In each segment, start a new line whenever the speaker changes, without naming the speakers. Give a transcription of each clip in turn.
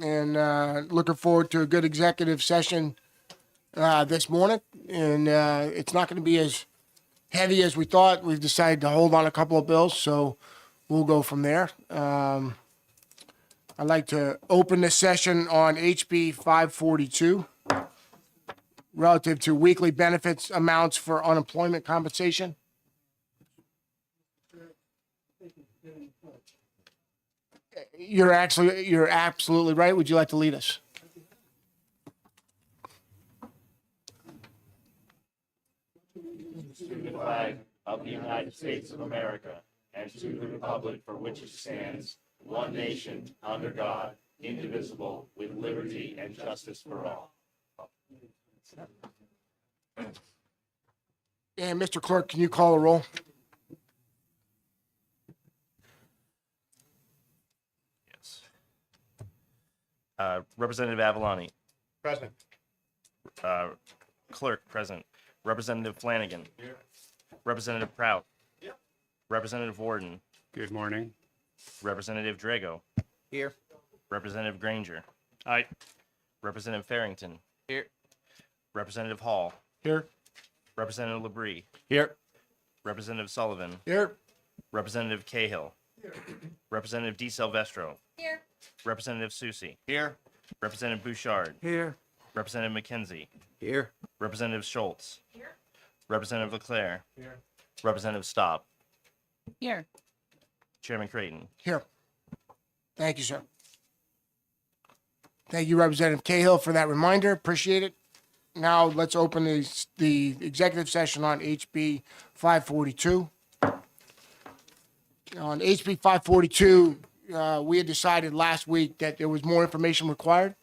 and looking forward to a good executive session this morning. And it's not going to be as heavy as we thought. We've decided to hold on a couple of bills, so we'll go from there. I'd like to open the session on HB 542 relative to weekly benefits amounts for unemployment compensation. You're absolutely right. Would you like to lead us?
To the flag of the United States of America and to the republic for which it stands, one nation, under God, indivisible, with liberty and justice for all.
And Mr. Clerk, can you call a roll?
Yes. Representative Avalani.
Present.
Clerk present. Representative Flanagan. Here. Representative Prout. Yep. Representative Warden.
Good morning.
Representative Drago.
Here.
Representative Granger.
Aye.
Representative Farrington.
Here.
Representative Hall.
Here.
Representative Labrie.
Here.
Representative Sullivan.
Here.
Representative Cahill. Here. Representative DeSilvestro.
Here.
Representative Susi.
Here.
Representative Bouchard.
Here.
Representative McKenzie.
Here.
Representative Schultz.
Here.
Representative Leclerc.
Here.
Representative Staub.
Here.
Chairman Creighton.
Here. Thank you, sir. Thank you, Representative Cahill, for that reminder. Appreciate it. Now let's open the executive session on HB 542. On HB 542, we had decided last week that there was more information required.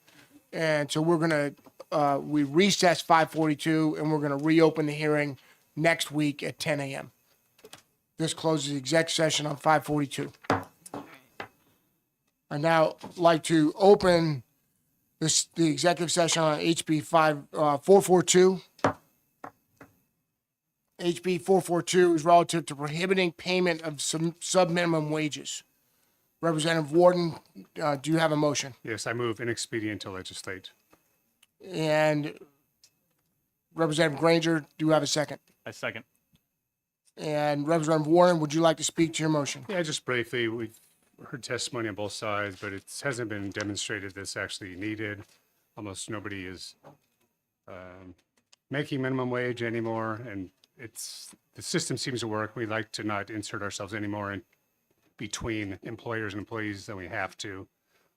And so we're going to, we recess 542 and we're going to reopen the hearing next week at 10 a.m. This closes the exec session on 542. I'd now like to open the executive session on HB 442. HB 442 is relative to prohibiting payment of some sub-minimum wages. Representative Warden, do you have a motion?
Yes, I move inexpedient to legislate.
And Representative Granger, do you have a second?
I second.
And Representative Warren, would you like to speak to your motion?
Yeah, just briefly, we've heard testimony on both sides, but it hasn't been demonstrated that's actually needed. Almost nobody is making minimum wage anymore, and the system seems to work. We like to not insert ourselves anymore in between employers and employees than we have to.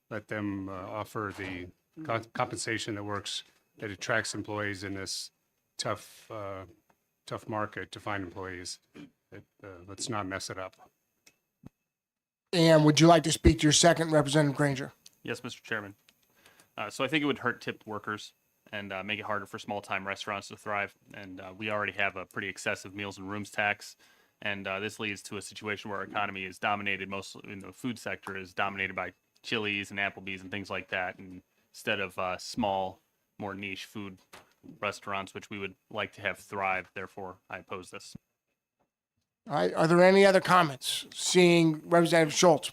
Let them offer the compensation that works, that attracts employees in this tough market to find employees. Let's not mess it up.
And would you like to speak to your second, Representative Granger?
Yes, Mr. Chairman. So I think it would hurt tipped workers and make it harder for small-time restaurants to thrive. And we already have a pretty excessive meals and rooms tax. And this leads to a situation where our economy is dominated, mostly in the food sector, is dominated by Chili's and Applebee's and things like that, and instead of small, more niche food restaurants, which we would like to have thrive. Therefore, I oppose this.
All right, are there any other comments? Seeing Representative Schultz.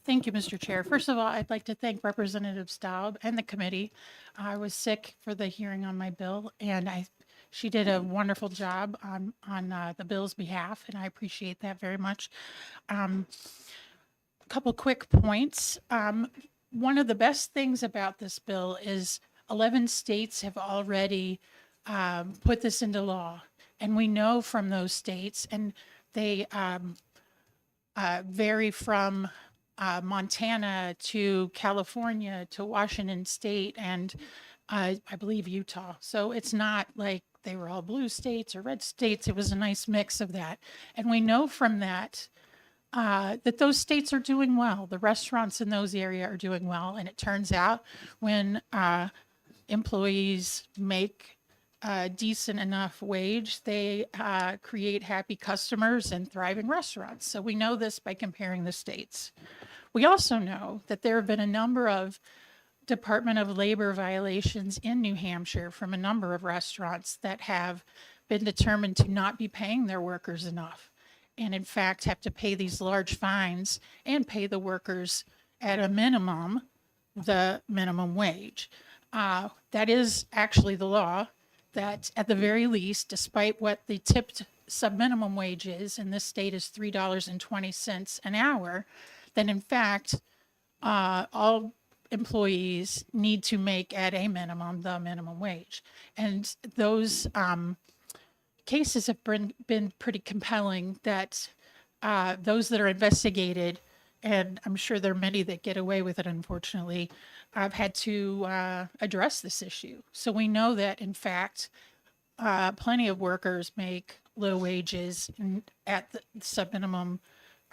Thank you, Mr. Chair. First of all, I'd like to thank Representative Staub and the committee. I was sick for the hearing on my bill, and she did a wonderful job on the bill's behalf, and I appreciate that very much. A couple quick points. One of the best things about this bill is 11 states have already put this into law, and we know from those states, and they vary from Montana to California to Washington State and I believe Utah. So it's not like they were all blue states or red states. It was a nice mix of that. And we know from that that those states are doing well. The restaurants in those areas are doing well. And it turns out when employees make a decent enough wage, they create happy customers and thriving restaurants. So we know this by comparing the states. We also know that there have been a number of Department of Labor violations in New Hampshire from a number of restaurants that have been determined to not be paying their workers enough, and in fact have to pay these large fines and pay the workers at a minimum the minimum wage. That is actually the law, that at the very least, despite what the tipped subminimum wage is, in this state is $3.20 an hour, then in fact, all employees need to make at a minimum the minimum wage. And those cases have been pretty compelling, that those that are investigated, and I'm sure there are many that get away with it, unfortunately, I've had to address this issue. So we know that, in fact, plenty of workers make low wages at the subminimum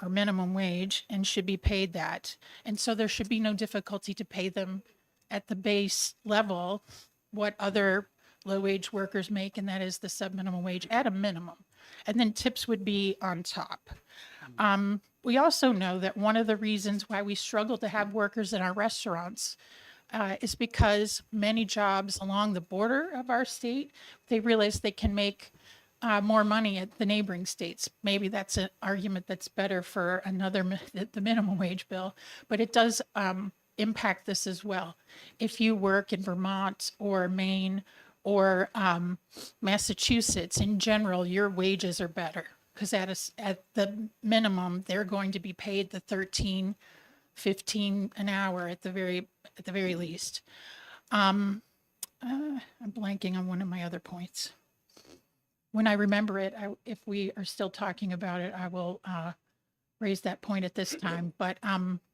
or minimum wage and should be paid that. And so there should be no difficulty to pay them at the base level what other low wage workers make, and that is the subminimum wage at a minimum. And then tips would be on top. We also know that one of the reasons why we struggle to have workers in our restaurants is because many jobs along the border of our state, they realize they can make more money at the neighboring states. Maybe that's an argument that's better for the minimum wage bill, but it does impact this as well. If you work in Vermont or Maine or Massachusetts, in general, your wages are better, because at the minimum, they're going to be paid the $13.15 an hour at the very least. I'm blanking on one of my other points. When I remember it, if we are still talking about it, I will raise that point at this time. But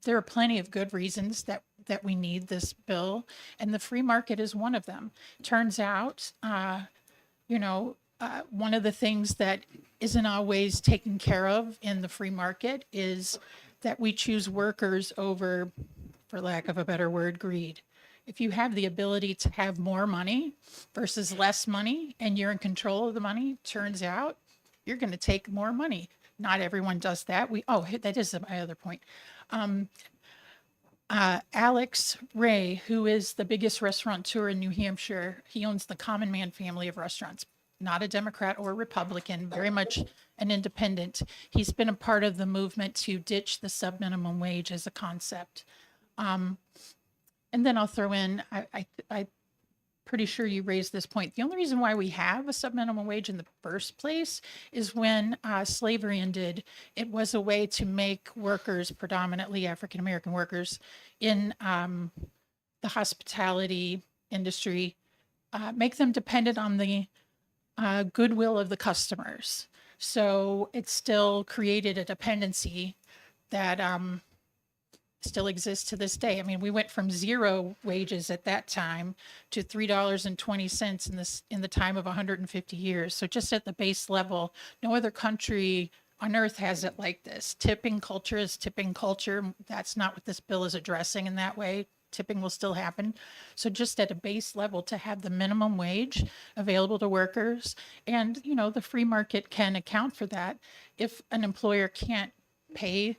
there are plenty of good reasons that we need this bill, and the free market is one of them. Turns out, one of the things that isn't always taken care of in the free market is that we choose workers over, for lack of a better word, greed. If you have the ability to have more money versus less money and you're in control of the money, turns out you're going to take more money. Not everyone does that. That is my other point. Alex Ray, who is the biggest restaurateur in New Hampshire, he owns the Common Man family of restaurants. Not a Democrat or Republican, very much an independent. He's been a part of the movement to ditch the subminimum wage as a concept. And then I'll throw in, I'm pretty sure you raised this point. The only reason why we have a subminimum wage in the first place is when slavery ended, it was a way to make workers, predominantly African-American workers in the hospitality industry, make them dependent on the goodwill of the customers. So it still created a dependency that still exists to this day. I mean, we went from zero wages at that time to $3.20 in the time of 150 years. So just at the base level, no other country on earth has it like this. Tipping culture is tipping culture. That's not what this bill is addressing in that way. Tipping will still happen. So just at a base level, to have the minimum wage available to workers, and the free market can account for that. If an employer can't pay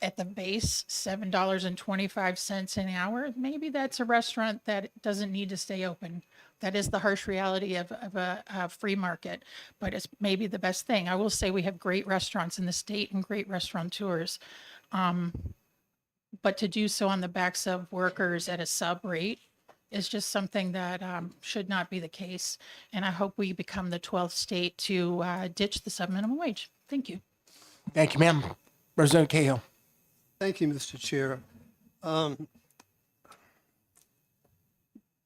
at the base $7.25 an hour, maybe that's a restaurant that doesn't need to stay open. That is the harsh reality of a free market, but it's maybe the best thing. I will say we have great restaurants in the state and great restaurateurs, but to do so on the backs of workers at a sub rate is just something that should not be the case. And I hope we become the 12th state to ditch the subminimum wage. Thank you.
Thank you, ma'am. Representative Cahill.
Thank you, Mr. Chair.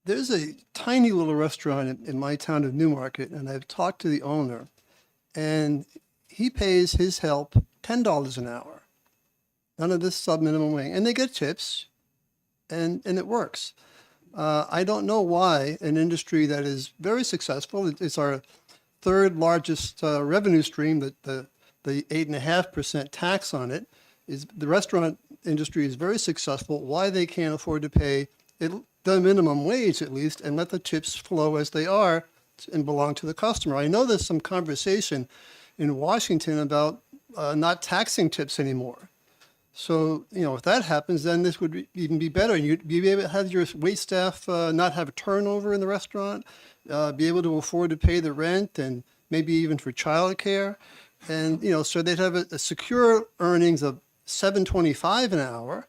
There's a tiny little restaurant in my town of Newmarket, and I've talked to the owner, and he pays his help $10 an hour. None of this sub-minimum wage, and they get tips, and it works. I don't know why an industry that is very successful, it's our third largest revenue stream, that the 8.5% tax on it, is the restaurant industry is very successful, why they can't afford to pay the minimum wage at least and let the tips flow as they are and belong to the customer. I know there's some conversation in Washington about not taxing tips anymore. So, if that happens, then this would even be better. You'd be able to have your wait staff not have a turnover in the restaurant, be able to afford to pay the rent and maybe even for childcare. And, so they'd have a secure earnings of $7.25 an hour.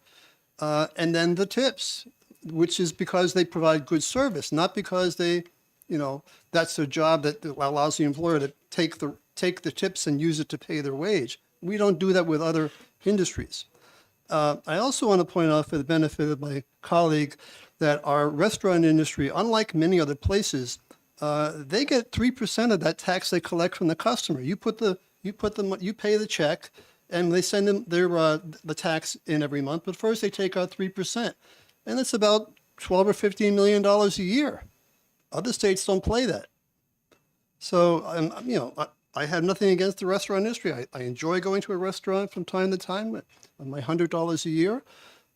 and then the tips, which is because they provide good service, not because they, that's their job that allows the employer to take the tips and use it to pay their wage. We don't do that with other industries. I also want to point out, for the benefit of my colleague, that our restaurant industry, unlike many other places, they get 3% of that tax they collect from the customer. You pay the check, and they send them the tax in every month. But first, they take out 3%, and it's about $12 or $15 million a year. Other states don't play that. So, I have nothing against the restaurant industry. I enjoy going to a restaurant from time to time on my $100 a year.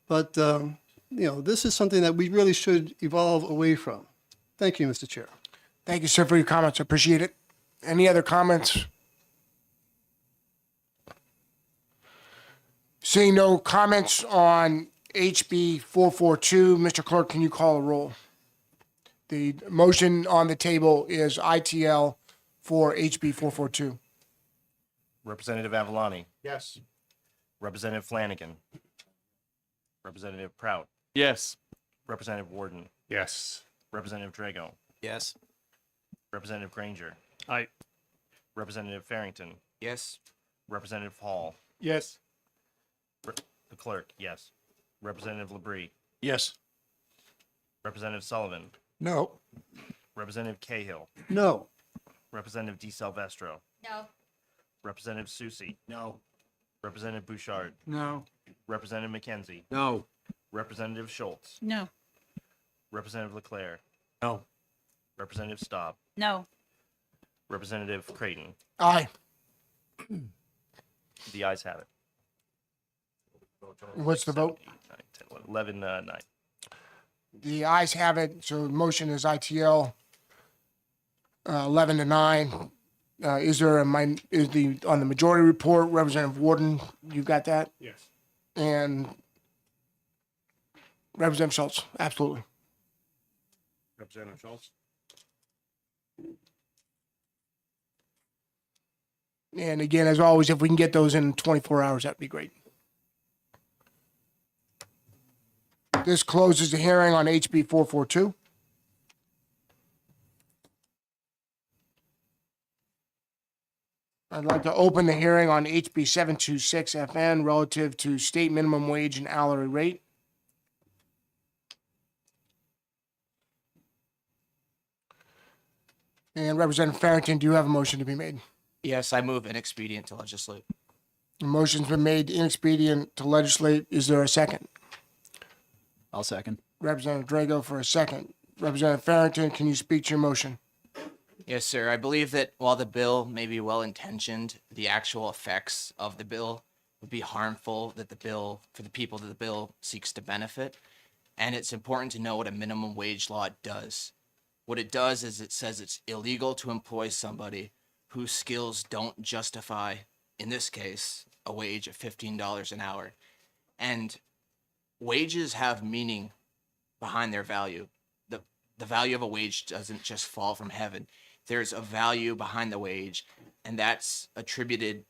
But, this is something that we really should evolve away from. Thank you, Mr. Chair.
Thank you, sir, for your comments. I appreciate it. Any other comments? Seeing no comments on HB 442, Mr. Clerk, can you call a roll? The motion on the table is ITL for HB 442.
Representative Avalani,
Yes.
Representative Flanagan, Representative Prout,
Yes.
Representative Warden,
Yes.
Representative Drago,
Yes.
Representative Granger,
Aye.
Representative Farrington,
Yes.
Representative Hall,
Yes.
the clerk, yes. Representative Labrie,
Yes.
Representative Sullivan,
No.
Representative Cahill,
No.
Representative DeSalvestro,
No.
Representative Susi,
No.
Representative Bouchard,
No.
Representative McKenzie,
No.
Representative Schultz,
No.
Representative Leclerc,
No.
Representative Staub,
No.
Representative Creighton.
Aye.
The ayes have it.
What's the vote?
9, 10, 11, 9.
The ayes have it, so the motion is ITL 11 to 9. Is there on the majority report, Representative Warden, you got that?
Yes.
And Representative Schultz, absolutely.
Representative Schultz?
And again, as always, if we can get those in 24 hours, that'd be great. This closes the hearing on HB 442. I'd like to open the hearing on HB 726 FN relative to state minimum wage and hourly rate. And Representative Farrington, do you have a motion to be made?
Yes, I move inexpedient to legislate.
A motion's been made inexpedient to legislate. Is there a second?
I'll second.
Representative Drago for a second. Representative Farrington, can you speak to your motion?
Yes, sir. I believe that while the bill may be well intentioned, the actual effects of the bill would be harmful for the people that the bill seeks to benefit. And it's important to know what a minimum wage law does. What it does is it says it's illegal to employ somebody whose skills don't justify, in this case, a wage of $15 an hour. And wages have meaning behind their value. The value of a wage doesn't just fall from heaven. There's a value behind the wage, and that's attributed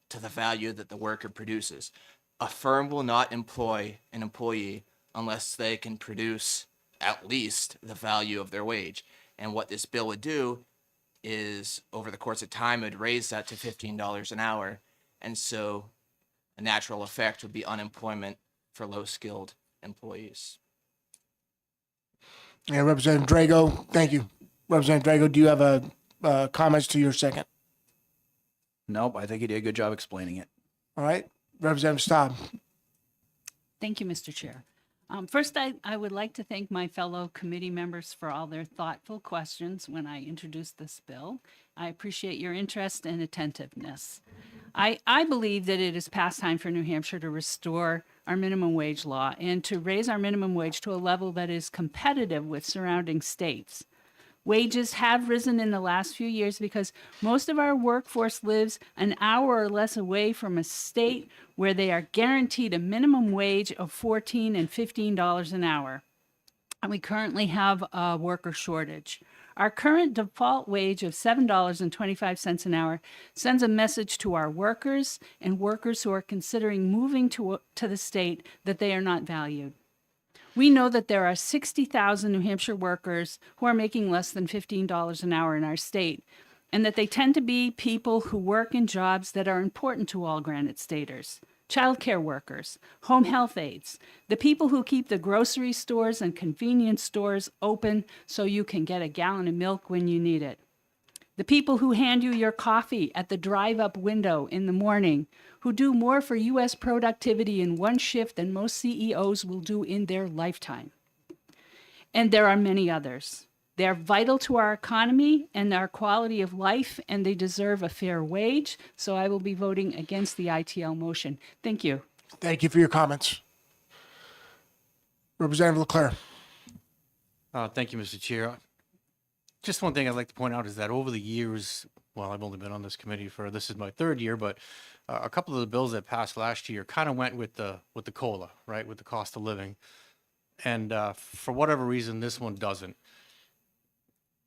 to the value that the worker produces. A firm will not employ an employee unless they can produce at least the value of their wage. And what this bill would do is, over the course of time, it would raise that to $15 an hour. And so a natural effect would be unemployment for low-skilled employees.
And Representative Drago, thank you. Representative Drago, do you have comments to your second?
Nope, I think he did a good job explaining it.
All right. Representative Staub.
Thank you, Mr. Chair. First, I would like to thank my fellow committee members for all their thoughtful questions when I introduced this bill. I appreciate your interest and attentiveness. I believe that it is past time for New Hampshire to restore our minimum wage law and to raise our minimum wage to a level that is competitive with surrounding states. Wages have risen in the last few years because most of our workforce lives an hour or less away from a state where they are guaranteed a minimum wage of $14 and $15 an hour. And we currently have a worker shortage. Our current default wage of $7.25 an hour sends a message to our workers and workers who are considering moving to the state that they are not valued. We know that there are 60,000 New Hampshire workers who are making less than $15 an hour in our state, and that they tend to be people who work in jobs that are important to all Granite Staters. Childcare workers, home health aides, the people who keep the grocery stores and convenience stores open so you can get a gallon of milk when you need it. The people who hand you your coffee at the drive-up window in the morning, who do more for U.S. productivity in one shift than most CEOs will do in their lifetime. And there are many others. They're vital to our economy and our quality of life, and they deserve a fair wage. So I will be voting against the ITL motion. Thank you.
Thank you for your comments. Representative Leclerc.
Thank you, Mr. Chair. Just one thing I'd like to point out is that over the years, well, I've only been on this committee this is my third year, but a couple of the bills that passed last year kind of went with the COLA, right, with the cost of living. And for whatever reason, this one doesn't.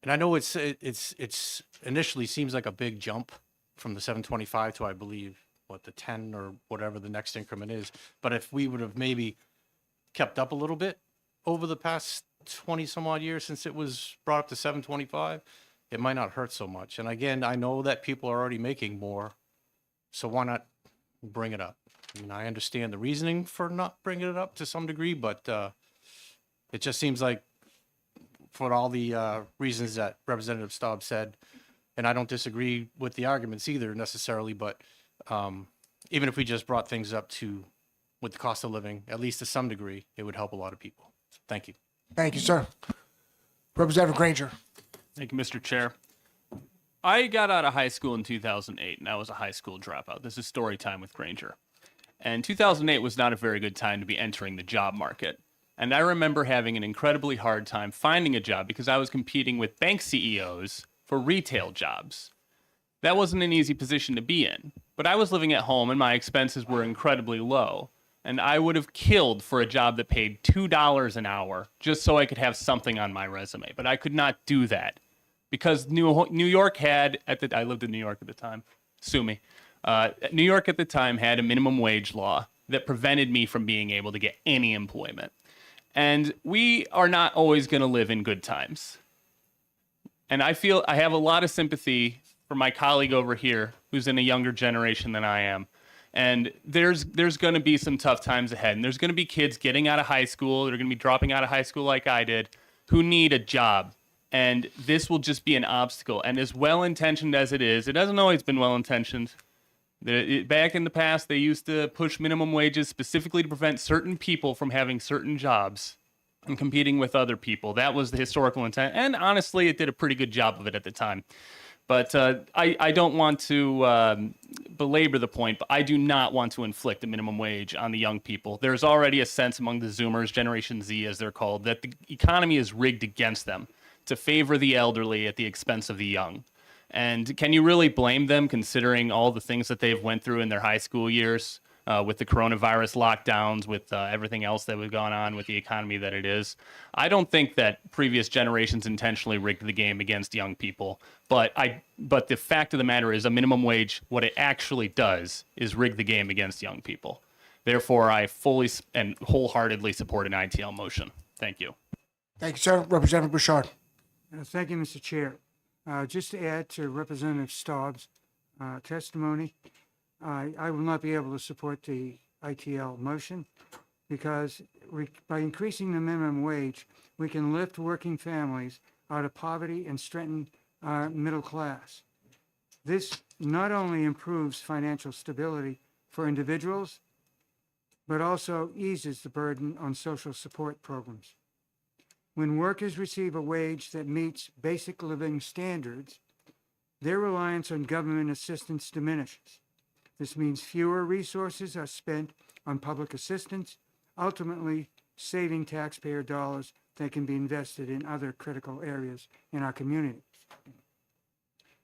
And I know it's initially seems like a big jump from the 725 to, I believe, the 10 or whatever the next increment is. But if we would have maybe kept up a little bit over the past 20 some odd years since it was brought up to 725, it might not hurt so much. And again, I know that people are already making more, so why not bring it up? I mean, I understand the reasoning for not bringing it up to some degree, but it just seems like, for all the reasons that Representative Staub said, and I don't disagree with the arguments either necessarily, but even if we just brought things up with the cost of living, at least to some degree, it would help a lot of people. So thank you.
Thank you, sir. Representative Granger.
Thank you, Mr. Chair. I got out of high school in 2008, and I was a high school dropout. This is story time with Granger. And 2008 was not a very good time to be entering the job market. And I remember having an incredibly hard time finding a job because I was competing with bank CEOs for retail jobs. That wasn't an easy position to be in, but I was living at home and my expenses were incredibly low. And I would have killed for a job that paid $2 an hour just so I could have something on my resume. But I could not do that because New York had, I lived in New York at the time, sue me. New York at the time had a minimum wage law that prevented me from being able to get any employment. And we are not always going to live in good times. And I feel I have a lot of sympathy for my colleague over here who's in a younger generation than I am. And there's going to be some tough times ahead. And there's going to be kids getting out of high school, they're going to be dropping out of high school like I did, who need a job. And this will just be an obstacle. And as well-intentioned as it is, it hasn't always been well-intentioned. Back in the past, they used to push minimum wages specifically to prevent certain people from having certain jobs and competing with other people. That was the historical intent. And honestly, it did a pretty good job of it at the time. But I don't want to belabor the point, but I do not want to inflict a minimum wage on the young people. There's already a sense among the Zoomers, Generation Z as they're called, that the economy is rigged against them to favor the elderly at the expense of the young. And can you really blame them considering all the things that they've went through in their high school years with the coronavirus lockdowns, with everything else that was gone on with the economy that it is? I don't think that previous generations intentionally rigged the game against young people. But the fact of the matter is a minimum wage, what it actually does is rig the game against young people. Therefore, I fully and wholeheartedly support an ITL motion. Thank you.
Thank you, sir. Representative Bouchard.
Thank you, Mr. Chair. Just to add to Representative Staub's testimony, I will not be able to support the ITL motion because by increasing the minimum wage, we can lift working families out of poverty and strengthen our middle class. This not only improves financial stability for individuals, but also eases the burden on social support programs. When workers receive a wage that meets basic living standards, their reliance on government assistance diminishes. This means fewer resources are spent on public assistance, ultimately saving taxpayer dollars that can be invested in other critical areas in our communities.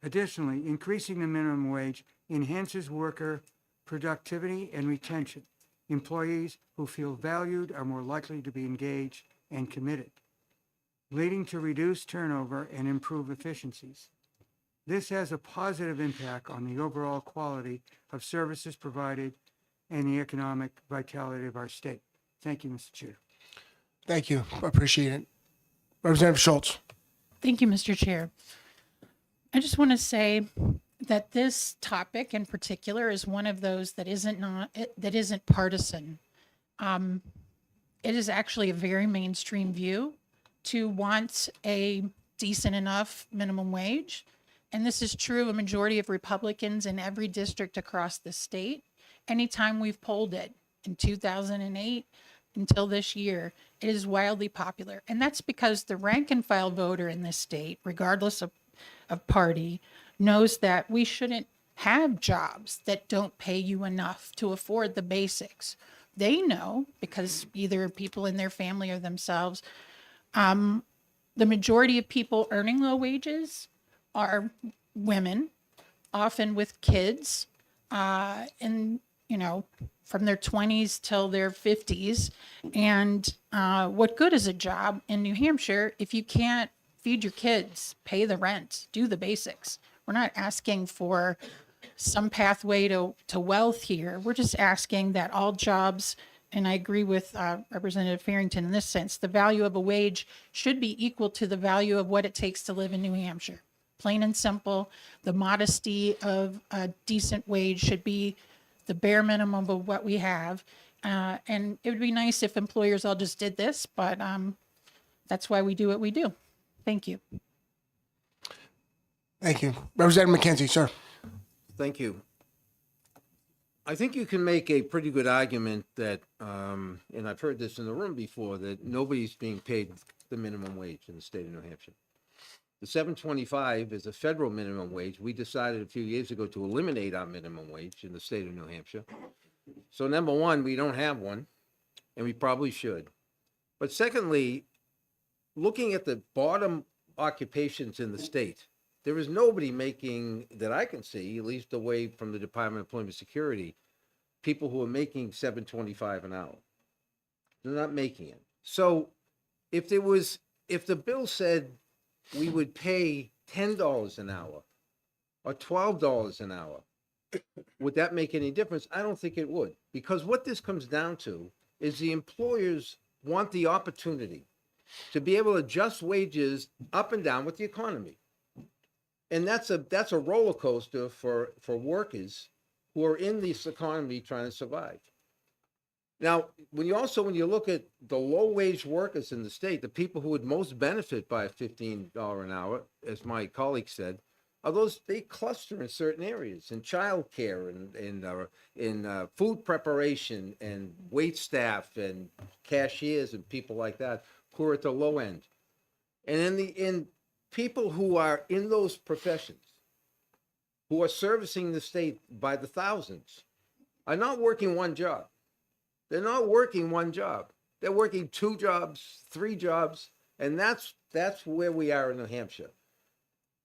Additionally, increasing the minimum wage enhances worker productivity and retention. Employees who feel valued are more likely to be engaged and committed. leading to reduced turnover and improved efficiencies. This has a positive impact on the overall quality of services provided and the economic vitality of our state. Thank you, Mr. Chair.
Thank you. I appreciate it. Representative Schultz.
Thank you, Mr. Chair. I just want to say that this topic in particular is one of those that isn't partisan. It is actually a very mainstream view to want a decent enough minimum wage. And this is true, a majority of Republicans in every district across the state. Anytime we've polled it in 2008 until this year, it is wildly popular. And that's because the rank and file voter in this state, regardless of party, knows that we shouldn't have jobs that don't pay you enough to afford the basics. They know, because either people in their family or themselves, the majority of people earning low wages are women, often with kids, and from their 20s till their 50s. And what good is a job in New Hampshire if you can't feed your kids, pay the rent, do the basics? We're not asking for some pathway to wealth here. We're just asking that all jobs, and I agree with Representative Farrington in this sense, the value of a wage should be equal to the value of what it takes to live in New Hampshire. Plain and simple, the modesty of a decent wage should be the bare minimum of what we have. And it would be nice if employers all just did this, but that's why we do what we do. Thank you.
Thank you. Representative McKenzie, sir.
Thank you. I think you can make a pretty good argument that, and I've heard this in the room before, that nobody's being paid the minimum wage in the state of New Hampshire. The $7.25 is a federal minimum wage. We decided a few years ago to eliminate our minimum wage in the state of New Hampshire. So number one, we don't have one, and we probably should. But secondly, looking at the bottom occupations in the state, there is nobody making, that I can see, at least away from the Department of Employment Security, people who are making $7.25 an hour. They're not making it. So if the bill said we would pay $10 an hour or $12 an hour, would that make any difference? I don't think it would, because what this comes down to is the employers want the opportunity to be able to adjust wages up and down with the economy. And that's a roller coaster for workers who are in this economy trying to survive. Now, when you look at the low wage workers in the state, the people who would most benefit by a $15 an hour, as my colleague said, are those, they cluster in certain areas, in childcare and in food preparation and wait staff and cashiers and people like that who are at the low end. And in people who are in those professions, who are servicing the state by the thousands, are not working one job. They're not working one job. They're working 2 jobs, 3 jobs, and that's where we are in New Hampshire.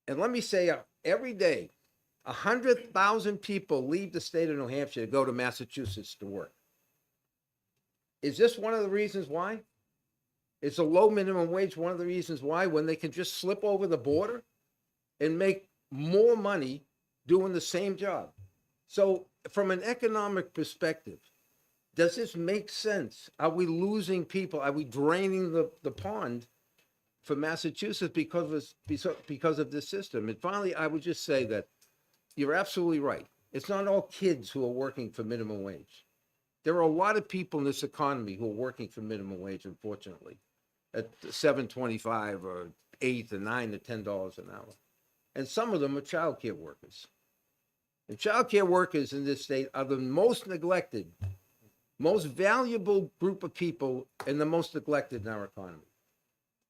And let me say, every day, 100,000 people leave the state of New Hampshire to go to Massachusetts to work. Is this one of the reasons why? Is a low minimum wage one of the reasons why, when they can just slip over the border and make more money doing the same job? So from an economic perspective, does this make sense? Are we losing people? Are we draining the pond for Massachusetts because of this system? And finally, I would just say that you're absolutely right. It's not all kids who are working for minimum wage. There are a lot of people in this economy who are working for minimum wage, unfortunately, at $7.25 or $8 or $9 or $10 an hour. And some of them are childcare workers. And childcare workers in this state are the most neglected, most valuable group of people, and the most neglected in our economy.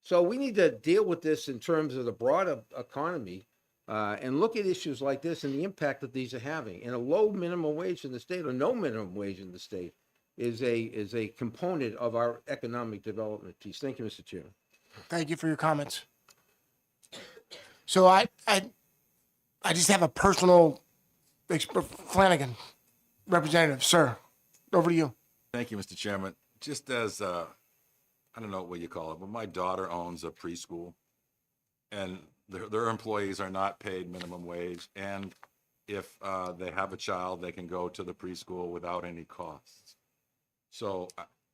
So we need to deal with this in terms of the broader economy and look at issues like this and the impact that these are having. And a low minimum wage in the state, or no minimum wage in the state, is a component of our economic development piece. Thank you, Mr. Chairman.
Thank you for your comments. So I just have a personal, Flanagan, representative, sir, over to you.
Thank you, Mr. Chairman. Just as I don't know what you call it, but my daughter owns a preschool, and their employees are not paid minimum wage, and if they have a child, they can go to the preschool without any costs. So,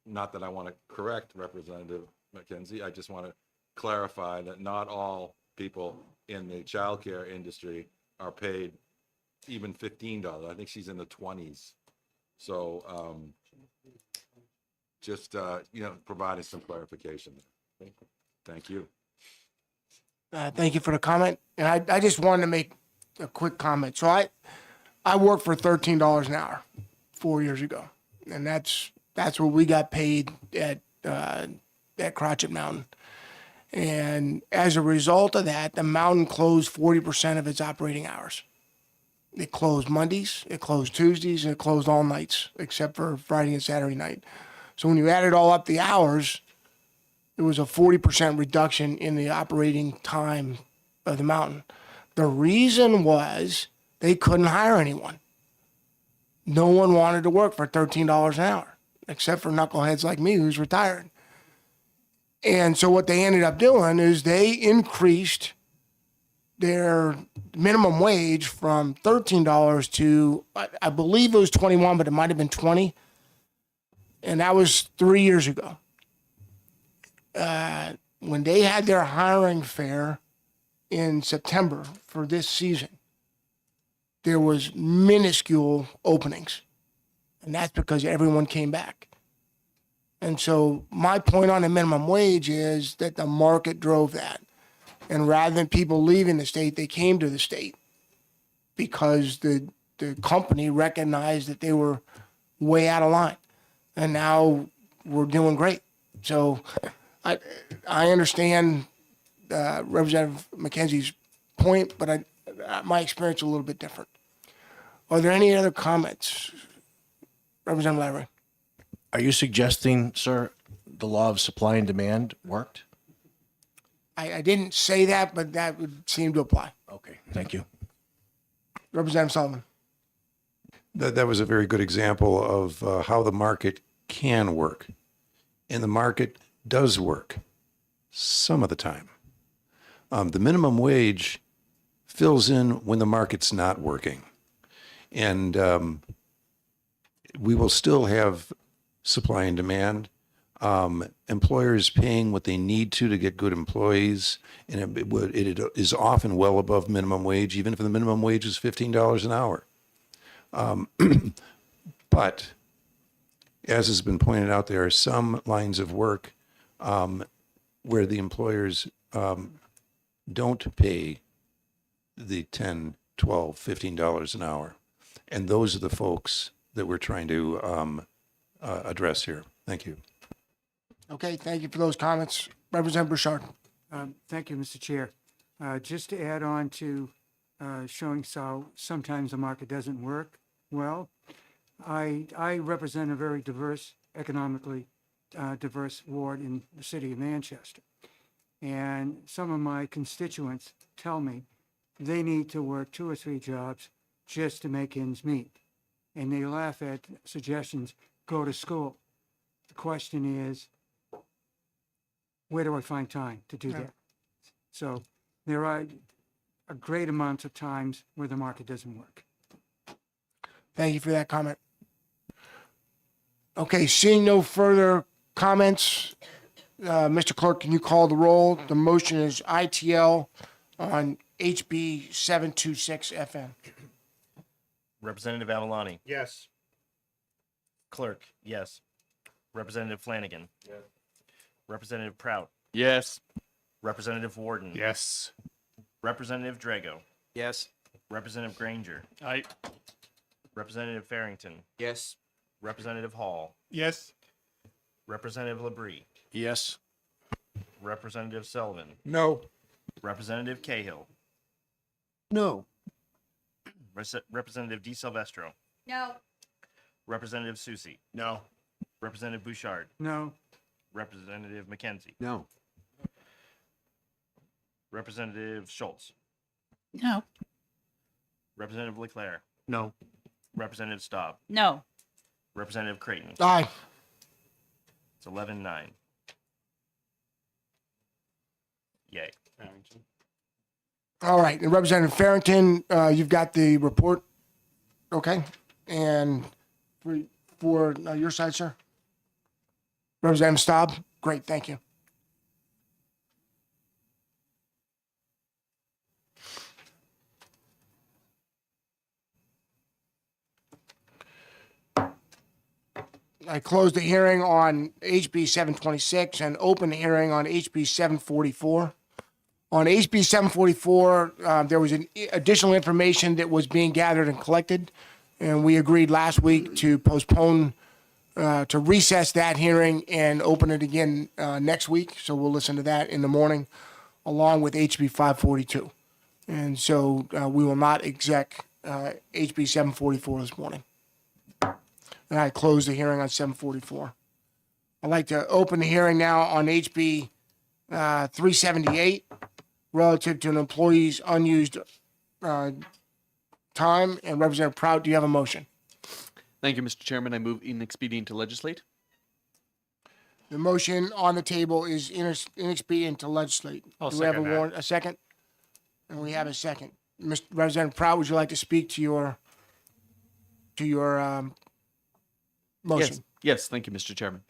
not that I want to correct Representative McKenzie, I just want to clarify that not all people in the childcare industry are paid even $15. I think she's in the 20s. So, just, providing some clarification there. Thank you.
Thank you for the comment. And I just wanted to make a quick comment. So I worked for $13 an hour 4 years ago, and that's what we got paid at Crotchet Mountain. And as a result of that, the mountain closed 40% of its operating hours. It closed Mondays, it closed Tuesdays, and it closed all nights except for Friday and Saturday night. So when you added all up the hours, it was a 40% reduction in the operating time of the mountain. The reason was they couldn't hire anyone. No one wanted to work for $13 an hour, except for knuckleheads like me who's retired. And so what they ended up doing is they increased their minimum wage from $13 to, I believe it was 21, but it might have been 20. And that was 3 years ago. When they had their hiring fair in September for this season, there was minuscule openings. And that's because everyone came back. And so my point on the minimum wage is that the market drove that. And rather than people leaving the state, they came to the state because the company recognized that they were way out of line. And now we're doing great. So I understand Representative McKenzie's point, but my experience is a little bit different. Are there any other comments? Representative Lavery.
Are you suggesting, sir, the law of supply and demand worked?
I didn't say that, but that would seem to apply.
Okay, thank you.
Representative Sullivan.
That was a very good example of how the market can work. And the market does work some of the time. The minimum wage fills in when the market's not working. And we will still have supply and demand. Employers paying what they need to get good employees, and it is often well above minimum wage, even if the minimum wage is $15 an hour. But as has been pointed out, there are some lines of work where the employers don't pay the $10, $12, $15 an hour. And those are the folks that we're trying to address here. Thank you.
Okay, thank you for those comments. Representative Bouchard.
Thank you, Mr. Chair. Just to add on to showing how sometimes the market doesn't work well, I represent a very diverse, economically diverse ward in the city of Manchester. And some of my constituents tell me they need to work 2 or 3 jobs just to make ends meet. And they laugh at suggestions, go to school. The question is, where do I find time to do that? So there are a great amount of times where the market doesn't work.
Thank you for that comment. Okay, seeing no further comments, Mr. Clerk, can you call the roll? The motion is ITL on HB 726 FN.
Representative Avalani.
Yes.
Clerk, yes. Representative Flanagan.
Yes.
Representative Prout.
Yes.
Representative Warden.
Yes.
Representative Drago.
Yes.
Representative Granger.
Aye.
Representative Farrington.
Yes.
Representative Hall.
Yes.
Representative Labrie.
Yes.
Representative Sullivan.
No.
Representative Cahill.
No.
Representative DeSilvestro.
No.
Representative Susie.
No.
Representative Bouchard.
No,
Representative McKenzie.
No.
Representative Schultz.
No.
Representative Leclerc.
No.
Representative Staub.
No.
Representative Creighton.
Aye.
It's 11-9. Yay.
All right, and Representative Farrington, you've got the report, okay? And for your side, sir? Representative Staub, great, thank you. I closed the hearing on HB 726 and opened the hearing on HB 744. On HB 744, there was additional information that was being gathered and collected, and we agreed last week to postpone, to recess that hearing and open it again next week. So we'll listen to that in the morning, along with HB 542. And so we will not exec HB 744 this morning. And I close the hearing on 744. I'd like to open the hearing now on HB 378 relative to an employee's unused time. And Representative Prout, do you have a motion?
Thank you, Mr. Chairman. I move inexpedient to legislate.
The motion on the table is inexpedient to legislate.
I'll
Do we have
second that.
a second? And we have a second. Mr. Representative Prout, would you like to speak to your motion?
Yes, thank you, Mr. Chairman.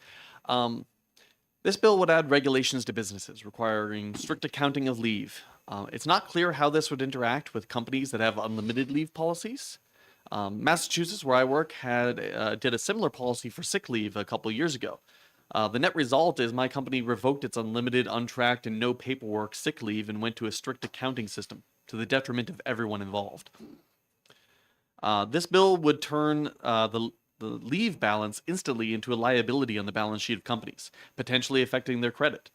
This bill would add regulations to businesses requiring strict accounting of leave. It's not clear how this would interact with companies that have unlimited leave policies. Massachusetts, where I work, did a similar policy for sick leave a couple years ago. The net result is my company revoked its unlimited, untracked, and no paperwork sick leave and went to a strict accounting system to the detriment of everyone involved. This bill would turn the leave balance instantly into a liability on the balance sheet of companies, potentially affecting their credit.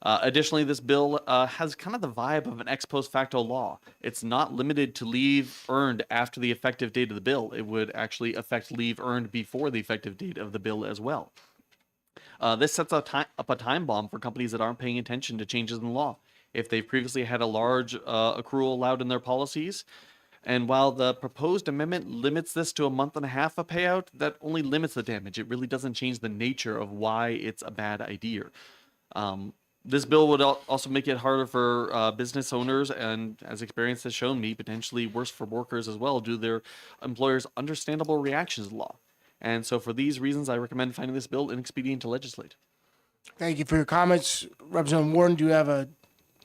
Additionally, this bill has kind of the vibe of an ex post facto law. It's not limited to leave earned after the effective date of the bill. It would actually affect leave earned before the effective date of the bill as well. This sets up a time bomb for companies that aren't paying attention to changes in the law. If they've previously had a large accrual allowed in their policies, and while the proposed amendment limits this to a month and a half of payout, that only limits the damage. It really doesn't change the nature of why it's a bad idea. This bill would also make it harder for business owners, and as experience has shown me, potentially worse for workers as well, due to their employers' understandable reactions to the law. And so for these reasons, I recommend finding this bill inexpedient to legislate.
Thank you for your comments. Representative Warden, do you have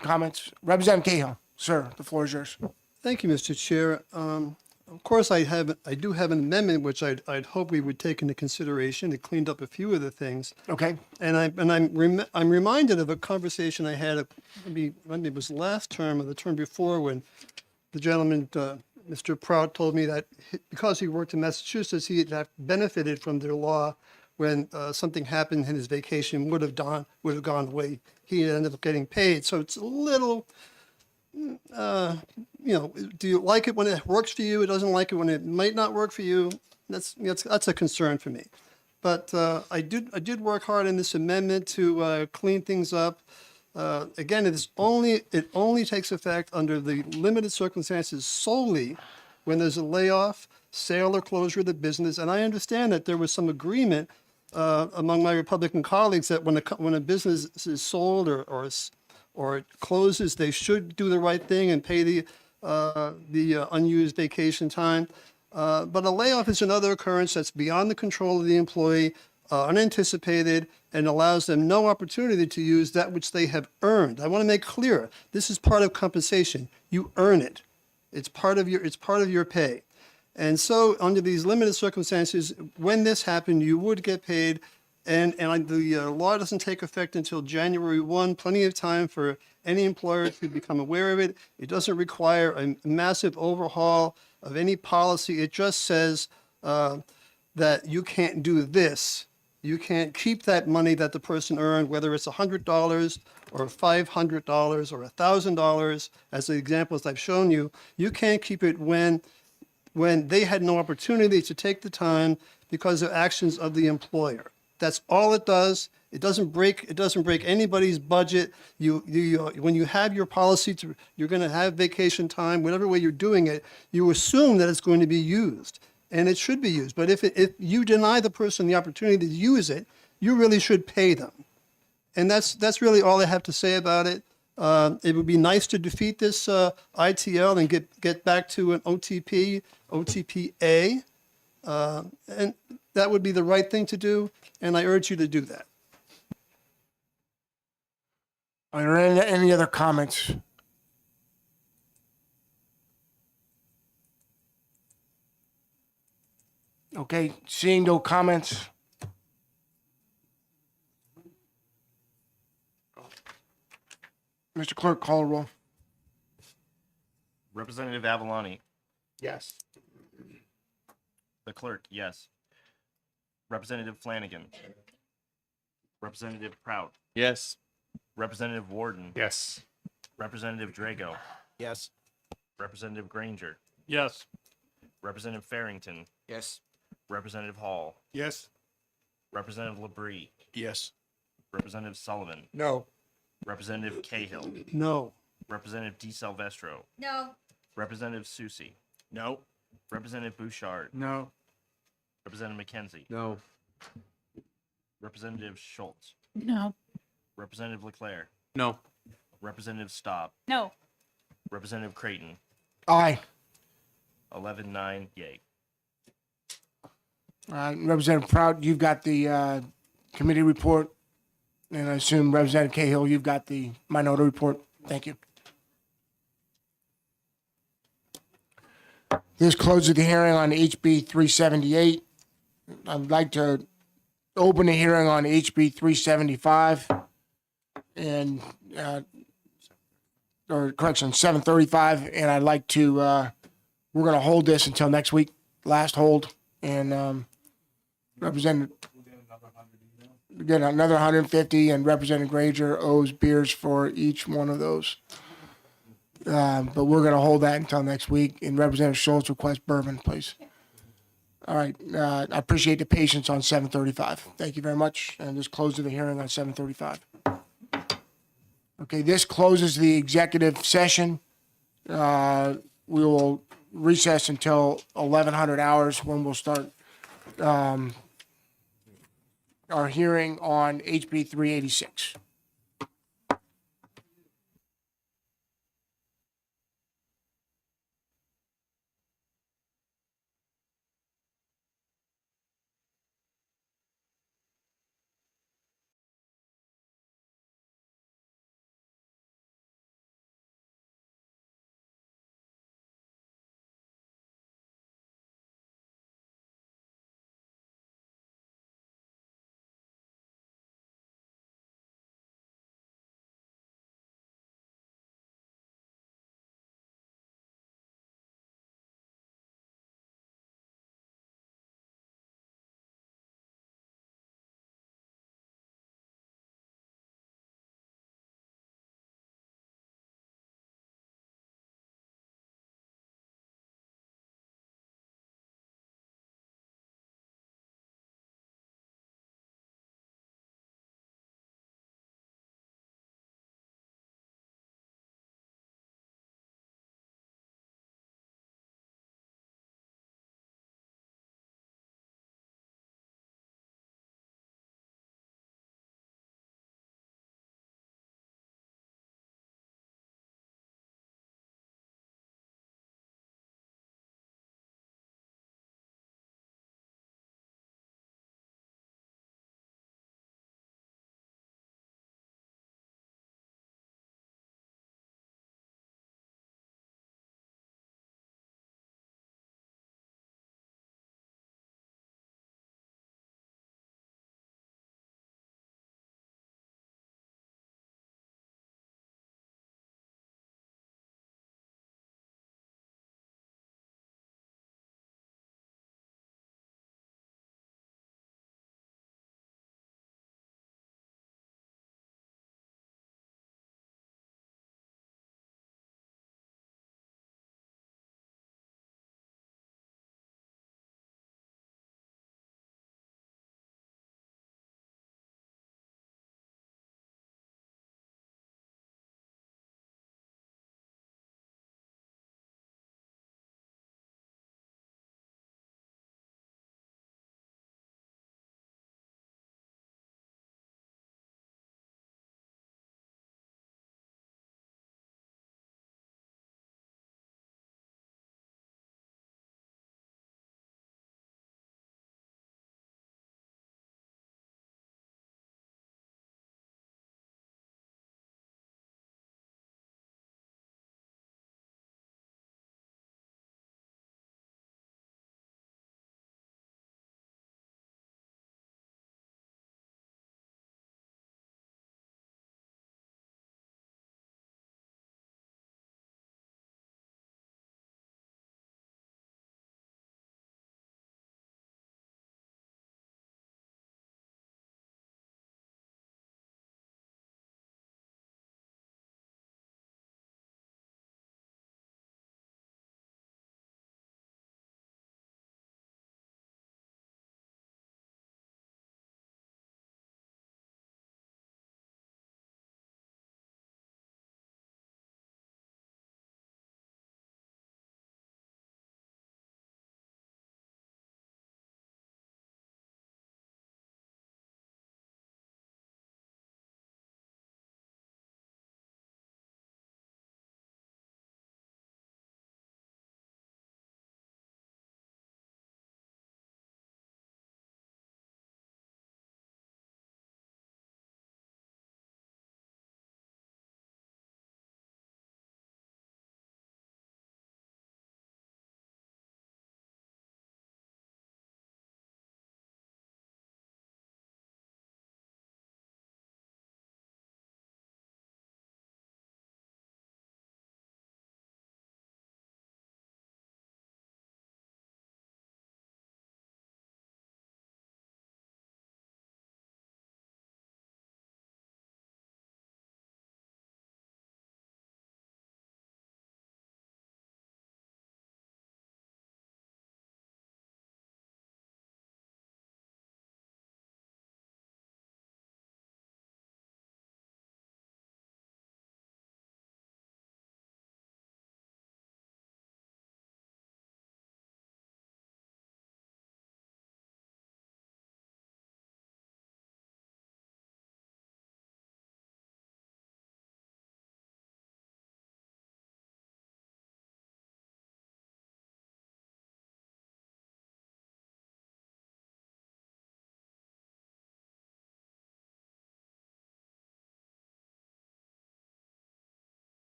comments? Representative Cahill, sir, the floor is yours.
Thank you, Mr. Chair. Of course, I do have an amendment which I'd hope we would take into consideration. It cleaned up a few of the things.
Okay.
And I'm reminded of a conversation I had maybe it was last term or the term before, when the gentleman, Mr. Prout, told me that because he worked in Massachusetts, he had benefited from their law when something happened and his vacation would have gone away. He ended up getting paid. So it's a little. Do you like it when it works for you? It doesn't like it when it might not work for you. That's a concern for me. But I did work hard in this amendment to clean things up. Again, it only takes effect under the limited circumstances solely when there's a layoff, sale, or closure of the business. And I understand that there was some agreement among my Republican colleagues that when a business is sold or it closes, they should do the right thing and pay the unused vacation time. But a layoff is another occurrence that's beyond the control of the employee, unanticipated, and allows them no opportunity to use that which they have earned. I want to make clear, this is part of compensation. You earn it. It's part of your pay. And so under these limited circumstances, when this happened, you would get paid. And the law doesn't take effect until January 1, plenty of time for any employer to become aware of it. It doesn't require a massive overhaul of any policy. It just says that you can't do this. You can't keep that money that the person earned, whether it's $100 or $500 or $1,000, as the examples I've shown you. You can't keep it when they had no opportunity to take the time because of actions of the employer. That's all it does. It doesn't break anybody's budget. When you have your policy, you're going to have vacation time, whatever way you're doing it, you assume that it's going to be used, and it should be used. But if you deny the person the opportunity to use it, you really should pay them. And that's really all I have to say about it. It would be nice to defeat this ITL and get back to an OTP, OTPA, and that would be the right thing to do, and I urge you to do that.
Are there any other comments? Okay, seeing no comments. Mr. Clerk, call a roll.
Representative Avaloni.
Yes.
The clerk, yes. Representative Flanagan. Representative Prout.
Yes.
Representative Warden.
Yes.
Representative Drago.
Yes.
Representative Granger.
Yes.
Representative Farrington.
Yes.
Representative Hall.
Yes.
Representative Labrie.
Yes.
Representative Sullivan.
No.
Representative Cahill.
No.
Representative DeSalvestro.
No.
Representative Susie.
No.
Representative Bouchard.
No.
Representative McKenzie.
No.
Representative Schultz.
No.
Representative Leclerc.
No.
Representative Staub.
No.
Representative Creighton.
Aye.
11-9, yay.
Representative Prout, you've got the committee report, and I assume Representative Cahill, you've got the minority report. Thank you. This closes the hearing on HB 378. I'd like to open the hearing on HB 375 and, or correction, 735, and I'd like to, we're going to hold this until next week, last hold, and Representative, get another 150, and Representative Granger owes beers for each one of those. But we're going to hold that until next week, and Representative Schultz requests bourbon, please. All right, I appreciate the patience on 735. Thank you very much, and this closes the hearing on 735. Okay, this closes the executive session. We will recess until 1100 hours when we'll start our hearing on HB 386.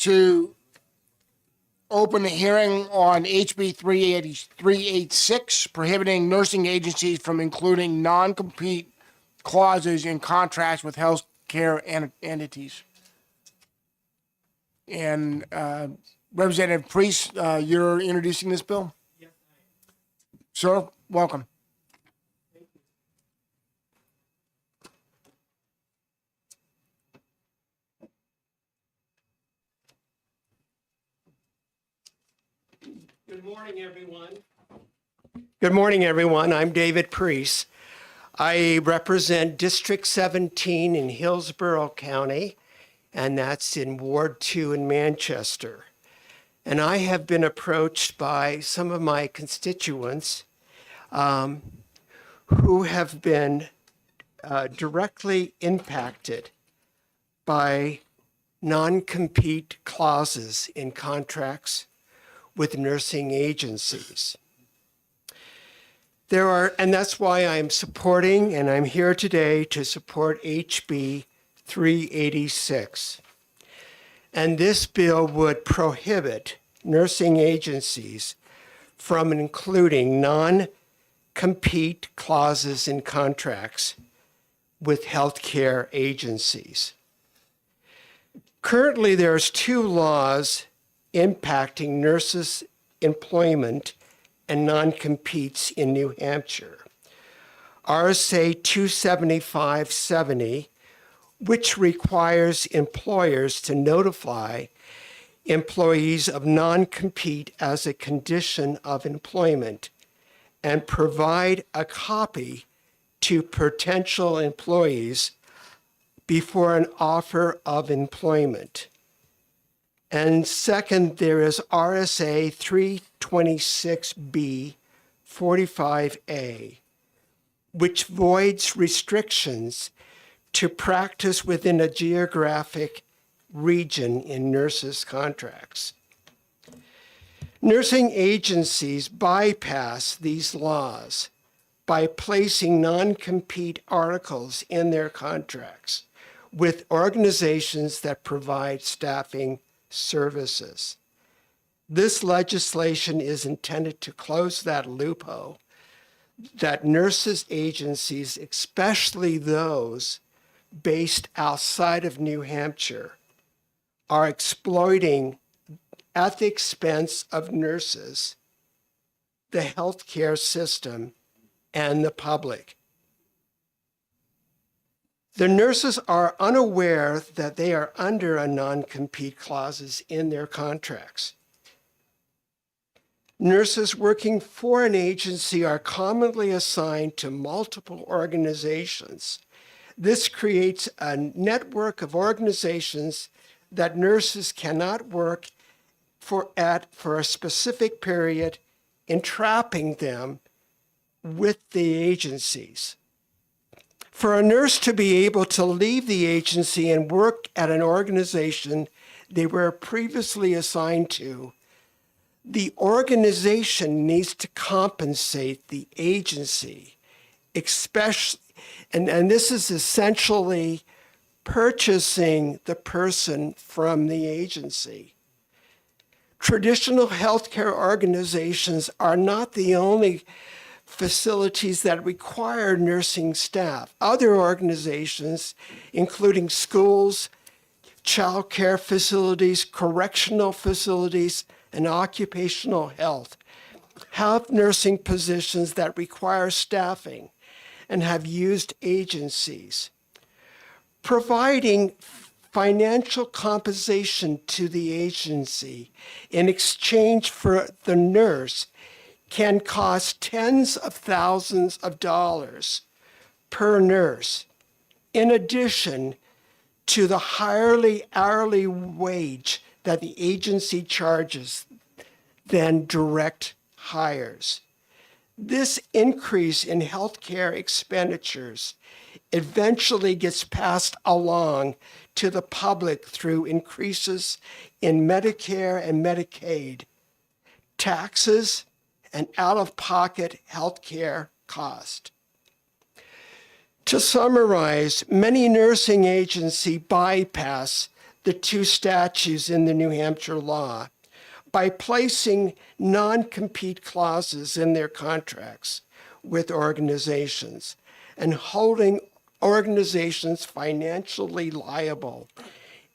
to open the hearing on HB 386, prohibiting nursing agencies from including non-compete clauses in contracts with healthcare entities. And Representative Priest, you're introducing this bill? Yes, I am. Sir, welcome.
Good morning, everyone. I'm David Priest. I represent District 17 in Hillsborough County, and that's in Ward 2 in Manchester. And I have been approached by some of my constituents who have been directly impacted by non-compete clauses in contracts with nursing agencies. And that's why I'm supporting, and I'm here today to support HB 386. And this bill would prohibit nursing agencies from including non-compete clauses in contracts with healthcare agencies. Currently, there's 2 laws impacting nurses' employment and non-competes in New Hampshire. RSA 275-70, which requires employers to notify employees of non-compete as a condition of employment and provide a copy to potential employees before an offer of employment. And second, there is RSA 326B 45A, which voids restrictions to practice within a geographic region in nurses' contracts. Nursing agencies bypass these laws by placing non-compete articles in their contracts with organizations that provide staffing services. This legislation is intended to close that loophole that nurses agencies, especially those based outside of New Hampshire, are exploiting at the expense of nurses, the healthcare system, and the public. The nurses are unaware that they are under a non-compete clauses in their contracts. Nurses working for an agency are commonly assigned to multiple organizations. This creates a network of organizations that nurses cannot work for a specific period, entrapping them with the agencies. For a nurse to be able to leave the agency and work at an organization they were previously assigned to, the organization needs to compensate the agency, especially, and this is essentially purchasing the person from the agency. Traditional healthcare organizations are not the only facilities that require nursing staff. Other organizations, including schools, child care facilities, correctional facilities, and occupational health, have nursing positions that require staffing and have used agencies. Providing financial compensation to the agency in exchange for the nurse can cost tens of thousands of dollars per nurse, in addition to the higher hourly wage that the agency charges than direct hires. This increase in healthcare expenditures eventually gets passed along to the public through increases in Medicare and Medicaid, taxes, and out-of-pocket healthcare cost. To summarize, many nursing agencies bypass the two statutes in the New Hampshire law by placing non-compete clauses in their contracts with organizations and holding organizations financially liable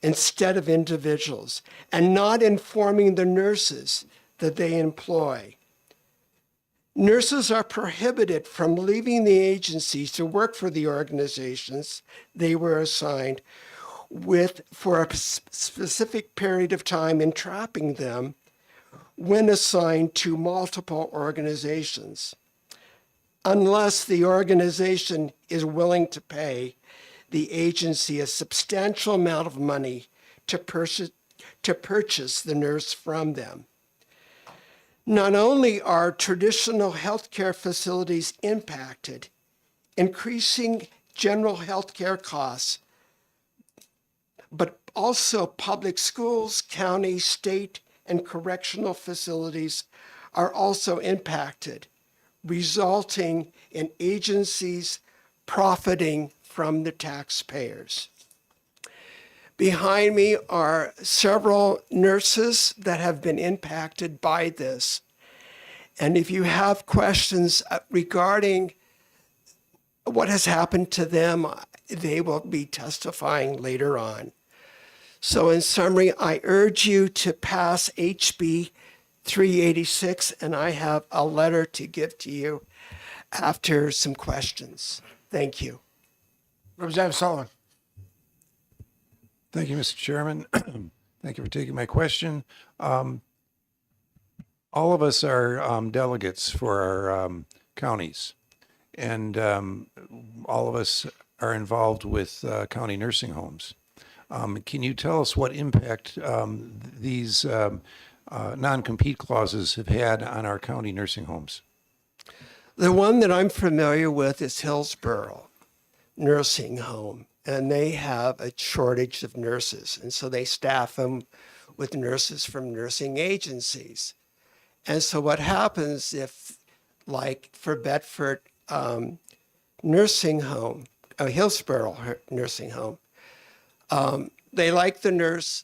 instead of individuals, and not informing the nurses that they employ. Nurses are prohibited from leaving the agencies to work for the organizations they were assigned with for a specific period of time, entrapping them when assigned to multiple organizations, unless the organization is willing to pay the agency a substantial amount of money to purchase the nurse from them. Not only are traditional healthcare facilities impacted, increasing general healthcare costs, but also public schools, county, state, and correctional facilities are also impacted, resulting in agencies profiting from the taxpayers. Behind me are several nurses that have been impacted by this. And if you have questions regarding what has happened to them, they will be testifying later on. So in summary, I urge you to pass HB 386, and I have a letter to give to you after some questions. Thank you.
Representative Sullivan.
Thank you, Mr. Chairman. Thank you for taking my question. All of us are delegates for our counties, and all of us are involved with county nursing homes. Can you tell us what impact these non-compete clauses have had on our county nursing homes?
The one that I'm familiar with is Hillsborough Nursing Home, and they have a shortage of nurses, and so they staff them with nurses from nursing agencies. And so what happens if, like for Bedford Nursing Home, Hillsborough Nursing Home, they like the nurse,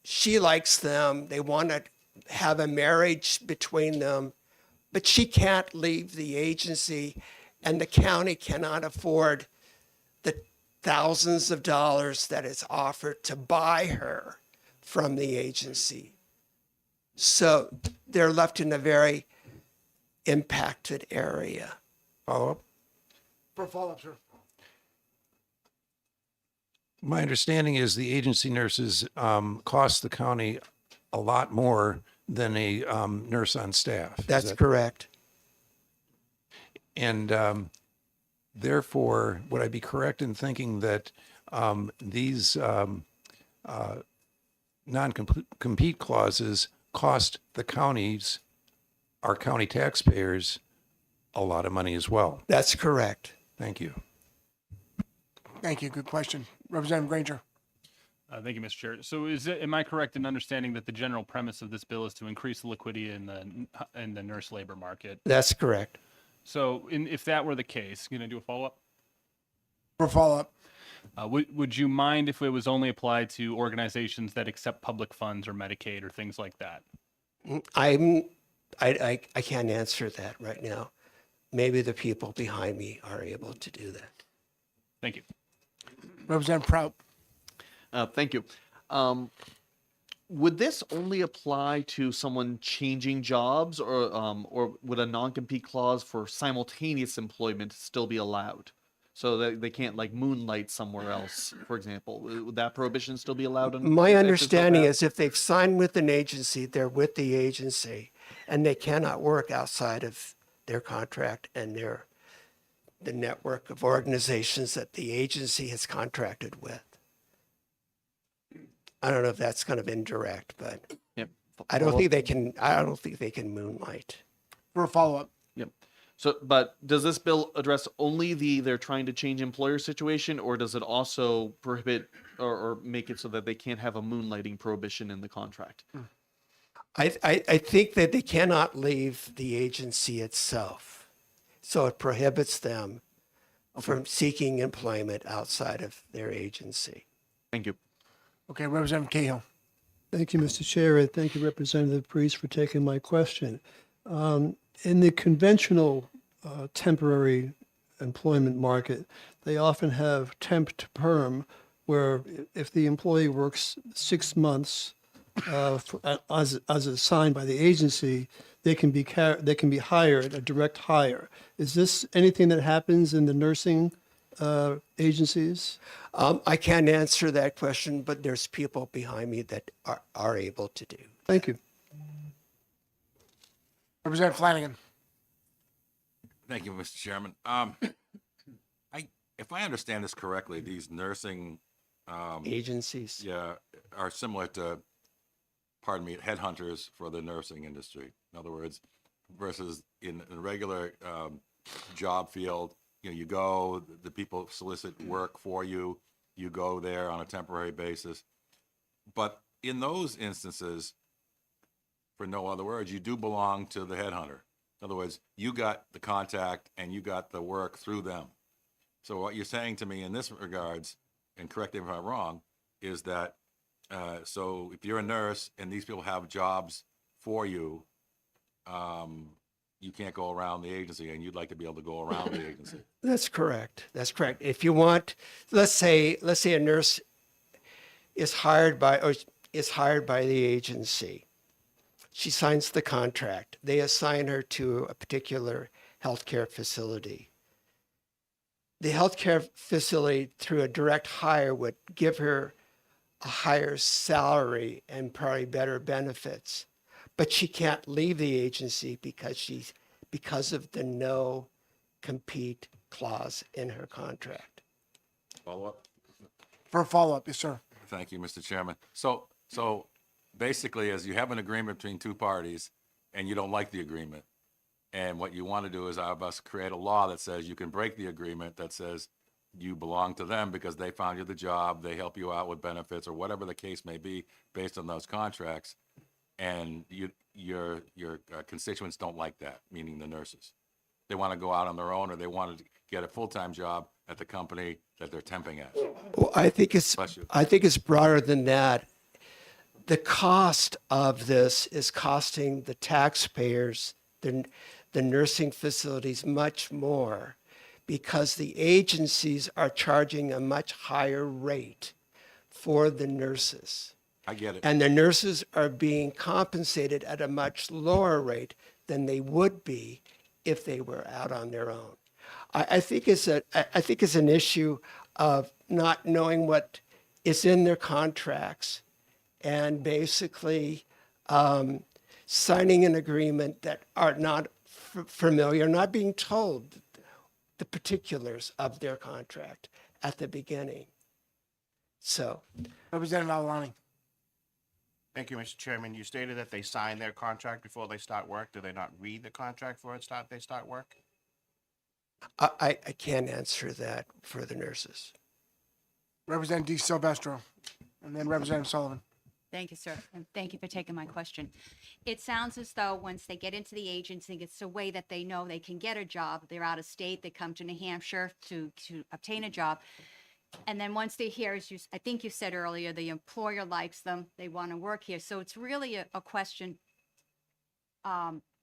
she likes them, they want to have a marriage between them, but she can't leave the agency, and the county cannot afford the thousands of dollars that is offered to buy her from the agency. So they're left in a very impacted area.
Follow-up?
For follow-up, sir.
My understanding is the agency nurses cost the county a lot more than a nurse on staff.
That's correct.
And therefore, would I be correct in thinking that these non-compete clauses cost the counties, our county taxpayers, a lot of money as well?
That's correct.
Thank you.
Thank you. Good question. Representative Granger.
Thank you, Mr. Chair. So am I correct in understanding that the general premise of this bill is to increase the liquidity in the nurse labor market?
That's correct.
So if that were the case, can I do a follow-up?
For follow-up.
Would you mind if it was only applied to organizations that accept public funds or Medicaid or things like that?
I can't answer that right now. Maybe the people behind me are able to do that.
Thank you.
Representative Prout.
Thank you. Would this only apply to someone changing jobs, or would a non-compete clause for simultaneous employment still be allowed? So that they can't like moonlight somewhere else, for example. Would that prohibition still be allowed?
My understanding is if they've signed with an agency, they're with the agency, and they cannot work outside of their contract and the network of organizations that the agency has contracted with. I don't know if that's kind of indirect, but
Yep.
I don't think they can moonlight.
For a follow-up.
Yep. So, but does this bill address only they're trying to change employer situation, or does it also prohibit or make it so that they can't have a moonlighting prohibition in the contract?
I think that they cannot leave the agency itself. So it prohibits them from seeking employment outside of their agency.
Thank you.
Okay, Representative Cahill.
Thank you, Mr. Chair, and thank you, Representative Priest, for taking my question. In the conventional temporary employment market, they often have temp to perm, where if the employee works 6 months as assigned by the agency, they can be hired, a direct hire. Is this anything that happens in the nursing agencies?
I can't answer that question, but there's people behind me that are able to do.
Thank you.
Representative Flanagan.
Thank you, Mr. Chairman. If I understand this correctly, these nursing
Agencies.
yeah, are similar to, pardon me, headhunters for the nursing industry. In other words, versus in a regular job field, you go, the people solicit work for you, you go there on a temporary basis. But in those instances, for no other words, you do belong to the headhunter. In other words, you got the contact and you got the work through them. So what you're saying to me in this regards, and correct me if I'm wrong, is that so if you're a nurse and these people have jobs for you, you can't go around the agency, and you'd like to be able to go around the agency.
That's correct. That's correct. If you want, let's say a nurse is hired by the agency. She signs the contract. They assign her to a particular healthcare facility. The healthcare facility, through a direct hire, would give her a higher salary and probably better benefits. But she can't leave the agency because of the no compete clause in her contract.
Follow up?
For a follow-up, yes, sir.
Thank you, Mr. Chairman. So basically, as you have an agreement between two parties and you don't like the agreement, and what you want to do is have us create a law that says you can break the agreement, that says you belong to them because they found you the job, they help you out with benefits or whatever the case may be based on those contracts, and your constituents don't like that, meaning the nurses. They want to go out on their own, or they want to get a full-time job at the company that they're temping at.
Well, I think it's broader than that. The cost of this is costing the taxpayers, the nursing facilities, much more, because the agencies are charging a much higher rate for the nurses.
I get it.
And the nurses are being compensated at a much lower rate than they would be if they were out on their own. I think it's an issue of not knowing what is in their contracts and basically signing an agreement that are not familiar, not being told the particulars of their contract at the beginning. So,
Representative Alani.
Thank you, Mr. Chairman. You stated that they sign their contract before they start work. Do they not read the contract before they start work?
I can't answer that for the nurses.
Representative DeSilvestro, and then Representative Sullivan.
Thank you, sir, and thank you for taking my question. It sounds as though once they get into the agency, it's a way that they know they can get a job. They're out of state, they come to New Hampshire to obtain a job. And then once they're here, as I think you said earlier, the employer likes them, they want to work here. So it's really a question,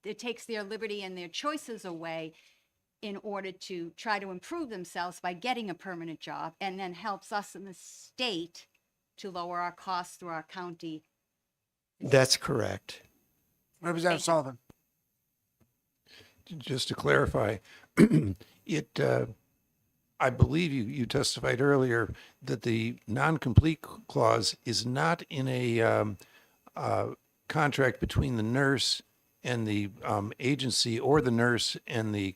it takes their liberty and their choices away in order to try to improve themselves by getting a permanent job, and then helps us in the state to lower our costs through our county.
That's correct.
Representative Sullivan.
Just to clarify, I believe you testified earlier that the non-complete clause is not in a contract between the nurse and the agency, or the nurse and the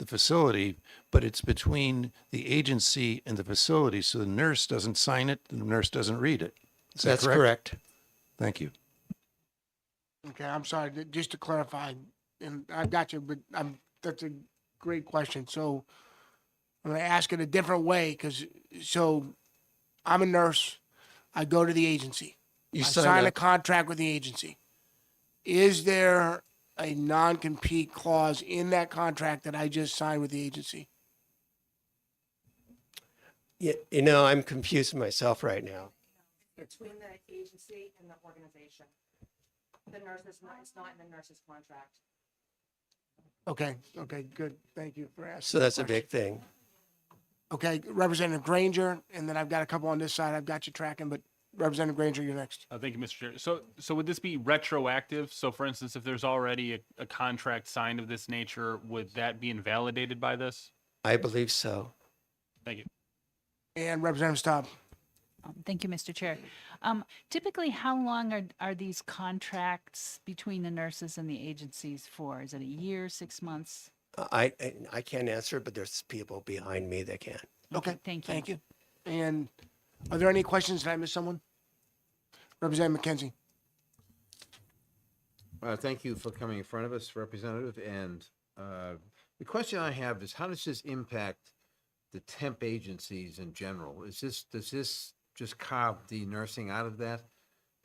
facility, but it's between the agency and the facility. So the nurse doesn't sign it, the nurse doesn't read it. Is that
That's correct.
Thank you.
Okay, I'm sorry, just to clarify, and I got you, but that's a great question. So I'm going to ask it a different way, so I'm a nurse, I go to the agency. I sign a contract with the agency. Is there a non-compete clause in that contract that I just signed with the agency?
You know, I'm confused myself right now.
between the agency and the organization. The nurse is not, it's not in the nurse's contract.
Okay, okay, good. Thank you for asking.
So
that
that's a
question.
big thing.
Okay, Representative Granger, and then I've got a couple on this side. I've got you tracking, but Representative Granger, you're next.
Thank you, Mr. Chair. So would this be retroactive? So for instance, if there's already a contract signed of this nature, would that be invalidated by this?
I believe so.
Thank you.
And Representative Staub.
Thank you, Mr. Chair. Typically, how long are these contracts between the nurses and the agencies for? Is it a year, 6 months?
I can't answer it, but there's people behind me that can.
Okay,
Thank you.
thank you. And are there any questions? Did I miss someone? Representative McKenzie.
Thank you for coming in front of us, Representative. And the question I have is, how does this impact the temp agencies in general? Does this just carve the nursing out of that?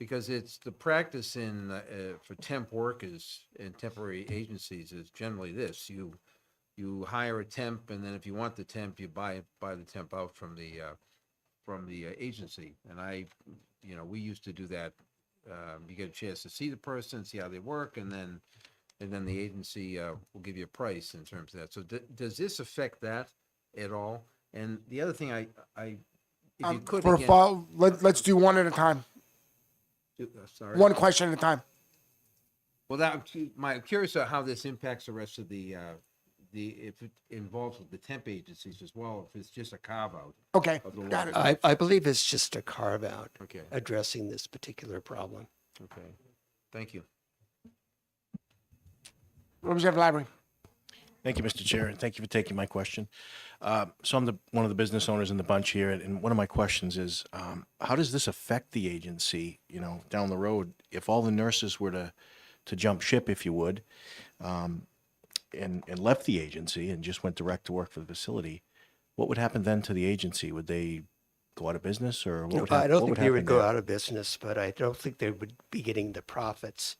Because it's the practice in for temp workers and temporary agencies is generally this: you hire a temp, and then if you want the temp, you buy the temp out from the agency. And we used to do that. You get a chance to see the person, see how they work, and then the agency will give you a price in terms of that. So does this affect that at all? And the other thing, if you could again,
let's do one at a time.
Sorry.
One question at a time.
Well, I'm curious about how this impacts the rest of if it involves the temp agencies as well, if it's just a carve out.
Okay,
of the
got
law.
it.
I believe it's just a carve out
Okay.
addressing this particular problem.
Okay. Thank you.
Representative Library.
Thank you, Mr. Chair, and thank you for taking my question. So I'm one of the business owners in the bunch here, and one of my questions is, how does this affect the agency, down the road? If all the nurses were to jump ship, if you would, and left the agency and just went direct to work for the facility, what would happen then to the agency? Would they go out of business, or what would happen?
I don't think they would go out of business, but I don't think they would be getting the profits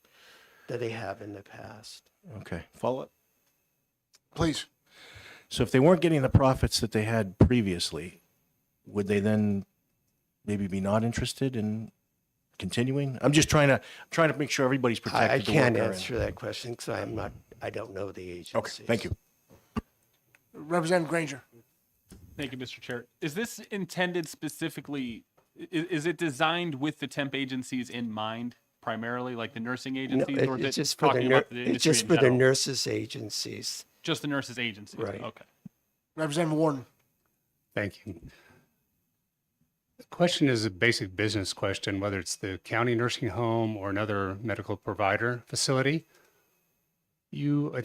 that they have in the past.
Okay, follow up.
Please.
So if they weren't getting the profits that they had previously, would they then maybe be not interested in continuing? I'm just trying to make sure everybody's protected.
I
the
can't
worker
answer that question because I don't know the agency.
Okay, thank you.
Representative Granger.
Thank you, Mr. Chair. Is this intended specifically, is it designed with the temp agencies in mind, primarily, like the nursing
No,
agencies? Or is
it's
it
just for
talking about the
it's
industry
just
in
for the
general?
nurses agencies.
Just the nurses agencies?
Right.
Okay.
Representative Warden.
Thank you. The question is a basic business question, whether it's the county nursing home or another medical provider facility. I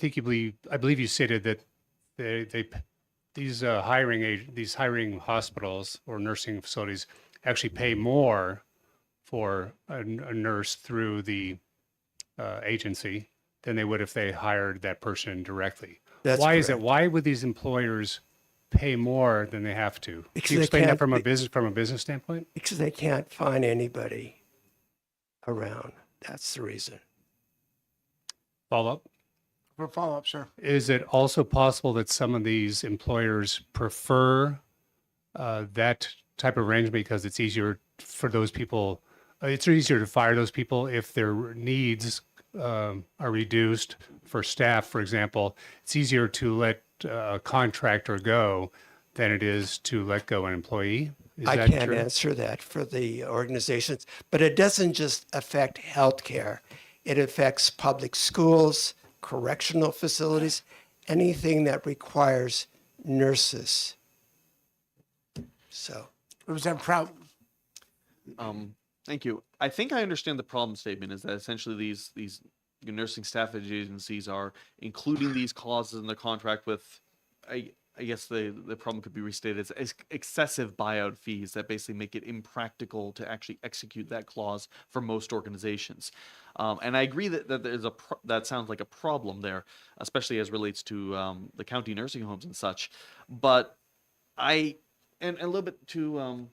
believe you stated that these hiring hospitals or nursing facilities actually pay more for a nurse through the agency than they would if they hired that person directly.
That's
Why is it?
correct.
Why would these employers pay more than they have to?
Because
Can you
they
explain that
can't
from a
be-
business standpoint?
Because they can't find anybody around. That's the reason.
Follow up.
For follow-up, sir.
Is it also possible that some of these employers prefer that type of arrangement because it's easier for those people? It's easier to fire those people if their needs are reduced for staff, for example. It's easier to let a contractor go than it is to let go an employee. Is
I
that
can't
true?
answer that for the organizations, but it doesn't just affect healthcare. It affects public schools, correctional facilities, anything that requires nurses. So,
Representative Prout.
Thank you. I think I understand the problem statement is that essentially these nursing staff agencies are including these clauses in the contract with, I guess the problem could be restated as excessive buyout fees that basically make it impractical to actually execute that clause for most organizations. And I agree that there's that sounds like a problem there, especially as relates to the county nursing homes and such. But and a little bit to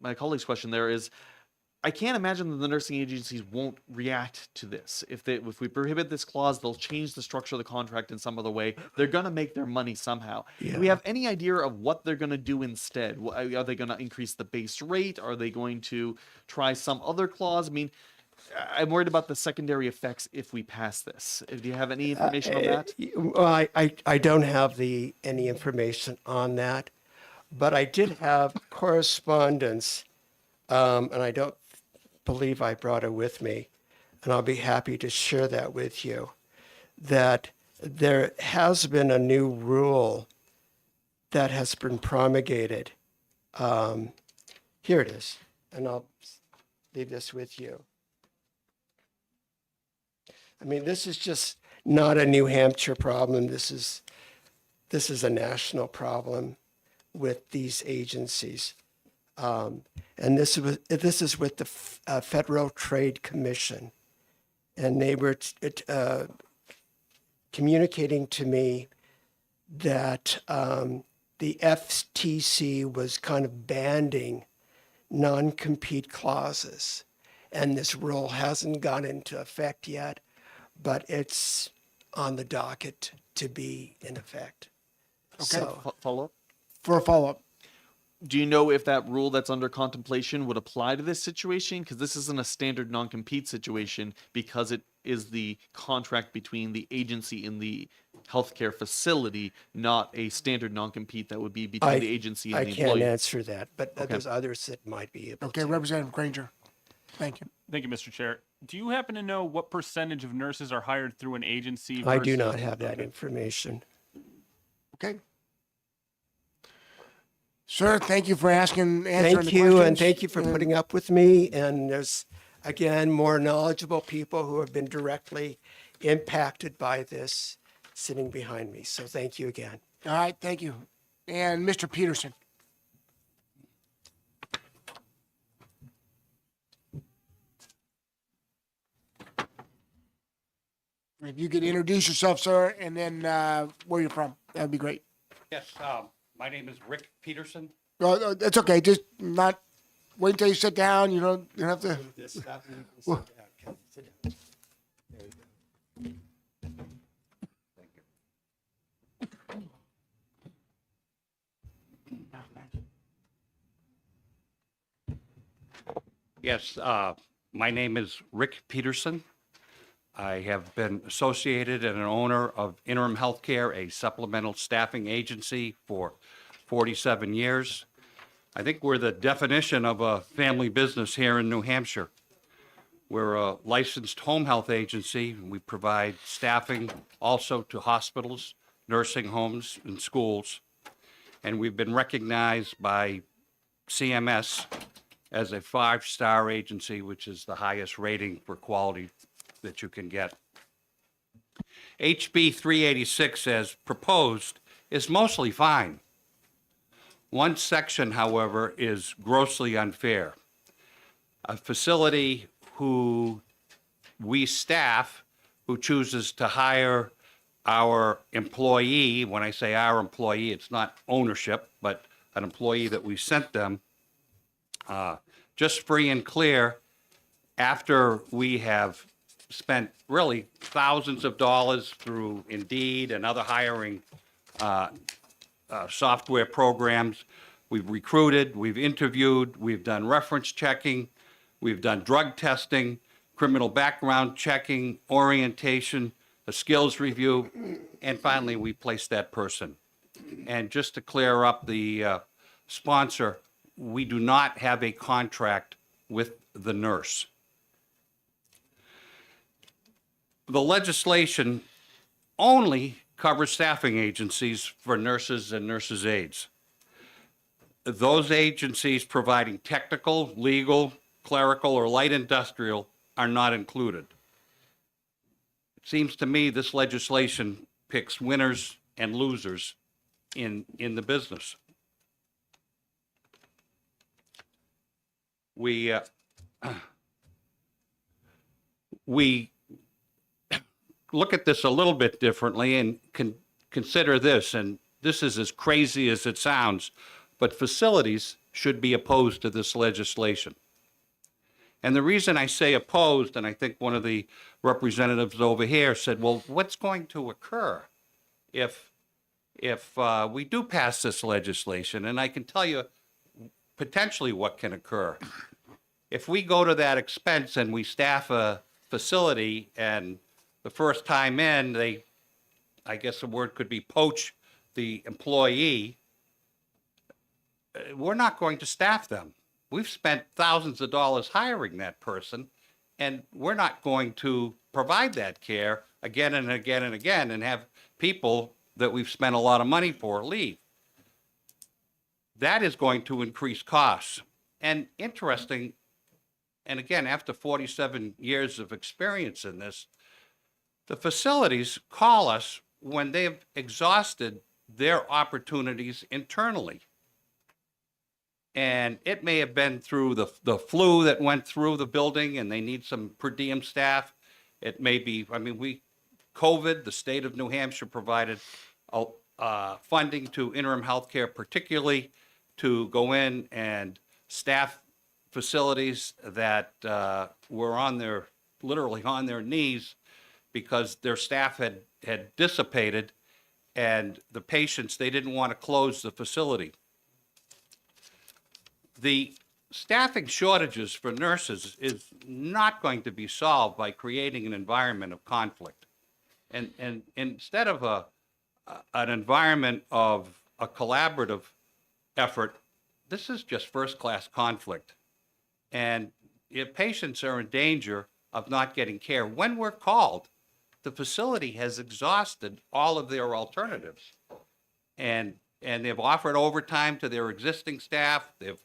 my colleague's question there is, I can't imagine that the nursing agencies won't react to this. If we prohibit this clause, they'll change the structure of the contract in some other way. They're gonna make their money somehow.
Yeah.
Do we have any idea of what they're gonna do instead? Are they gonna increase the base rate? Are they going to try some other clause? I mean, I'm worried about the secondary effects if we pass this. Do you have any information on that?
Well, I don't have any information on that, but I did have correspondence, and I don't believe I brought it with me, and I'll be happy to share that with you, that there has been a new rule that has been promulgated. Here it is, and I'll leave this with you. I mean, this is just not a New Hampshire problem. This is a national problem with these agencies. And this is with the Federal Trade Commission. And they were communicating to me that the FTC was kind of banding non-compete clauses. And this rule hasn't gone into effect yet, but it's on the docket to be in effect.
Okay.
So,
Follow up?
For a follow-up.
Do you know if that rule that's under contemplation would apply to this situation? Because this isn't a standard non-compete situation because it is the contract between the agency and the healthcare facility, not a standard non-compete that would be between the agency and the employee.
I can't answer that, but there's others that might be able
Okay,
to.
Representative Granger. Thank you.
Thank you, Mr. Chair. Do you happen to know what percentage of nurses are hired through an agency?
I do
versus-
not have that information.
Okay. Sir, thank you for answering
Thank
the
you,
questions.
and thank you for putting up with me. And there's, again, more knowledgeable people who have been directly impacted by this sitting behind me. So thank you again.
All right, thank you. And Mr. Peterson. If you could introduce yourself, sir, and then where you're from, that'd be great.
Yes, my name is Rick Peterson.
That's okay. Just not wait until you sit down. You don't have to. Well,
Yes, my name is Rick Peterson. I have been associated and an owner of Interim Healthcare, a supplemental staffing agency, for 47 years. I think we're the definition of a family business here in New Hampshire. We're a licensed home health agency. We provide staffing also to hospitals, nursing homes, and schools. And we've been recognized by CMS as a 5-star agency, which is the highest rating for quality that you can get. HB 386, as proposed, is mostly fine. One section, however, is grossly unfair. A facility who we staff, who chooses to hire our employee, when I say our employee, it's not ownership, but an employee that we sent them, just free and clear, after we have spent really thousands of dollars through Indeed and other hiring software programs. We've recruited, we've interviewed, we've done reference checking, we've done drug testing, criminal background checking, orientation, a skills review, and finally we placed that person. And just to clear up the sponsor, we do not have a contract with the nurse. The legislation only covers staffing agencies for nurses and nurses' aides. Those agencies providing technical, legal, clerical, or light industrial are not included. It seems to me this legislation picks winners and losers in the business. We look at this a little bit differently and consider this, and this is as crazy as it sounds, but facilities should be opposed to this legislation. And the reason I say opposed, and I think one of the representatives over here said, well, what's going to occur if we do pass this legislation? And I can tell you potentially what can occur. If we go to that expense and we staff a facility and the first time in, I guess the word could be poach the employee, we're not going to staff them. We've spent thousands of dollars hiring that person, and we're not going to provide that care again and again and again and have people that we've spent a lot of money for leave. That is going to increase costs. And interesting, and again, after 47 years of experience in this, the facilities call us when they've exhausted their opportunities internally. And it may have been through the flu that went through the building and they need some per diem staff. It may be, I mean, COVID, the state of New Hampshire provided funding to interim healthcare, particularly to go in and staff facilities that were literally on their knees because their staff had dissipated, and the patients, they didn't want to close the facility. The staffing shortages for nurses is not going to be solved by creating an environment of conflict. And instead of an environment of a collaborative effort, this is just first-class conflict. And if patients are in danger of not getting care, when we're called, the facility has exhausted all of their alternatives. And they've offered overtime to their existing staff. They've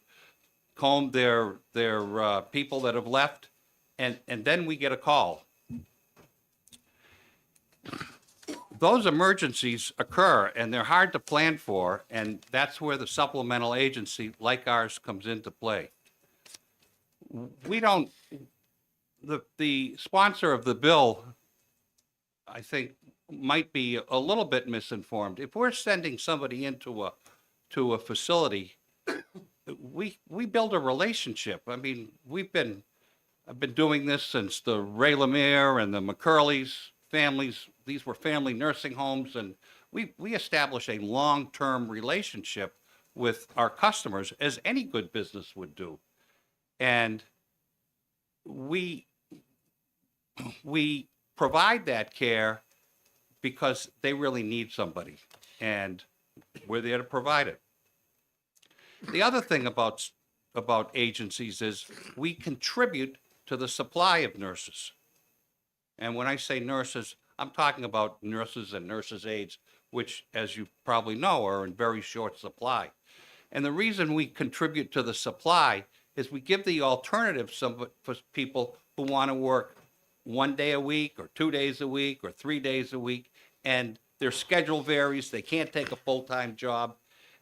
combed their people that have left. And then we get a call. Those emergencies occur, and they're hard to plan for, and that's where the supplemental agency like ours comes into play. We don't, the sponsor of the bill, I think, might be a little bit misinformed. If we're sending somebody into a facility, we build a relationship. I mean, I've been doing this since the Ray Lemire and the McCurley's families. These were family nursing homes, and we establish a long-term relationship with our customers, as any good business would do. And we provide that care because they really need somebody, and we're there to provide it. The other thing about agencies is we contribute to the supply of nurses. And when I say nurses, I'm talking about nurses and nurses' aides, which, as you probably know, are in very short supply. And the reason we contribute to the supply is we give the alternative for people who want to work 1 day a week or 2 days a week or 3 days a week, and their schedule varies. They can't take a full-time job.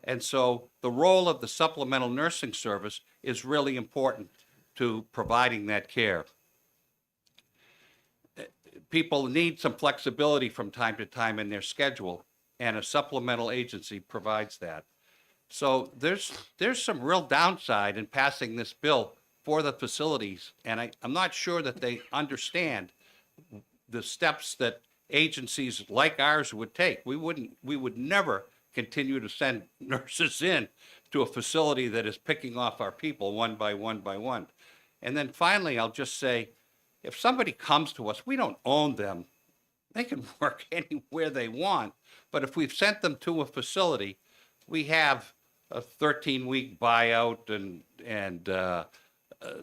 And so the role of the supplemental nursing service is really important to providing that care. People need some flexibility from time to time in their schedule, and a supplemental agency provides that. So there's some real downside in passing this bill for the facilities, and I'm not sure that they understand the steps that agencies like ours would take. We would never continue to send nurses in to a facility that is picking off our people one by one by one. And then finally, I'll just say, if somebody comes to us, we don't own them. They can work anywhere they want. But if we've sent them to a facility, we have a 13-week buyout, and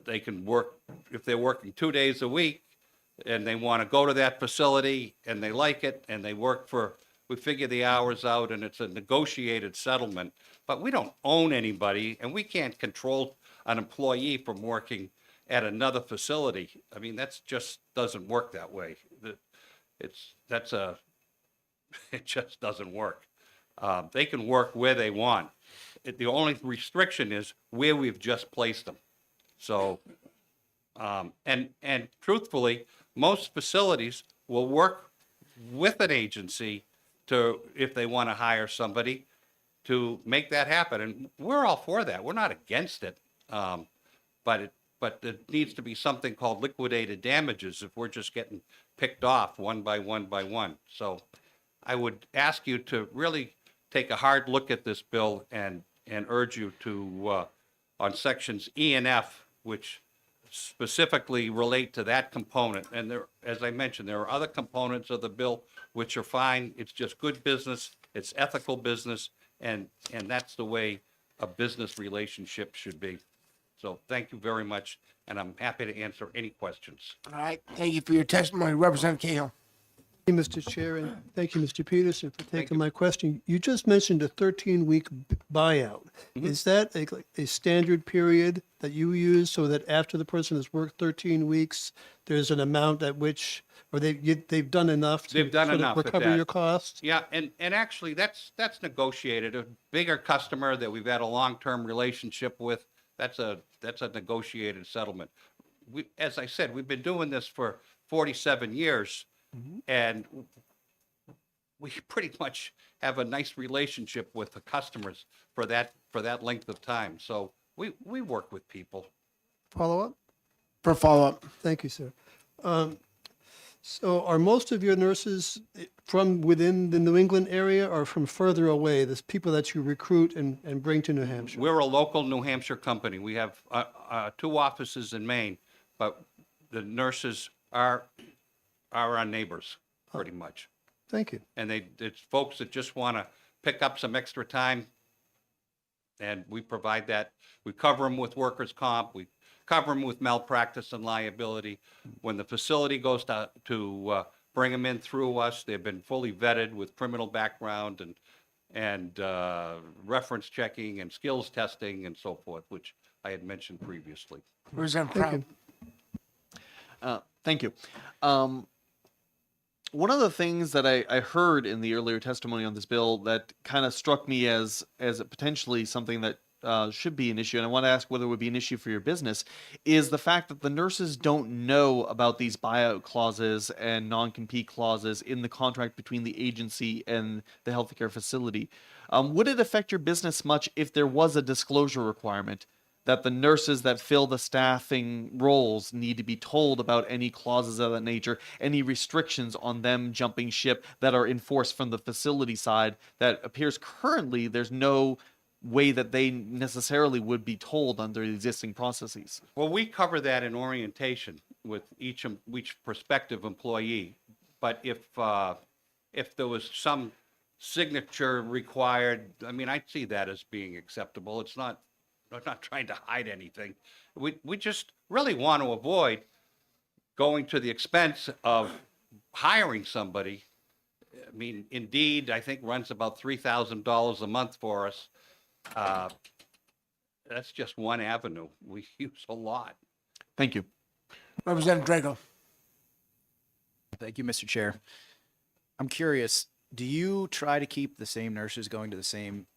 they can work, if they're working 2 days a week and they want to go to that facility and they like it and they work we figure the hours out, and it's a negotiated settlement. But we don't own anybody, and we can't control an employee from working at another facility. I mean, that's just doesn't work that way. It just doesn't work. They can work where they want. The only restriction is where we've just placed them. So, and truthfully, most facilities will work with an agency if they want to hire somebody, to make that happen. And we're all for that. We're not against it. But but there needs to be something called liquidated damages if we're just getting picked off one by one by one. So I would ask you to really take a hard look at this bill and urge you to, on sections E and F, which specifically relate to that component. And there, as I mentioned, there are other components of the bill which are fine. It's just good business. It's ethical business. And that's the way a business relationship should be. So thank you very much. And I'm happy to answer any questions.
All right, thank you for your testimony, Representative Cahill.
Thank you, Mr. Chair, and thank you, Mr. Peterson, for taking my question. You just mentioned a 13-week buyout. Is that a standard period that you use so that after the person has worked 13 weeks, there's an amount at which, or they've done enough to
They've done
sort
enough
of
at
recover
that.
your costs?
Yeah, and actually, that's negotiated. A bigger customer that we've had a long-term relationship with, that's a negotiated settlement. As I said, we've been doing this for 47 years, and we pretty much have a nice relationship with the customers for that length of time. So we work with people.
Follow-up?
For follow-up.
Thank you, sir. So are most of your nurses from within the New England area or from further away, the people that you recruit and bring to New Hampshire?
We're a local New Hampshire company. We have 2 offices in Maine, but the nurses are our neighbors, pretty much.
Thank you.
And it's folks that just want to pick up some extra time, and we provide that. We cover them with workers' comp. We cover them with malpractice and liability. When the facility goes to bring them in through us, they've been fully vetted with criminal background and reference checking and skills testing and so forth, which I had mentioned previously.
Representative Proud.
Thank you. One of the things that I heard in the earlier testimony on this bill that kind of struck me as potentially something that should be an issue, and I want to ask whether it would be an issue for your business, is the fact that the nurses don't know about these buyout clauses and non-compete clauses in the contract between the agency and the healthcare facility. Would it affect your business much if there was a disclosure requirement that the nurses that fill the staffing roles need to be told about any clauses of that nature, any restrictions on them jumping ship that are enforced from the facility side that appears currently there's no way that they necessarily would be told under the existing processes?
Well, we cover that in orientation with each prospective employee. But if there was some signature required, I mean, I'd see that as being acceptable. I'm not trying to hide anything. We just really want to avoid going to the expense of hiring somebody. I mean, Indeed, I think, runs about $3,000 a month for us. That's just one avenue. We use a lot.
Thank you.
Representative Drago.
Thank you, Mr. Chair. I'm curious, do you try to keep the same nurses going to the same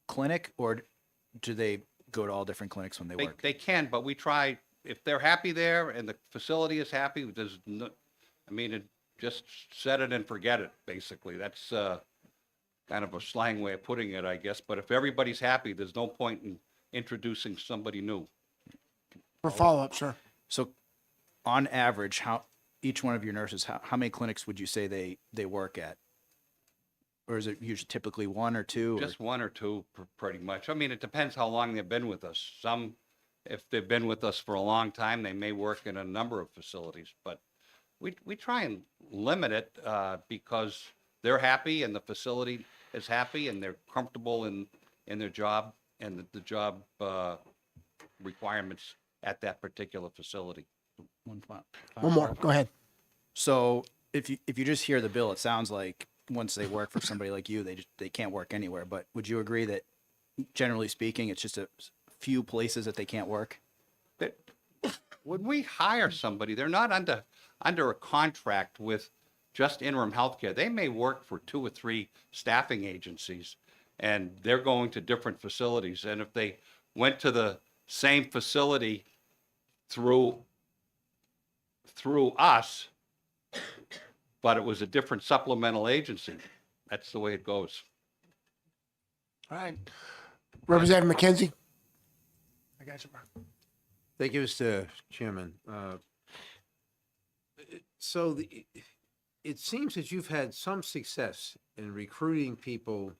clinic, or do they go to all different clinics when they work?
They can, but we try, if they're happy there and the facility is happy, there's no, I mean, just set it and forget it, basically. That's kind of a slang way of putting it, I guess. But if everybody's happy, there's no point in introducing somebody new.
For follow-up, sir.
So on average, each one of your nurses, how many clinics would you say they work at? Or is it usually typically 1 or 2?
Just 1 or 2, pretty much. I mean, it depends how long they've been with us. Some, if they've been with us for a long time, they may work in a number of facilities. But we try and limit it because they're happy and the facility is happy and they're comfortable in their job and the job requirements at that particular facility.
One
more. Go ahead.
So if you just hear the bill, it sounds like once they work for somebody like you, they can't work anywhere. But would you agree that generally speaking, it's just a few places that they can't work?
When we hire somebody, they're not under a contract with just interim healthcare. They may work for 2 or 3 staffing agencies, and they're going to different facilities. And if they went to the same facility through us, but it was a different supplemental agency, that's the way it goes.
All right. Representative McKenzie. I got you, bro.
Thank you, Mr. Chairman. So it seems that you've had some success in recruiting people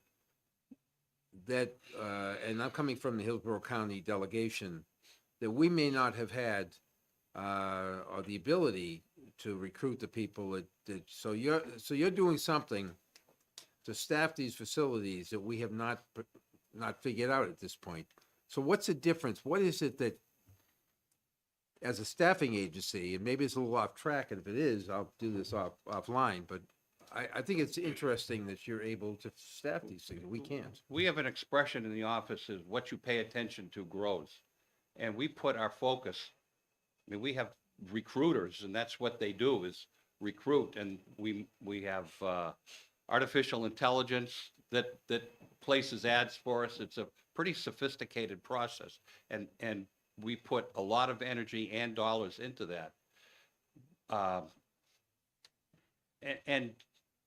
that, and I'm coming from the Hillsborough County delegation, that we may not have had, or the ability to recruit the people so you're doing something to staff these facilities that we have not figured out at this point. So what's the difference? What is it that, as a staffing agency, and maybe it's a little off track, and if it is, I'll do this offline, but I think it's interesting that you're able to staff these things. We can't.
We have an expression in the office is what you pay attention to grows. And we put our focus, I mean, we have recruiters and that's what they do is recruit. And we have artificial intelligence that places ads for us. It's a pretty sophisticated process. And we put a lot of energy and dollars into that. And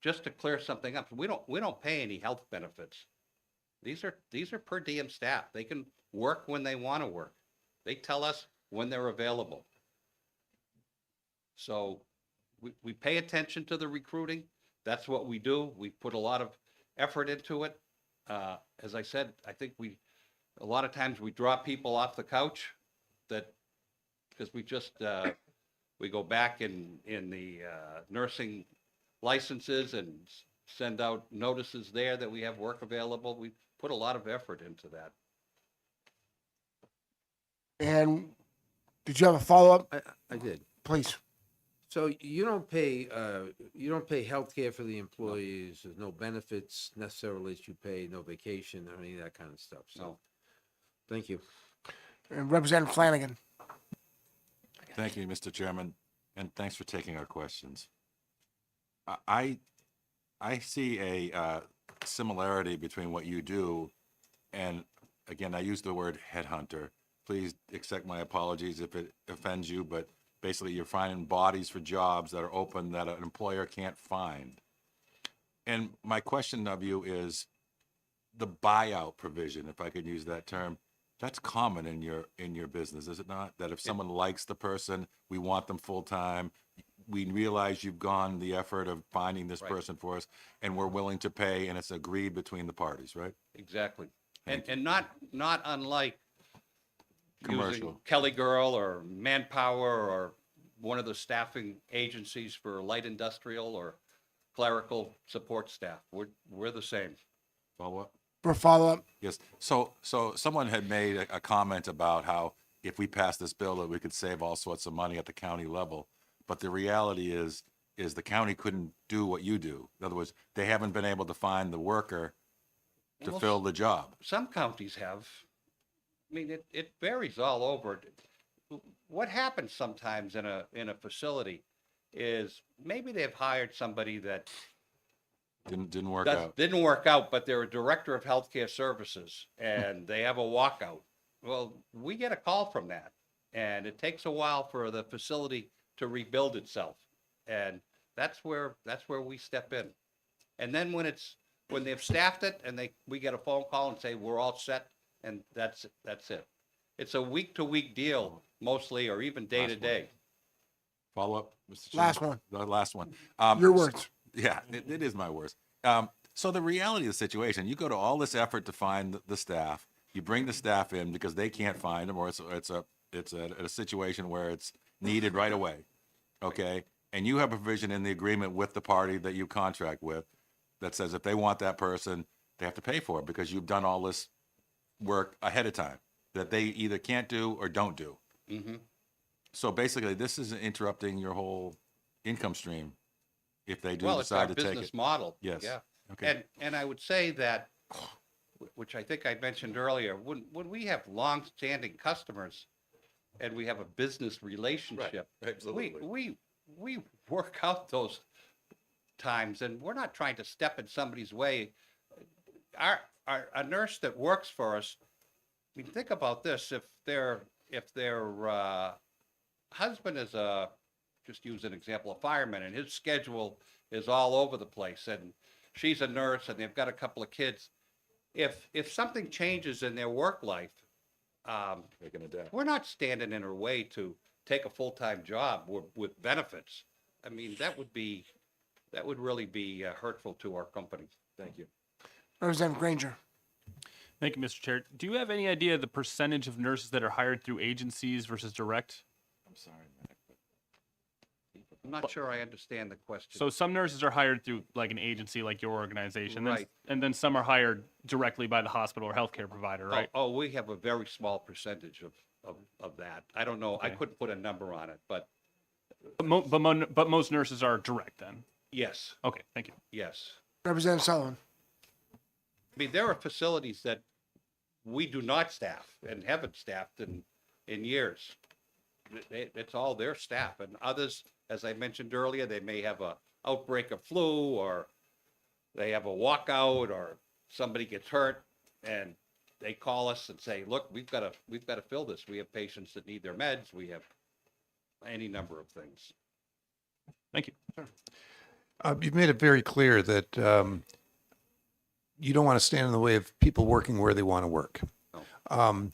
just to clear something up, we don't pay any health benefits. These are per diem staff. They can work when they want to work. They tell us when they're available. So we pay attention to the recruiting. That's what we do. We put a lot of effort into it. As I said, I think a lot of times we drop people off the couch because we go back in the nursing licenses and send out notices there that we have work available. We put a lot of effort into that.
And did you have a follow-up?
I did.
Please.
So you don't pay health care for the employees, there's no benefits necessarily that you pay, no vacation or any of that kind of stuff, so.
No.
Thank you.
And Representative Flanagan.
Thank you, Mr. Chairman, and thanks for taking our questions. I see a similarity between what you do and, again, I use the word headhunter. Please accept my apologies if it offends you, but basically you're finding bodies for jobs that are open that an employer can't find. And my question of you is the buyout provision, if I could use that term. That's common in your business, is it not? That if someone likes the person, we want them full time. We realize you've gone the effort of finding this person for us, and we're willing to pay, and it's agreed between the parties, right?
Exactly. And not unlike using
Commercial.
Kelly Girl or Manpower or one of the staffing agencies for light industrial or clerical support staff. We're the same.
Follow up?
For follow-up.
Yes. So someone had made a comment about how if we pass this bill that we could save all sorts of money at the county level. But the reality is the county couldn't do what you do. In other words, they haven't been able to find the worker to fill the job.
Some counties have. I mean, it varies all over. What happens sometimes in a facility is maybe they've hired somebody that
Didn't work out.
didn't work out, but they're a director of healthcare services and they have a walkout. Well, we get a call from that, and it takes a while for the facility to rebuild itself, and that's where we step in. And then when they've staffed it and we get a phone call and say we're all set, and that's it. It's a week to week deal mostly, or even day to day.
Follow up, Mr. Chairman?
Last one.
The last one.
Your words.
Yeah, it is my words. So the reality of the situation, you go to all this effort to find the staff. You bring the staff in because they can't find them, or it's a situation where it's needed right away. Okay, and you have a provision in the agreement with the party that you contract with that says if they want that person, they have to pay for it because you've done all this work ahead of time that they either can't do or don't do.
Mm-hmm.
So basically, this is interrupting your whole income stream if they do
Well, it's our
decide to take
business
it.
model.
Yes.
Yeah.
Okay.
And I would say that, which I think I mentioned earlier, when we have long-standing customers and we have a business relationship,
absolutely.
we work out those times, and we're not trying to step in somebody's way. A nurse that works for us, I mean, think about this: if their husband is just use an example, a fireman, and his schedule is all over the place, and she's a nurse, and they've got a couple of kids. If something changes in their work life,
Taking a day.
we're not standing in her way to take a full-time job with benefits. I mean, that would really be hurtful to our company.
Thank you.
Representative Granger.
Thank you, Mr. Chair. Do you have any idea the percentage of nurses that are hired through agencies versus direct?
I'm sorry, Mac, but
I'm not sure I understand the question.
So some nurses are hired through like an agency like your organization,
Right.
and then some are hired directly by the hospital or healthcare provider, right?
Oh, we have a very small percentage of that. I don't know. I
Okay.
couldn't put a number on it, but
But most nurses are direct then.
yes,
Okay, thank you.
yes.
Representative Sullivan.
I mean, there are facilities that we do not staff and haven't staffed in years. It's all their staff, and others, as I mentioned earlier, they may have a outbreak of flu, or they have a walkout, or somebody gets hurt, and they call us and say, look, we've got to fill this. We have patients that need their meds. We have any number of things.
Thank you.
You've made it very clear that you don't want to stand in the way of people working where they want to work.
No.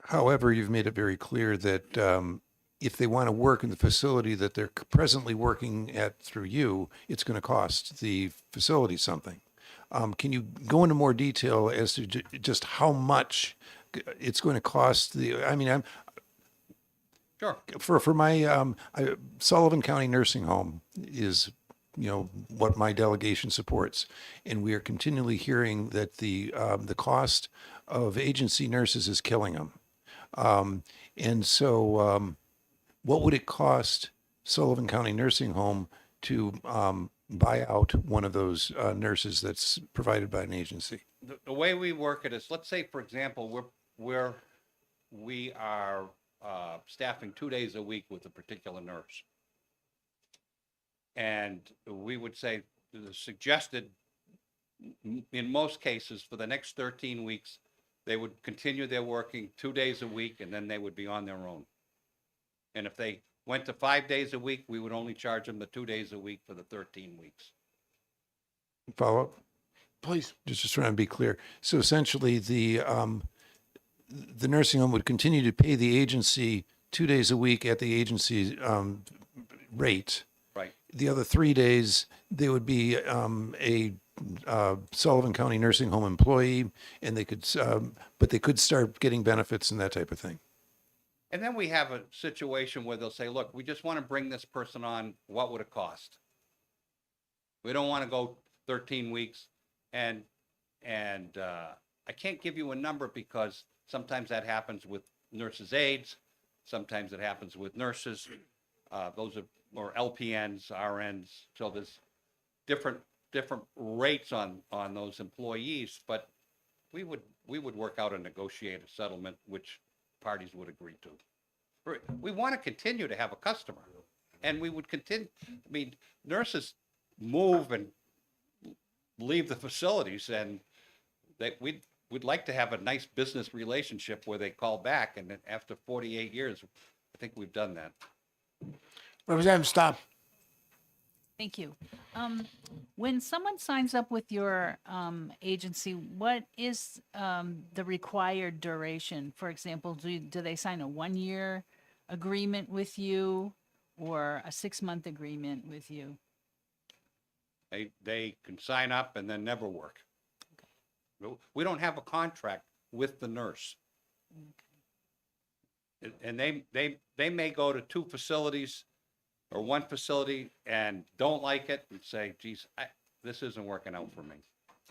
However, you've made it very clear that if they want to work in the facility that they're presently working at through you, it's going to cost the facility something. Can you go into more detail as to just how much it's going to cost I'm
Sure.
for my Sullivan County Nursing Home is what my delegation supports, and we are continually hearing that the cost of agency nurses is killing them. And so what would it cost Sullivan County Nursing Home to buy out one of those nurses that's provided by an agency?
The way we work it is, let's say, for example, we are staffing 2 days a week with a particular nurse. And we would say the suggested, in most cases, for the next 13 weeks, they would continue their working 2 days a week, and then they would be on their own. And if they went to 5 days a week, we would only charge them the 2 days a week for the 13 weeks.
Follow up?
Please.
Just trying to be clear. So essentially, the nursing home would continue to pay the agency 2 days a week at the agency rate.
Right.
The other 3 days, they would be a Sullivan County Nursing Home employee, and they could, but they could start getting benefits and that type of thing.
And then we have a situation where they'll say, look, we just want to bring this person on. What would it cost? We don't want to go 13 weeks. And I can't give you a number because sometimes that happens with nurses' aides. Sometimes it happens with nurses. Those are or LPNs, RNs. So there's different rates on those employees. But we would work out a negotiated settlement, which parties would agree to. We want to continue to have a customer, and we would continue. I mean, nurses move and leave the facilities, and we'd like to have a nice business relationship where they call back. And then after 48 years, I think we've done that.
Representative Staub.
Thank you. When someone signs up with your agency, what is the required duration? For example, do they sign a 1-year agreement with you or a 6-month agreement with you?
They can sign up and then never work. Okay. We don't have a contract with the nurse. Okay. And they may go to 2 facilities or 1 facility and don't like it and say, geez, this isn't working out for me.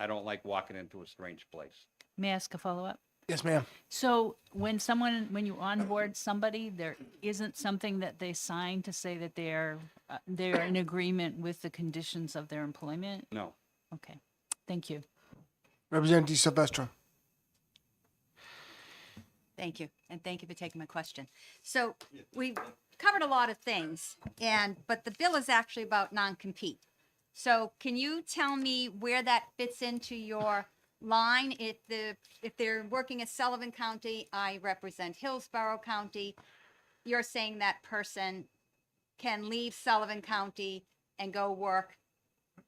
I don't like walking into a strange place.
May I ask a follow-up?
Yes, ma'am.
So when you onboard somebody, there isn't something that they sign to say that they're in agreement with the conditions of their employment?
No.
Okay. Thank you.
Representative Silvestro.
Thank you, and thank you for taking my question. So we've covered a lot of things, but the bill is actually about non-compete. So can you tell me where that fits into your line? If they're working at Sullivan County, I represent Hillsborough County. You're saying that person can leave Sullivan County and go work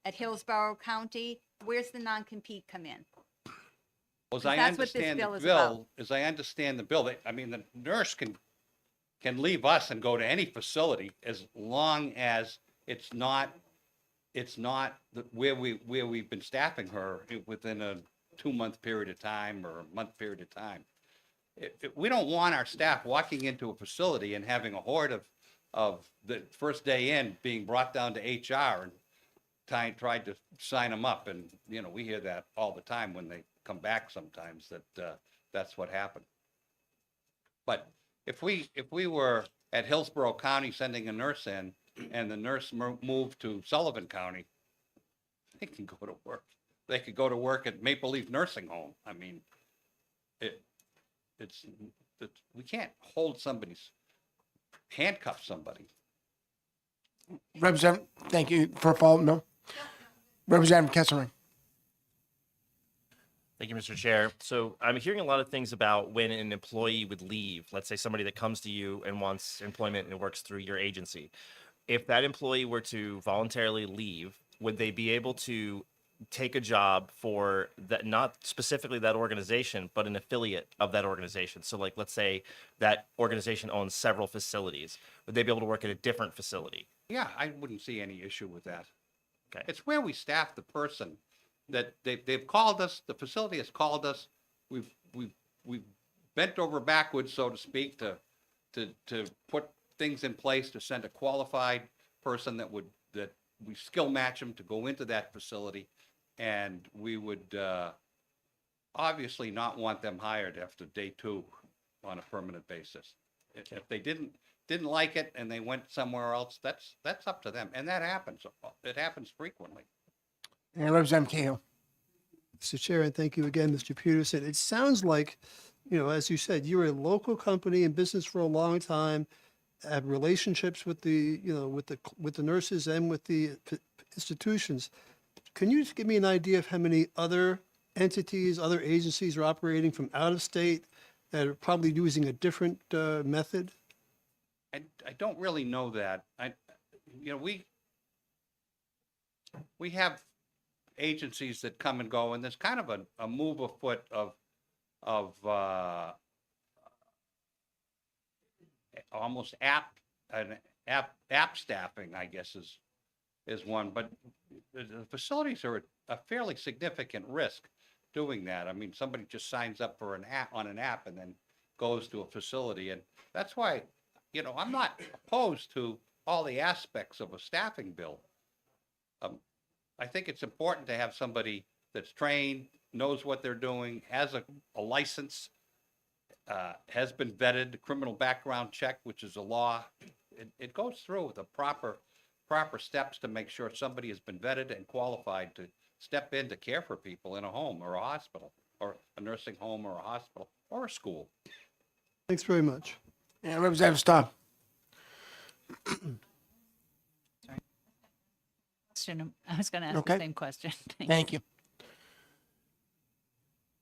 at Hillsborough County. Where's the non-compete come in?
As
'Cause
I
that's what this
understand
bill
the
is about.
bill, as I understand the bill, I mean, the nurse can leave us and go to any facility as long as it's not where we've been staffing her within a 2-month period of time or a month period of time. We don't want our staff walking into a facility and having a horde of the first day in being brought down to HR and tried to sign them up. And, you know, we hear that all the time when they come back sometimes, that that's what happened. But if we were at Hillsborough County sending a nurse in and the nurse moved to Sullivan County, they can go to work. They could go to work at Maple Leaf Nursing Home. I mean, we can't handcuff somebody.
Representative, thank you for a follow-up. No. Representative Kesselring.
Thank you, Mr. Chair. So I'm hearing a lot of things about when an employee would leave. Let's say somebody that comes to you and wants employment and works through your agency. If that employee were to voluntarily leave, would they be able to take a job for that, not specifically that organization, but an affiliate of that organization? So like, let's say that organization owns several facilities. Would they be able to work at a different facility?
Yeah, I wouldn't see any issue with that.
Okay.
It's where we staff the person that they've called us, the facility has called us. We've bent over backwards, so to speak, to put things in place to send a qualified person that we skill match them to go into that facility. And we would obviously not want them hired after day 2 on a permanent basis. If they didn't like it and they went somewhere else, that's up to them. And that happens. It happens frequently.
And Representative Cahill.
Mr. Chair, and thank you again, Mr. Peterson. It sounds like, you know, as you said, you're a local company in business for a long time, have relationships with the, you know, with the nurses and with the institutions. Can you just give me an idea of how many other entities, other agencies are operating from out of state that are probably using a different method?
I don't really know that. We have agencies that come and go, and there's kind of a move afoot of almost app staffing, I guess is one. But the facilities are a fairly significant risk doing that. I mean, somebody just signs up for an app and then goes to a facility, and that's why, you know, I'm not opposed to all the aspects of a staffing bill. I think it's important to have somebody that's trained, knows what they're doing, has a license, has been vetted, criminal background check, which is a law. It goes through with the proper steps to make sure somebody has been vetted and qualified to step in to care for people in a home or a hospital or a nursing home or a hospital or a school.
Thanks very much.
Yeah, Representative Staub.
I was going to ask
Okay.
the same question.
Thank you.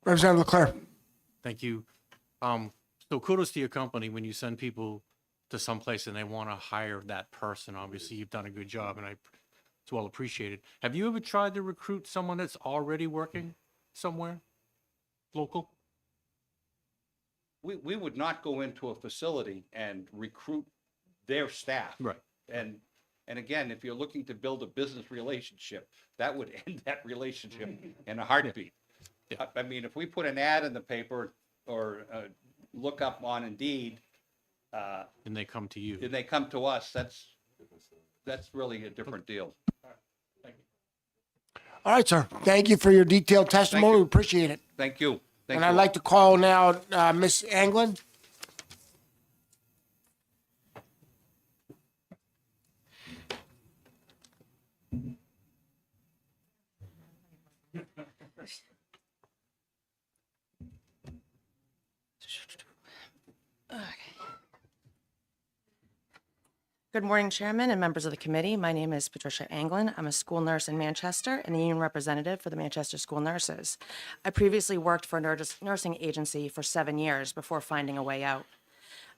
Representative Leclerc.
Thank you. So kudos to your company when you send people to someplace and they want to hire that person. Obviously, you've done a good job, and it's well appreciated. Have you ever tried to recruit someone that's already working somewhere local?
We would not go into a facility and recruit their staff.
Right.
And again, if you're looking to build a business relationship, that would end that relationship in a heartbeat.
Yeah.
I mean, if we put an ad in the paper or look up on Indeed,
And they come to you.
and they come to us, that's really a different deal.
All right, sir. Thank you for your detailed testimony. We appreciate it.
Thank you.
And I'd like to call now Ms. Anglin.
Good morning, Chairman and members of the committee. My name is Patricia Anglin. I'm a school nurse in Manchester and the union representative for the Manchester School Nurses. I previously worked for a nursing agency for 7 years before finding a way out.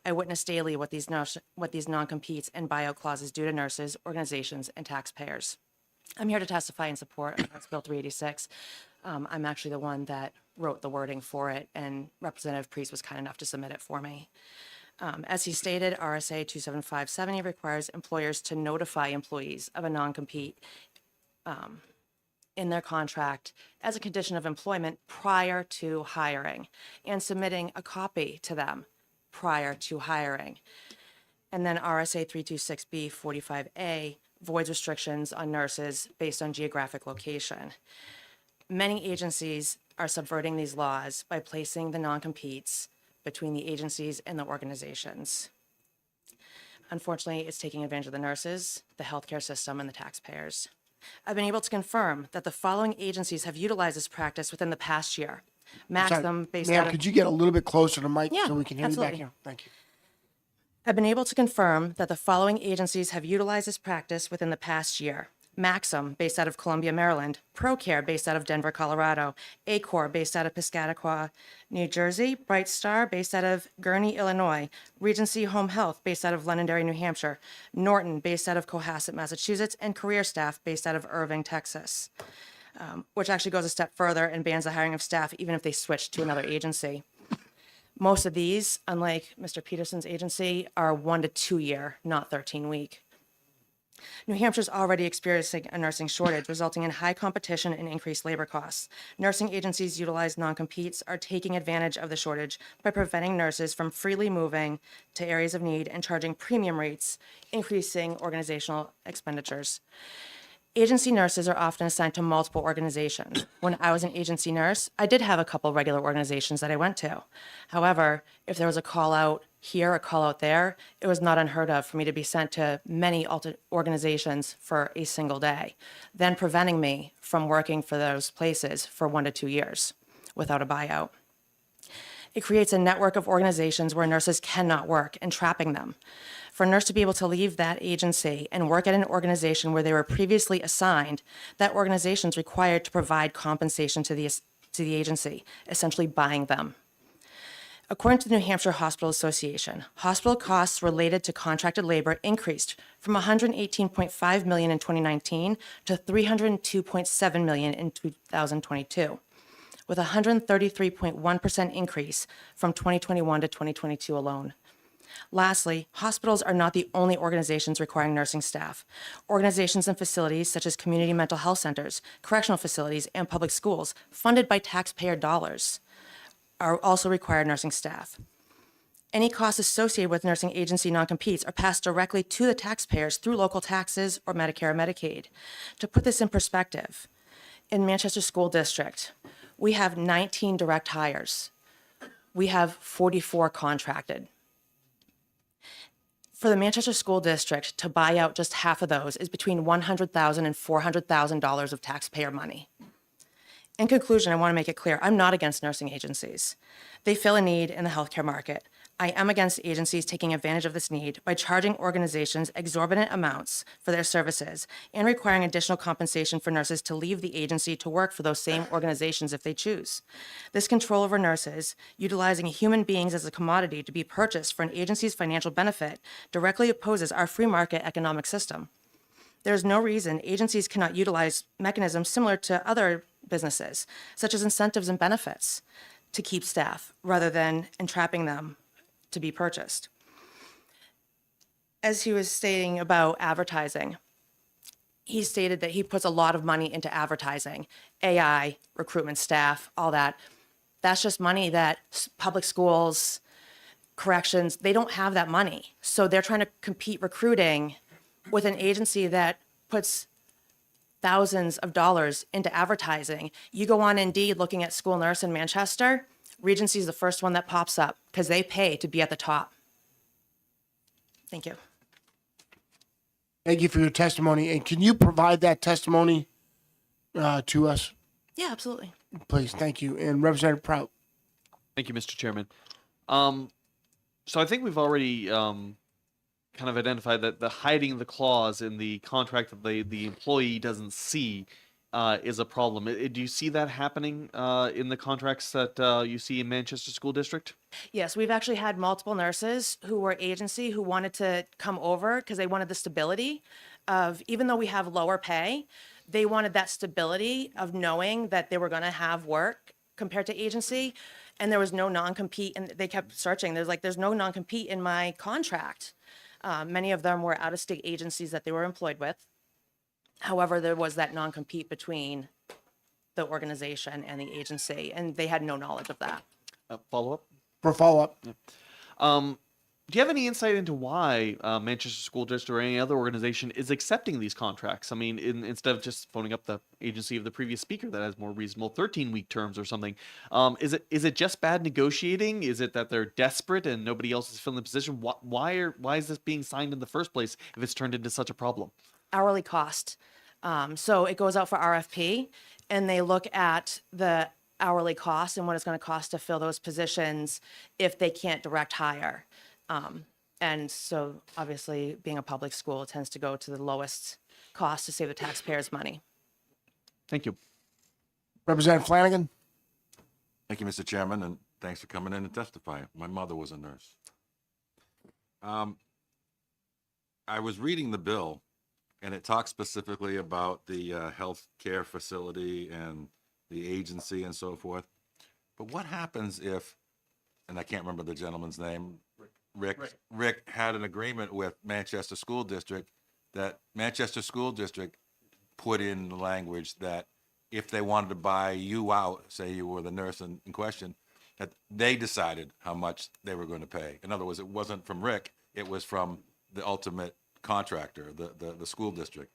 I witness daily what these non-competes and buyout clauses do to nurses, organizations, and taxpayers. I'm here to testify in support of House Bill 386. I'm actually the one that wrote the wording for it, and Representative Priest was kind enough to submit it for me. As he stated, RSA 27570 requires employers to notify employees of a non-compete in their contract as a condition of employment prior to hiring, and submitting a copy to them prior to hiring. And then RSA 326B 45A voids restrictions on nurses based on geographic location. Many agencies are subverting these laws by placing the non-competes between the agencies and the organizations. Unfortunately, it's taking advantage of the nurses, the healthcare system, and the taxpayers. I've been able to confirm that the following agencies have utilized this practice within the past year. Maxim, based
Ma'am,
out of...
could you get a little bit closer to the mic
Yeah,
so we can hear you back
absolutely.
here? Thank you.
I've been able to confirm that the following agencies have utilized this practice within the past year. Maxim, based out of Columbia, Maryland. ProCare, based out of Denver, Colorado. Acor, based out of Piscataqua, New Jersey. Bright Star, based out of Gurnee, Illinois. Regency Home Health, based out of Londonderry, New Hampshire. Norton, based out of Cohasset, Massachusetts. And Career Staff, based out of Irving, Texas. Which actually goes a step further and bans the hiring of staff even if they switch to another agency. Most of these, unlike Mr. Peterson's agency, are 1 to 2 year, not 13-week. New Hampshire's already experiencing a nursing shortage, resulting in high competition and increased labor costs. Nursing agencies utilize non-competes are taking advantage of the shortage by preventing nurses from freely moving to areas of need and charging premium rates, increasing organizational expenditures. Agency nurses are often assigned to multiple organizations. When I was an agency nurse, I did have a couple regular organizations that I went to. However, if there was a call out here, a call out there, it was not unheard of for me to be sent to many organizations for a single day, then preventing me from working for those places for 1 to 2 years without a buyout. It creates a network of organizations where nurses cannot work and trapping them. For a nurse to be able to leave that agency and work at an organization where they were previously assigned, that organization is required to provide compensation to the agency, essentially buying them. According to the New Hampshire Hospital Association, hospital costs related to contracted labor increased from $118.5 million in 2019 to $302.7 million in 2022, with a 133.1% increase from 2021 to 2022 alone. Lastly, hospitals are not the only organizations requiring nursing staff. Organizations and facilities such as community mental health centers, correctional facilities, and public schools, funded by taxpayer dollars, are also required nursing staff. Any costs associated with nursing agency non-competes are passed directly to the taxpayers through local taxes or Medicare or Medicaid. To put this in perspective, in Manchester School District, we have 19 direct hires. We have 44 contracted. For the Manchester School District to buy out just half of those is between $100,000 and $400,000 of taxpayer money. In conclusion, I want to make it clear, I'm not against nursing agencies. They fill a need in the healthcare market. I am against agencies taking advantage of this need by charging organizations exorbitant amounts for their services and requiring additional compensation for nurses to leave the agency to work for those same organizations if they choose. This control over nurses, utilizing human beings as a commodity to be purchased for an agency's financial benefit, directly opposes our free market economic system. There is no reason agencies cannot utilize mechanisms similar to other businesses, such as incentives and benefits, to keep staff rather than entrapping them to be purchased. As he was stating about advertising, he stated that he puts a lot of money into advertising, AI, recruitment staff, all that. That's just money that public schools, corrections, they don't have that money. So they're trying to compete recruiting with an agency that puts thousands of dollars into advertising. You go on Indeed looking at school nurse in Manchester, Regency is the first one that pops up because they pay to be at the top. Thank you.
Thank you for your testimony. And can you provide that testimony to us,
Yeah, absolutely.
please? Thank you. And Representative Prout.
Thank you, Mr. Chairman. So I think we've already kind of identified that the hiding the clause in the contract that the employee doesn't see is a problem. Do you see that happening in the contracts that you see in Manchester School District?
Yes, we've actually had multiple nurses who were agency who wanted to come over because they wanted the stability of, even though we have lower pay, they wanted that stability of knowing that they were going to have work compared to agency, and there was no non-compete, and they kept searching. There's no non-compete in my contract. Many of them were out-of-state agencies that they were employed with. However, there was that non-compete between the organization and the agency, and they had no knowledge of that.
Follow up?
For follow-up.
Do you have any insight into why Manchester School District or any other organization is accepting these contracts? I mean, instead of just phoning up the agency of the previous speaker that has more reasonable 13-week terms or something, is it just bad negotiating? Is it that they're desperate and nobody else is filling the position? Why is this being signed in the first place if it's turned into such a problem?
Hourly cost. So it goes out for RFP, and they look at the hourly cost and what it's going to cost to fill those positions if they can't direct hire. And so obviously being a public school, it tends to go to the lowest cost to save the taxpayers money.
Thank you.
Representative Flanagan.
Thank you, Mr. Chairman, and thanks for coming in and testifying. My mother was a nurse. I was reading the bill, and it talks specifically about the health care facility and the agency and so forth. But what happens if, and I can't remember the gentleman's name, Rick had an agreement with Manchester School District that Manchester School District put in the language that if they wanted to buy you out, say you were the nurse in question, that they decided how much they were going to pay. In other words, it wasn't from Rick, it was from the ultimate contractor, the school district.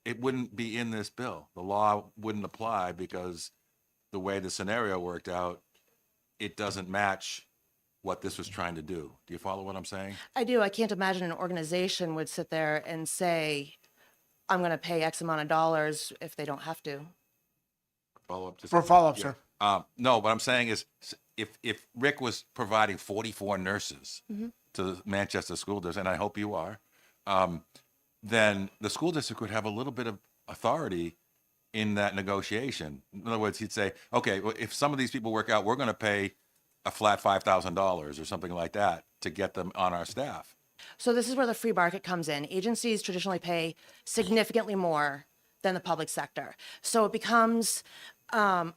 It wouldn't be in this bill. The law wouldn't apply because the way the scenario worked out, it doesn't match what this was trying to do. Do you follow what I'm saying?
I do. I can't imagine an organization would sit there and say, I'm going to pay X amount of dollars if they don't have to.
Follow up.
For follow-up, sir.
No, what I'm saying is if Rick was providing 44 nurses to the Manchester School District, and I hope you are, then the school district would have a little bit of authority in that negotiation. In other words, he'd say, okay, well, if some of these people work out, we're going to pay a flat $5,000 or something like that to get them on our staff.
So this is where the free market comes in. Agencies traditionally pay significantly more than the public sector. So it becomes a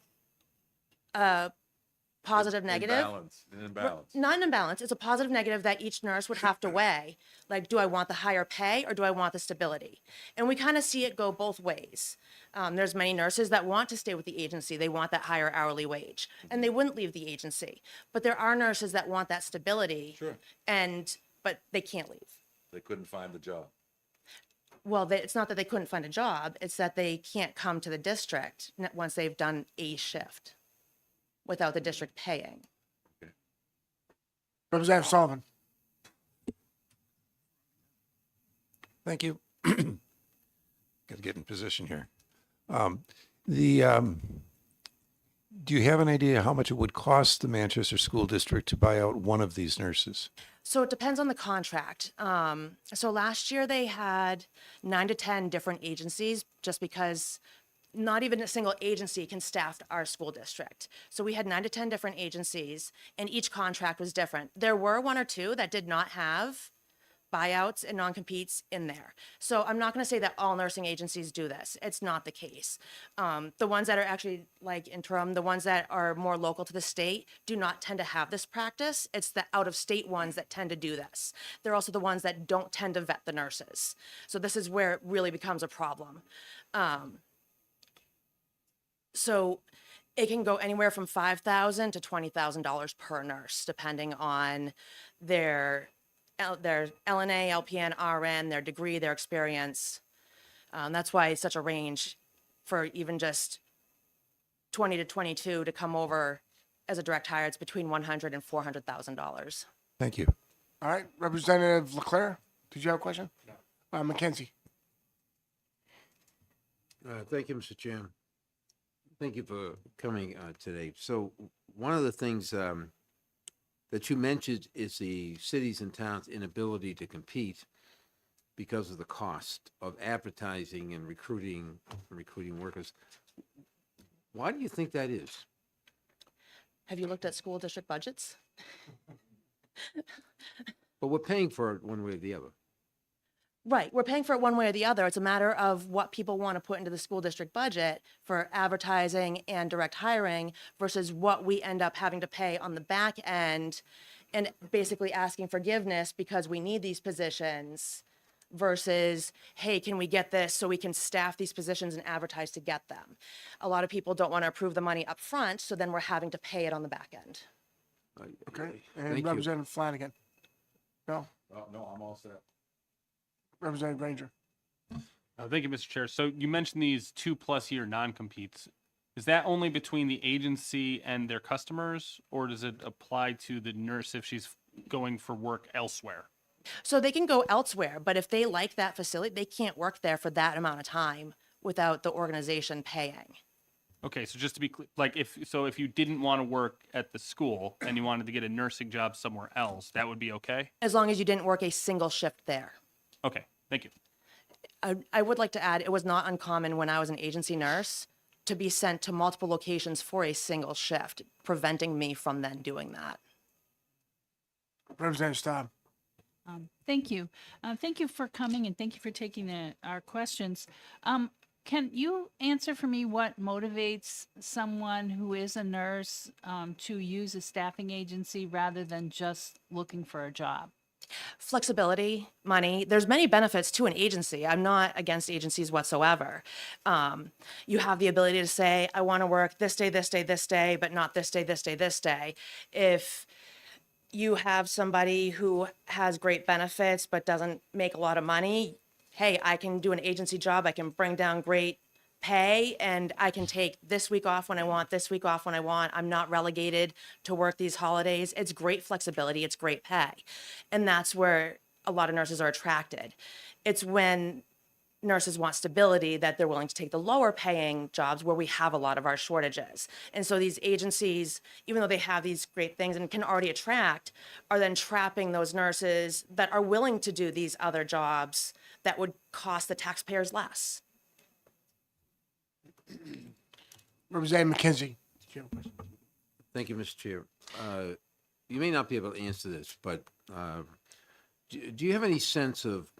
positive negative.
Imbalance.
Not an imbalance. It's a positive negative that each nurse would have to weigh. Like, do I want the higher pay or do I want the stability? And we kind of see it go both ways. There's many nurses that want to stay with the agency. They want that higher hourly wage and they wouldn't leave the agency. But there are nurses that want that stability.
Sure.
But they can't leave.
They couldn't find the job.
Well, it's not that they couldn't find a job. It's that they can't come to the district once they've done a shift without the district paying.
Representative Sullivan.
Thank you. Got to get in position here. Do you have an idea how much it would cost the Manchester School District to buy out one of these nurses?
So it depends on the contract. So last year they had 9 to 10 different agencies just because not even a single agency can staff our school district. So we had 9 to 10 different agencies and each contract was different. There were 1 or 2 that did not have buyouts and non-competes in there. So I'm not going to say that all nursing agencies do this. It's not the case. The ones that are actually like interim, the ones that are more local to the state do not tend to have this practice. It's the out-of-state ones that tend to do this. They're also the ones that don't tend to vet the nurses. So this is where it really becomes a problem. So it can go anywhere from $5,000 to $20,000 per nurse, depending on their LNA, LPN, RN, their degree, their experience. That's why it's such a range for even just 20 to 22 to come over as a direct hire. It's between $100,000 and $400,000.
Thank you.
All right, Representative Leclerc, did you have a question? No. McKenzie.
Thank you, Mr. Chairman. Thank you for coming today. So one of the things that you mentioned is the cities and towns' inability to compete because of the cost of advertising and recruiting workers. Why do you think that is?
Have you looked at school district budgets?
But we're paying for it one way or the other.
Right. We're paying for it one way or the other. It's a matter of what people want to put into the school district budget for advertising and direct hiring versus what we end up having to pay on the back end and basically asking forgiveness because we need these positions versus, hey, can we get this so we can staff these positions and advertise to get them? A lot of people don't want to approve the money up front, so then we're having to pay it on the back end.
Okay,
Thank
and
you.
Representative Flanagan. No,
No, I'm all set.
Representative Granger.
Thank you, Mr. Chair. So you mentioned these 2+ year non-competes. Is that only between the agency and their customers, or does it apply to the nurse if she's going for work elsewhere?
So they can go elsewhere, but if they like that facility, they can't work there for that amount of time without the organization paying.
Okay, so just to be clear, like if you didn't want to work at the school and you wanted to get a nursing job somewhere else, that would be okay?
As long as you didn't work a single shift there.
Okay, thank you.
I would like to add, it was not uncommon when I was an agency nurse to be sent to multiple locations for a single shift, preventing me from then doing that.
Representative Staub.
Thank you. Thank you for coming and thank you for taking our questions. Can you answer for me what motivates someone who is a nurse to use a staffing agency rather than just looking for a job?
Flexibility, money. There's many benefits to an agency. I'm not against agencies whatsoever. You have the ability to say, I want to work this day, this day, this day, but not this day, this day, this day. If you have somebody who has great benefits but doesn't make a lot of money, hey, I can do an agency job. I can bring down great pay and I can take this week off when I want, this week off when I want. I'm not relegated to work these holidays. It's great flexibility. It's great pay. And that's where a lot of nurses are attracted. It's when nurses want stability that they're willing to take the lower paying jobs where we have a lot of our shortages. And so these agencies, even though they have these great things and can already attract, are then trapping those nurses that are willing to do these other jobs that would cost the taxpayers less.
Representative McKenzie.
Thank you, Mr. Chair. You may not be able to answer this, but do you have any sense of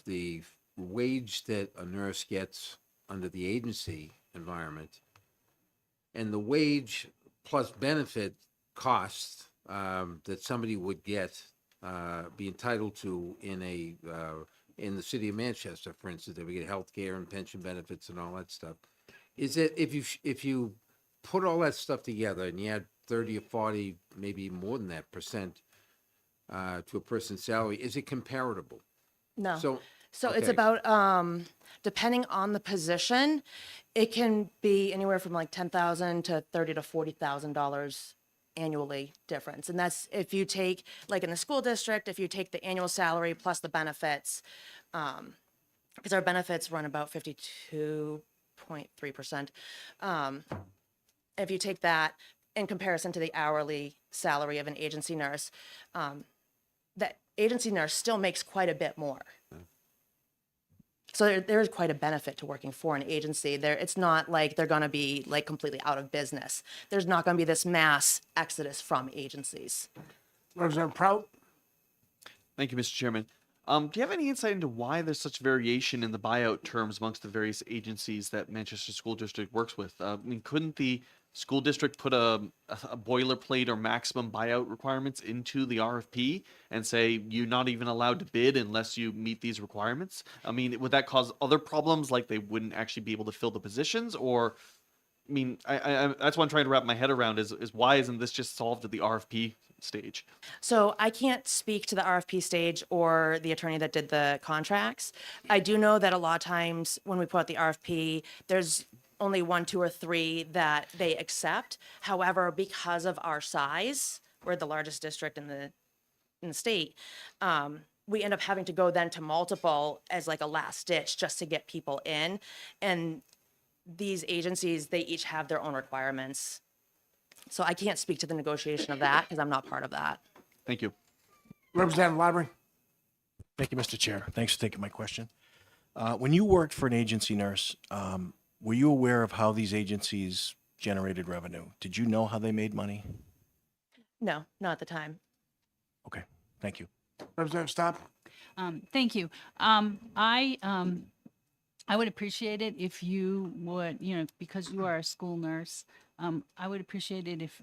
the wage that a nurse gets under the agency environment and the wage plus benefit costs that somebody would get be entitled to in the city of Manchester, for instance? They would get health care and pension benefits and all that stuff. Is it if you put all that stuff together and you add 30 or 40, maybe more than that percent to a person's salary, is it comparable?
No. So it's
okay.
about, depending on the position, it can be anywhere from like $10,000 to $30,000 to $40,000 annually difference. And that's if you take, like in the school district, if you take the annual salary plus the benefits, because our benefits run about 52.3%. If you take that in comparison to the hourly salary of an agency nurse, that agency nurse still makes quite a bit more. So there is quite a benefit to working for an agency. It's not like they're going to be like completely out of business. There's not going to be this mass exodus from agencies.
Representative Prout.
Thank you, Mr. Chairman. Do you have any insight into why there's such variation in the buyout terms amongst the various agencies that Manchester School District works with? I mean, couldn't the school district put a boilerplate or maximum buyout requirements into the RFP and say you're not even allowed to bid unless you meet these requirements? I mean, would that cause other problems, like they wouldn't actually be able to fill the positions? Or, I mean, I that's what I'm trying to wrap my head around is why isn't this just solved at the RFP stage?
So I can't speak to the RFP stage or the attorney that did the contracts. I do know that a lot of times when we put out the RFP, there's only 1, 2, or 3 that they accept. However, because of our size, we're the largest district in the state, we end up having to go then to multiple as like a last ditch just to get people in. And these agencies, they each have their own requirements. So I can't speak to the negotiation of that because I'm not part of that.
Thank you.
Representative Library.
Thank you, Mr. Chair. Thanks for taking my question. When you worked for an agency nurse, were you aware of how these agencies generated revenue? Did you know how they made money?
No, not at the time.
Okay, thank you.
Representative Staub.
Thank you. I would appreciate it if you would, because you are a school nurse, I would appreciate it if,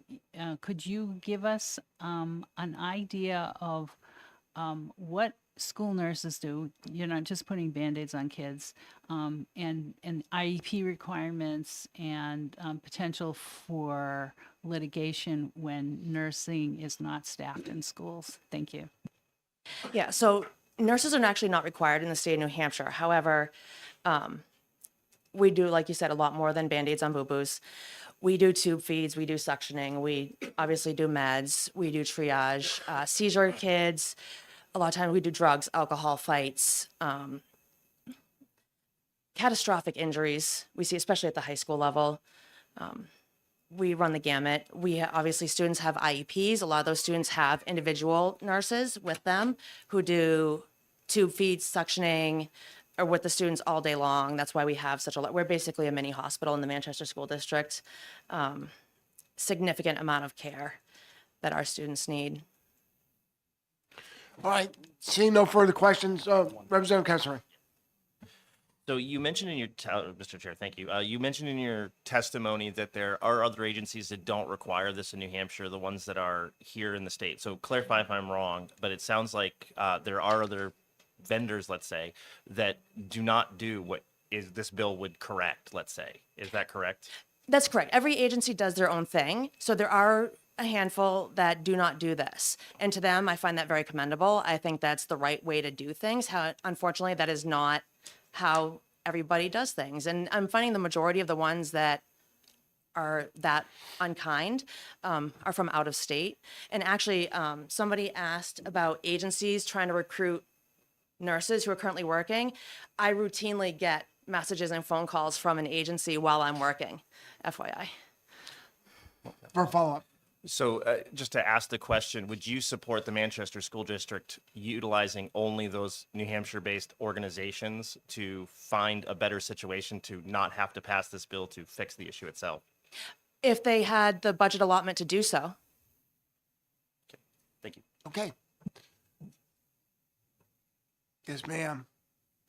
could you give us an idea of what school nurses do? You're not just putting Band-Aids on kids, and IEP requirements and potential for litigation when nursing is not staffed in schools. Thank you.
Yeah, so nurses are actually not required in the state of New Hampshire. However, we do, like you said, a lot more than Band-Aids on boo-boos. We do tube feeds, we do suctioning, we obviously do meds, we do triage, seizure kids. A lot of times we do drugs, alcohol fights, catastrophic injuries we see, especially at the high school level. We run the gamut. Obviously students have IEPs. A lot of those students have individual nurses with them who do tube feeds, suctioning, or with the students all day long. That's why we have such a lot. We're basically a mini hospital in the Manchester School District. Significant amount of care that our students need.
All right, seeing no further questions, Representative Kessler.
So you mentioned in your, Mr. Chair, thank you. You mentioned in your testimony that there are other agencies that don't require this in New Hampshire, the ones that are here in the state. So clarify if I'm wrong, but it sounds like there are other vendors, let's say, that do not do what is this bill would correct, let's say. Is that correct?
That's correct. Every agency does their own thing. So there are a handful that do not do this. And to them, I find that very commendable. I think that's the right way to do things. Unfortunately, that is not how everybody does things. And I'm finding the majority of the ones that are that unkind are from out of state. And actually, somebody asked about agencies trying to recruit nurses who are currently working. I routinely get messages and phone calls from an agency while I'm working, FYI.
For a follow-up.
So just to ask the question, would you support the Manchester School District utilizing only those New Hampshire-based organizations to find a better situation to not have to pass this bill to fix the issue itself?
If they had the budget allotment to do so.
Thank you.
Okay. Yes, ma'am.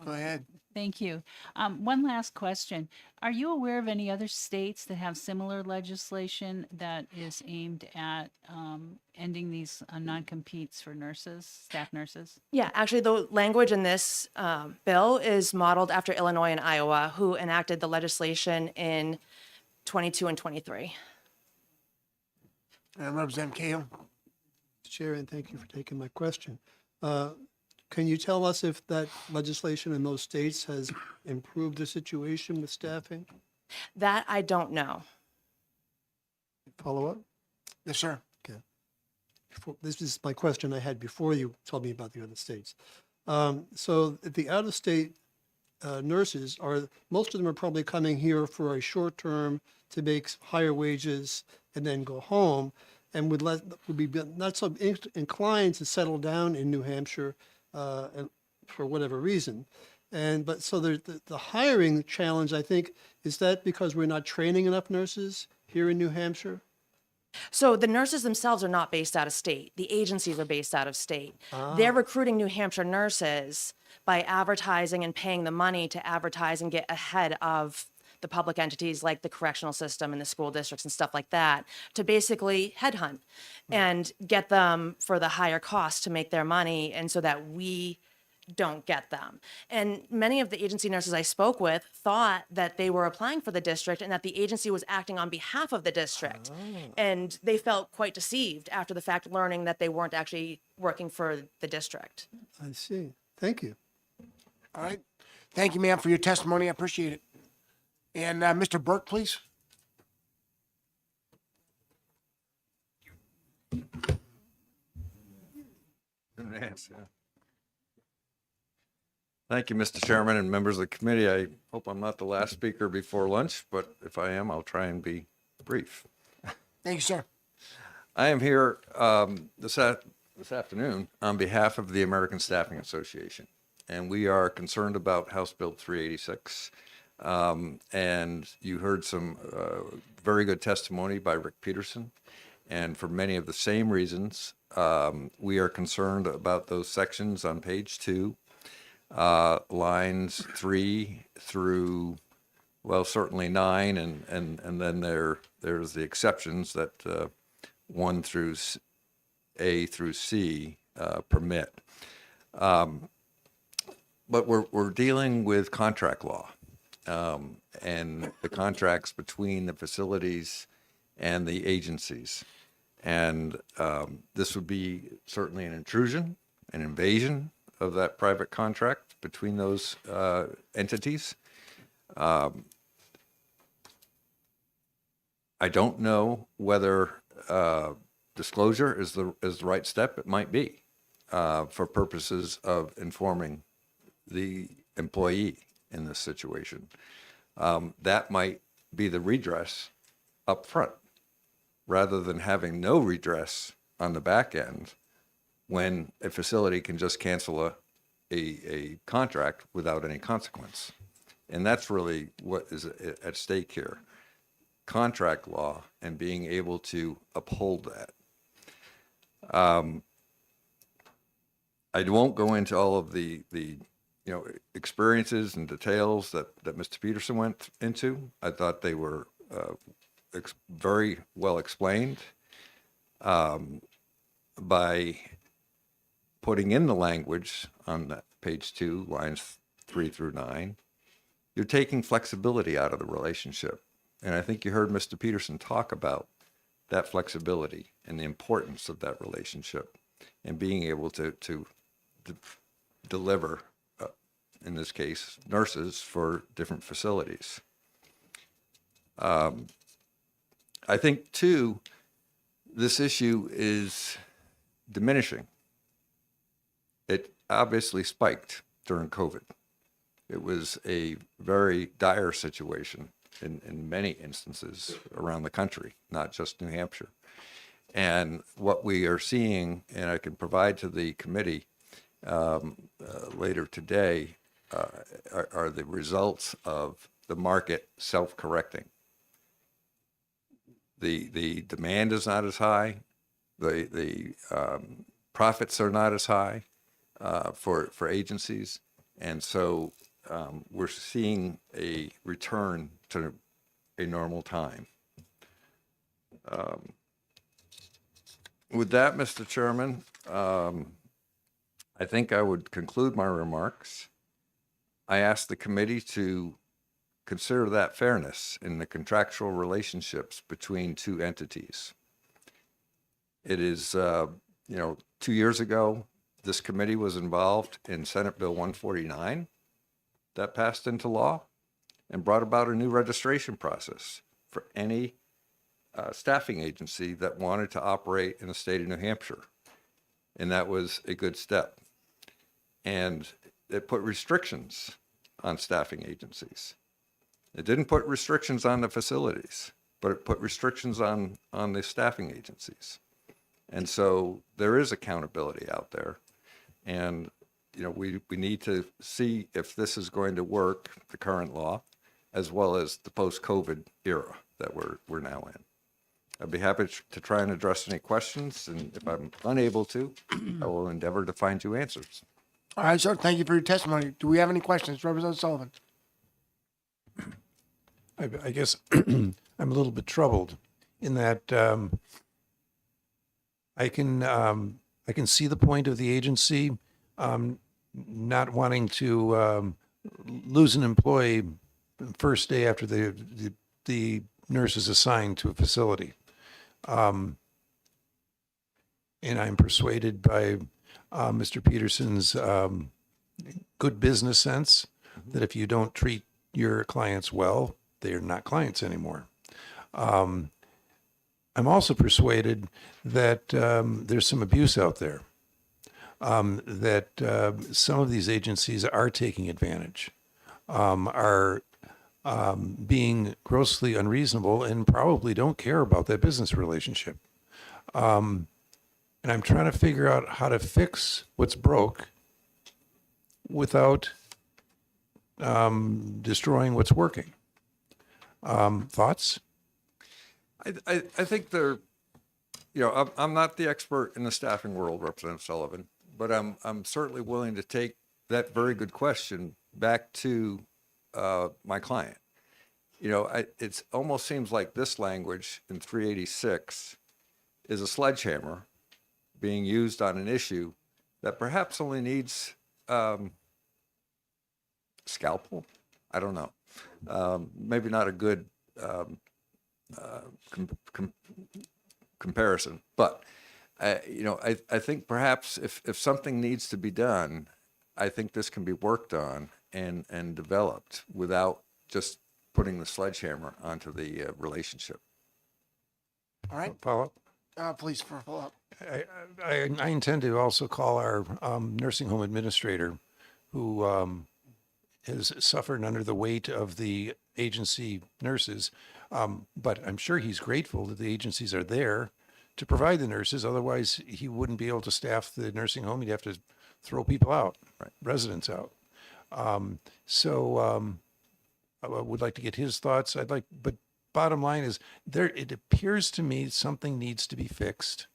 Go ahead.
Thank you. One last question. Are you aware of any other states that have similar legislation that is aimed at ending these non-competes for nurses, staff nurses?
Yeah, actually, the language in this bill is modeled after Illinois and Iowa, who enacted the legislation in 22 and 23.
Representative Cahill.
Chair, and thank you for taking my question. Can you tell us if that legislation in those states has improved the situation with staffing?
That I don't know.
Follow up?
Yes, sir.
Okay. This is my question I had before you told me about the other states. So the out-of-state nurses most of them are probably coming here for a short term to make higher wages and then go home, and would be not so inclined to settle down in New Hampshire and for whatever reason. But so the hiring challenge, I think, is that because we're not training enough nurses here in New Hampshire?
So the nurses themselves are not based out of state. The agencies are based out of state. They're recruiting New Hampshire nurses by advertising and paying the money to advertise and get ahead of the public entities like the correctional system and the school districts and stuff like that to basically headhunt and get them for the higher cost to make their money, and so that we don't get them. And many of the agency nurses I spoke with thought that they were applying for the district and that the agency was acting on behalf of the district. And they felt quite deceived after the fact, learning that they weren't actually working for the district.
I see. Thank you.
All right. Thank you, ma'am, for your testimony. I appreciate it. And Mr. Burke, please.
Thank you, Mr. Chairman and members of the committee. I hope I'm not the last speaker before lunch, but if I am, I'll try and be brief.
Thank you, sir.
I am here this afternoon on behalf of the American Staffing Association, and we are concerned about House Bill 386. And you heard some very good testimony by Rick Peterson, And for many of the same reasons, we are concerned about those sections on page 2, lines 3 through, well, certainly 9, and then there's the exceptions that 1 through A through C permit. But we're dealing with contract law, and the contracts between the facilities and the agencies. And this would be certainly an intrusion, an invasion of that private contract between those entities. I don't know whether disclosure is the right step. It might be for purposes of informing the employee in this situation. That might be the redress up front, rather than having no redress on the back end when a facility can just cancel a contract without any consequence. And that's really what is at stake here. Contract law and being able to uphold that. I won't go into all of the experiences and details that Mr. Peterson went into. I thought they were very well explained by putting in the language on that page 2, lines 3 through 9. You're taking flexibility out of the relationship. And I think you heard Mr. Peterson talk about that flexibility and the importance of that relationship and being able to deliver, in this case, nurses for different facilities. I think, too, this issue is diminishing. It obviously spiked during COVID. It was a very dire situation in many instances around the country, not just New Hampshire. And what we are seeing, and I can provide to the committee later today, are the results of the market self-correcting. The demand is not as high. The profits are not as high for agencies. And so we're seeing a return to a normal time. With that, Mr. Chairman, I think I would conclude my remarks. I ask the committee to consider that fairness in the contractual relationships between two entities. It is, 2 years ago, this committee was involved in Senate Bill 149 that passed into law and brought about a new registration process for any staffing agency that wanted to operate in the state of New Hampshire. And that was a good step. And it put restrictions on staffing agencies. It didn't put restrictions on the facilities, but it put restrictions on the staffing agencies. And so there is accountability out there. And, we need to see if this is going to work, the current law, as well as the post-COVID era that we're now in. I'd be happy to try and address any questions, and if I'm unable to, I will endeavor to find you answers.
All right, sir. Thank you for your testimony. Do we have any questions? Representative Sullivan.
I guess I'm a little bit troubled in that I can see the point of the agency not wanting to lose an employee first day after the nurse is assigned to a facility. And I'm persuaded by Mr. Peterson's good business sense that if you don't treat your clients well, they are not clients anymore. I'm also persuaded that there's some abuse out there, that some of these agencies are taking advantage, are being grossly unreasonable, and probably don't care about that business relationship. And I'm trying to figure out how to fix what's broke without destroying what's working. Thoughts?
I think there I'm not the expert in the staffing world, Representative Sullivan, but I'm certainly willing to take that very good question back to my client. It almost seems like this language in 386 is a sledgehammer being used on an issue that perhaps only needs scalpel. I don't know. Maybe not a good comparison, but I think perhaps if something needs to be done, I think this can be worked on and developed without just putting the sledgehammer onto the relationship.
All right,
Follow up?
please, for a follow-up.
I intend to also call our nursing home administrator who has suffered under the weight of the agency nurses. But I'm sure he's grateful that the agencies are there to provide the nurses. Otherwise, he wouldn't be able to staff the nursing home. He'd have to throw people out, residents out. I would like to get his thoughts. But bottom line is it appears to me something needs to be fixed.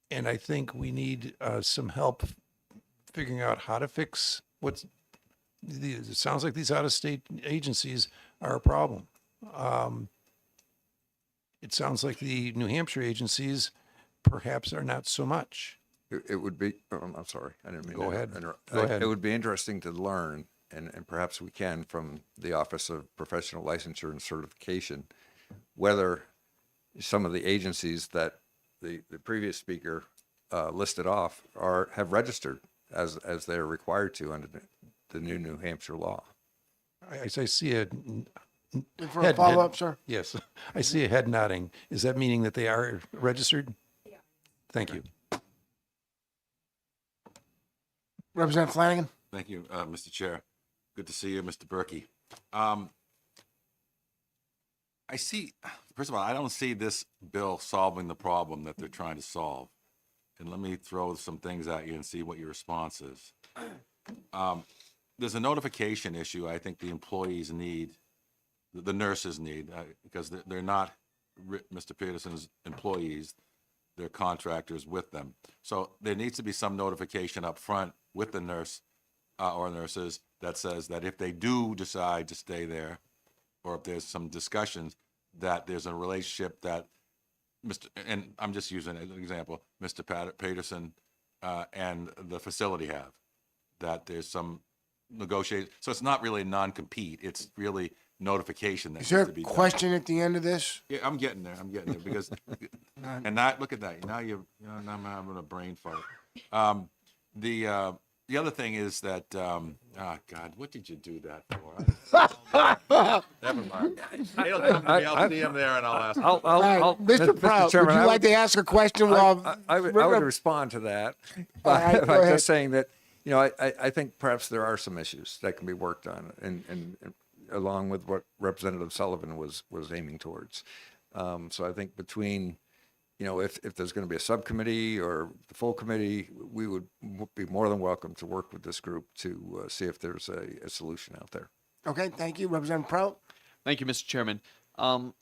And I think we need some help figuring out how to fix it sounds like these out-of-state agencies are a problem. It sounds like the New Hampshire agencies perhaps are not so much.
It would be, I'm sorry, I didn't mean
Go
to
ahead.
interrupt.
Go ahead.
It would be interesting to learn, and perhaps we can, from the Office of Professional Licensure and Certification, whether some of the agencies that the previous speaker listed off have registered as they're required to under the New Hampshire law.
I see a
For a follow-up, sir?
Yes, I see a head nodding. Is that meaning that they are registered? Yeah. Thank you.
Representative Flanagan?
Thank you, Mr. Chair. Good to see you, Mr. Berkey. First of all, I don't see this bill solving the problem that they're trying to solve. And let me throw some things at you and see what your response is. There's a notification issue I think the employees need, the nurses need, because they're not Mr. Peterson's employees, they're contractors with them. So there needs to be some notification up front with the nurse or nurses that says that if they do decide to stay there, or if there's some discussions, that there's a relationship that and I'm just using an example, Mr. Peterson and the facility have, that there's some negotiation. So it's not really non-compete. It's really notification that
Is there
needs
a
to be done.
question at the end of this?
Yeah, I'm getting there. Because, and that, look at that. Now I'm having a brain fart. The other thing is that, God, what did you do that for? Never mind. He'll come to me, I'll see him there and I'll ask him.
Mr. Prout, would you like to ask a question while?
I would respond to that by just saying that, I think perhaps there are some issues that can be worked on, and along with what Representative Sullivan was aiming towards. So I think between, if there's going to be a subcommittee or the full committee, we would be more than welcome to work with this group to see if there's a solution out there.
Okay, thank you. Representative Prout?
Thank you, Mr. Chairman.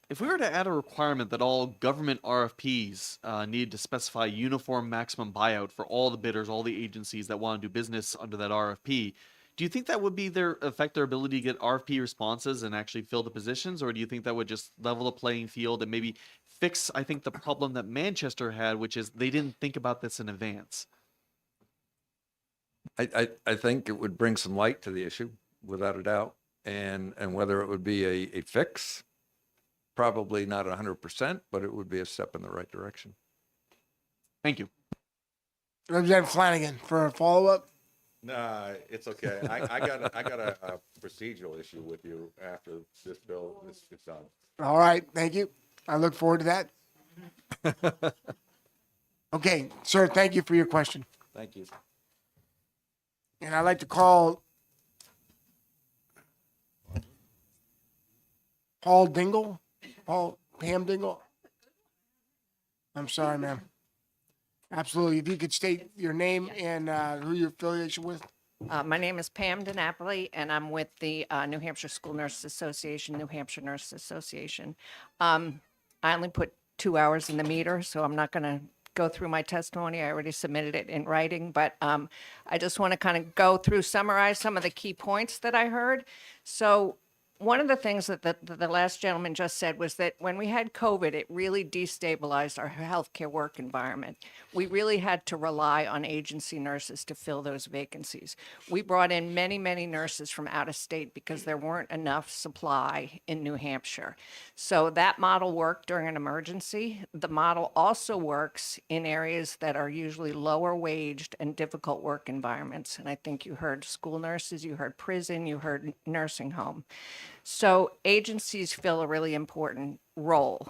If we were to add a requirement that all government RFPs need to specify uniform maximum buyout for all the bidders, all the agencies that want to do business under that RFP, do you think that would affect their ability to get RFP responses and actually fill the positions, or do you think that would just level the playing field and maybe fix, I think, the problem that Manchester had, which is they didn't think about this in advance?
I think it would bring some light to the issue, without a doubt, and whether it would be a fix, probably not 100%, but it would be a step in the right direction.
Thank you.
Representative Flanagan for a follow-up?
Nah, it's okay. I got a procedural issue with you after this bill is done.
All right, thank you. I look forward to that. Okay, sir, thank you for your question.
Thank you.
And I'd like to call Pam Dingle. I'm sorry, ma'am. Absolutely. If you could state your name and who your affiliation with.
My name is Pam DiNapoli, and I'm with the New Hampshire School Nurses Association, New Hampshire Nurses Association. I only put 2 hours in the meter, so I'm not going to go through my testimony. I already submitted it in writing, but I just want to kind of go through, summarize some of the key points that I heard. So one of the things that the last gentleman just said was that when we had COVID, it really destabilized our healthcare work environment. We really had to rely on agency nurses to fill those vacancies. We brought in many, many nurses from out of state because there weren't enough supply in New Hampshire. So that model worked during an emergency. The model also works in areas that are usually lower waged and difficult work environments. And I think you heard school nurses, you heard prison, you heard nursing home. So agencies fill a really important role.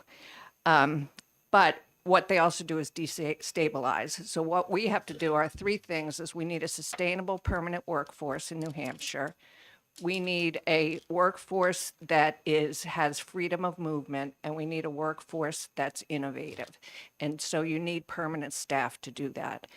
But what they also do is destabilize. So what we have to do are three things: is we need a sustainable permanent workforce in New Hampshire. We need a workforce that has freedom of movement, and we need a workforce that's innovative. And so you need permanent staff to do that.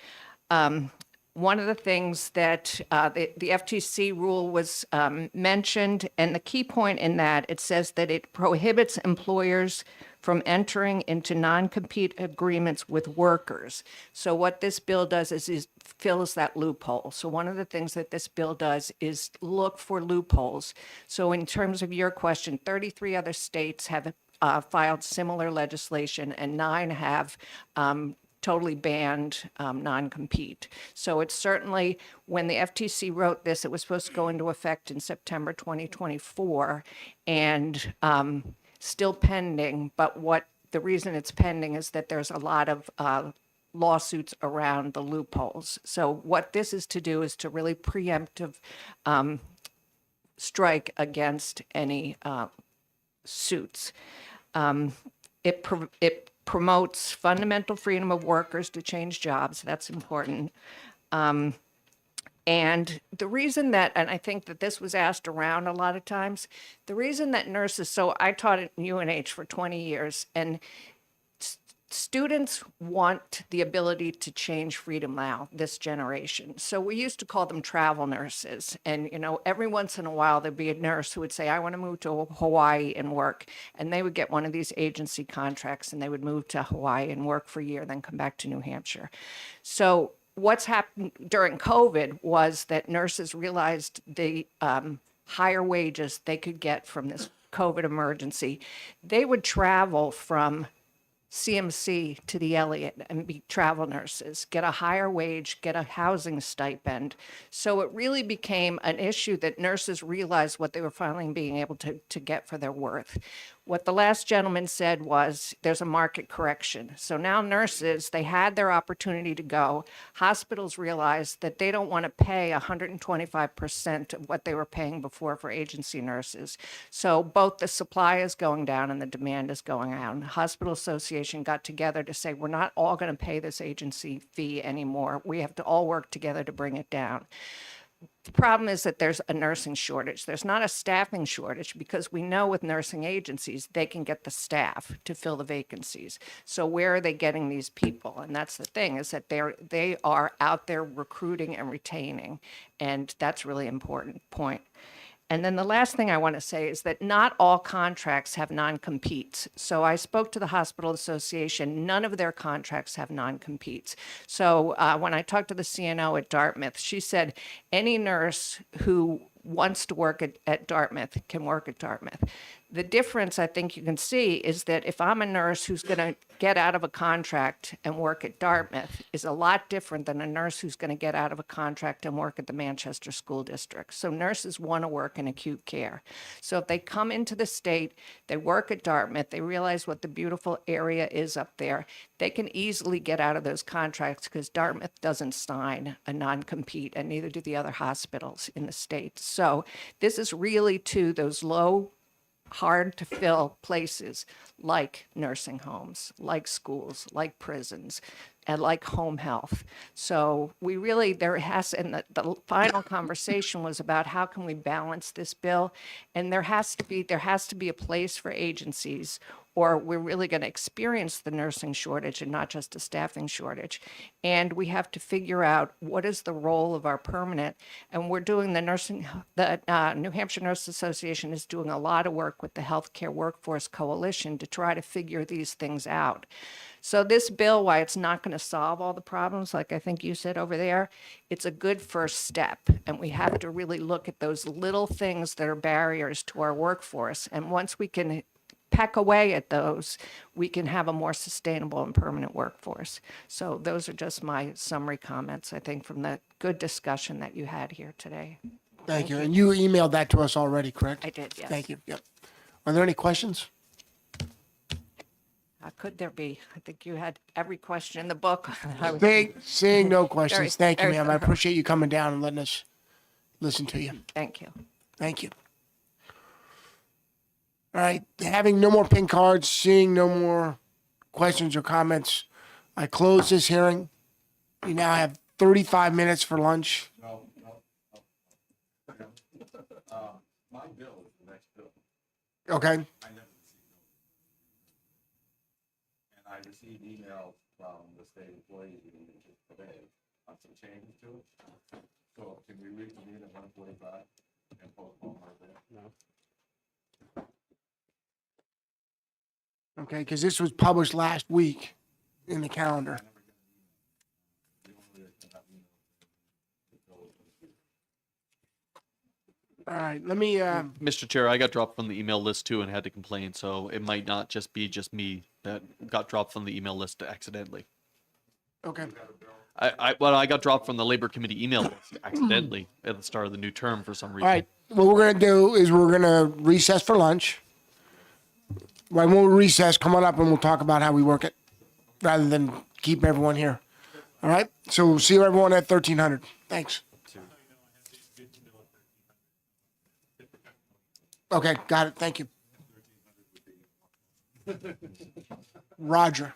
One of the things that the FTC rule was mentioned, and the key point in that, it says that it prohibits employers from entering into non-compete agreements with workers. So what this bill does is fills that loophole. So one of the things that this bill does is look for loopholes. So in terms of your question, 33 other states have filed similar legislation, and 9 have totally banned non-compete. So it's certainly, when the FTC wrote this, it was supposed to go into effect in September 2024, and still pending. But the reason it's pending is that there's a lot of lawsuits around the loopholes. So what this is to do is to really preemptive strike against any suits. It promotes fundamental freedom of workers to change jobs. That's important. And the reason that, and I think that this was asked around a lot of times, the reason that nurses, so I taught at UNH for 20 years, and students want the ability to change freedom now, this generation. So we used to call them travel nurses. And, every once in a while, there'd be a nurse who would say, I want to move to Hawaii and work. And they would get one of these agency contracts, and they would move to Hawaii and work for a year, then come back to New Hampshire. So what's happened during COVID was that nurses realized the higher wages they could get from this COVID emergency. They would travel from CMC to the Elliott and be travel nurses, get a higher wage, get a housing stipend. So it really became an issue that nurses realized what they were finally being able to get for their worth. What the last gentleman said was there's a market correction. So now nurses, they had their opportunity to go. Hospitals realized that they don't want to pay 125% of what they were paying before for agency nurses. So both the supply is going down and the demand is going down. The Hospital Association got together to say, we're not all going to pay this agency fee anymore. We have to all work together to bring it down. The problem is that there's a nursing shortage. There's not a staffing shortage, because we know with nursing agencies, they can get the staff to fill the vacancies. So where are they getting these people? And that's the thing, is that they are out there recruiting and retaining. And that's really important point. And then the last thing I want to say is that not all contracts have non-competes. So I spoke to the Hospital Association. None of their contracts have non-competes. So when I talked to the CNO at Dartmouth, she said any nurse who wants to work at Dartmouth can work at Dartmouth. The difference I think you can see is that if I'm a nurse who's going to get out of a contract and work at Dartmouth is a lot different than a nurse who's going to get out of a contract and work at the Manchester School District. So nurses want to work in acute care. So if they come into the state, they work at Dartmouth, they realize what the beautiful area is up there, they can easily get out of those contracts because Dartmouth doesn't sign a non-compete, and neither do the other hospitals in the state. So this is really to those low, hard to fill places like nursing homes, like schools, like prisons, and like home health. So we really, and the final conversation was about how can we balance this bill? And there has to be a place for agencies or we're really going to experience the nursing shortage and not just a staffing shortage. And we have to figure out what is the role of our permanent. And we're doing the New Hampshire Nurse Association is doing a lot of work with the Healthcare Workforce Coalition to try to figure these things out. So this bill, while it's not going to solve all the problems, like I think you said over there, it's a good first step. And we have to really look at those little things that are barriers to our workforce. And once we can peck away at those, we can have a more sustainable and permanent workforce. So those are just my summary comments, I think, from the good discussion that you had here today.
Thank you. And you emailed that to us already, correct?
I did, yes.
Thank you. Yep. Are there any questions?
Could there be? I think you had every question in the book.
Seeing no questions.
Very-
Thank you,
very
ma'am. I
thorough.
appreciate you coming down and letting us listen to you.
Thank you.
Thank you. All right. Having no more pink cards, seeing no more questions or comments, I close this hearing. We now have 35 minutes for lunch.
My bill is the next bill.
Okay.
I never received those. And I received emails from the state employees union just today on some changes to it. So can we reconvene at 1:45 and postpone our bill? No.
Okay, because this was published last week in the calendar. All right, let me,
Mr. Chair, I got dropped from the email list too and had to complain, so it might not just be just me that got dropped from the email list accidentally.
okay.
I got dropped from the Labor Committee email list accidentally at the start of the new term for some
All
reason.
right, what we're gonna do is we're gonna recess for lunch. Right, when we recess, come on up and we'll talk about how we work it, rather than keep everyone here. All right, so we'll see everyone at 1300. Thanks. Okay, got it. Thank you. Roger.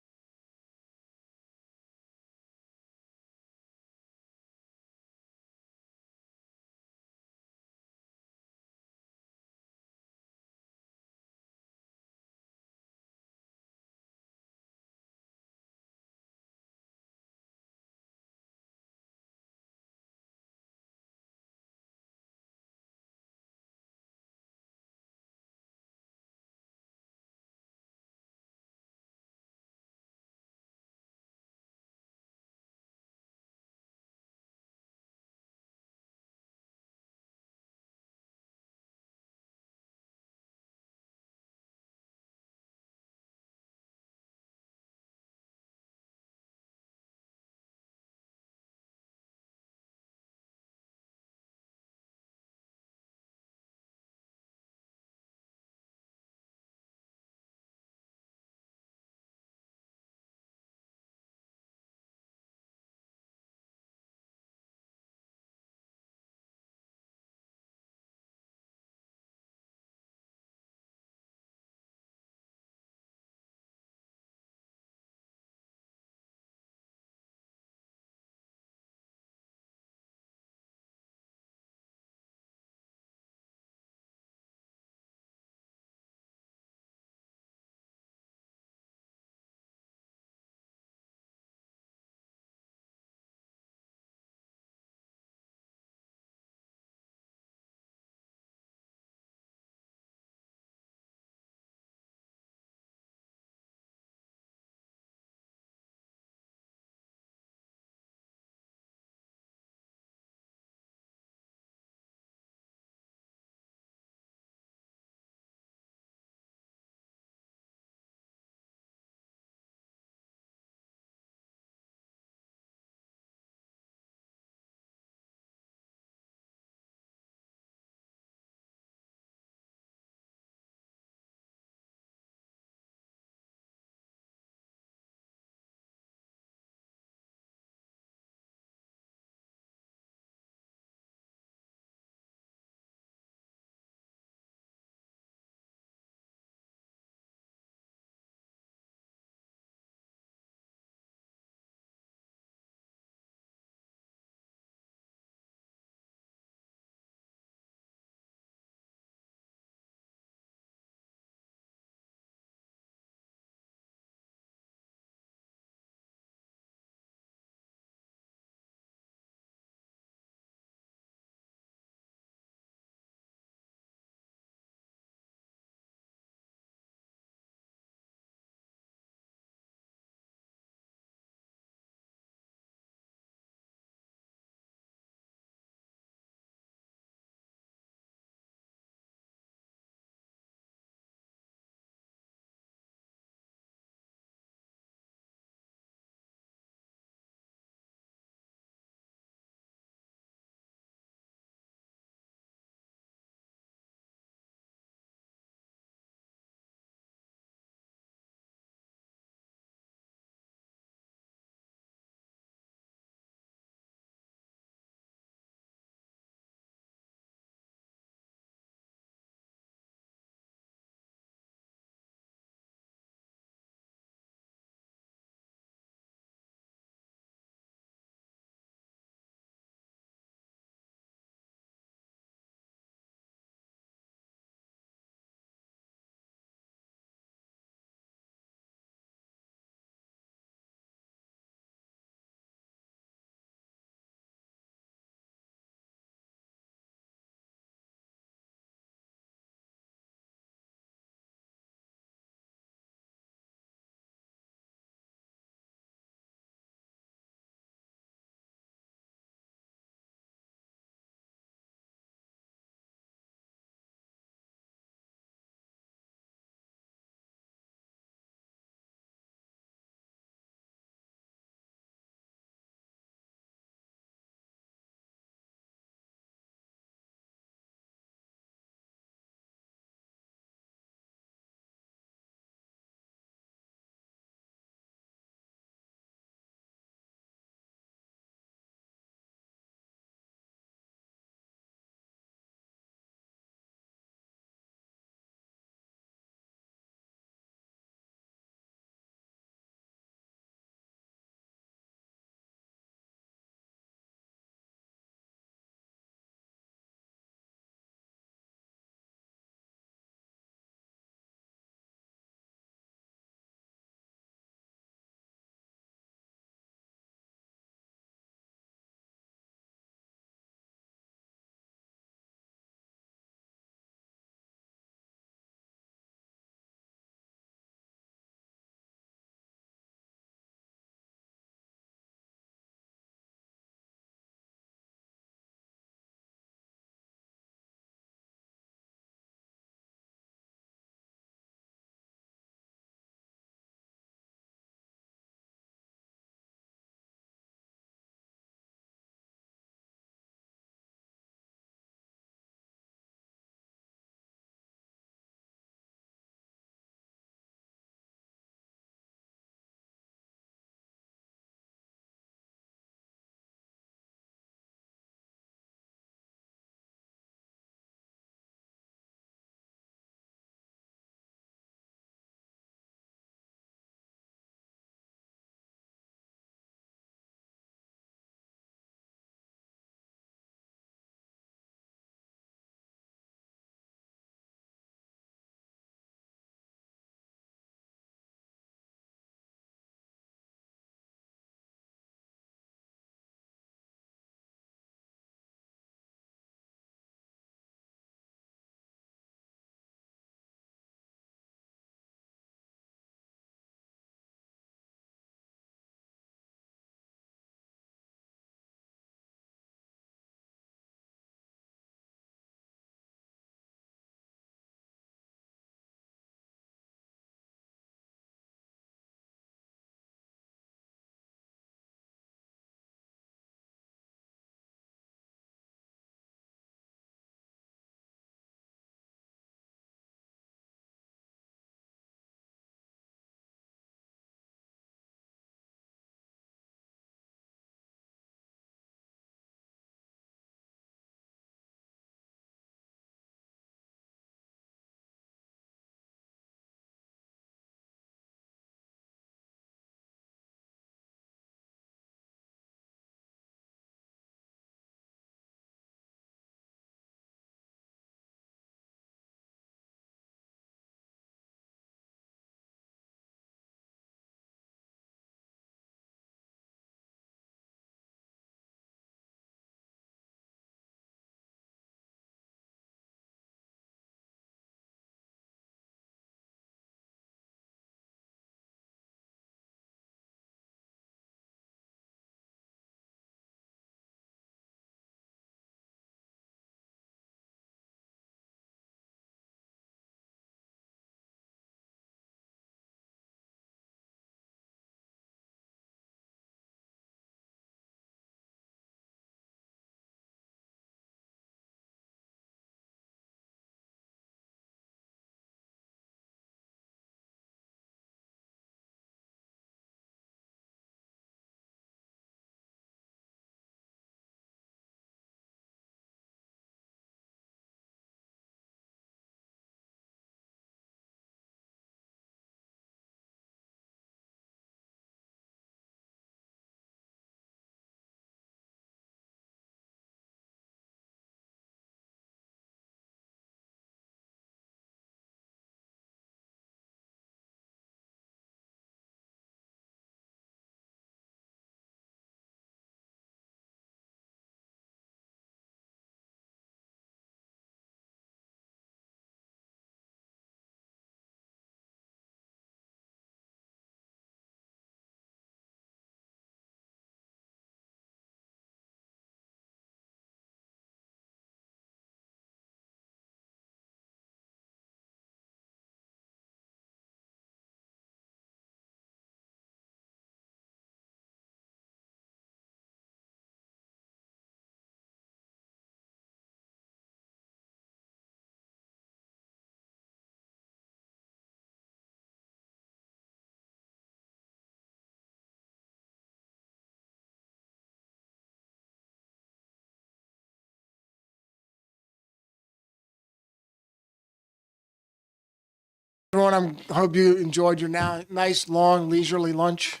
Everyone, I hope you enjoyed your nice, long, leisurely lunch.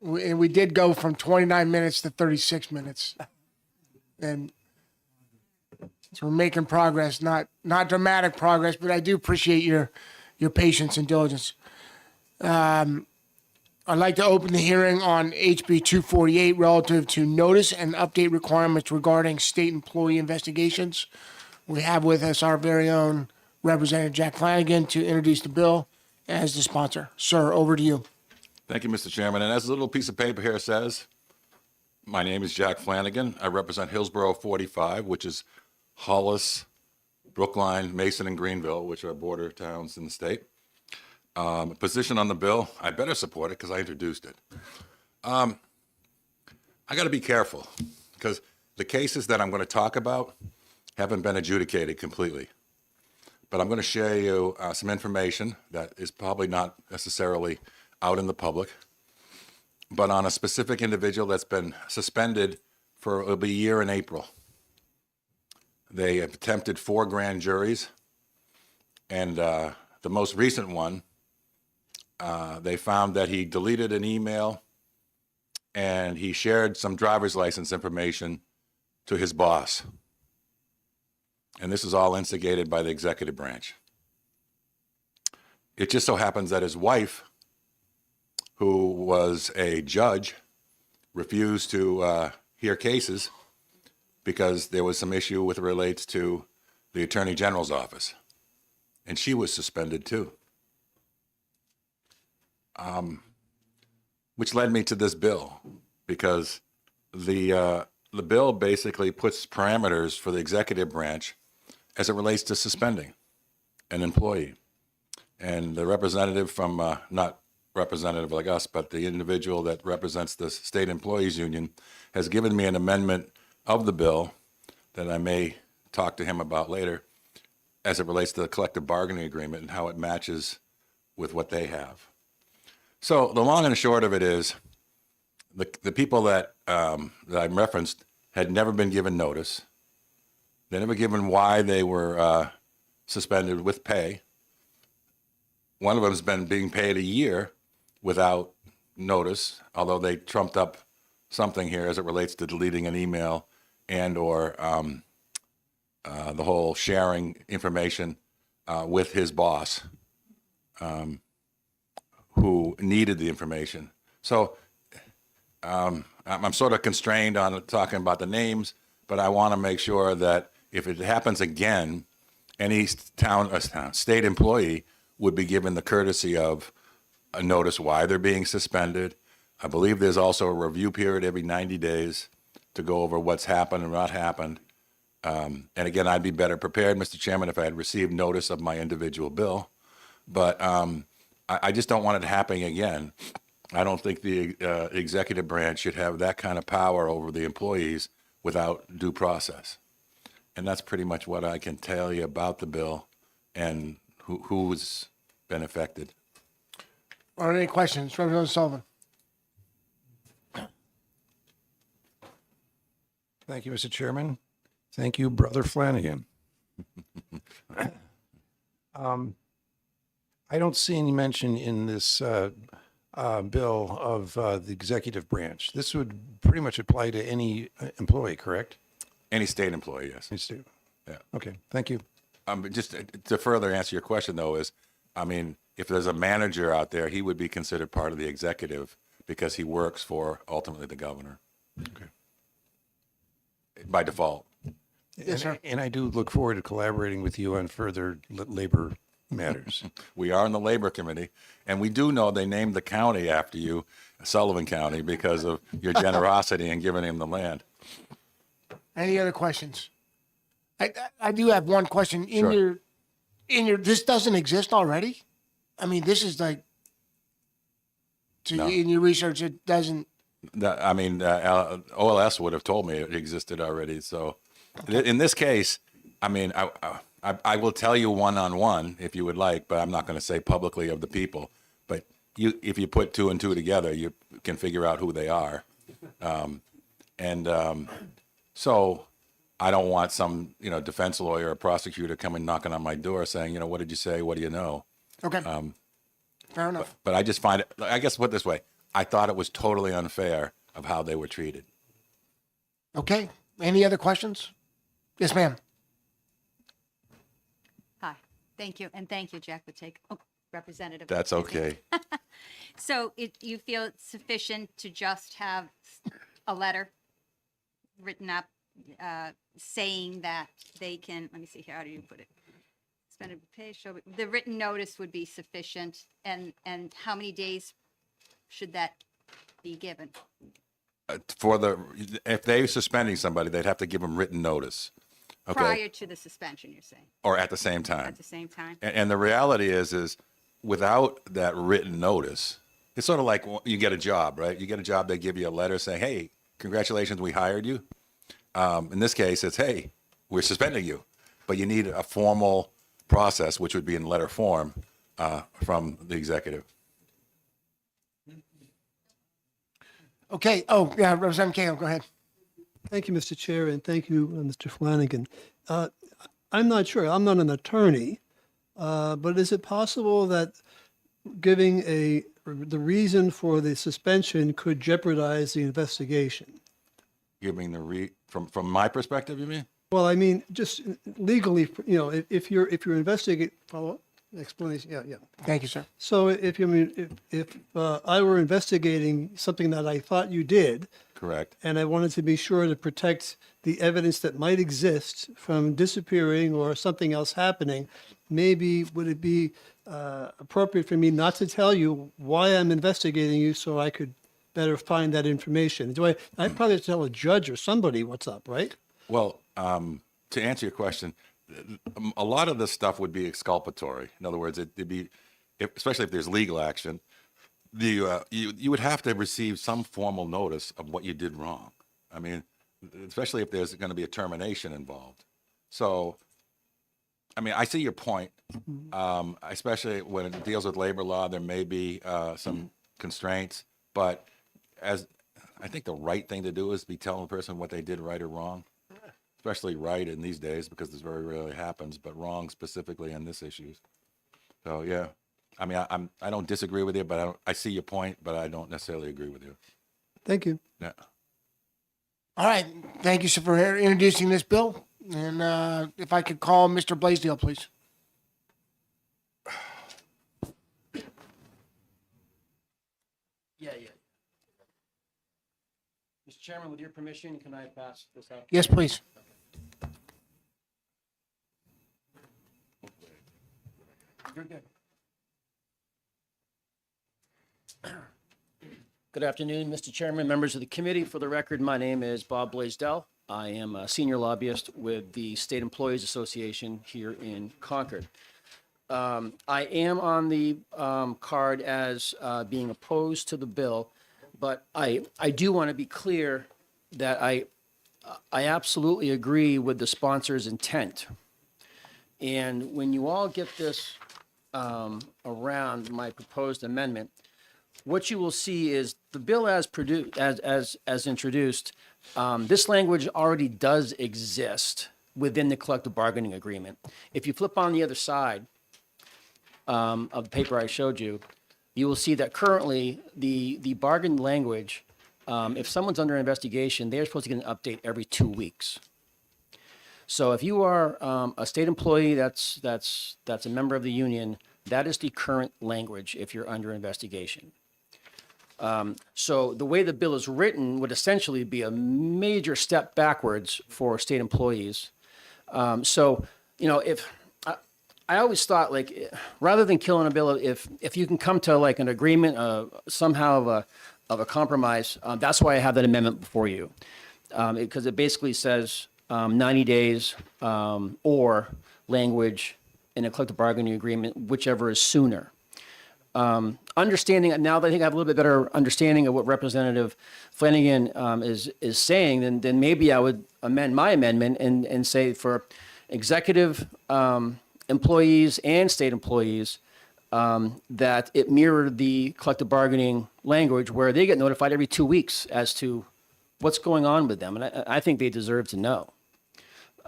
And we did go from 29 minutes to 36 minutes. And so we're making progress, not dramatic progress, but I do appreciate your patience and diligence. I'd like to open the hearing on HB 248 relative to notice and update requirements regarding state employee investigations. We have with us our very own Representative Jack Flanagan to introduce the bill as the sponsor. Sir, over to you.
Thank you, Mr. Chairman. And as the little piece of paper here says, my name is Jack Flanagan. I represent Hillsborough 45, which is Hollis, Brookline, Mason, and Greenville, which are border towns in the state. Position on the bill, I better support it because I introduced it. I got to be careful because the cases that I'm going to talk about haven't been adjudicated completely. But I'm going to share you some information that is probably not necessarily out in the public, but on a specific individual that's been suspended for it'll be a year in April. They have attempted 4 grand juries, and the most recent one, they found that he deleted an email and he shared some driver's license information to his boss. And this is all instigated by the executive branch. It just so happens that his wife, who was a judge, refused to hear cases because there was some issue with relates to the Attorney General's office. And she was suspended too. Which led me to this bill, because the bill basically puts parameters for the executive branch as it relates to suspending an employee. And the representative from, not representative like us, but the individual that represents the State Employees Union has given me an amendment of the bill that I may talk to him about later as it relates to the collective bargaining agreement and how it matches with what they have. So the long and the short of it is the people that I referenced had never been given notice. They never given why they were suspended with pay. One of them has been being paid a year without notice, although they trumped up something here as it relates to deleting an email and or the whole sharing information with his boss who needed the information. So I'm sort of constrained on talking about the names, but I want to make sure that if it happens again, any state employee would be given the courtesy of a notice why they're being suspended. I believe there's also a review period every 90 days to go over what's happened and not happened. And again, I'd be better prepared, Mr. Chairman, if I had received notice of my individual bill. But I just don't want it happening again. I don't think the executive branch should have that kind of power over the employees without due process. And that's pretty much what I can tell you about the bill and who's been affected.
Are there any questions? Representative Sullivan.
Thank you, Mr. Chairman. Thank you, Brother Flanagan. I don't see any mention in this bill of the executive branch. This would pretty much apply to any employee, correct?
Any state employee, yes.
Any state.
Yeah.
Okay, thank you.
Just to further answer your question, though, is, I mean, if there's a manager out there, he would be considered part of the executive because he works for ultimately the governor.
Okay.
By default.
Yes, sir.
And I do look forward to collaborating with you on further labor matters.
We are in the Labor Committee, and we do know they named the county after you, Sullivan County, because of your generosity in giving him the land.
Any other questions? I do have one question.
Sure.
This doesn't exist already? I mean, this is like,
No.
in your research, it doesn't.
OLS would have told me it existed already. So in this case, I mean, I will tell you one-on-one if you would like, but I'm not going to say publicly of the people. But if you put 2 and 2 together, you can figure out who they are. So I don't want some, defense lawyer or prosecutor coming knocking on my door saying, what did you say? What do you know?
Okay. Fair enough.
But I just find it, I guess put it this way, I thought it was totally unfair of how they were treated.
Okay. Any other questions? Yes, ma'am.
Hi, thank you, and thank you, Jack, for taking, Representative.
That's okay.
So you feel it's sufficient to just have a letter written up saying that they can, let me see here, how do you put it? Suspended pay, show, the written notice would be sufficient, and how many days should that be given?
If they're suspending somebody, they'd have to give them written notice. Okay.
Prior to the suspension, you're saying,
Or at the same time.
at the same time?
And the reality is without that written notice, it's sort of like you get a job, right? You get a job, they give you a letter saying, hey, congratulations, we hired you. In this case, it's, hey, we're suspending you. But you need a formal process, which would be in letter form from the executive.
Okay. Oh, yeah, Representative Cahill, go ahead.
Thank you, Mr. Chair, and thank you, Mr. Flanagan. I'm not sure, I'm not an attorney, but is it possible that giving the reason for the suspension could jeopardize the investigation?
Giving from my perspective, you mean?
Well, I mean, just legally, if you're investigating, follow-up explanation, yeah.
Thank you, sir.
So if I were investigating something that I thought you did,
Correct.
and I wanted to be sure to protect the evidence that might exist from disappearing or something else happening, maybe would it be appropriate for me not to tell you why I'm investigating you so I could better find that information? I'd probably have to tell a judge or somebody what's up, right?
Well, to answer your question, a lot of this stuff would be exculpatory. In other words, it'd be, especially if there's legal action, you would have to receive some formal notice of what you did wrong. I mean, especially if there's going to be a termination involved. So, I mean, I see your point, especially when it deals with labor law, there may be some constraints, but as I think the right thing to do is be telling the person what they did right or wrong, especially right in these days because this very rarely happens, but wrong specifically in this issue. So, yeah. I mean, I don't disagree with you, but I see your point, but I don't necessarily agree with you.
Thank you.
Yeah.
All right. Thank you, sir, for introducing this bill. And if I could call Mr. Blaisdell, please.
Yeah. Mr. Chairman, with your permission, can I pass this out?
Yes, please.
You're good. Good afternoon, Mr. Chairman, members of the committee. For the record, my name is Bob Blaisdell. I am a senior lobbyist with the State Employees Association here in Concord. I am on the card as being opposed to the bill, but I do want to be clear that I absolutely agree with the sponsor's intent. And when you all get this around my proposed amendment, what you will see is the bill as produced, as introduced, this language already does exist within the collective bargaining agreement. If you flip on the other side of the paper I showed you, you will see that currently the bargain language, if someone's under investigation, they're supposed to get an update every 2 weeks. So if you are a state employee that's a member of the union, that is the current language if you're under investigation. So the way the bill is written would essentially be a major step backwards for state employees. If I always thought, like, rather than killing a bill, if you can come to like an agreement somehow of a compromise, that's why I have that amendment before you, because it basically says 90 days or language in a collective bargaining agreement, whichever is sooner. Understanding now that I think I have a little bit better understanding of what Representative Flanagan is saying, then maybe I would amend my amendment and say for executive employees and state employees that it mirrored the collective bargaining language where they get notified every 2 weeks as to what's going on with them. And I think they deserve to know.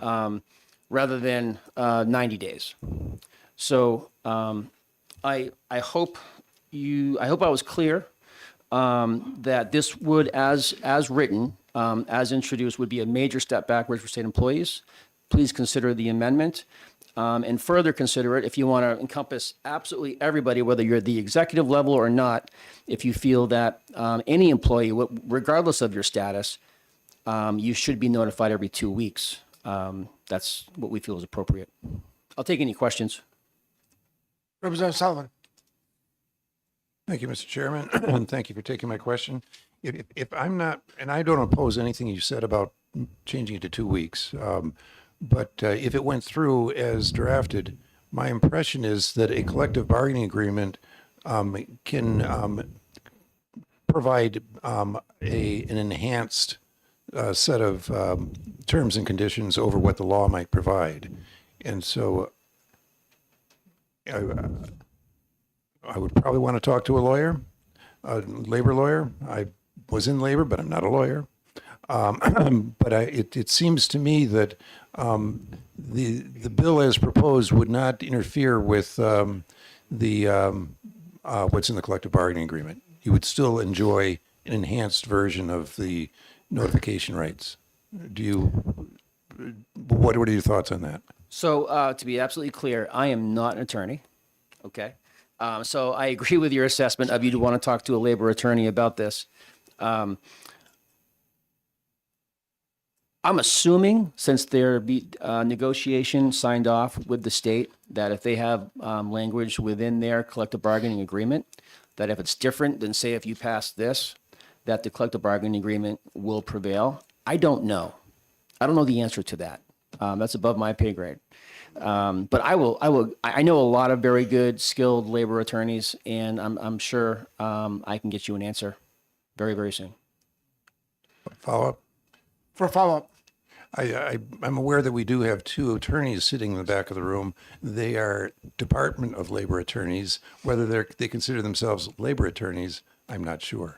rather than 90 days. So I hope I was clear that this would, as written, as introduced, would be a major step backwards for state employees. Please consider the amendment. And further consider it if you want to encompass absolutely everybody, whether you're at the executive level or not. If you feel that any employee, regardless of your status, you should be notified every 2 weeks. That's what we feel is appropriate. I'll take any questions.
Representative Sullivan.
Thank you, Mr. Chairman, and thank you for taking my question. If I'm not, and I don't oppose anything you said about changing it to 2 weeks, but if it went through as drafted, my impression is that a collective bargaining agreement can provide an enhanced set of terms and conditions over what the law might provide. And so I would probably want to talk to a lawyer, a labor lawyer. I was in labor, but I'm not a lawyer. But it seems to me that the bill as proposed would not interfere with what's in the collective bargaining agreement. You would still enjoy an enhanced version of the notification rights. What are your thoughts on that?
So to be absolutely clear, I am not an attorney. Okay. So I agree with your assessment of you'd want to talk to a labor attorney about this. I'm assuming, since there be negotiation signed off with the state, that if they have language within their collective bargaining agreement, that if it's different than, say, if you pass this, that the collective bargaining agreement will prevail. I don't know. I don't know the answer to that. That's above my pay grade. But I know a lot of very good, skilled labor attorneys, and I'm sure I can get you an answer very, very soon.
Follow up?
For a follow-up.
I'm aware that we do have two attorneys sitting in the back of the room. They are Department of Labor attorneys. Whether they consider themselves labor attorneys, I'm not sure.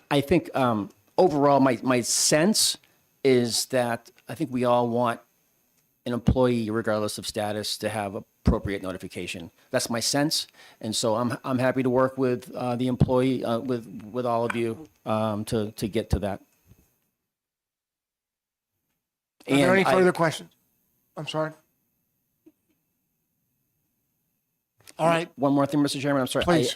I think overall, my sense is that I think we all want an employee, regardless of status, to have appropriate notification. That's my sense, and so I'm happy to work with the employee, with all of you, to get to that.
Are there any further questions? I'm sorry. All right.
One more thing, Mr. Chairman. I'm sorry.
Please.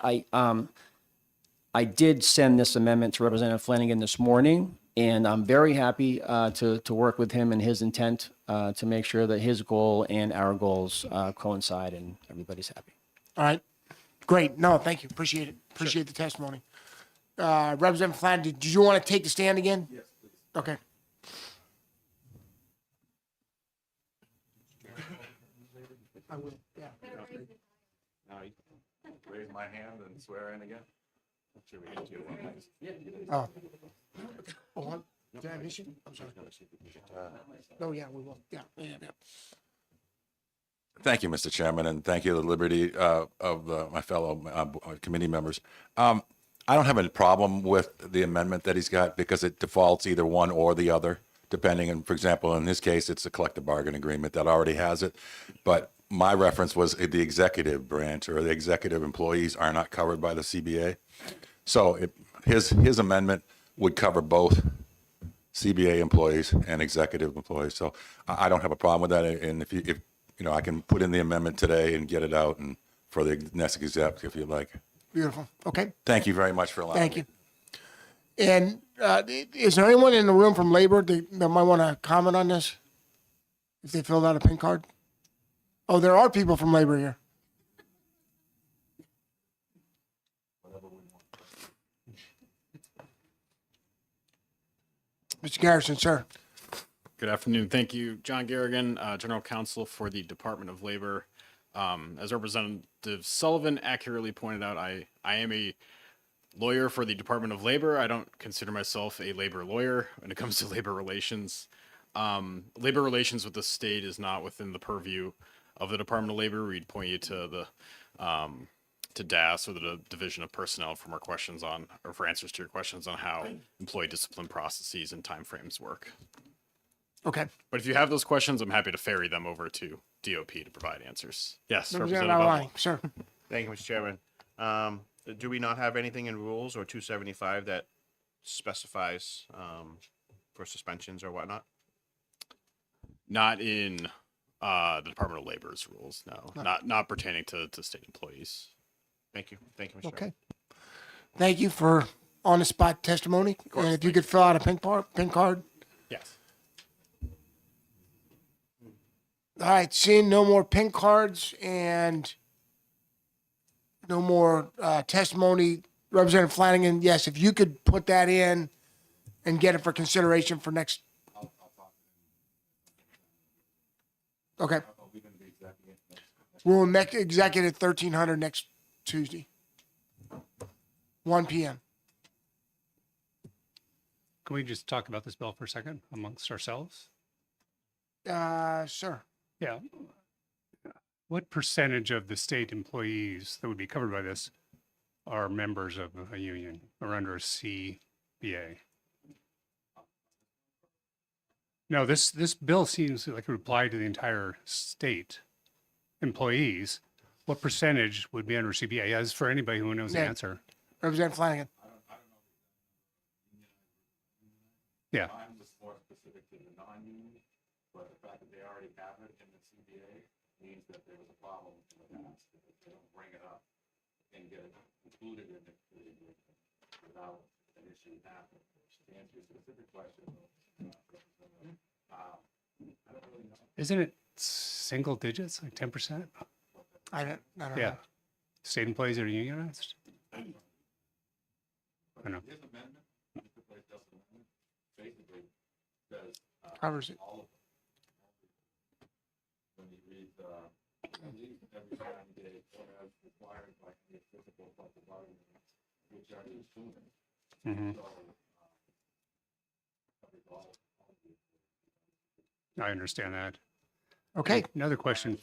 I did send this amendment to Representative Flanagan this morning, and I'm very happy to work with him and his intent to make sure that his goal and our goals coincide and everybody's happy.
All right. Great. No, thank you. Appreciate it. Appreciate the testimony. Representative Flanagan, did you want to take the stand again? Yes, please. Okay. I will, yeah.
Now, raise my hand and swear in again. Should we do one next?
Oh. Hold on. Do I have an issue? I'm sorry. Oh, yeah, we will. Yeah.
Thank you, Mr. Chairman, and thank you to the liberty of my fellow committee members. I don't have any problem with the amendment that he's got because it defaults either one or the other, depending. And for example, in this case, it's a collective bargaining agreement that already has it. But my reference was the executive branch or the executive employees are not covered by the CBA. So his amendment would cover both CBA employees and executive employees. So I don't have a problem with that. And if you know, I can put in the amendment today and get it out and for the next exec if you'd like.
Beautiful. Okay.
Thank you very much for allowing
Thank
me.
you. And is there anyone in the room from labor that might want to comment on this? If they filled out a pink card? Oh, there are people from labor here. Mr. Garrison, sir.
Good afternoon. Thank you. John Garrigan, General Counsel for the Department of Labor. As Representative Sullivan accurately pointed out, I am a lawyer for the Department of Labor. I don't consider myself a labor lawyer when it comes to labor relations. Labor relations with the state is not within the purview of the Department of Labor. We'd point you to the to DAS or the Division of Personnel for more questions on, or for answers to your questions on how employee discipline processes and timeframes work.
Okay.
But if you have those questions, I'm happy to ferry them over to DOP to provide answers. Yes,
Representative
Representative
Avalani, sir.
Thank you, Mr. Chairman. Do we not have anything in rules or 275 that specifies for suspensions or whatnot?
Not in the Department of Labor's rules, no. Not pertaining to state employees.
Thank you. Thank you, Mr.
Okay.
Chairman.
Thank you for on-the-spot testimony. And if you could fill out a pink card.
Yes.
All right, seeing no more pink cards and no more testimony, Representative Flanagan, yes, if you could put that in and get it for consideration for next. Okay. We'll make executive 1300 next Tuesday, 1 p.m.
Can we just talk about this bill for a second amongst ourselves?
Sir.
Yeah. What percentage of the state employees that would be covered by this are members of a union or under a CBA? No, this bill seems like it would apply to the entire state employees. What percentage would be under CBA? As for anybody who knows the
Ned.
answer.
Representative Flanagan.
Yeah.
Mine was more specific to the non-union, but the fact that they already have it in the CBA means that there was a problem in the past, because they don't bring it up and get it included in the agreement without an issue happening. To answer your specific question, I don't really know.
Isn't it single digits, like 10%?
I don't
Yeah.
know.
State employees that are unionized? I know.
His amendment, Mr. Blaisdell's amendment, basically says
Covers it.
all of them. When you read at least every 90 days or as required by any physical collective bargaining, which are assuming.
Mhm.
So, covers all of the
I understand that.
Okay.
Another question.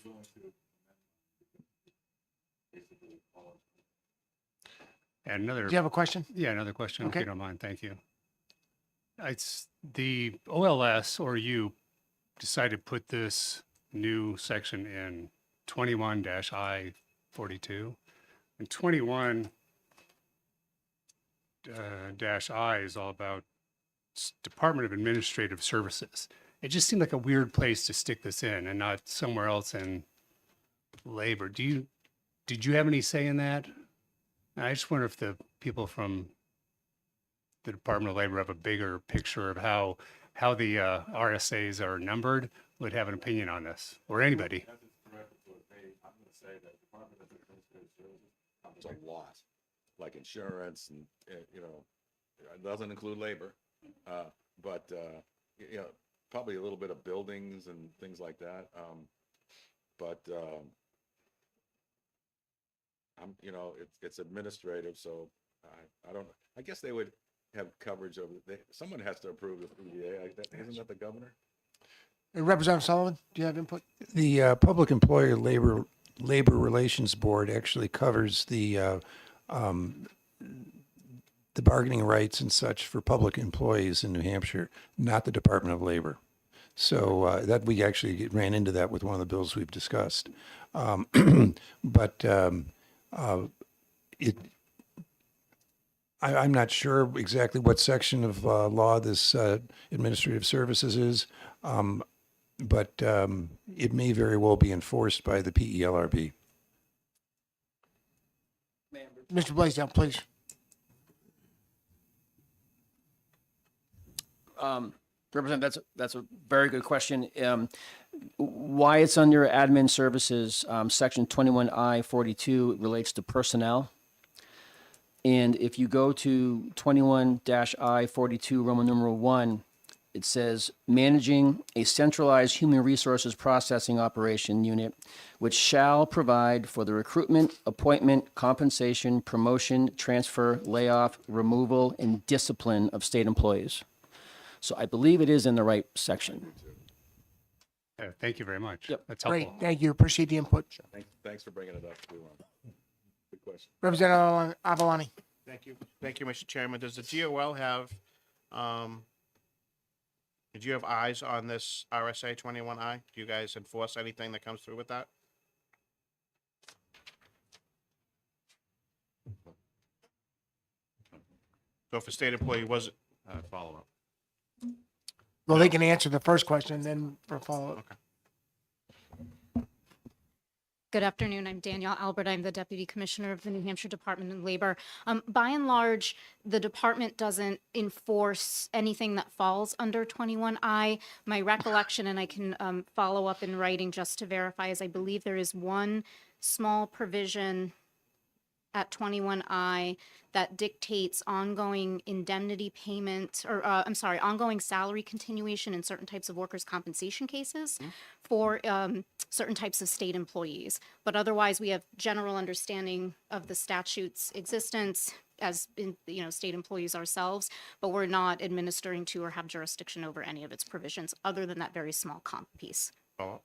And another.
Do you have a question?
Yeah, another question, if
Okay.
you don't mind. Thank you. It's the OLS or you decided to put this new section in 21-I-42. And 21 dash I is all about Department of Administrative Services. It just seemed like a weird place to stick this in and not somewhere else in labor. Did you have any say in that? I just wonder if the people from the Department of Labor have a bigger picture of how the RSAs are numbered, would have an opinion on this, or anybody.
I'm going to say that Department of Administrative Services covers a lot, like insurance and, it doesn't include labor, but, probably a little bit of buildings and things like that. It's administrative, so I don't, I guess they would have coverage of it. Someone has to approve the PDA. Isn't that the governor?
Representative Sullivan, do you have input?
The Public Employer Labor Relations Board actually covers the bargaining rights and such for public employees in New Hampshire, not the Department of Labor. So that we actually ran into that with one of the bills we've discussed. I'm not sure exactly what section of law this administrative services is, but it may very well be enforced by the PELRB.
Mr. Blaisdell, please.
Representative, that's a very good question. Why it's under admin services, section 21I-42 relates to personnel. And if you go to 21-I-42 Roman numeral 1, it says managing a centralized human resources processing operation unit, which shall provide for the recruitment, appointment, compensation, promotion, transfer, layoff, removal, and discipline of state employees. So I believe it is in the right section.
Thank you very much.
Yep.
That's helpful.
Great, thank you. Appreciate the input.
Thanks for bringing it up. Good question.
Representative Avalani.
Thank you. Thank you, Mr. Chairman. Does the DOL have Do you have eyes on this RSA 21I? Do you guys enforce anything that comes through with that? So if a state employee was, follow up.
Well, they can answer the first question, then for follow-up.
Good afternoon. I'm Danielle Albert. I'm the Deputy Commissioner of the New Hampshire Department of Labor. By and large, the department doesn't enforce anything that falls under 21I. My recollection, and I can follow up in writing just to verify, is I believe there is one small provision at 21I that dictates ongoing indemnity payment, or ongoing salary continuation in certain types of workers' compensation cases for certain types of state employees. But otherwise, we have general understanding of the statute's existence as state employees ourselves, but we're not administering to or have jurisdiction over any of its provisions other than that very small comp piece.
Follow-up?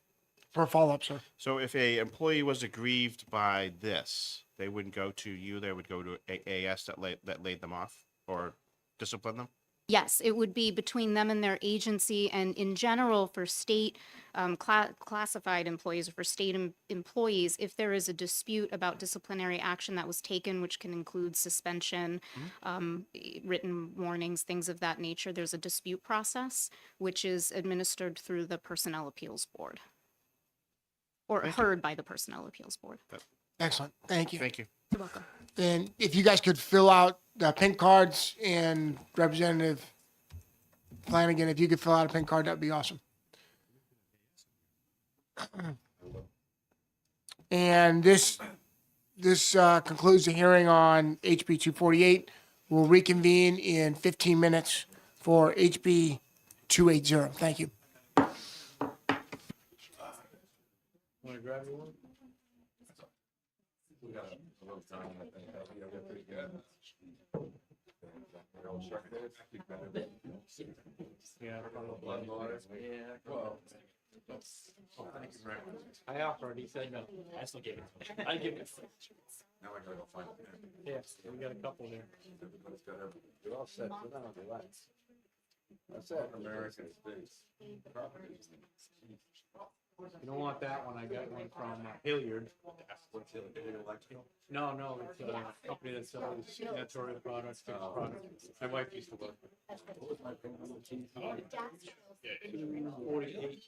For a follow-up, sir.
So if a employee was aggrieved by this, they wouldn't go to you, they would go to AAS that laid them off or discipline them?
Yes, it would be between them and their agency, and in general, for state classified employees or for state employees, if there is a dispute about disciplinary action that was taken, which can include suspension, written warnings, things of that nature, there's a dispute process, which is administered through the Personnel Appeals Board, or heard by the Personnel Appeals Board.
Excellent. Thank you.
Thank you.
You're welcome.
And if you guys could fill out the pink cards, and Representative Flanagan, if you could fill out a pink card, that'd be awesome. And this concludes the hearing on HB 248. We'll reconvene in 15 minutes for HB 280. Thank you.
Want to grab you one?
We got a little time, I think. We're pretty good.
Yeah.
Well,
I offered, he said no. I still gave it. I give it.
now I gotta go find it.
Yes, we got a couple there.
Everybody's got everything.
You're all set. Sit down, relax.
That's it. American space.
You don't want that one. I got one from Hilliard.
What's Hilliard Electrical?
No, it's a company that sells janitorial products, fixed products. My wife used to work. Yeah, 48.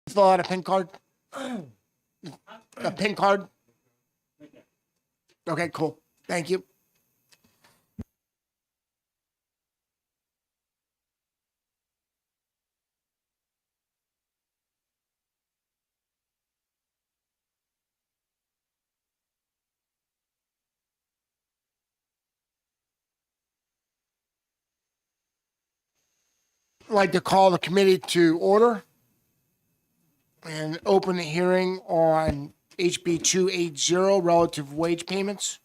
Fill out a PIN card? A PIN card? Okay, cool. Thank you. I'd like to call the committee to order and open the hearing on HB 280 relative wage payments.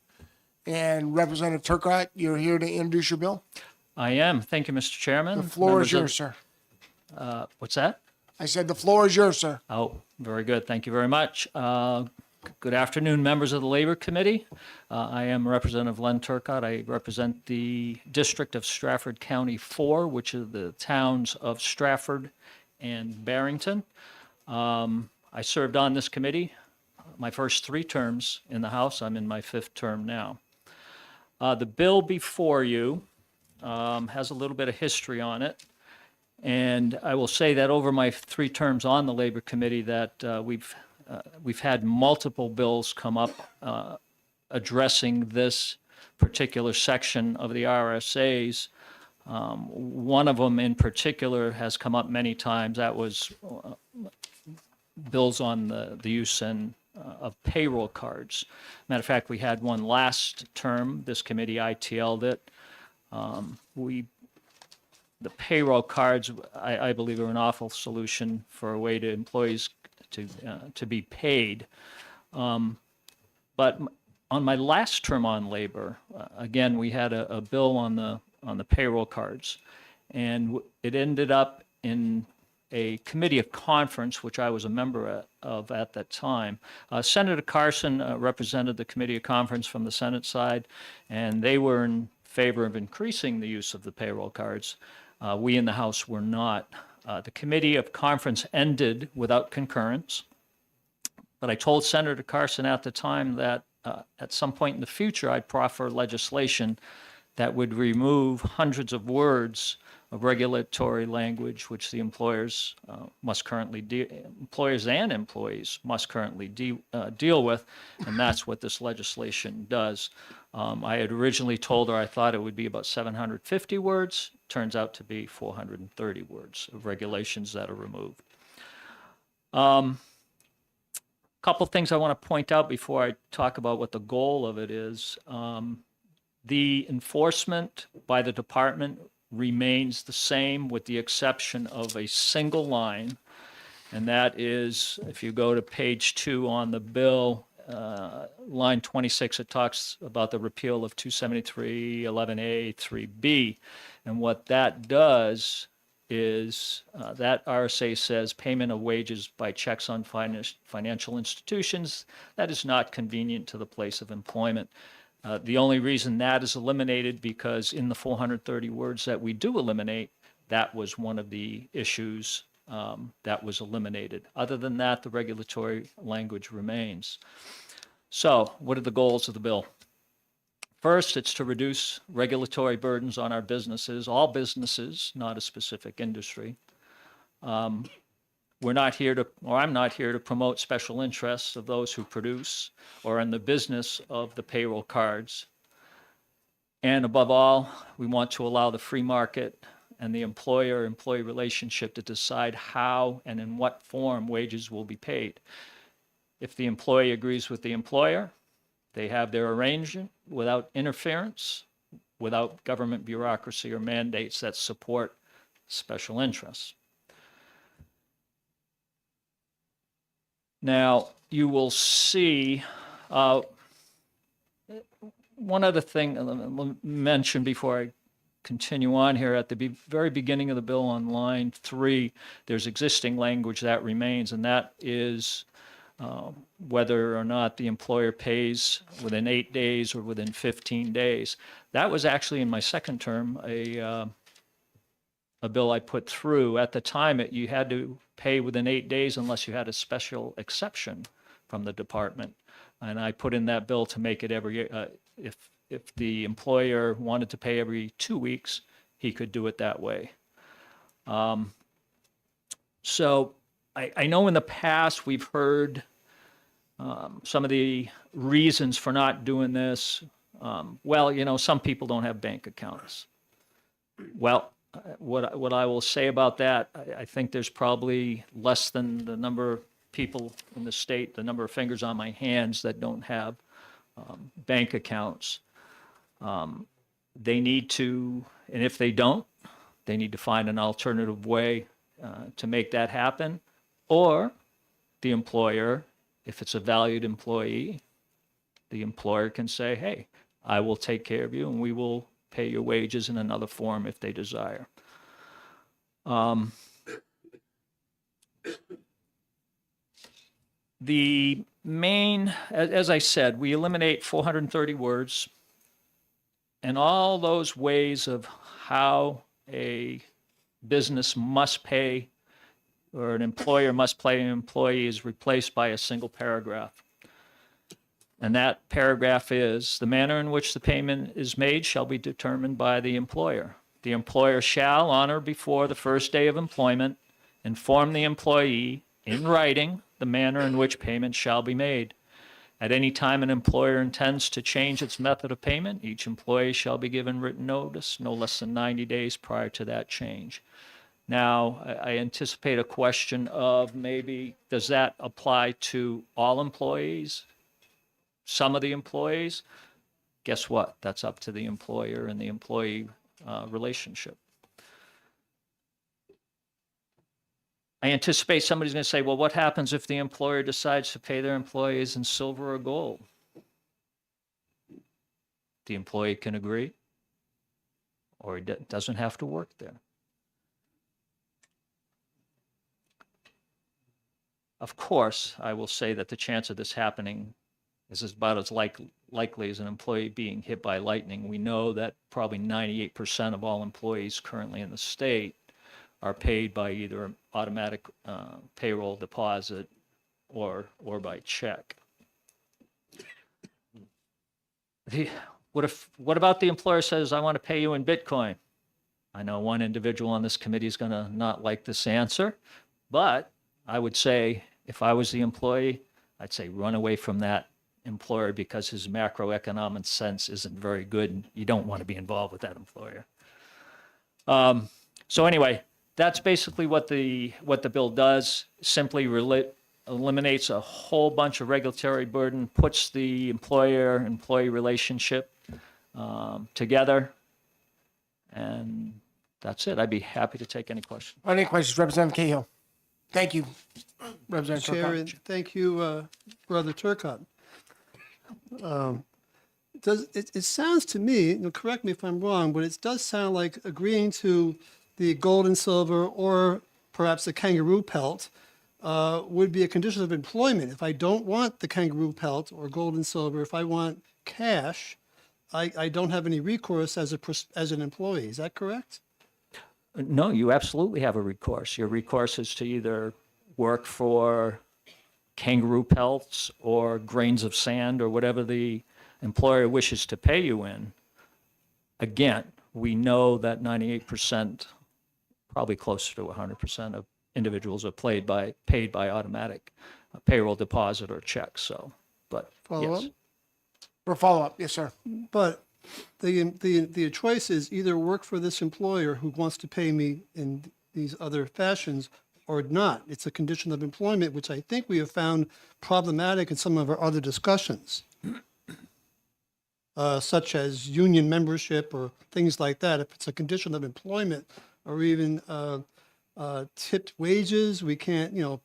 And Representative Turcott, you're here to introduce your bill.
I am. Thank you, Mr. Chairman.
The floor is
Members of-
yours, sir.
What's that?
I said the floor is yours, sir.
Oh, very good. Thank you very much. Good afternoon, members of the Labor Committee. I am Representative Len Turcott. I represent the District of Stratford County 4, which is the towns of Stratford and Barrington. I served on this committee my first 3 terms in the House. I'm in my 5th term now. The bill before you has a little bit of history on it. And I will say that over my 3 terms on the Labor Committee that we've had multiple bills come up addressing this particular section of the RSAs. One of them in particular has come up many times. That was bills on the use of payroll cards. Matter of fact, we had one last term. This committee ITL'd it. The payroll cards, I believe, are an awful solution for a way to employees to be paid. But on my last term on labor, again, we had a bill on the payroll cards, and it ended up in a committee of conference, which I was a member of at that time. Senator Carson represented the committee of conference from the Senate side, and they were in favor of increasing the use of the payroll cards. We in the House were not. The committee of conference ended without concurrence, but I told Senator Carson at the time that at some point in the future I'd proffer legislation that would remove hundreds of words of regulatory language which the employers must currently employers and employees must currently deal with, and that's what this legislation does. I had originally told her I thought it would be about 750 words. Turns out to be 430 words of regulations that are removed. Couple things I want to point out before I talk about what the goal of it is. The enforcement by the department remains the same with the exception of a single line, and that is, if you go to page 2 on the bill, line 26, it talks about the repeal of 273-11A 3B. And what that does is that RSA says payment of wages by checks on financial institutions that is not convenient to the place of employment. The only reason that is eliminated because in the 430 words that we do eliminate, that was one of the issues that was eliminated. Other than that, the regulatory language remains. So, what are the goals of the bill? First, it's to reduce regulatory burdens on our businesses, all businesses, not a specific industry. We're not here to, or I'm not here to promote special interests of those who produce or in the business of the payroll cards. And above all, we want to allow the free market and the employer-employee relationship to decide how and in what form wages will be paid. If the employee agrees with the employer, they have their arrangement without interference, without government bureaucracy or mandates that support special interests. Now, you will see one other thing I'll mention before I continue on here. At the very beginning of the bill on line 3, there's existing language that remains, and that is whether or not the employer pays within 8 days or within 15 days. That was actually in my second term a bill I put through. At the time, you had to pay within 8 days unless you had a special exception from the department. And I put in that bill to make it every, if the employer wanted to pay every 2 weeks, he could do it that way. So I know in the past we've heard some of the reasons for not doing this. Well, you know, some people don't have bank accounts. Well, what I will say about that, I think there's probably less than the number of people in the state, the number of fingers on my hands that don't have bank accounts. They need to, and if they don't, they need to find an alternative way to make that happen. Or the employer, if it's a valued employee, the employer can say, hey, I will take care of you and we will pay your wages in another form if they desire. The main, as I said, we eliminate 430 words, and all those ways of how a business must pay or an employer must pay an employee is replaced by a single paragraph. And that paragraph is, the manner in which the payment is made shall be determined by the employer. The employer shall, on or before the first day of employment, inform the employee in writing the manner in which payment shall be made. At any time an employer intends to change its method of payment, each employee shall be given written notice no less than 90 days prior to that change. Now, I anticipate a question of maybe, does that apply to all employees? Some of the employees? Guess what? That's up to the employer and the employee relationship. I anticipate somebody's going to say, well, what happens if the employer decides to pay their employees in silver or gold? The employee can agree, or he doesn't have to work there. Of course, I will say that the chance of this happening is about as likely as an employee being hit by lightning. We know that probably 98% of all employees currently in the state are paid by either automatic payroll deposit or by check. What about the employer says, I want to pay you in Bitcoin? I know one individual on this committee is going to not like this answer, but I would say if I was the employee, I'd say run away from that employer because his macroeconomic sense isn't very good and you don't want to be involved with that employer. So anyway, that's basically what the bill does. Simply eliminates a whole bunch of regulatory burden, puts the employer-employee relationship together, and that's it. I'd be happy to take any questions.
Any questions, Representative Cahill? Thank you, Representative
Chair,
Turcotte.
and thank you, Brother Turcotte. It sounds to me, and correct me if I'm wrong, but it does sound like agreeing to the gold and silver or perhaps the kangaroo pelt would be a condition of employment. If I don't want the kangaroo pelt or gold and silver, if I want cash, I don't have any recourse as an employee. Is that correct?
No, you absolutely have a recourse. Your recourse is to either work for kangaroo pelts or grains of sand or whatever the employer wishes to pay you in. Again, we know that 98%, probably closer to 100% of individuals are paid by automatic payroll deposit or check. So, but
Follow
yes.
up?
For follow-up, yes, sir.
But the choice is either work for this employer who wants to pay me in these other fashions or not. It's a condition of employment, which I think we have found problematic in some of our other discussions, such as union membership or things like that. If it's a condition of employment or even tipped wages, we can't,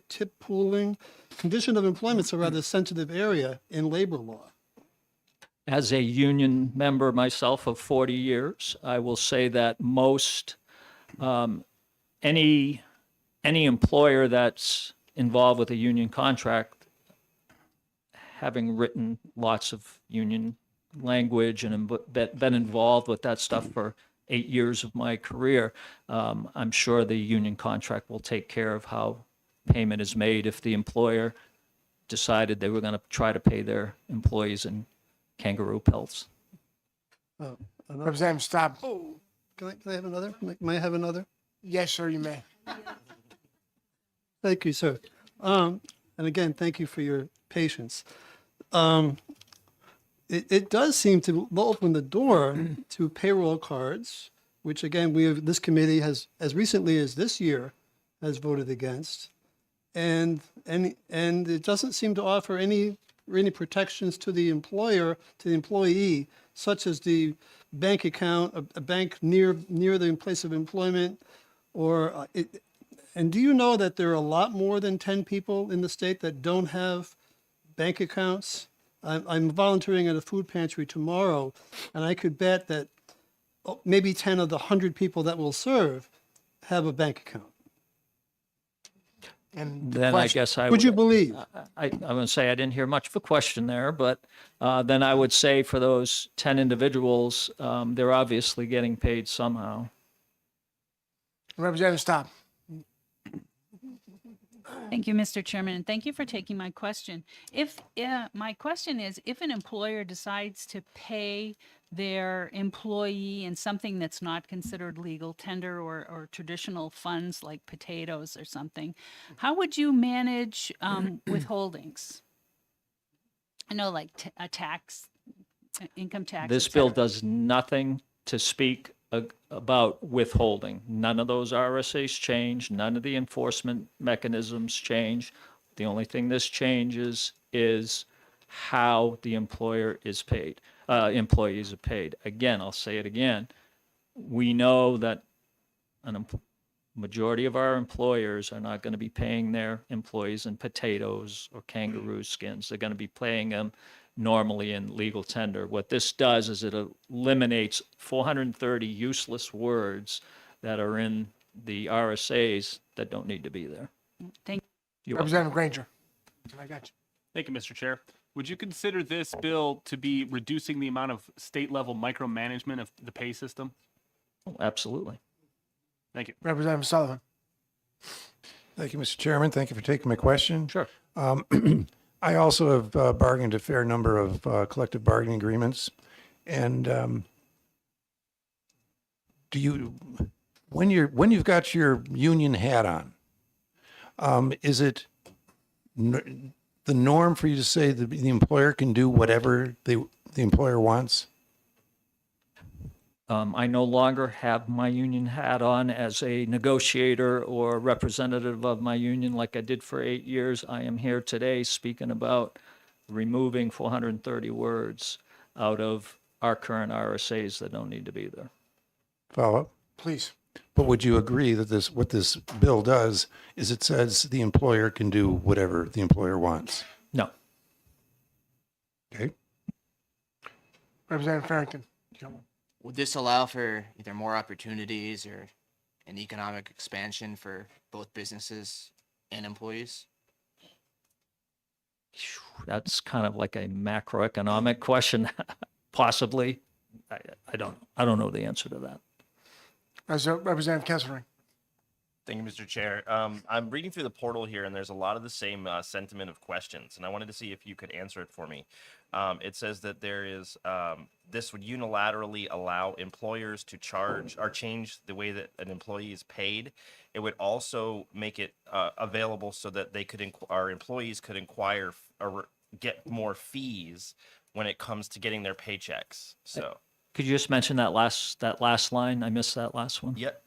tip pooling. Condition of employment's a rather sensitive area in labor law.
As a union member myself of 40 years, I will say that most, any employer that's involved with a union contract, having written lots of union language and been involved with that stuff for 8 years of my career, I'm sure the union contract will take care of how payment is made if the employer decided they were going to try to pay their employees in kangaroo pelts.
Representative, stop.
Can I have another? May I have another?
Yes, sir, you may.
Thank you, sir. And again, thank you for your patience. It does seem to open the door to payroll cards, which again, this committee has, as recently as this year, has voted against. And it doesn't seem to offer any protections to the employer, to the employee, such as the bank account, a bank near the place of employment, or and do you know that there are a lot more than 10 people in the state that don't have bank accounts? I'm volunteering at a food pantry tomorrow, and I could bet that maybe 10 of the 100 people that will serve have a bank account.
And the
Then I
question-
guess I
Would you believe?
I'm going to say I didn't hear much of a question there, but then I would say for those 10 individuals, they're obviously getting paid somehow.
Representative Staub.
Thank you, Mr. Chairman, and thank you for taking my question. My question is, if an employer decides to pay their employee in something that's not considered legal tender or traditional funds like potatoes or something, how would you manage withholdings? I know, like a tax, income tax.
This
et
bill
cetera.
does nothing to speak about withholding. None of those RSAs change. None of the enforcement mechanisms change. The only thing this changes is how the employer is paid. Employees are paid. Again, I'll say it again. We know that majority of our employers are not going to be paying their employees in potatoes or kangaroo skins. They're going to be paying them normally in legal tender. What this does is it eliminates 430 useless words that are in the RSAs that don't need to be there.
Thank
you.
Representative Granger. I got you.
Thank you, Mr. Chair. Would you consider this bill to be reducing the amount of state-level micromanagement of the pay system?
Absolutely.
Thank you.
Representative Sullivan.
Thank you, Mr. Chairman. Thank you for taking my question.
Sure.
I also have bargained a fair number of collective bargaining agreements. And when you've got your union hat on, is it the norm for you to say that the employer can do whatever the employer wants?
I no longer have my union hat on as a negotiator or representative of my union like I did for 8 years. I am here today speaking about removing 430 words out of our current RSAs that don't need to be there.
Follow up?
Please.
But would you agree that what this bill does is it says the employer can do whatever the employer wants?
No.
Okay.
Representative Farrington.
Would this allow for either more opportunities or an economic expansion for both businesses and employees?
That's kind of like a macroeconomic question, possibly. I don't know the answer to that.
Representative Kessler.
Thank you, Mr. Chair. I'm reading through the portal here, and there's a lot of the same sentiment of questions, and I wanted to see if you could answer it for me. It says that there is this would unilaterally allow employers to charge or change the way that an employee is paid. It would also make it available so that they could our employees could inquire or get more fees when it comes to getting their paychecks. So.
Could you just mention that last line? I missed that last one.
Yep.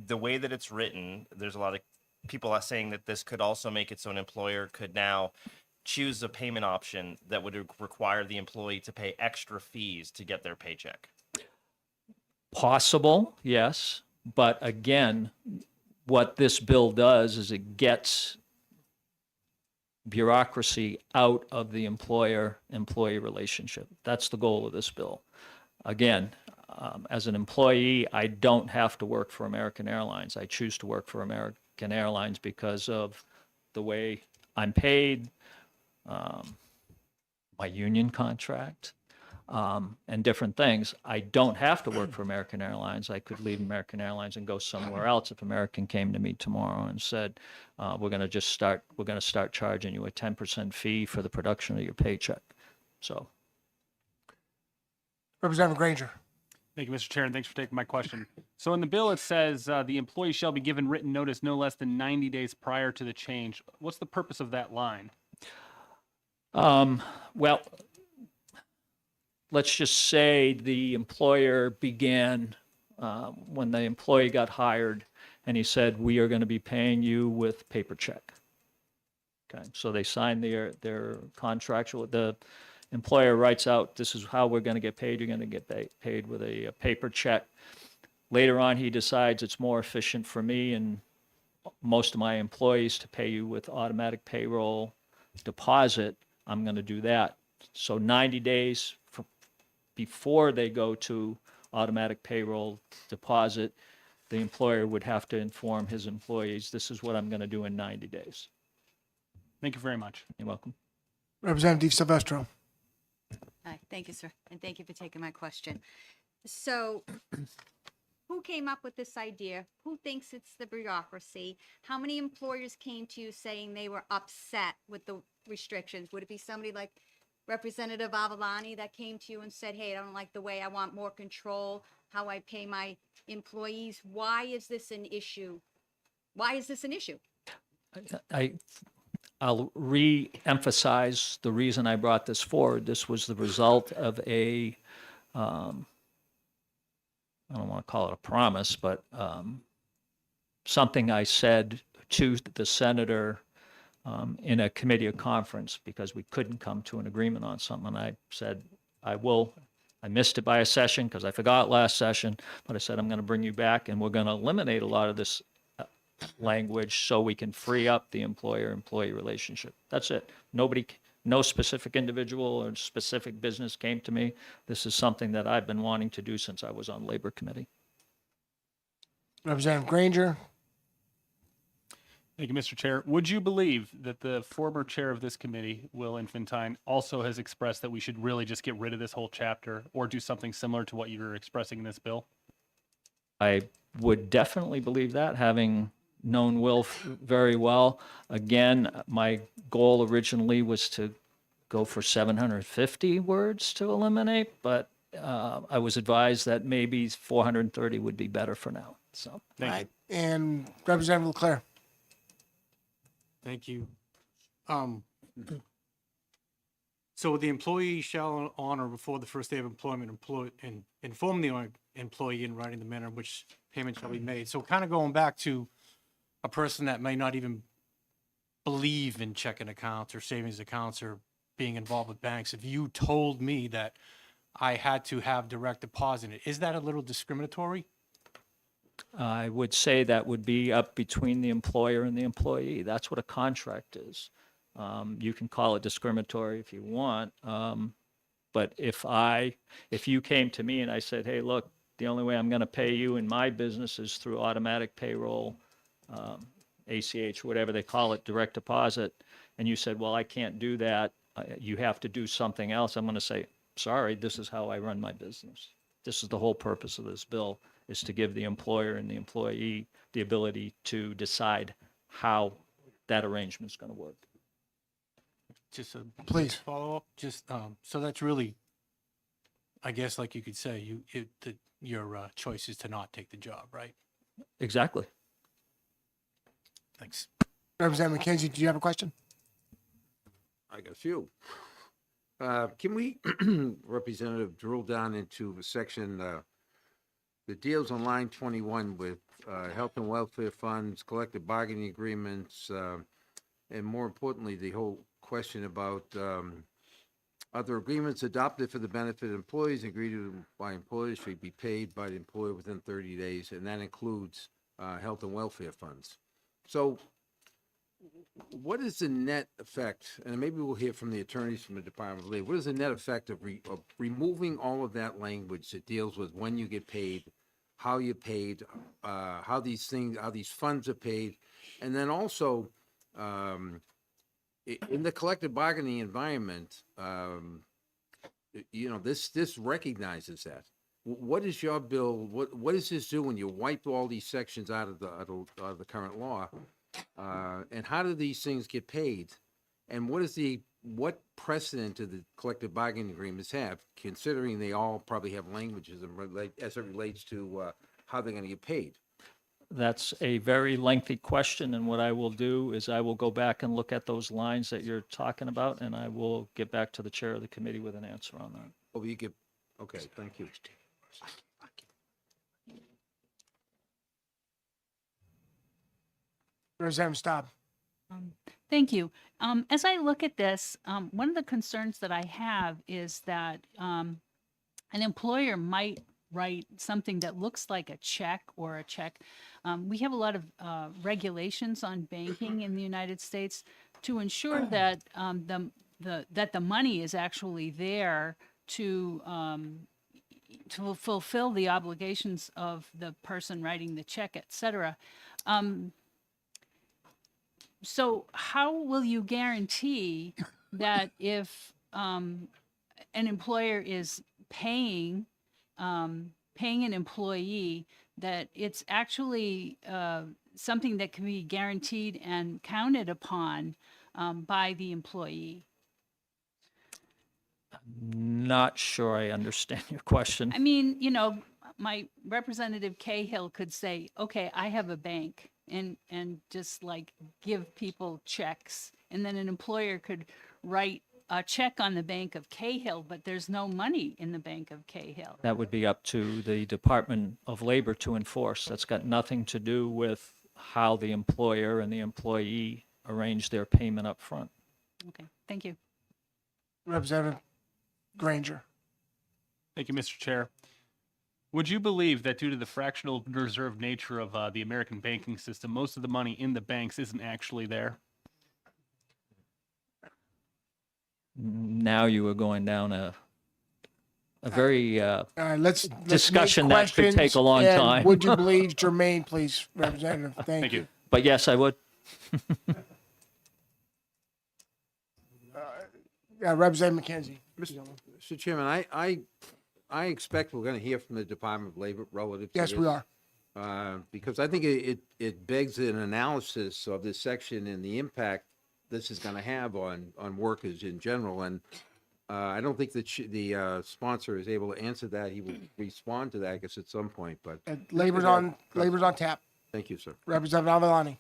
The way that it's written, there's a lot of people are saying that this could also make it so an employer could now choose a payment option that would require the employee to pay extra fees to get their paycheck.
Possible, yes. But again, what this bill does is it gets bureaucracy out of the employer-employee relationship. That's the goal of this bill. Again, as an employee, I don't have to work for American Airlines. I choose to work for American Airlines because of the way I'm paid, my union contract, and different things. I don't have to work for American Airlines. I could leave American Airlines and go somewhere else if American came to me tomorrow and said, we're going to start charging you a 10% fee for the production of your paycheck. So.
Representative Granger.
Thank you, Mr. Chair, and thanks for taking my question. So in the bill, it says the employee shall be given written notice no less than 90 days prior to the change. What's the purpose of that line?
Well, let's just say the employer began, when the employee got hired, and he said, we are going to be paying you with paper check. Okay, so they sign their contractual, the employer writes out, this is how we're going to get paid. You're going to get paid with a paper check. Later on, he decides it's more efficient for me and most of my employees to pay you with automatic payroll deposit. I'm going to do that. So 90 days before they go to automatic payroll deposit, the employer would have to inform his employees, this is what I'm going to do in 90 days.
Thank you very much.
You're welcome.
Representative Silvestro.
Hi, thank you, sir, and thank you for taking my question. So, who came up with this idea? Who thinks it's the bureaucracy? How many employers came to you saying they were upset with the restrictions? Would it be somebody like Representative Avalani that came to you and said, hey, I don't like the way, I want more control, how I pay my employees? Why is this an issue? Why is this an issue?
I'll re-emphasize the reason I brought this forward. This was the result of I don't want to call it a promise, but something I said to the senator in a committee of conference because we couldn't come to an agreement on something. I said, I missed it by a session because I forgot last session, but I said, I'm going to bring you back and we're going to eliminate a lot of this language so we can free up the employer-employee relationship. That's it. No specific individual or specific business came to me. This is something that I've been wanting to do since I was on Labor Committee.
Representative Granger.
Thank you, Mr. Chair. Would you believe that the former chair of this committee, Will Infantine, also has expressed that we should really just get rid of this whole chapter or do something similar to what you're expressing in this bill?
I would definitely believe that, having known Will very well. Again, my goal originally was to go for 750 words to eliminate, but I was advised that maybe 430 would be better for now. So,
Thank you.
And Representative Leclerc.
Thank you. So the employee shall on or before the first day of employment inform the employee in writing the manner in which payment shall be made. So kind of going back to a person that may not even believe in checking accounts or savings accounts or being involved with banks, if you told me that I had to have direct deposit, is that a little discriminatory?
I would say that would be up between the employer and the employee. That's what a contract is. You can call it discriminatory if you want, but if you came to me and I said, hey, look, the only way I'm going to pay you in my business is through automatic payroll, ACH, whatever they call it, direct deposit, and you said, well, I can't do that, you have to do something else, I'm going to say, sorry, this is how I run my business. This is the whole purpose of this bill, is to give the employer and the employee the ability to decide how that arrangement is going to work.
Just a
Please
follow up. Just so that's really, I guess, like you could say, your choice is to not take the job, right?
Exactly.
Thanks.
Representative McKenzie, do you have a question?
I got a few. Can we, Representative, drill down into the section that deals on line 21 with health and welfare funds, collective bargaining agreements, and more importantly, the whole question about other agreements adopted for the benefit of employees agreed to by employers should be paid by the employer within 30 days, and that includes health and welfare funds. So what is the net effect, and maybe we'll hear from the attorneys from the Department of Labor, what is the net effect of removing all of that language that deals with when you get paid, how you're paid, how these funds are paid, and then also in the collective bargaining environment, this recognizes that. What is your bill? What does this do when you wipe all these sections out of the current law? And how do these things get paid? And what is the what precedent do the collective bargaining agreements have, considering they all probably have languages and as it relates to how they're going to get paid?
That's a very lengthy question, and what I will do is I will go back and look at those lines that you're talking about, and I will get back to the chair of the committee with an answer on that.
Oh, you get, okay, thank you.
Representative Staub.
Thank you. As I look at this, one of the concerns that I have is that an employer might write something that looks like a check or a check. We have a lot of regulations on banking in the United States to ensure that that the money is actually there to fulfill the obligations of the person writing the check, et cetera. So how will you guarantee that if an employer is paying an employee, that it's actually something that can be guaranteed and counted upon by the employee?
Not sure I understand your question.
I mean, you know, my Representative Cahill could say, okay, I have a bank, and just like give people checks. And then an employer could write a check on the Bank of Cahill, but there's no money in the Bank of Cahill.
That would be up to the Department of Labor to enforce. That's got nothing to do with how the employer and the employee arrange their payment up front.
Okay, thank you.
Representative Granger.
Thank you, Mr. Chair. Would you believe that due to the fractional reserve nature of the American banking system, most of the money in the banks isn't actually there?
Now you are going down a very
Let's
discussion
make
that could take a long
and
time.
Would you believe Jermaine, please, Representative? Thank you.
But yes, I would.
Representative McKenzie.
Mr. Chairman, I expect we're going to hear from the Department of Labor relative to
Yes,
this.
we are.
Because I think it begs an analysis of this section and the impact this is going to have on workers in general. And I don't think that the sponsor is able to answer that. He will respond to that, I guess, at some point. But
Labor's on tap.
Thank you, sir.
Representative Avalani.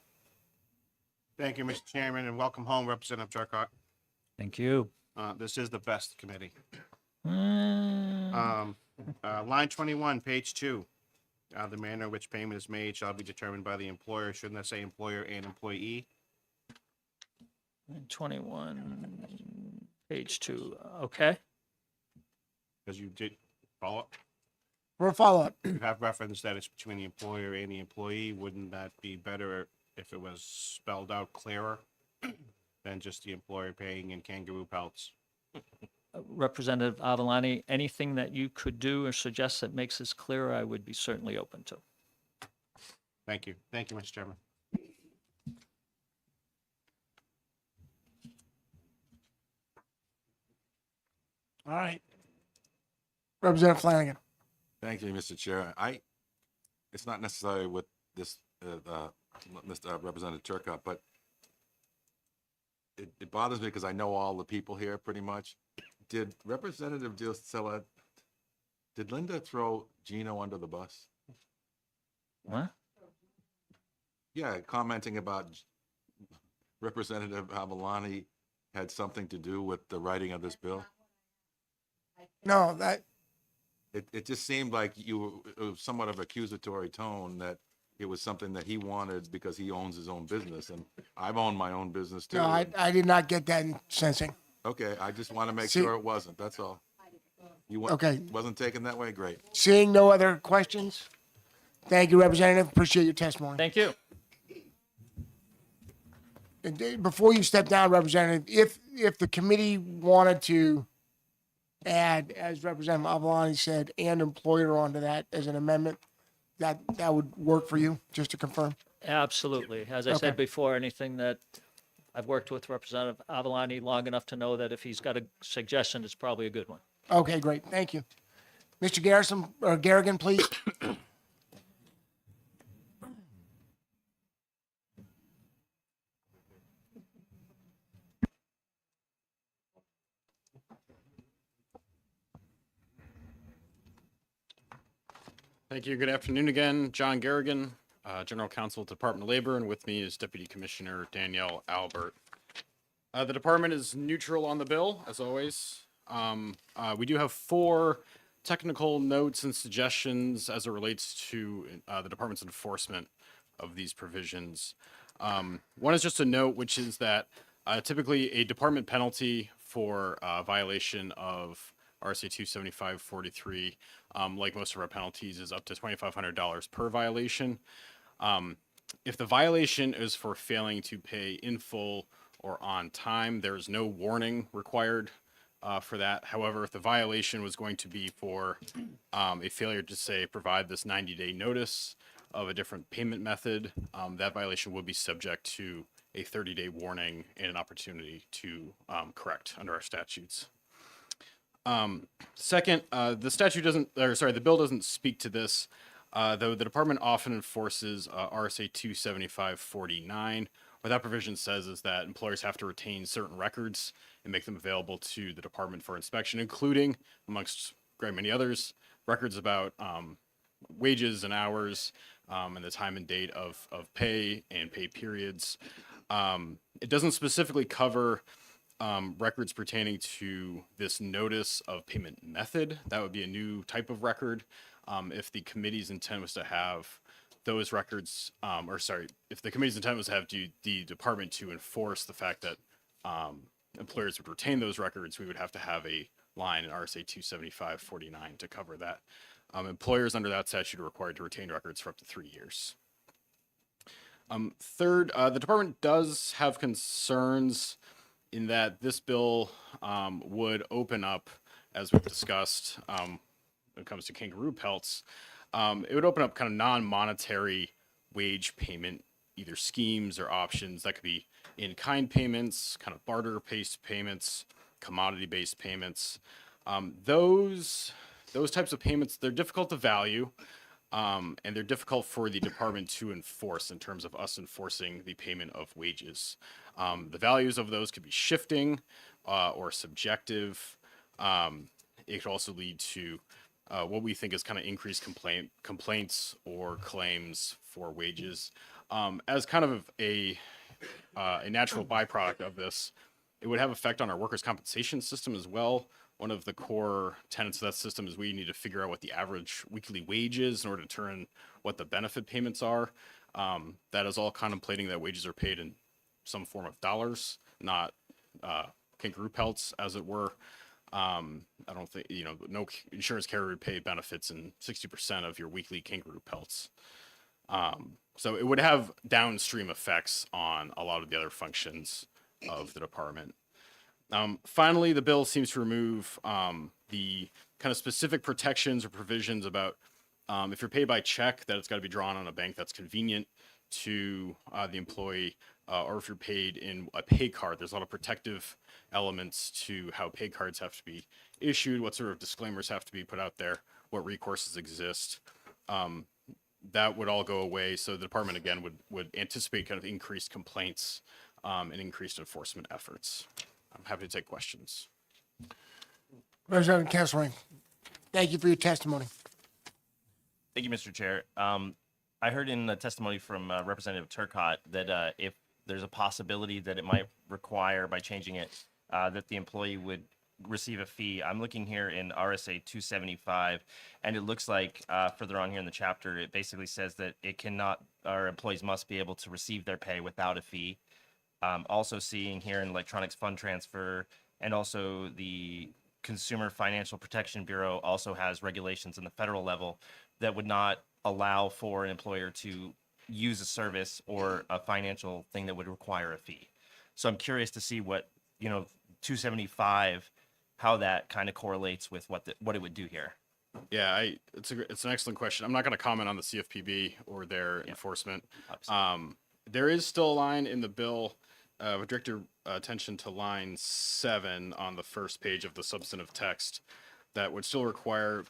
Thank you, Mr. Chairman, and welcome home, Representative Turcott.
Thank you.
This is the best committee.
Mm.
Line 21, page 2. The manner in which payment is made shall be determined by the employer. Shouldn't that say employer and employee?
21, page 2. Okay.
Because you did follow up.
For a follow-up.
You have referenced that it's between the employer and the employee. Wouldn't that be better if it was spelled out clearer than just the employer paying in kangaroo pelts?
Representative Avalani, anything that you could do or suggest that makes this clearer, I would be certainly open to.
Thank you. Thank you, Mr. Chairman.
All right. Representative Flanagan.
Thank you, Mr. Chair. It's not necessarily with this, Mr. Representative Turcott, but it bothers me because I know all the people here pretty much. Did Representative Diosella, did Linda throw Gino under the bus?
What?
Yeah, commenting about Representative Avalani had something to do with the writing of this bill.
No, that.
It just seemed like it was somewhat of accusatory tone that it was something that he wanted because he owns his own business, and I've owned my own business too.
No, I did not get that sensing.
Okay, I just want to make
See-
sure it wasn't, that's all.
Okay.
Wasn't taken that way? Great.
Seeing no other questions, thank you, Representative. Appreciate your testimony.
Thank you.
And before you step down, Representative, if the committee wanted to add, as Representative Avalani said, and employer onto that as an amendment, that would work for you, just to confirm?
Absolutely. As I
Okay.
said before, anything that I've worked with Representative Avalani long enough to know that if he's got a suggestion, it's probably a good one.
Okay, great. Thank you. Mr. Garrison, or Garrigan, please.
Thank you. Good afternoon again. John Garrigan, General Counsel, Department of Labor, and with me is Deputy Commissioner Danielle Albert. The department is neutral on the bill, as always. We do have 4 technical notes and suggestions as it relates to the department's enforcement of these provisions. One is just a note, which is that typically a department penalty for violation of RSA 275-43, like most of our penalties, is up to $2,500 per violation. If the violation is for failing to pay in full or on time, there is no warning required for that. However, if the violation was going to be for a failure to, say, provide this 90-day notice of a different payment method, that violation would be subject to a 30-day warning and an opportunity to correct under our statutes. Second, the bill doesn't speak to this, though the department often enforces RSA 275-49. What that provision says is that employers have to retain certain records and make them available to the department for inspection, including, amongst great many others, records about wages and hours and the time and date of pay and pay periods. It doesn't specifically cover records pertaining to this notice of payment method. That would be a new type of record. If the committee's intent was to have those records, if the committee's intent was to have the department to enforce the fact that employers would retain those records, we would have to have a line in RSA 275-49 to cover that. Employers under that statute are required to retain records for up to 3 years. Third, the department does have concerns in that this bill would open up, as we've discussed, when it comes to kangaroo pelts, it would open up kind of non-monetary wage payment, either schemes or options that could be in-kind payments, kind of barter-based payments, commodity-based payments. Those types of payments, they're difficult to value, and they're difficult for the department to enforce in terms of us enforcing the payment of wages. The values of those could be shifting or subjective. It could also lead to what we think is kind of increased complaints or claims for wages. As kind of a natural byproduct of this, it would have effect on our workers' compensation system as well. One of the core tenets of that system is we need to figure out what the average weekly wage is in order to determine what the benefit payments are. That is all contemplating that wages are paid in some form of dollars, not kangaroo pelts, as it were. I don't think, no insurance carrier would pay benefits in 60% of your weekly kangaroo pelts. So it would have downstream effects on a lot of the other functions of the department. Finally, the bill seems to remove the kind of specific protections or provisions about if you're paid by check, that it's got to be drawn on a bank that's convenient to the employee, or if you're paid in a pay card. There's a lot of protective elements to how pay cards have to be issued, what sort of disclaimers have to be put out there, what recourses exist. That would all go away. So the department, again, would anticipate kind of increased complaints and increased enforcement efforts. I'm happy to take questions.
Representative Kesselring, thank you for your testimony.
Thank you, Mr. Chair. I heard in the testimony from Representative Turcott that if there's a possibility that it might require, by changing it, that the employee would receive a fee. I'm looking here in RSA 275, and it looks like further on here in the chapter, it basically says that our employees must be able to receive their pay without a fee. Also seeing here in electronics fund transfer, and also the Consumer Financial Protection Bureau also has regulations in the federal level that would not allow for an employer to use a service or a financial thing that would require a fee. So I'm curious to see what, 275, how that kind of correlates with what it would do here.
Yeah, it's an excellent question. I'm not going to comment on the CFPB or their enforcement. There is still a line in the bill. Would direct your attention to line 7 on the first page of the substantive text that would still require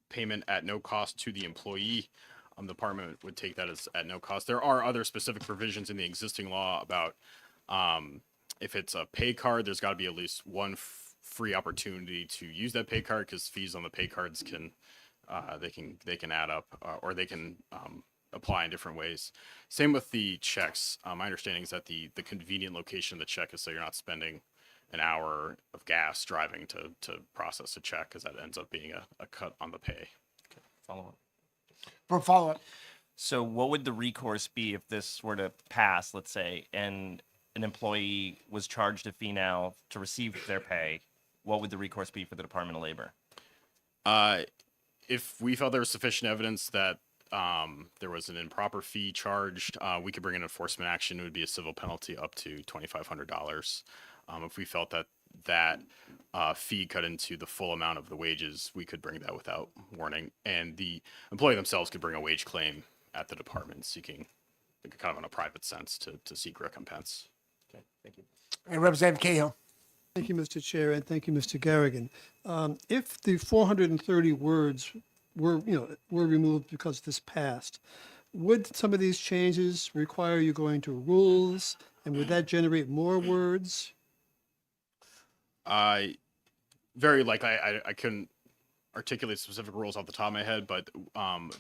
payment at no cost to the employee. The department would take that as at no cost. There are other specific provisions in the existing law about if it's a pay card, there's got to be at least one free opportunity to use that pay card, because fees on the pay cards can they can add up or they can apply in different ways. Same with the checks. My understanding is that the convenient location of the check is so you're not spending an hour of gas driving to process a check, because that ends up being a cut on the pay.
Follow up.
For follow-up,
So what would the recourse be if this were to pass, let's say, and an employee was charged a fee now to receive their pay? What would the recourse be for the Department of Labor?
If we felt there was sufficient evidence that there was an improper fee charged, we could bring an enforcement action. It would be a civil penalty up to $2,500. If we felt that fee cut into the full amount of the wages, we could bring that without warning. And the employee themselves could bring a wage claim at the department seeking, kind of in a private sense, to seek recompense.
Okay, thank you.
and Representative Cahill.
Thank you, Mr. Chair, and thank you, Mr. Garrigan. If the 430 words were removed because this passed, would some of these changes require you going to rules, and would that generate more words?
Very likely. I couldn't articulate specific rules off the top of my head, but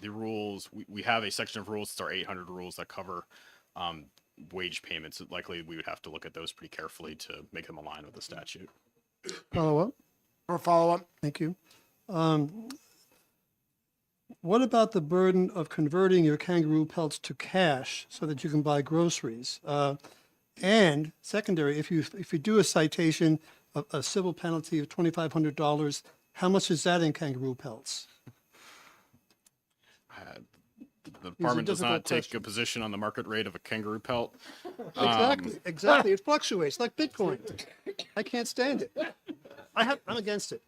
the rules, we have a section of rules, it's our 800 rules that cover wage payments. Likely we would have to look at those pretty carefully to make them align with the statute.
Follow-up?
For follow-up,
Thank you. What about the burden of converting your kangaroo pelts to cash so that you can buy groceries? And secondary, if you do a citation, a civil penalty of $2,500, how much is that in kangaroo pelts?
The department does not
difficult
take a position on the market rate of a kangaroo pelt.
Exactly. It fluctuates like Bitcoin. I can't stand it. I'm against it.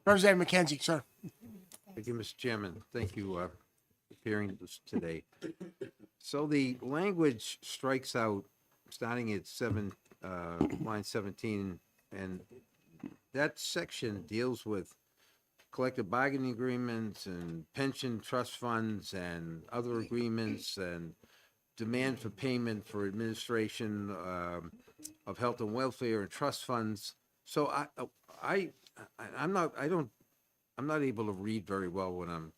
Representative McKenzie, sir.
Thank you, Mr. Chairman. Thank you for hearing this today. So the language strikes out, starting at line 17, and that section deals with collective bargaining agreements and pension trust funds and other agreements and demand for payment for administration of health and welfare and trust funds. So I'm not able to read very well when I'm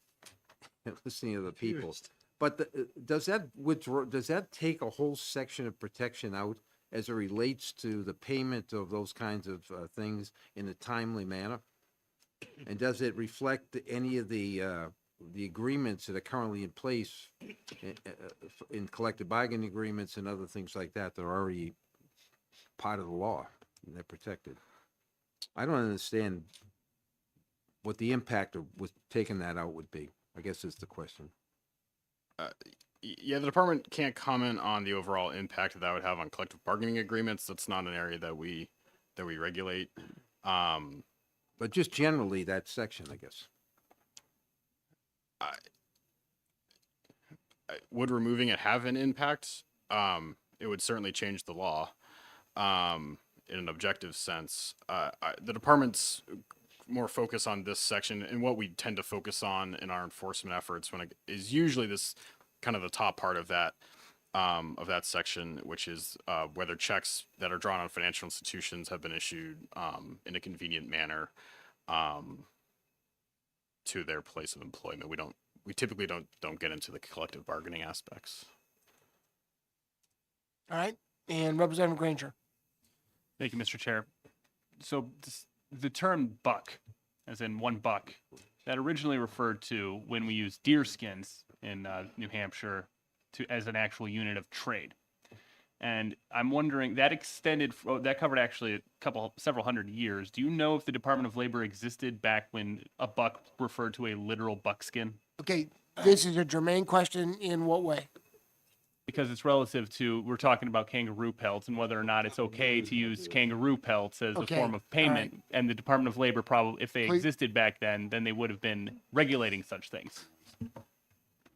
listening to the people. But does that take a whole section of protection out as it relates to the payment of those kinds of things in a timely manner? And does it reflect any of the agreements that are currently in place in collective bargaining agreements and other things like that are already part of the law and they're protected? I don't understand what the impact of with taking that out would be, I guess is the question.
Yeah, the department can't comment on the overall impact that would have on collective bargaining agreements. That's not an area that we regulate.
But just generally that section, I guess.
Would removing it have an impact? It would certainly change the law in an objective sense. The department's more focus on this section, and what we tend to focus on in our enforcement efforts is usually this kind of the top part of that section, which is whether checks that are drawn on financial institutions have been issued in a convenient manner to their place of employment. We typically don't get into the collective bargaining aspects.
All right, and Representative Granger.
Thank you, Mr. Chair. So the term buck, as in $1, that originally referred to when we use deer skins in New Hampshire as an actual unit of trade. And I'm wondering, that covered actually several hundred years. Do you know if the Department of Labor existed back when a buck referred to a literal buckskin?
Okay, this is a germane question in what way?
Because it's relative to, we're talking about kangaroo pelts and whether or not it's okay to use kangaroo pelts as a form of payment.
Right.
And the Department of Labor probably, if they
Please.
existed back then they would have been regulating such things.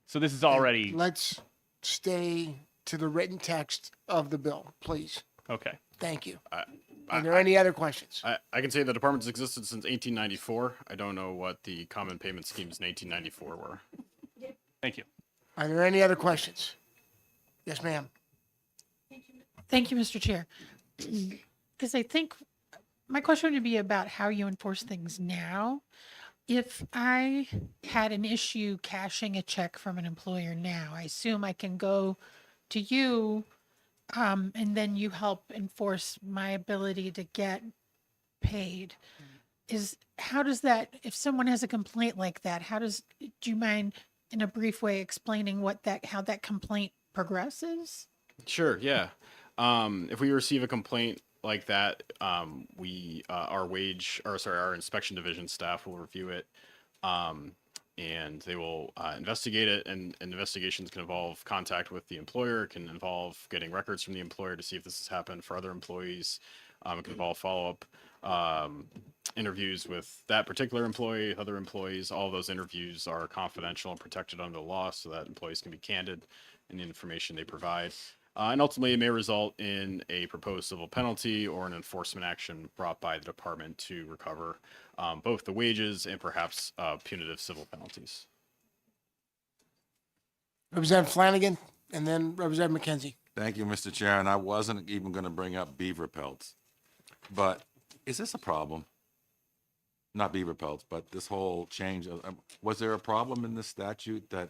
So this is already,
Let's stay to the written text of the bill, please.
okay.
Thank you. Are there any other questions?
I can say the department's existed since 1894. I don't know what the common payment schemes in 1894 were.
Thank you.
Are there any other questions? Yes, ma'am.
Thank you, Mr. Chair. Because I think my question would be about how you enforce things now. if I had an issue cashing a check from an employer now, I assume I can go to you, and then you help enforce my ability to get paid. How does that, if someone has a complaint like that, do you mind in a brief way explaining how that complaint progresses?
Sure, yeah. If we receive a complaint like that, our inspection division staff will review it, and they will investigate it. And investigations can involve contact with the employer, it can involve getting records from the employer to see if this has happened for other employees. It can involve follow-up interviews with that particular employee, other employees. All those interviews are confidential and protected under the law so that employees can be candid in the information they provide. And ultimately, it may result in a proposed civil penalty or an enforcement action brought by the department to recover both the wages and perhaps punitive civil penalties.
Representative Flanagan, and then Representative McKenzie.
Thank you, Mr. Chair, and I wasn't even going to bring up beaver pelts, but is this a problem? Not beaver pelts, but this whole change of, was there a problem in this statute that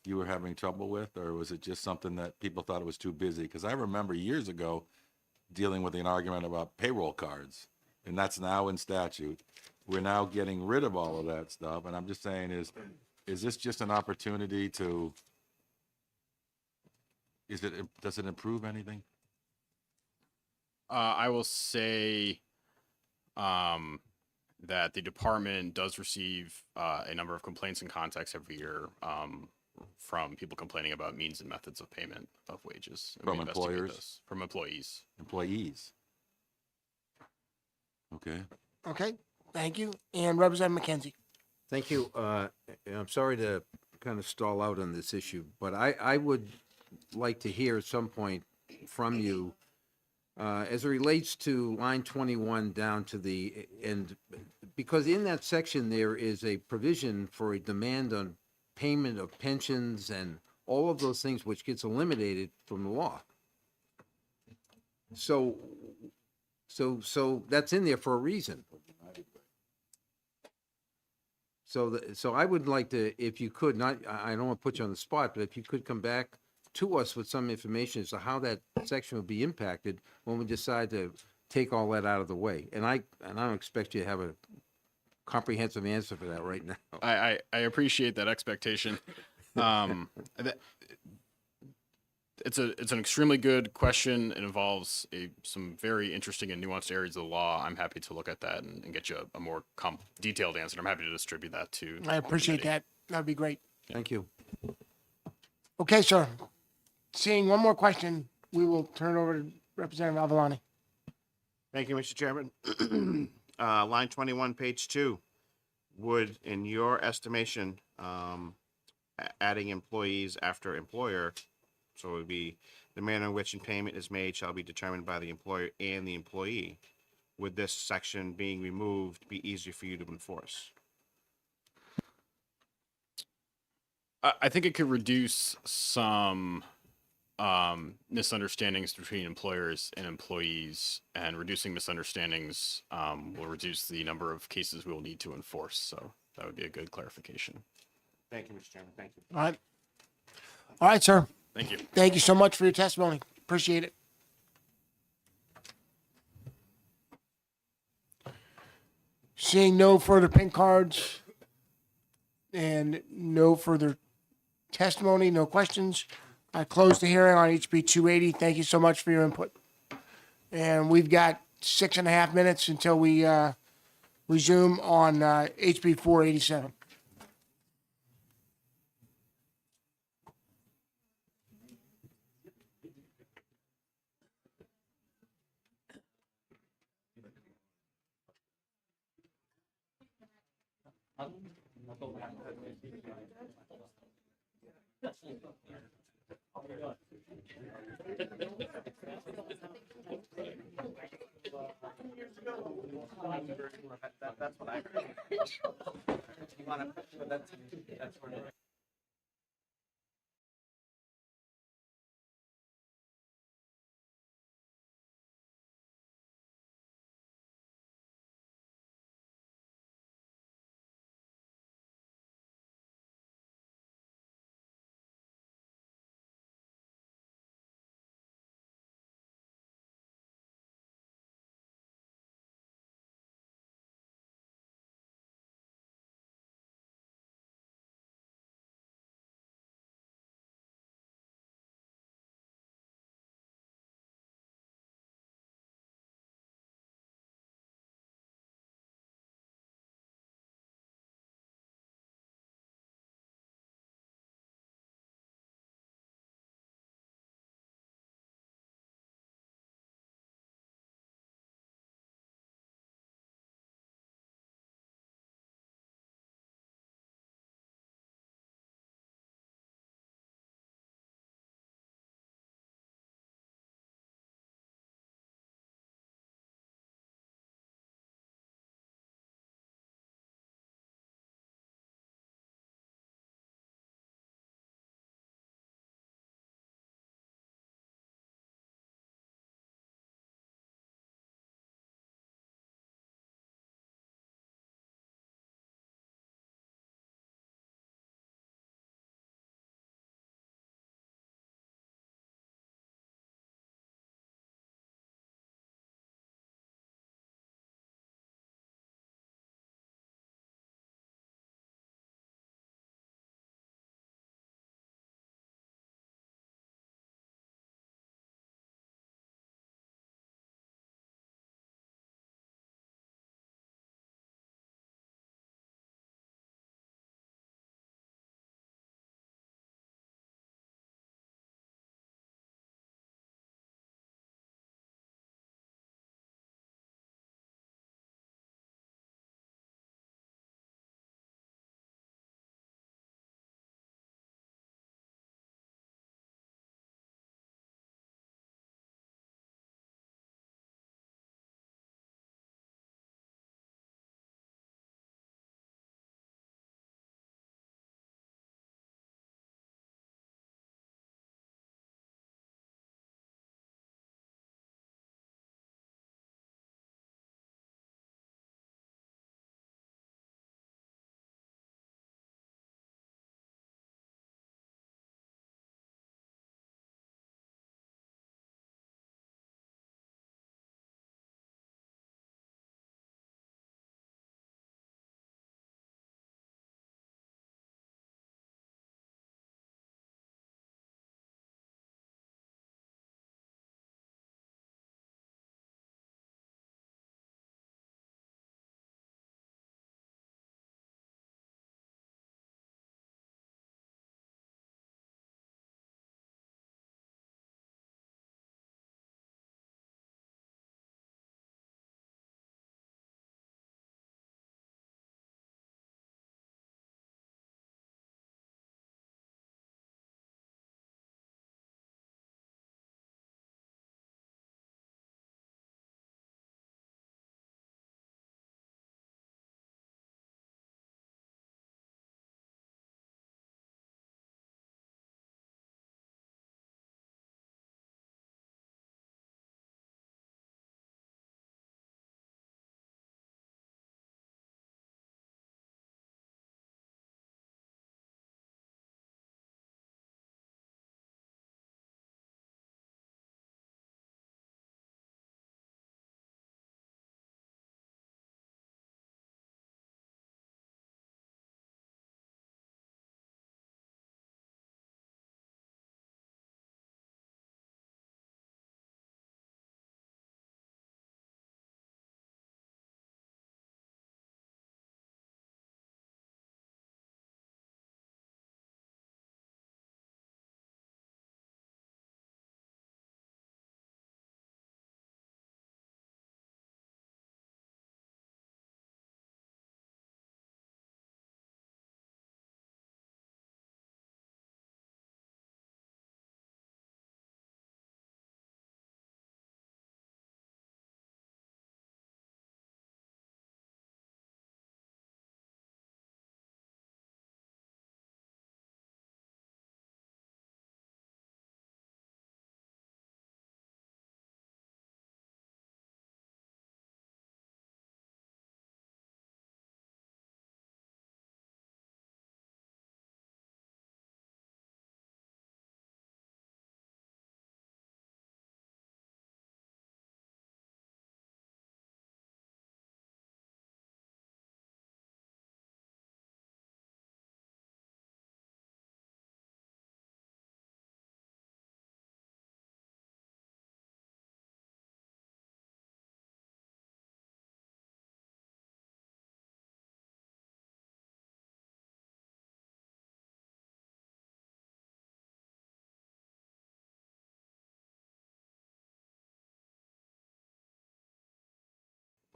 you were having trouble with, or was it just something that people thought it was too busy? Because I remember years ago dealing with an argument about payroll cards, and that's now in statute. We're now getting rid of all of that stuff, and I'm just saying, is this just an opportunity to, does it improve anything?
I will say that the department does receive a number of complaints and contacts every year from people complaining about means and methods of payment of wages. And we
From
investigate
employers?
those. From employees.
Employees. Okay.
Okay, thank you. And Representative McKenzie.
Thank you. I'm sorry to kind of stall out on this issue, but I would like to hear at some point from you as it relates to line 21 down to the end, because in that section there is a provision for a demand on payment of pensions and all of those things which gets eliminated from the law. So that's in there for a reason. So I would like to, if you could, I don't want to put you on the spot, but if you could come back to us with some information as to how that section will be impacted when we decide to take all that out of the way. And I don't expect you to have a comprehensive answer for that right now.
I appreciate that expectation. It's an extremely good question. It involves some very interesting and nuanced areas of the law. I'm happy to look at that and get you a more detailed answer. I'm happy to distribute that to.
I appreciate that. That'd be great.
Thank you.
Okay, sir. Seeing one more question, we will turn it over to Representative Avalani.
Thank you, Mr. Chairman. Line 21, page 2. Would, in your estimation, adding employees after employer, so it would be the manner in which payment is made shall be determined by the employer and the employee. Would this section being removed be easier for you to enforce?
I think it could reduce some misunderstandings between employers and employees, and reducing misunderstandings will reduce the number of cases we will need to enforce. So that would be a good clarification.
Thank you, Mr. Chairman. Thank you.
All right. All right, sir.
Thank you.
Thank you so much for your testimony. Appreciate it. Seeing no further pink cards and no further testimony, no questions, I close the hearing on HB 280. Thank you so much for your input. And we've got 6.5 minutes until we resume on HB 487.
That's what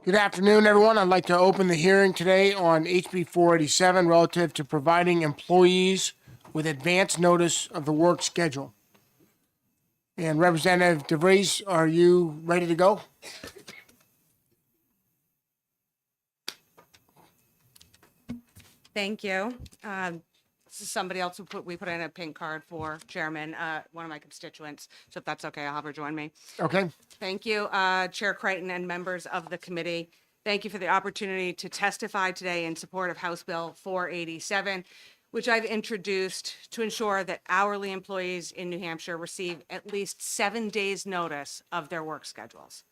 Good afternoon, everyone. I'd like to open the hearing today on HB 487 relative to providing employees with advance notice of the work schedule. And Representative DeVries, are you ready to go?
Thank you. This is somebody else we put in a pink card for Chairman, one of my constituents. So if that's okay, I'll have her join me.
Okay.
Thank you, Chair Crichton and members of the committee. Thank you for the opportunity to testify today in support of House Bill 487, which I've introduced to ensure that hourly employees in New Hampshire receive at least 7 days' notice of their work schedules.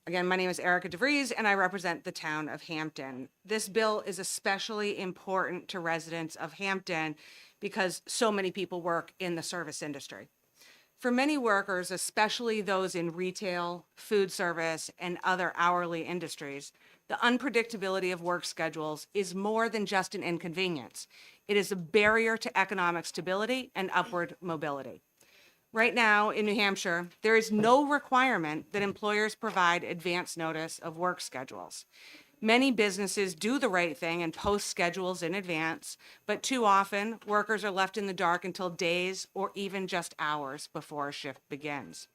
Again, my name is Erica DeVries, and I represent the town of Hampton. This bill is especially important to residents of Hampton because so many people work in the service industry. For many workers, especially those in retail, food service, and other hourly industries, the unpredictability of work schedules is more than just an inconvenience. It is a barrier to economic stability and upward mobility. Right now in New Hampshire, there is no requirement that employers provide advance notice of work schedules. Many businesses do the right thing and post schedules in advance, but too often workers are left in the dark until days or even just hours before a shift begins.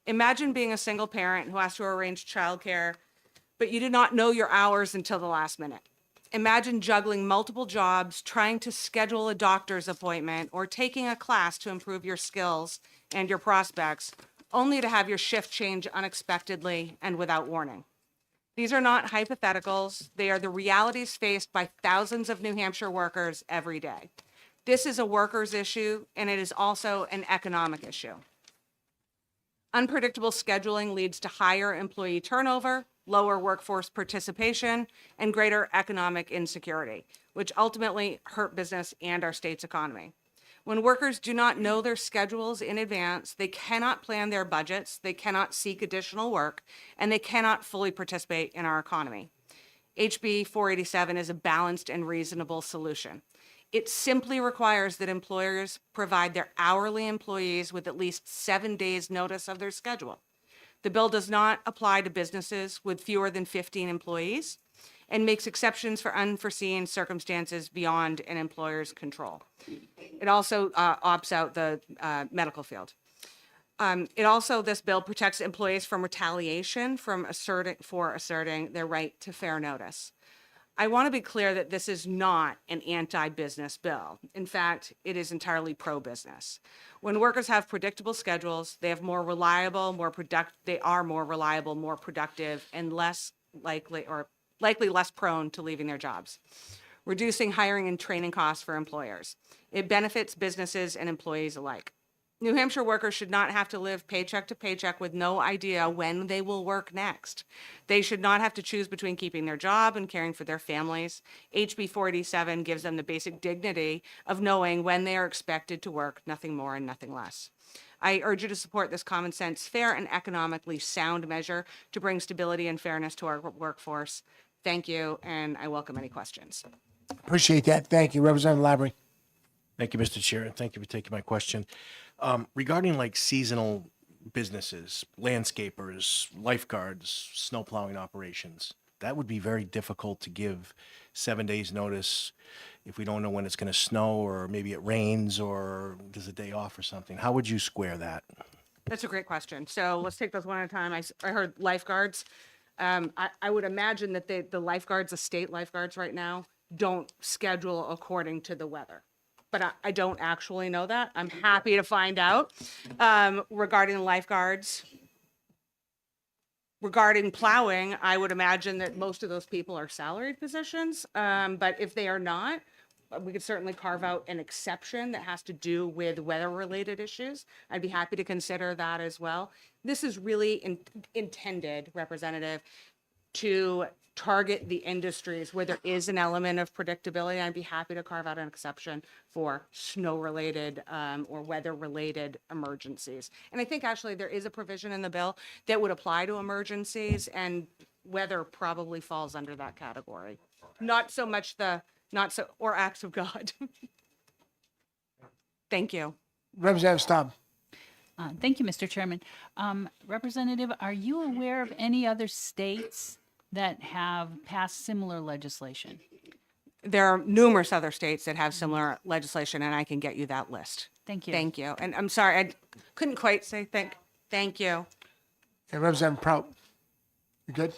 Imagine being a single parent who has to arrange childcare, but you do not know your hours until the last minute. Imagine juggling multiple jobs, trying to schedule a doctor's appointment, or taking a class to improve your skills and your prospects, only to have your shift change unexpectedly and without warning. These are not hypotheticals. They are the realities faced by thousands of New Hampshire workers every day. This is a workers' issue, and it is also an economic issue. Unpredictable scheduling leads to higher employee turnover, lower workforce participation, and greater economic insecurity, which ultimately hurt business and our state's economy. When workers do not know their schedules in advance, they cannot plan their budgets, they cannot seek additional work, and they cannot fully participate in our economy. HB 487 is a balanced and reasonable solution. It simply requires that employers provide their hourly employees with at least 7 days' notice of their schedule. The bill does not apply to businesses with fewer than 15 employees and makes exceptions for unforeseen circumstances beyond an employer's control. It also opts out the medical field. This bill protects employees from retaliation for asserting their right to fair notice. I want to be clear that this is not an anti-business bill. In fact, it is entirely pro-business. When workers have predictable schedules, they are more reliable, more productive, and likely less prone to leaving their jobs, reducing hiring and training costs for employers. It benefits businesses and employees alike. New Hampshire workers should not have to live paycheck to paycheck with no idea when they will work next. They should not have to choose between keeping their job and caring for their families. HB 487 gives them the basic dignity of knowing when they are expected to work, nothing more and nothing less. I urge you to support this common sense, fair, and economically sound measure to bring stability and fairness to our workforce. Thank you, and I welcome any questions.
Appreciate that. Thank you, Representative Labrie.
Thank you, Mr. Chair, and thank you for taking my question. Regarding like seasonal businesses, landscapers, lifeguards, snow plowing operations, that would be very difficult to give 7 days notice if we don't know when it's going to snow or maybe it rains or there's a day off or something. How would you square that?
That's a great question. So let's take those one at a time. I heard lifeguards. I would imagine that the lifeguards, the state lifeguards right now, don't schedule according to the weather. But I don't actually know that. I'm happy to find out. Regarding lifeguards, regarding plowing, I would imagine that most of those people are salaried positions. But if they are not, we could certainly carve out an exception that has to do with weather-related issues. I'd be happy to consider that as well. This is really intended, Representative, to target the industries where there is an element of predictability. I'd be happy to carve out an exception for snow-related or weather-related emergencies. And I think actually there is a provision in the bill that would apply to emergencies, and weather probably falls under that category. Not so much or acts of God. Thank you.
Representative Staub.
Thank you, Mr. Chairman. Representative, are you aware of any other states that have passed similar legislation?
There are numerous other states that have similar legislation, and I can get you that list.
Thank you.
Thank you. And I'm sorry, I couldn't quite say thank you.
And Representative Prout, you good?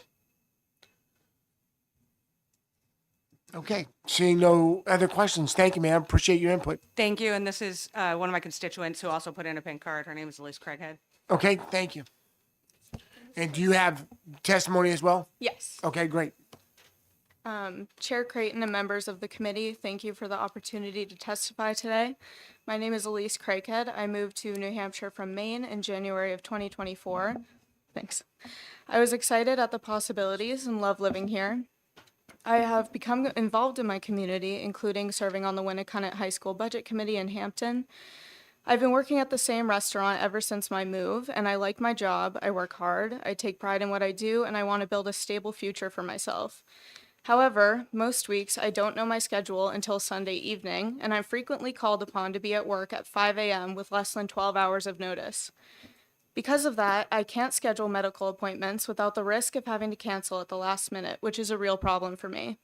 Okay, seeing no other questions, thank you, ma'am. Appreciate your input.
Thank you. And this is one of my constituents who also put in a pink card. Her name is Elise Craighead.
Okay, thank you. And do you have testimony as well?
Yes.
Okay, great.
Chair Creighton and members of the committee, thank you for the opportunity to testify today. My name is Elise Craighead. I moved to New Hampshire from Maine in January of 2024. Thanks. I was excited at the possibilities and love living here. I have become involved in my community, including serving on the Winnicott High School Budget Committee in Hampton. I've been working at the same restaurant ever since my move, and I like my job. I work hard, I take pride in what I do, and I want to build a stable future for myself. However, most weeks I don't know my schedule until Sunday evening, and I'm frequently called upon to be at work at 5 a.m. with less than 12 hours of notice. Because of that, I can't schedule medical appointments without the risk of having to cancel at the last minute, which is a real problem for me.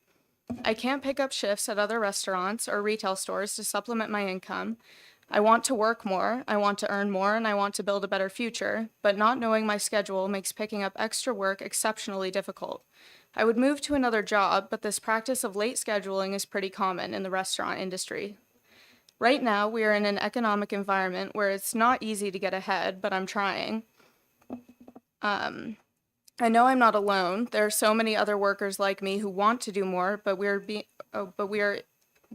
I can't pick up shifts at other restaurants or retail stores to supplement my income. I want to work more, I want to earn more, and I want to build a better future, but not knowing my schedule makes picking up extra work exceptionally difficult. I would move to another job, but this practice of late scheduling is pretty common in the restaurant industry. Right now, we are in an economic environment where it's not easy to get ahead, but I'm trying. I know I'm not alone. There are so many other workers like me who want to do more, but we are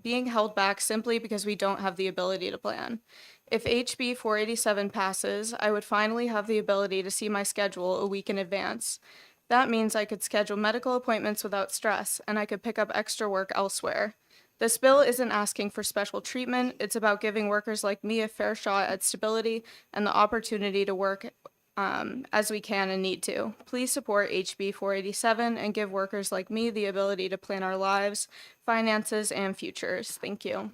being held back simply because we don't have the ability to plan. If HB 487 passes, I would finally have the ability to see my schedule a week in advance. That means I could schedule medical appointments without stress, and I could pick up extra work elsewhere. This bill isn't asking for special treatment. It's about giving workers like me a fair shot at stability and the opportunity to work as we can and need to. Please support HB 487 and give workers like me the ability to plan our lives, finances, and futures. Thank you.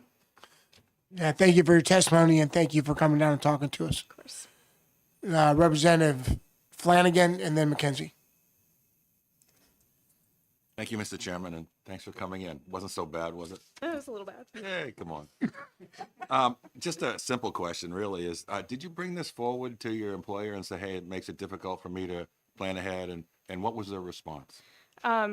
Yeah, thank you for your testimony and thank you for coming down and talking to us.
Of course.
Representative Flanagan and then McKenzie.
Thank you, Mr. Chairman, and thanks for coming in. Wasn't so bad, was it?
It was a little bad.
Hey, come on. Just a simple question, really, is did you bring this forward to your employer and say, hey, it makes it difficult for me to plan ahead, and what was their response?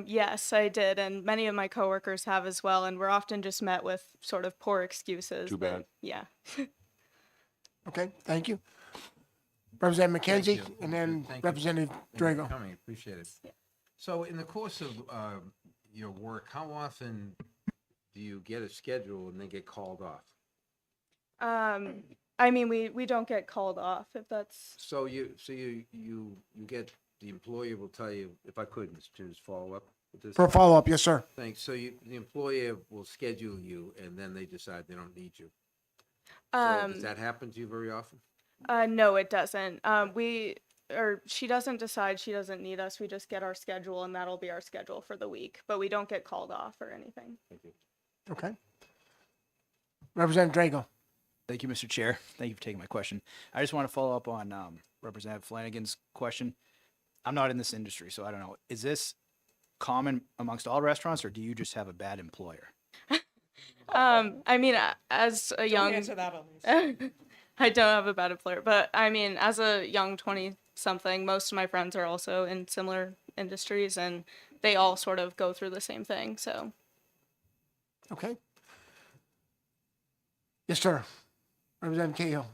Yes, I did, and many of my coworkers have as well, and we're often just met with sort of poor excuses.
Too bad.
Yeah.
Okay, thank you. Representative McKenzie
Thank you.
and then
Thank you.
Representative
Thank you for
Drago.
coming. Appreciate it. So in the course of your work, how often do you get a schedule and then get called off?
I mean, we don't get called off if that's.
So you get, the employer will tell you, if I could, to just follow up with this.
For follow-up, yes, sir.
Thanks. So the employer will schedule you and then they decide they don't need you. So does that happen to you very often?
No, it doesn't. She doesn't decide she doesn't need us. We just get our schedule and that'll be our schedule for the week, but we don't get called off or anything.
Thank you.
Okay. Representative Drago.
Thank you, Mr. Chair. Thank you for taking my question. I just want to follow up on Representative Flanagan's question. I'm not in this industry, so I don't know. Is this common amongst all restaurants, or do you just have a bad employer?
I mean, as a young.
Don't answer that, Elise.
I don't have a bad employer, but I mean, as a young 20-something, most of my friends are also in similar industries, and they all sort of go through the same thing. So.
Okay. Yes, sir. Representative Cahill.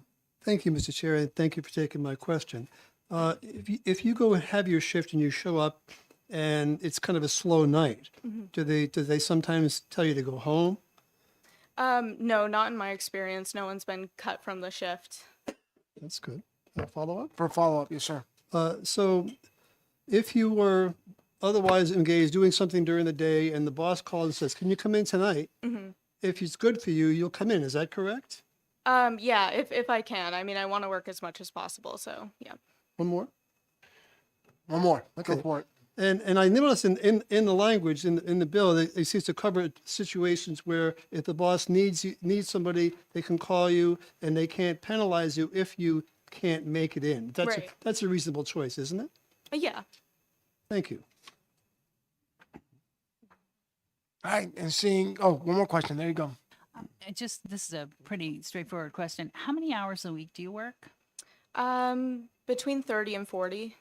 Thank you, Mr. Chair, and thank you for taking my question. If you go and have your shift and you show up and it's kind of a slow night, do they sometimes tell you to go home?
No, not in my experience. No one's been cut from the shift.
That's good. Follow up?
For follow-up, yes, sir.
So if you were otherwise engaged doing something during the day and the boss calls and says, can you come in tonight? If it's good for you, you'll come in. Is that correct?
Yeah, if I can. I mean, I want to work as much as possible. So yeah.
One more?
One more. Let's go for it.
And I noticed in the language in the bill, it seems to cover situations where if the boss needs somebody, they can call you and they can't penalize you if you can't make it in. That's
Right.
that's a reasonable choice, isn't it?
Yeah.
Thank you.
All right, and seeing, one more question. There you go.
This is a pretty straightforward question. How many hours a week do you work?
Between 30 and 40.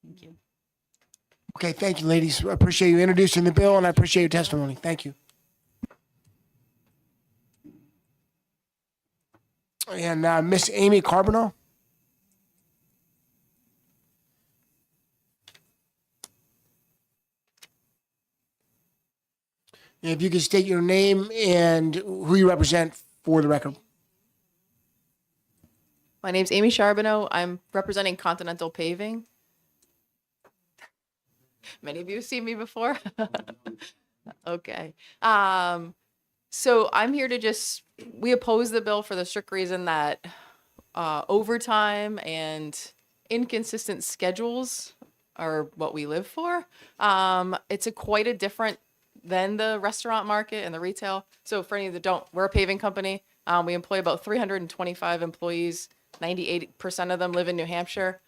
Thank you.
Okay, thank you, ladies. I appreciate you introducing the bill, and I appreciate your testimony. Thank you. And Miss Amy Carbonell. If you could state your name and who you represent for the record.
My name's Amy Charbonneau. I'm representing Continental Paving. Many of you have seen me before. Okay. So I'm here to we oppose the bill for the strict reason that overtime and inconsistent schedules are what we live for. It's quite a different than the restaurant market and the retail. So for any that don't, we're a paving company. We employ about 325 employees. 98% of them live in New Hampshire.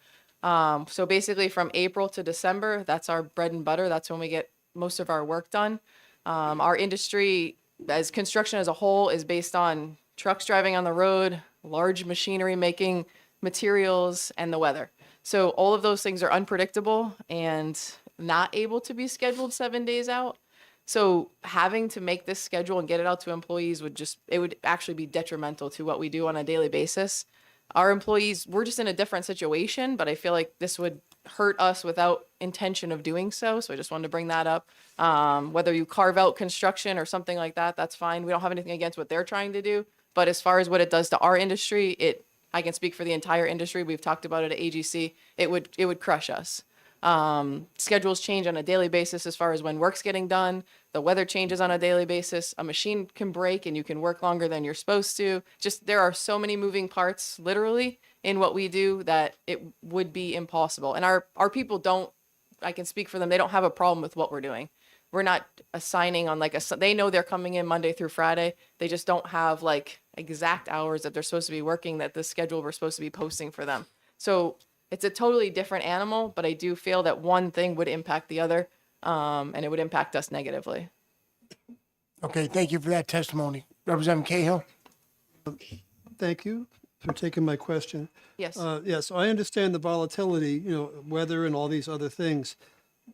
So basically from April to December, that's our bread and butter. That's when we get most of our work done. Our industry, as construction as a whole, is based on trucks driving on the road, large machinery making materials, and the weather. So all of those things are unpredictable and not able to be scheduled 7 days out. So having to make this schedule and get it out to employees it would actually be detrimental to what we do on a daily basis. Our employees, we're just in a different situation, but I feel like this would hurt us without intention of doing so. So I just wanted to bring that up. Whether you carve out construction or something like that, that's fine. We don't have anything against what they're trying to do. But as far as what it does to our industry, I can speak for the entire industry. We've talked about it at AGC. It would crush us. Schedules change on a daily basis as far as when work's getting done. The weather changes on a daily basis. A machine can break and you can work longer than you're supposed to. There are so many moving parts, literally, in what we do that it would be impossible. And our people I can speak for them, they don't have a problem with what we're doing. We're not assigning on they know they're coming in Monday through Friday. They just don't have exact hours that they're supposed to be working that the schedule we're supposed to be posting for them. So it's a totally different animal, but I do feel that one thing would impact the other, and it would impact us negatively.
Okay, thank you for that testimony. Representative Cahill.
Thank you for taking my question.
Yes.
Yes, I understand the volatility, weather and all these other things.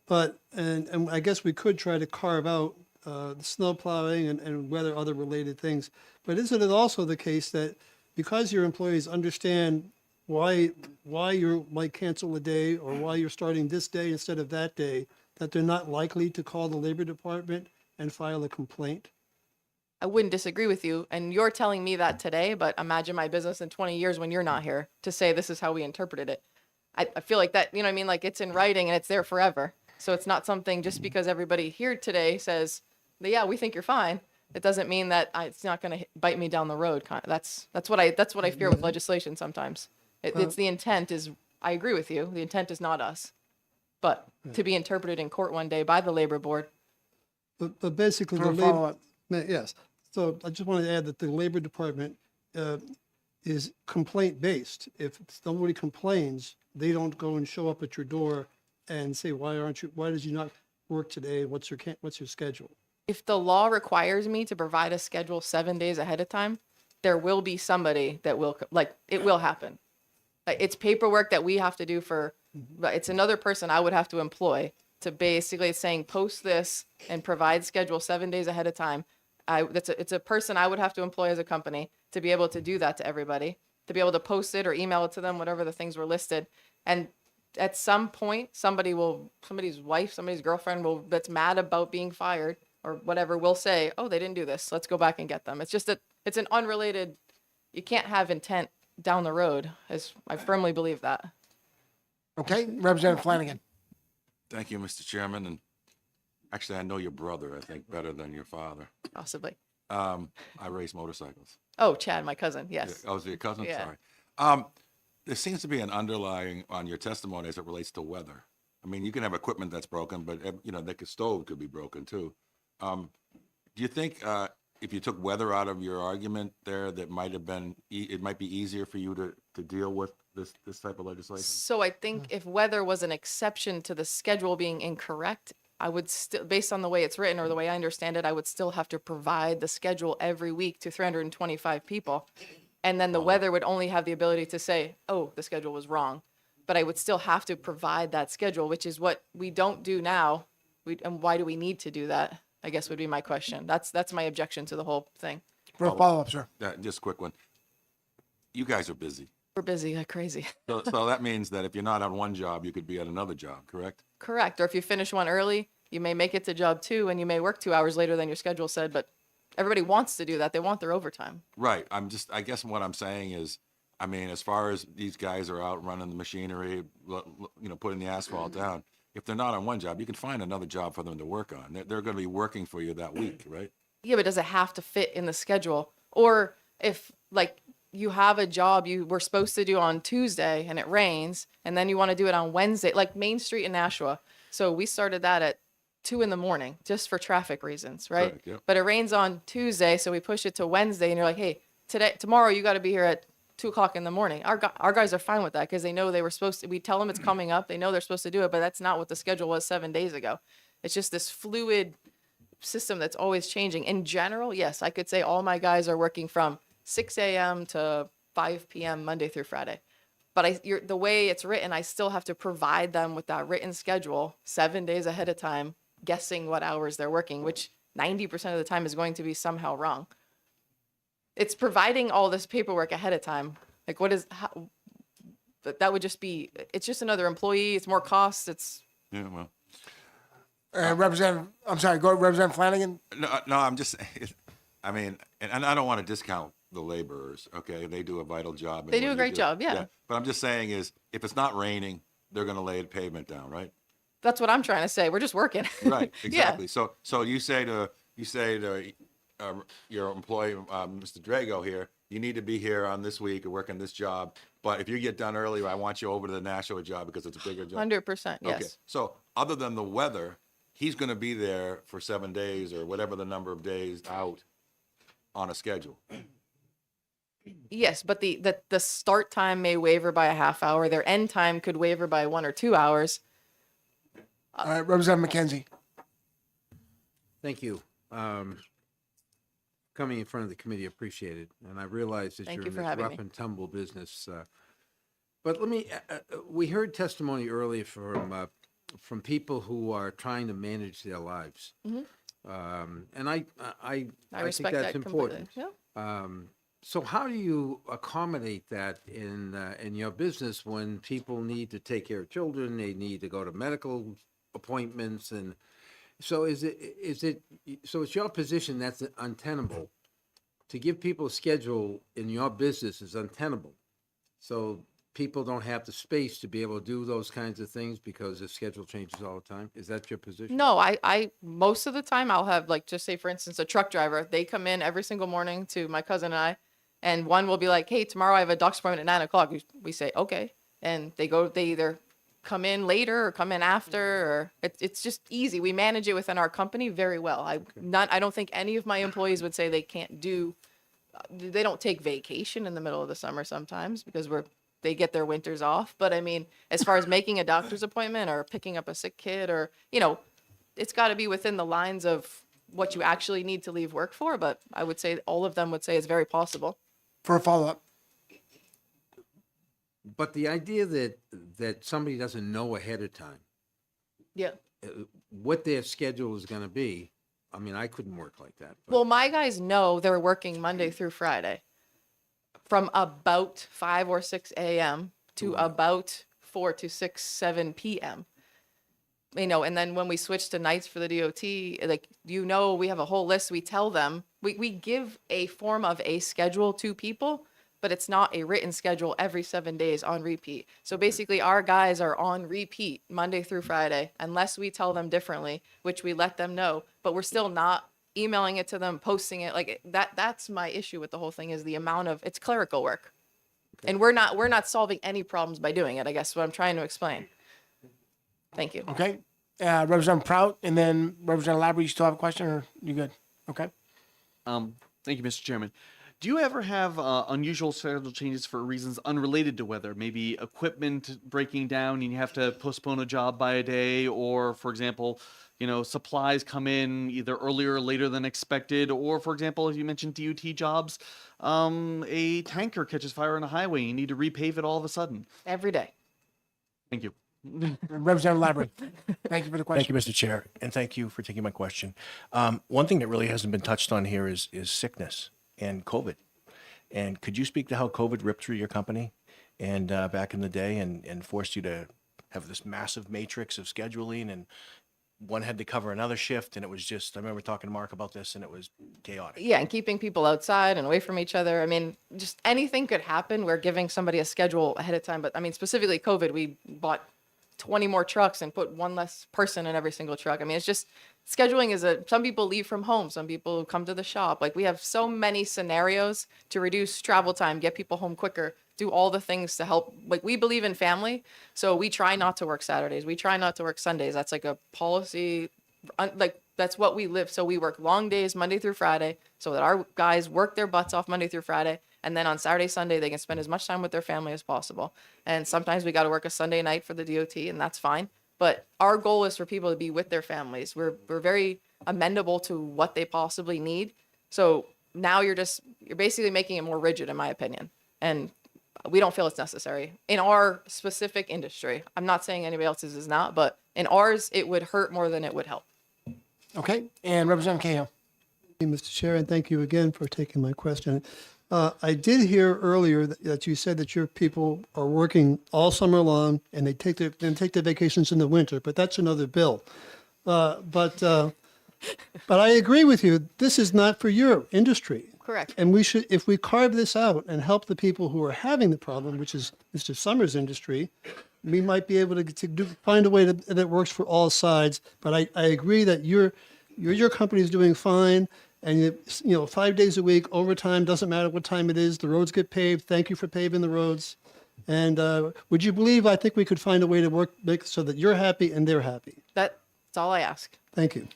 But, and I guess we could try to carve out the snow plowing and weather, other related things. But isn't it also the case that because your employees understand why you might cancel a day or why you're starting this day instead of that day, that they're not likely to call the labor department and file a complaint?
I wouldn't disagree with you. And you're telling me that today, but imagine my business in 20 years when you're not here to say this is how we interpreted it. I feel like that, it's in writing and it's there forever. So it's not something just because everybody here today says, yeah, we think you're fine. It doesn't mean that it's not going to bite me down the road. That's what I fear with legislation sometimes. It's the intent is, I agree with you. The intent is not us, but to be interpreted in court one day by the labor board.
But basically,
For a follow-up.
Yes. So I just wanted to add that the labor department is complaint-based. If somebody complains, they don't go and show up at your door and say, why did you not work today? What's your schedule?
If the law requires me to provide a schedule 7 days ahead of time, there will be somebody that will, it will happen. It's paperwork that we have to do it's another person I would have to employ to basically saying, post this and provide schedule 7 days ahead of time. It's a person I would have to employ as a company to be able to do that to everybody, to be able to post it or email it to them, whatever the things were listed. And at some point, somebody's wife, somebody's girlfriend that's mad about being fired or whatever will say, oh, they didn't do this. Let's go back and get them. It's just that it's an unrelated, you can't have intent down the road, as I firmly believe that.
Okay, Representative Flanagan.
Thank you, Mr. Chairman. And actually, I know your brother, I think, better than your father.
Possibly.
I race motorcycles.
Oh, Chad, my cousin. Yes.
Oh, is it your cousin?
Yeah.
Sorry. There seems to be an underlying on your testimony as it relates to weather. I mean, you can have equipment that's broken, but the stove could be broken too. Do you think if you took weather out of your argument there, that it might be easier for you to deal with this type of legislation?
So I think if weather was an exception to the schedule being incorrect, I would still, based on the way it's written or the way I understand it, I would still have to provide the schedule every week to 325 people. And then the weather would only have the ability to say, oh, the schedule was wrong. But I would still have to provide that schedule, which is what we don't do now. And why do we need to do that? I guess would be my question. That's my objection to the whole thing.
For a follow-up, sir.
Just a quick one. You guys are busy.
We're busy like crazy.
So that means that if you're not on one job, you could be at another job, correct?
Correct. Or if you finish one early, you may make it to job 2 and you may work 2 hours later than your schedule said, but everybody wants to do that. They want their overtime.
Right. I guess what I'm saying is, I mean, as far as these guys are out running the machinery, putting the asphalt down, if they're not on one job, you can find another job for them to work on. They're going to be working for you that week, right?
Yeah, but does it have to fit in the schedule? Or if like you have a job you were supposed to do on Tuesday and it rains and then you want to do it on Wednesday, like Main Street in Nashua. So we started that at 2 a.m. just for traffic reasons, right?
Correct, yep.
But it rains on Tuesday, so we push it to Wednesday and you're like, hey, tomorrow you got to be here at 2:00 in the morning. Our guys are fine with that because they know they were supposed to, we tell them it's coming up. They know they're supposed to do it, but that's not what the schedule was 7 days ago. It's just this fluid system that's always changing. In general, yes, I could say all my guys are working from 6 a.m. to 5 p.m. Monday through Friday. But the way it's written, I still have to provide them with that written schedule 7 days ahead of time, guessing what hours they're working, which 90% of the time is going to be somehow wrong. It's providing all this paperwork ahead of time. Like that would just be, it's just another employee. It's more costs.
Yeah, well.
Representative Flanagan.
No, I'm just, I mean, and I don't want to discount the laborers, okay? They do a vital job.
They do a great job, yeah.
But I'm just saying is, if it's not raining, they're going to lay the pavement down, right?
That's what I'm trying to say. We're just working.
Right, exactly.
Yeah.
So you say to your employee, Mr. Drago here, you need to be here on this week or working this job. But if you get done early, I want you over to the Nashua job because it's a bigger job.
100%, yes.
Okay. So other than the weather, he's going to be there for 7 days or whatever the number of days out on a schedule.
Yes, but the start time may waver by a half hour. Their end time could waver by 1 or 2 hours.
All right, Representative McKenzie.
Thank you. Coming in front of the committee, appreciate it. And I realize that
Thank
you're
you
in
for
this
having
rough
me.
and tumble business. But let me, we heard testimony earlier from people who are trying to manage their lives. And I think
respect
that's
that completely.
important.
Yeah.
So how do you accommodate that in your business when people need to take care of children, they need to go to medical appointments, and so so it's your position that's untenable to give people a schedule in your business is untenable. So people don't have the space to be able to do those kinds of things because the schedule changes all the time. Is that your position?
No, I most of the time I'll have, like, just say for instance a truck driver. They come in every single morning to my cousin and I, and one will be like, hey, tomorrow I have a doctor's appointment at 9:00. We say okay, and they either come in later or come in after, or it's just easy. We manage it within our company very well. I don't think any of my employees would say they can't do. They don't take vacation in the middle of the summer sometimes because they get their winters off. But I mean, as far as making a doctor's appointment or picking up a sick kid, or it's got to be within the lines of what you actually need to leave work for. But I would say all of them would say it's very possible.
For a follow-up.
But the idea that somebody doesn't know ahead of time
Yeah.
what their schedule is going to be, I mean, I couldn't work like that. But
Well, my guys know they're working Monday through Friday from about 5 or 6 a.m. to about 4 to 6, 7 p.m. And then when we switch to nights for the DOT, we have a whole list. We tell them, we give a form of a schedule to people, but it's not a written schedule every 7 days on repeat. So basically our guys are on repeat Monday through Friday, unless we tell them differently, which we let them know, but we're still not emailing it to them, posting it like that. That's my issue with the whole thing, is the amount of, it's clerical work. Okay. And we're not solving any problems by doing it, I guess, what I'm trying to explain. Thank you.
Okay. Representative Prout, and then Representative Labrie, you still have a question, or you good? Okay.
Thank you, Mr. Chairman. Do you ever have unusual schedule changes for reasons unrelated to weather? Maybe equipment breaking down and you have to postpone a job by a day, or for example, supplies come in either earlier or later than expected, or for example, as you mentioned DOT jobs, a tanker catches fire on a highway and you need to repave it all of a sudden.
Every day.
Thank you.
Representative Library, thank you for the question.
Thank you, Mr. Chair, and thank you for taking my question. One thing that really hasn't been touched on here is sickness and COVID. And could you speak to how COVID ripped through your company and back in the day and forced you to have this massive matrix of scheduling, and one had to cover another shift, and it was just, I remember talking to Mark about this, and it was chaotic.
Yeah, and keeping people outside and away from each other. I mean, just anything could happen. We're giving somebody a schedule ahead of time. But I mean, specifically COVID, we bought 20 more trucks and put one less person in every single truck. I mean, it's just scheduling some people leave from home. Some people come to the shop. Like, we have so many scenarios to reduce travel time, get people home quicker, do all the things to help. Like, we believe in family. So we try not to work Saturdays. We try not to work Sundays. That's like a policy, like that's what we live. So we work long days, Monday through Friday, so that our guys work their butts off Monday through Friday. And then on Saturday, Sunday, they can spend as much time with their family as possible. And sometimes we got to work a Sunday night for the DOT, and that's fine. But our goal is for people to be with their families. We're very amendable to what they possibly need. So now you're basically making it more rigid, in my opinion. And we don't feel it's necessary in our specific industry. I'm not saying anybody else's is not, but in ours, it would hurt more than it would help.
Okay, and Representative Cahill.
Thank you, Mr. Chair, and thank you again for taking my question. I did hear earlier that you said that your people are working all summer long and they take their vacations in the winter, but that's another bill. But I agree with you. This is not for your industry.
Correct.
And we should, if we carve this out and help the people who are having the problem, which is Mr. Summers' industry, we might be able to find a way that works for all sides. But I agree that your company is doing fine. And 5 days a week, overtime, doesn't matter what time it is, the roads get paved. Thank you for paving the roads. And would you believe, I think we could find a way to make so that you're happy and they're happy.
That's all I ask.
Thank you.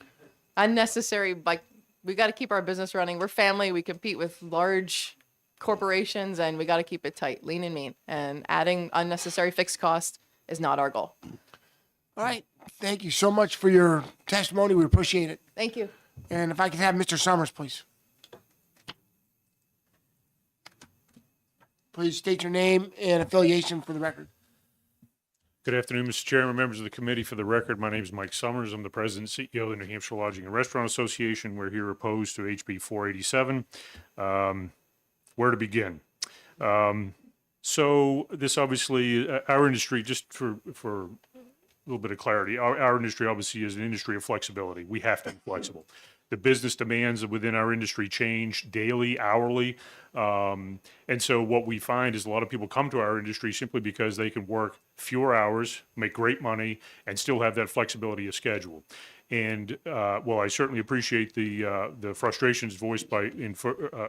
Unnecessary, like, we got to keep our business running. We're family. We compete with large corporations, and we got to keep it tight, lean and mean. And adding unnecessary fixed cost is not our goal.
All right, thank you so much for your testimony. We appreciate it.
Thank you.
And if I could have Mr. Summers, please. Please state your name and affiliation for the record.
Good afternoon, Mr. Chairman, members of the committee. For the record, my name is Mike Summers. I'm the president and CEO of the New Hampshire Lodging and Restaurant Association. We're here opposed to HB 487. Where to begin? So this obviously, our industry, just for a little bit of clarity, our industry obviously is an industry of flexibility. We have to be flexible. The business demands within our industry change daily, hourly. And so what we find is a lot of people come to our industry simply because they can work fewer hours, make great money, and still have that flexibility of schedule. And while I certainly appreciate the frustrations voiced in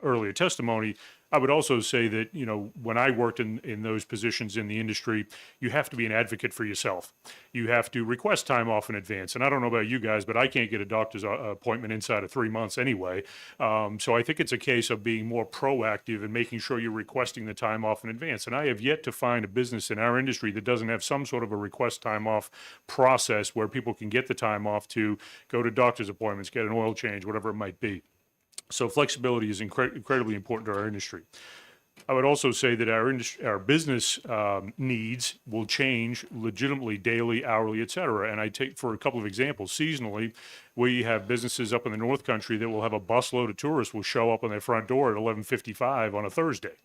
earlier testimony, I would also say that, when I worked in those positions in the industry, you have to be an advocate for yourself. You have to request time off in advance. And I don't know about you guys, but I can't get a doctor's appointment inside of 3 months anyway. So I think it's a case of being more proactive and making sure you're requesting the time off in advance. And I have yet to find a business in our industry that doesn't have some sort of a request time off process where people can get the time off to go to doctor's appointments, get an oil change, whatever it might be. So flexibility is incredibly important to our industry. I would also say that our business needs will change legitimately daily, hourly, et cetera. And I take, for a couple of examples, seasonally, we have businesses up in the North Country that will have a busload of tourists will show up on their front door at 11:55 on a Thursday.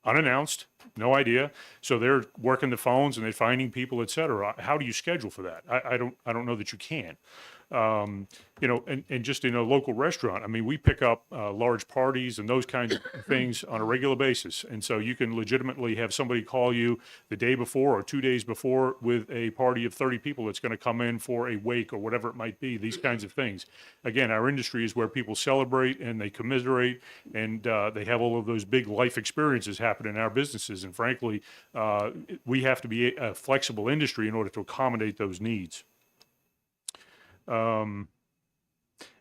Unannounced, no idea. So they're working the phones and they're finding people, et cetera. How do you schedule for that? I don't know that you can. And just in a local restaurant, I mean, we pick up large parties and those kinds of things on a regular basis. And so you can legitimately have somebody call you the day before or 2 days before with a party of 30 people that's going to come in for a wake or whatever it might be, these kinds of things. Again, our industry is where people celebrate and they commiserate and they have all of those big life experiences happen in our businesses. And frankly, we have to be a flexible industry in order to accommodate those needs.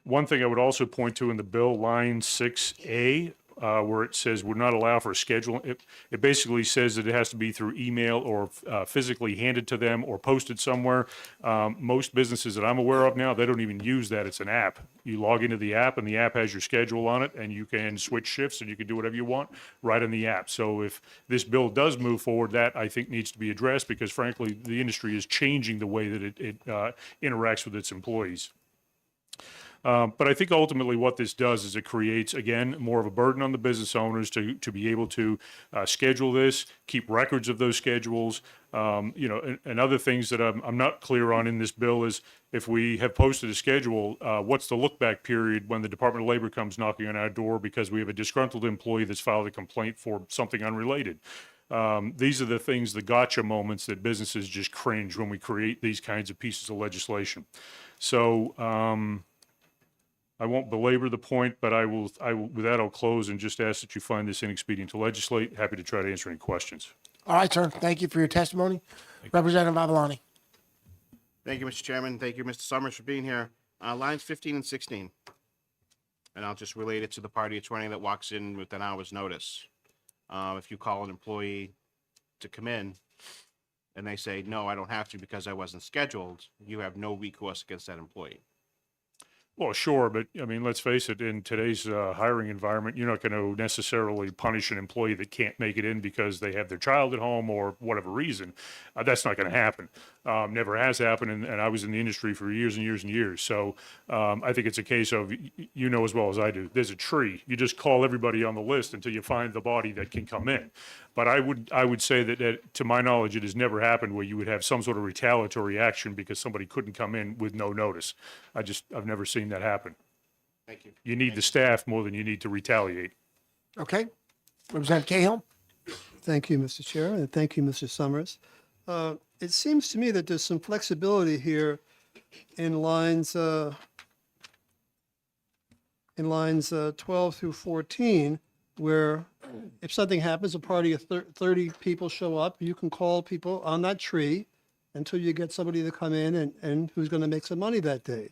One thing I would also point to in the bill, line 6A, where it says would not allow for a schedule. It basically says that it has to be through email or physically handed to them or posted somewhere. Most businesses that I'm aware of now, they don't even use that. It's an app. You log into the app and the app has your schedule on it, and you can switch shifts and you can do whatever you want right in the app. So if this bill does move forward, that I think needs to be addressed because frankly, the industry is changing the way that it interacts with its employees. But I think ultimately what this does is it creates, again, more of a burden on the business owners to be able to schedule this, keep records of those schedules. And other things that I'm not clear on in this bill is if we have posted a schedule, what's the look back period when the Department of Labor comes knocking on our door because we have a disgruntled employee that's filed a complaint for something unrelated? These are the things, the gotcha moments that businesses just cringe when we create these kinds of pieces of legislation. So, I won't belabor the point, but I will, with that, I'll close and just ask that you find this inexpedient to legislate. Happy to try to answer any questions.
All right, sir. Thank you for your testimony. Representative Avalani.
Thank you, Mr. Chairman. Thank you, Mr. Summers, for being here. Lines 15 and 16. And I'll just relate it to the party attorney that walks in with an hour's notice. If you call an employee to come in and they say, no, I don't have to because I wasn't scheduled, you have no recourse against that employee.
Well, sure, but I mean, let's face it, in today's hiring environment, you're not going to necessarily punish an employee that can't make it in because they have their child at home or whatever reason. That's not going to happen. Never has happened, and I was in the industry for years and years and years. So I think it's a case of, you know as well as I do, there's a tree. You just call everybody on the list until you find the body that can come in. But I would say that to my knowledge, it has never happened where you would have some sort of retaliatory action because somebody couldn't come in with no notice. I've never seen that happen.
Thank you.
You need the staff more than you need to retaliate.
Okay. Representative Cahill.
Thank you, Mr. Chair, and thank you, Mr. Summers. It seems to me that there's some flexibility here in lines 12 through 14, where if something happens, a party of 30 people show up, you can call people on that tree until you get somebody to come in and who's going to make some money that day.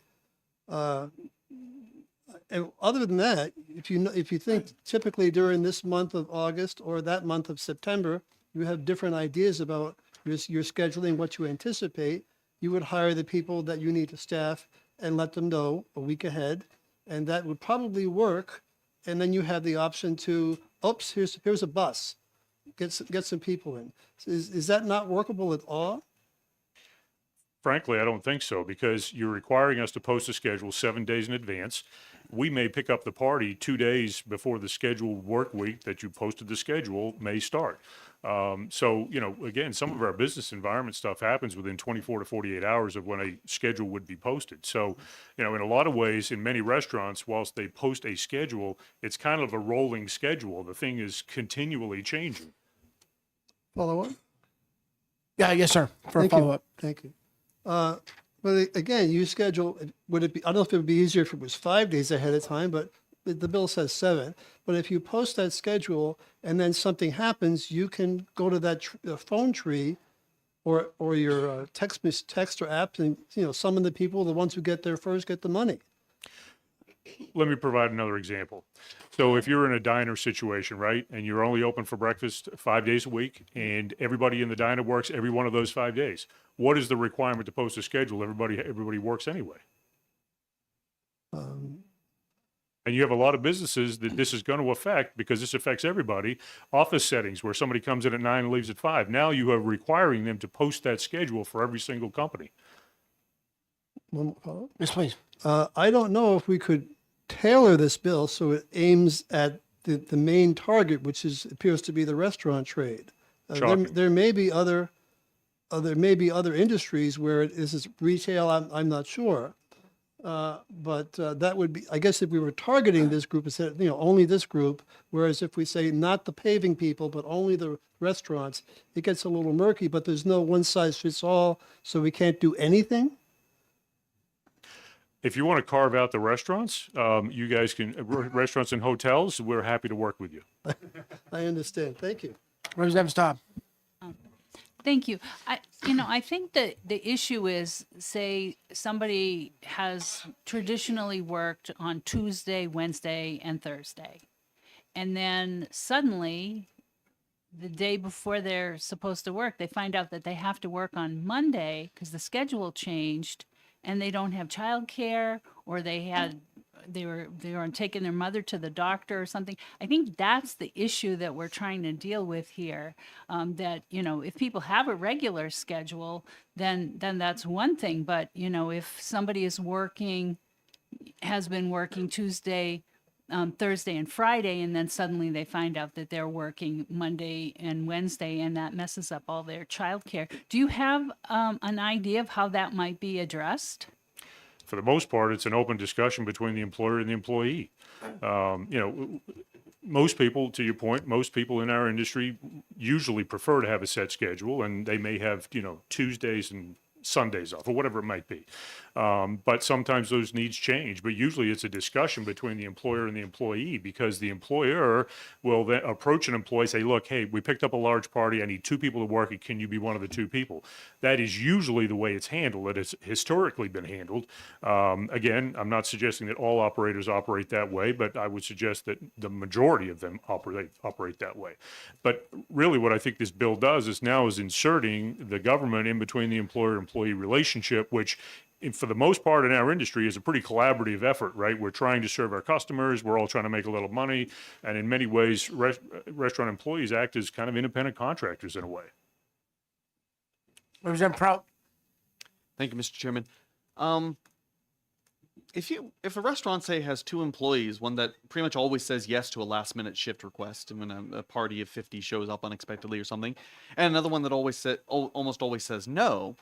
And other than that, if you think typically during this month of August or that month of September, you have different ideas about your scheduling, what you anticipate, you would hire the people that you need to staff and let them know a week ahead, and that would probably work. And then you have the option to, oops, here's a bus, get some people in. Is that not workable at all?
Frankly, I don't think so because you're requiring us to post a schedule 7 days in advance. We may pick up the party 2 days before the scheduled work week that you posted the schedule may start. So, again, some of our business environment stuff happens within 24 to 48 hours of when a schedule would be posted. So, in a lot of ways, in many restaurants, whilst they post a schedule, it's kind of a rolling schedule. The thing is continually changing.
Follow up?
Yeah, yes, sir. For
Thank
a follow-up.
Thank you. But again, you schedule, would it be, I don't know if it would be easier if it was 5 days ahead of time, but the bill says 7. But if you post that schedule and then something happens, you can go to that phone tree or your text or app and, summon the people, the ones who get there first get the money.
Let me provide another example. So if you're in a diner situation, right, and you're only open for breakfast 5 days a week and everybody in the diner works every one of those 5 days, what is the requirement to post a schedule? Everybody works anyway. And you have a lot of businesses that this is going to affect because this affects everybody. Office settings where somebody comes in at 9 and leaves at 5. Now you are requiring them to post that schedule for every single company.
One follow-up?
Yes, please.
I don't know if we could tailor this bill so it aims at the main target, which appears to be the restaurant trade. There may be other industries where it is retail. I'm not sure, but that would be, I guess, if we were targeting this group, instead, only this group. Whereas if we say not the paving people, but only the restaurants, it gets a little murky. But there's no one size fits all, so we can't do anything.
If you want to carve out the restaurants, you guys can, restaurants and hotels, we're happy to work with you.
I understand. Thank you.
Representative Staub.
Thank you. I think that the issue is, say, somebody has traditionally worked on Tuesday, Wednesday, and Thursday. and then suddenly the day before they're supposed to work, they find out that they have to work on Monday because the schedule changed and they don't have childcare, or they were taking their mother to the doctor or something. I think that's the issue that we're trying to deal with here. That, you know, if people have a regular schedule, then that's one thing. But, you know, if somebody has been working Tuesday, Thursday and Friday, and then suddenly they find out that they're working Monday and Wednesday, and that messes up all their childcare. Do you have an idea of how that might be addressed?
For the most part, it's an open discussion between the employer and the employee. You know, most people, to your point, most people in our industry usually prefer to have a set schedule, and they may have, you know, Tuesdays and Sundays off or whatever it might be. But sometimes those needs change, but usually it's a discussion between the employer and the employee, because the employer will then approach an employee, say, look, hey, we picked up a large party. I need 2 people to work it. Can you be one of the 2 people? That is usually the way it's handled. It has historically been handled. Again, I'm not suggesting that all operators operate that way, but I would suggest that the majority of them operate that way. But really what I think this bill does is inserting the government in between the employer-employee relationship, which for the most part in our industry is a pretty collaborative effort, right? We're trying to serve our customers. We're all trying to make a little money. And in many ways, restaurant employees act as kind of independent contractors in a way.
Representative Prout.
Thank you, Mr. Chairman. If a restaurant, say, has 2 employees, one that pretty much always says yes to a last minute shift request when a party of 50 shows up unexpectedly or something, and another one that almost always says no,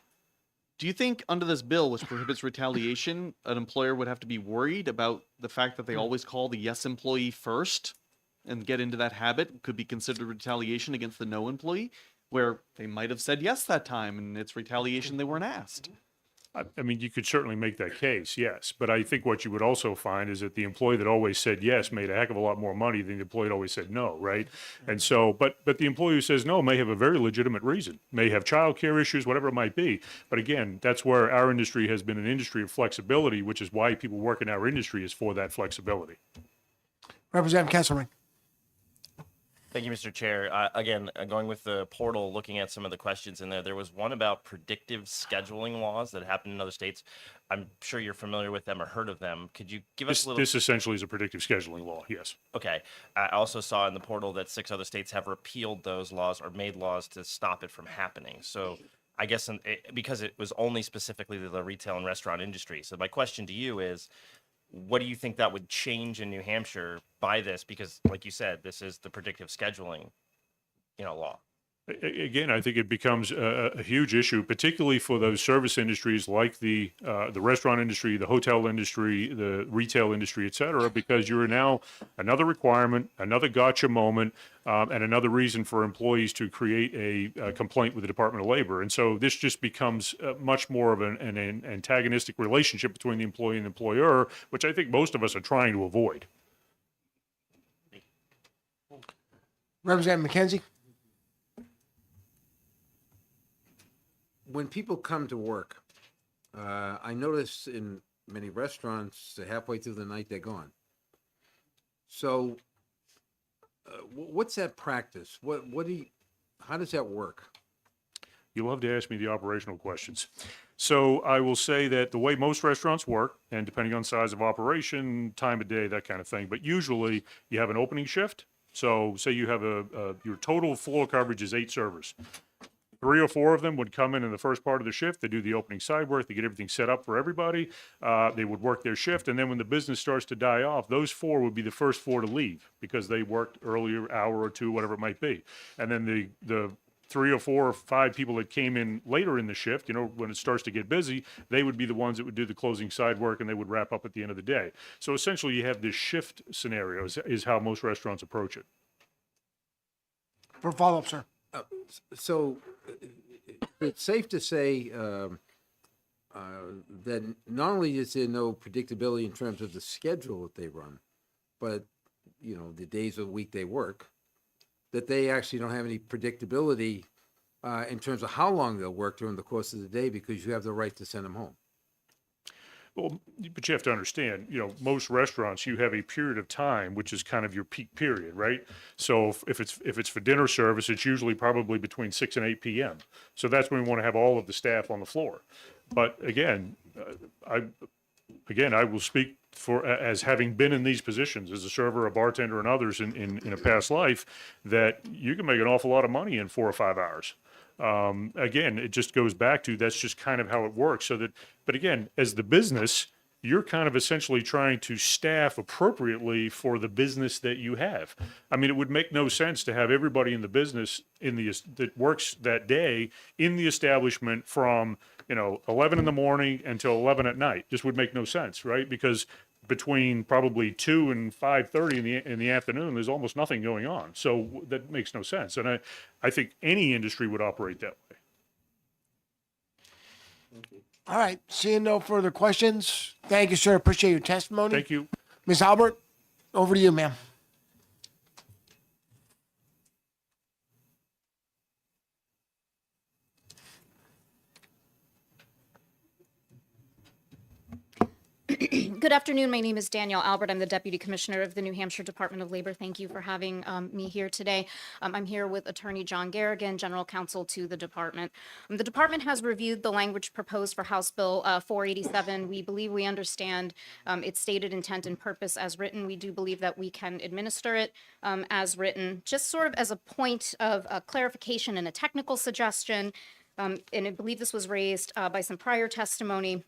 do you think under this bill, which prohibits retaliation, an employer would have to be worried about the fact that they always call the yes employee first and get into that habit? Could be considered retaliation against the no employee, where they might have said yes that time and it's retaliation they weren't asked.
I mean, you could certainly make that case, yes. But I think what you would also find is that the employee that always said yes made a heck of a lot more money than the employee that always said no, right? And so, but the employee who says no may have a very legitimate reason, may have childcare issues, whatever it might be. But again, that's where our industry has been an industry of flexibility, which is why people work in our industry, is for that flexibility.
Representative Kesselring.
Thank you, Mr. Chair. Again, going with the portal, looking at some of the questions in there, there was one about predictive scheduling laws that happen in other states. I'm sure you're familiar with them or heard of them. Could you give us a little?
This essentially is a predictive scheduling law, yes.
Okay. I also saw in the portal that 6 other states have repealed those laws or made laws to stop it from happening. So I guess because it was only specifically the retail and restaurant industry. So my question to you is, what do you think that would change in New Hampshire by this? Because, like you said, this is the predictive scheduling, law.
Again, I think it becomes a huge issue, particularly for those service industries like the restaurant industry, the hotel industry, the retail industry, et cetera, because you're now another requirement, another gotcha moment, and another reason for employees to create a complaint with the Department of Labor. And so this just becomes much more of an antagonistic relationship between the employee and the employer, which I think most of us are trying to avoid.
Representative McKenzie.
When people come to work, I notice in many restaurants, halfway through the night, they're gone. So what's that practice? How does that work?
You'll have to ask me the operational questions. So I will say that the way most restaurants work, and depending on size of operation, time of day, that kind of thing, but usually you have an opening shift. So say you have your total floor coverage is 8 servers. 3 or 4 of them would come in the first part of the shift. They do the opening side work. They get everything set up for everybody. They would work their shift. And then when the business starts to die off, those 4 would be the first 4 to leave because they worked earlier, hour or 2, whatever it might be. And then the 3 or 4 or 5 people that came in later in the shift, when it starts to get busy, they would be the ones that would do the closing side work and they would wrap up at the end of the day. So essentially you have this shift scenario is how most restaurants approach it.
For follow-up, sir.
So it's safe to say that not only is there no predictability in terms of the schedule that they run, but the days of the week they work, that they actually don't have any predictability in terms of how long they'll work during the course of the day, because you have the right to send them home.
Well, but you have to understand, most restaurants, you have a period of time, which is kind of your peak period, right? So if it's for dinner service, it's usually probably between 6 and 8 p.m. So that's when we want to have all of the staff on the floor. But again, I will speak for, as having been in these positions as a server, a bartender, and others in a past life, that you can make an awful lot of money in 4 or 5 hours. Again, it just goes back to, that's just kind of how it works. So that, but again, as the business, you're kind of essentially trying to staff appropriately for the business that you have. I mean, it would make no sense to have everybody in the business that works that day in the establishment from 11 in the morning until 11 at night. Just would make no sense, right? Because between probably 2 and 5:30 in the afternoon, there's almost nothing going on. So that makes no sense. And I think any industry would operate that way.
All right, seeing no further questions, thank you, sir. Appreciate your testimony.
Thank you.
Ms. Albert, over to you, ma'am.
Good afternoon. My name is Danielle Albert. I'm the Deputy Commissioner of the New Hampshire Department of Labor. Thank you for having me here today. I'm here with Attorney John Garrigan, General Counsel to the Department. The Department has reviewed the language proposed for House Bill 487. We believe we understand its stated intent and purpose as written. We do believe that we can administer it as written. Just sort of as a point of clarification and a technical suggestion, and I believe this was raised by some prior testimony.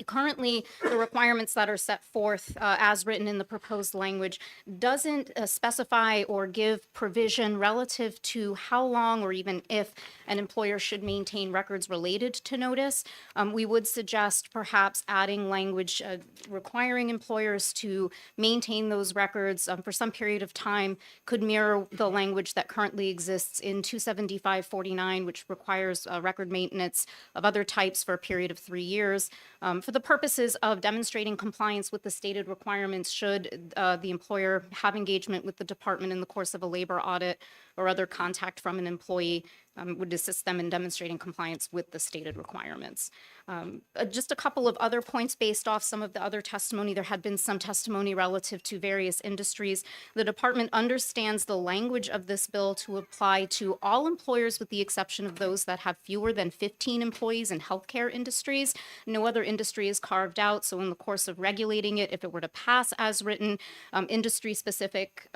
Currently, the requirements that are set forth as written in the proposed language doesn't specify or give provision relative to how long or even if an employer should maintain records related to notice. We would suggest perhaps adding language requiring employers to maintain those records for some period of time could mirror the language that currently exists in 275-49, which requires record maintenance of other types for a period of 3 years. For the purposes of demonstrating compliance with the stated requirements, should the employer have engagement with the department in the course of a labor audit or other contact from an employee, would assist them in demonstrating compliance with the stated requirements. Just a couple of other points based off some of the other testimony. There had been some testimony relative to various industries. The department understands the language of this bill to apply to all employers with the exception of those that have fewer than 15 employees in healthcare industries. No other industry is carved out. So in the course of regulating it, if it were to pass as written, industry-specific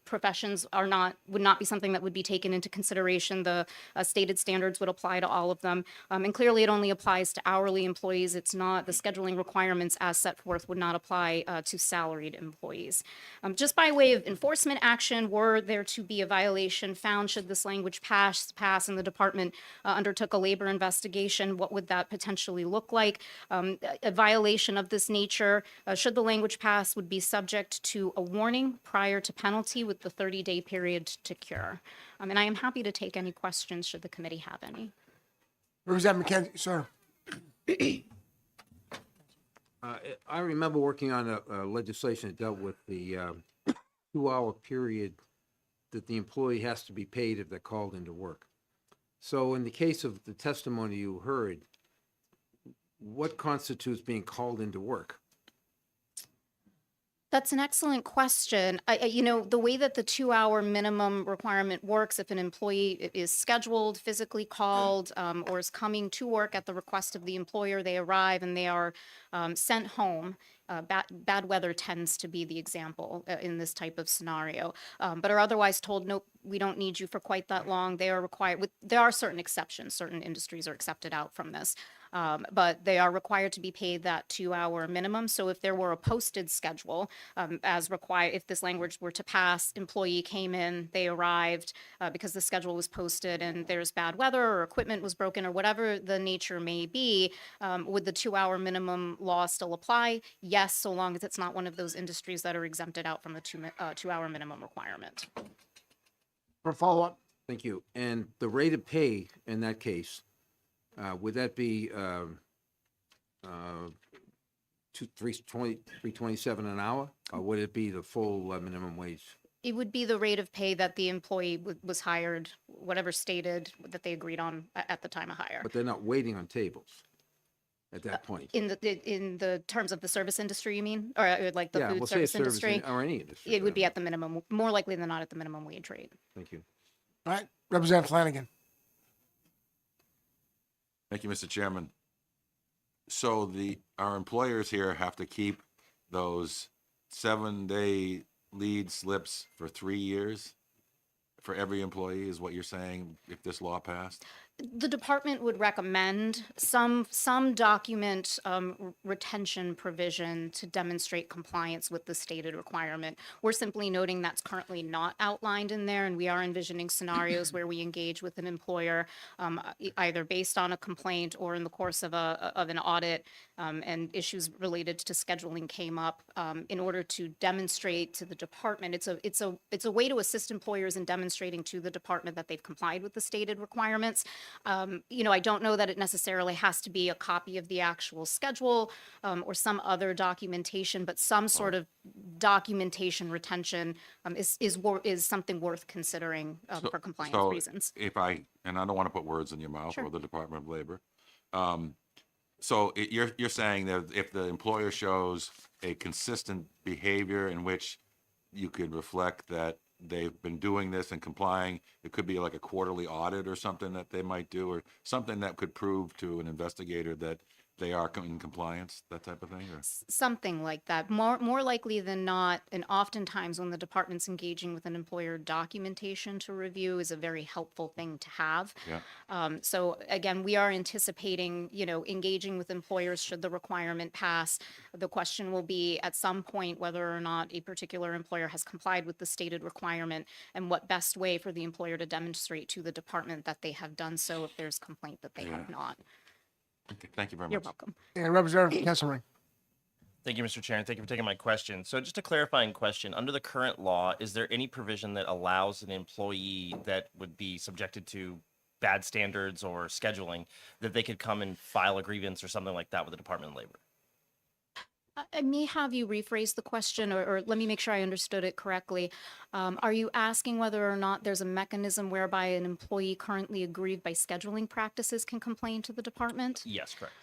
professions would not be something that would be taken into consideration. The stated standards would apply to all of them. And clearly it only applies to hourly employees. It's not, the scheduling requirements as set forth would not apply to salaried employees. Just by way of enforcement action, were there to be a violation found, should this language pass and the department undertook a labor investigation, what would that potentially look like? A violation of this nature, should the language pass, would be subject to a warning prior to penalty with the 30-day period to cure. And I am happy to take any questions should the committee have any.
Representative McKenzie, sir.
I remember working on a legislation that dealt with the 2-hour period that the employee has to be paid if they're called into work. So in the case of the testimony you heard, what constitutes being called into work?
That's an excellent question. The way that the 2-hour minimum requirement works, if an employee is scheduled, physically called, or is coming to work at the request of the employer, they arrive and they are sent home. Bad weather tends to be the example in this type of scenario, but are otherwise told, nope, we don't need you for quite that long. They are required, there are certain exceptions, certain industries are accepted out from this. But they are required to be paid that 2-hour minimum. So if there were a posted schedule, as required, if this language were to pass, employee came in, they arrived because the schedule was posted and there's bad weather or equipment was broken or whatever the nature may be, would the 2-hour minimum law still apply? Yes, so long as it's not one of those industries that are exempted out from the 2-hour minimum requirement.
For follow-up.
Thank you. And the rate of pay in that case, would that be $327 an hour, or would it be the full minimum wage?
It would be the rate of pay that the employee was hired, whatever stated that they agreed on at the time of hire.
But they're not waiting on tables. at that point?
In the terms of the service industry, you mean, or like the
Yeah,
food
we'll say
service
service
industry?
or any industry.
It would be at the minimum, more likely than not at the minimum wage rate.
Thank you.
All right, Representative Flanagan.
Thank you, Mr. Chairman. So our employers here have to keep those 7-day lead slips for 3 years for every employee, is what you're saying, if this law passed?
The department would recommend some document retention provision to demonstrate compliance with the stated requirement. We're simply noting that's currently not outlined in there, and we are envisioning scenarios where we engage with an employer either based on a complaint or in the course of an audit, and issues related to scheduling came up in order to demonstrate to the department. It's a way to assist employers in demonstrating to the department that they've complied with the stated requirements. I don't know that it necessarily has to be a copy of the actual schedule or some other documentation, but some sort of documentation retention is something worth considering for compliance reasons.
And I don't want to put words in your mouth,
Sure.
or the Department of Labor. You're saying that if the employer shows a consistent behavior in which you could reflect that they've been doing this and complying, it could be like a quarterly audit or something that they might do, or something that could prove to an investigator that they are in compliance, that type of thing? Or?
Something like that. More likely than not, and oftentimes when the department's engaging with an employer, documentation to review is a very helpful thing to have.
Yeah.
So again, we are anticipating, engaging with employers should the requirement pass. The question will be at some point whether or not a particular employer has complied with the stated requirement, and what best way for the employer to demonstrate to the department that they have done so if there's complaint that they have not.
Okay, thank you very much.
You're welcome.
And Representative Kesselring.
Thank you, Mr. Chair, and thank you for taking my question. So just a clarifying question, under the current law, is there any provision that allows an employee that would be subjected to bad standards or scheduling that they could come and file a grievance or something like that with the Department of Labor?
I may have you rephrase the question, or let me make sure I understood it correctly. Are you asking whether or not there's a mechanism whereby an employee currently aggrieved by scheduling practices can complain to the department?
Yes, correct.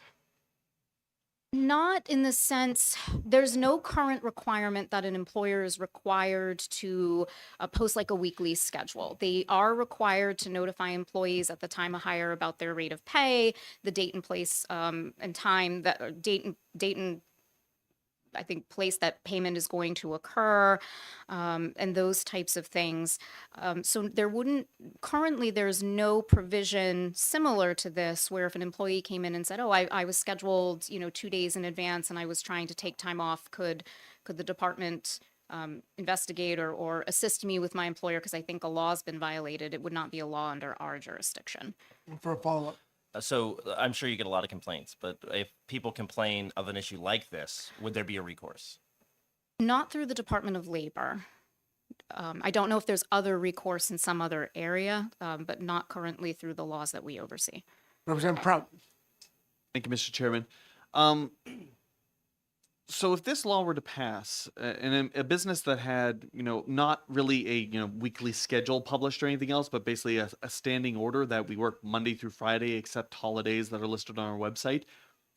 Not in the sense, there's no current requirement that an employer is required to post like a weekly schedule. They are required to notify employees at the time of hire about their rate of pay, the date and place and time that date and I think place that payment is going to occur, and those types of things. So currently there's no provision similar to this where if an employee came in and said, oh, I was scheduled, 2 days in advance and I was trying to take time off, could the department investigate or assist me with my employer because I think a law's been violated? It would not be a law under our jurisdiction.
For a follow-up.
So I'm sure you get a lot of complaints, but if people complain of an issue like this, would there be a recourse?
Not through the Department of Labor. I don't know if there's other recourse in some other area, but not currently through the laws that we oversee.
Representative Prout.
Thank you, Mr. Chairman. So if this law were to pass, and a business that had, not really a, weekly schedule published or anything else, but basically a standing order that we work Monday through Friday, except holidays that are listed on our website,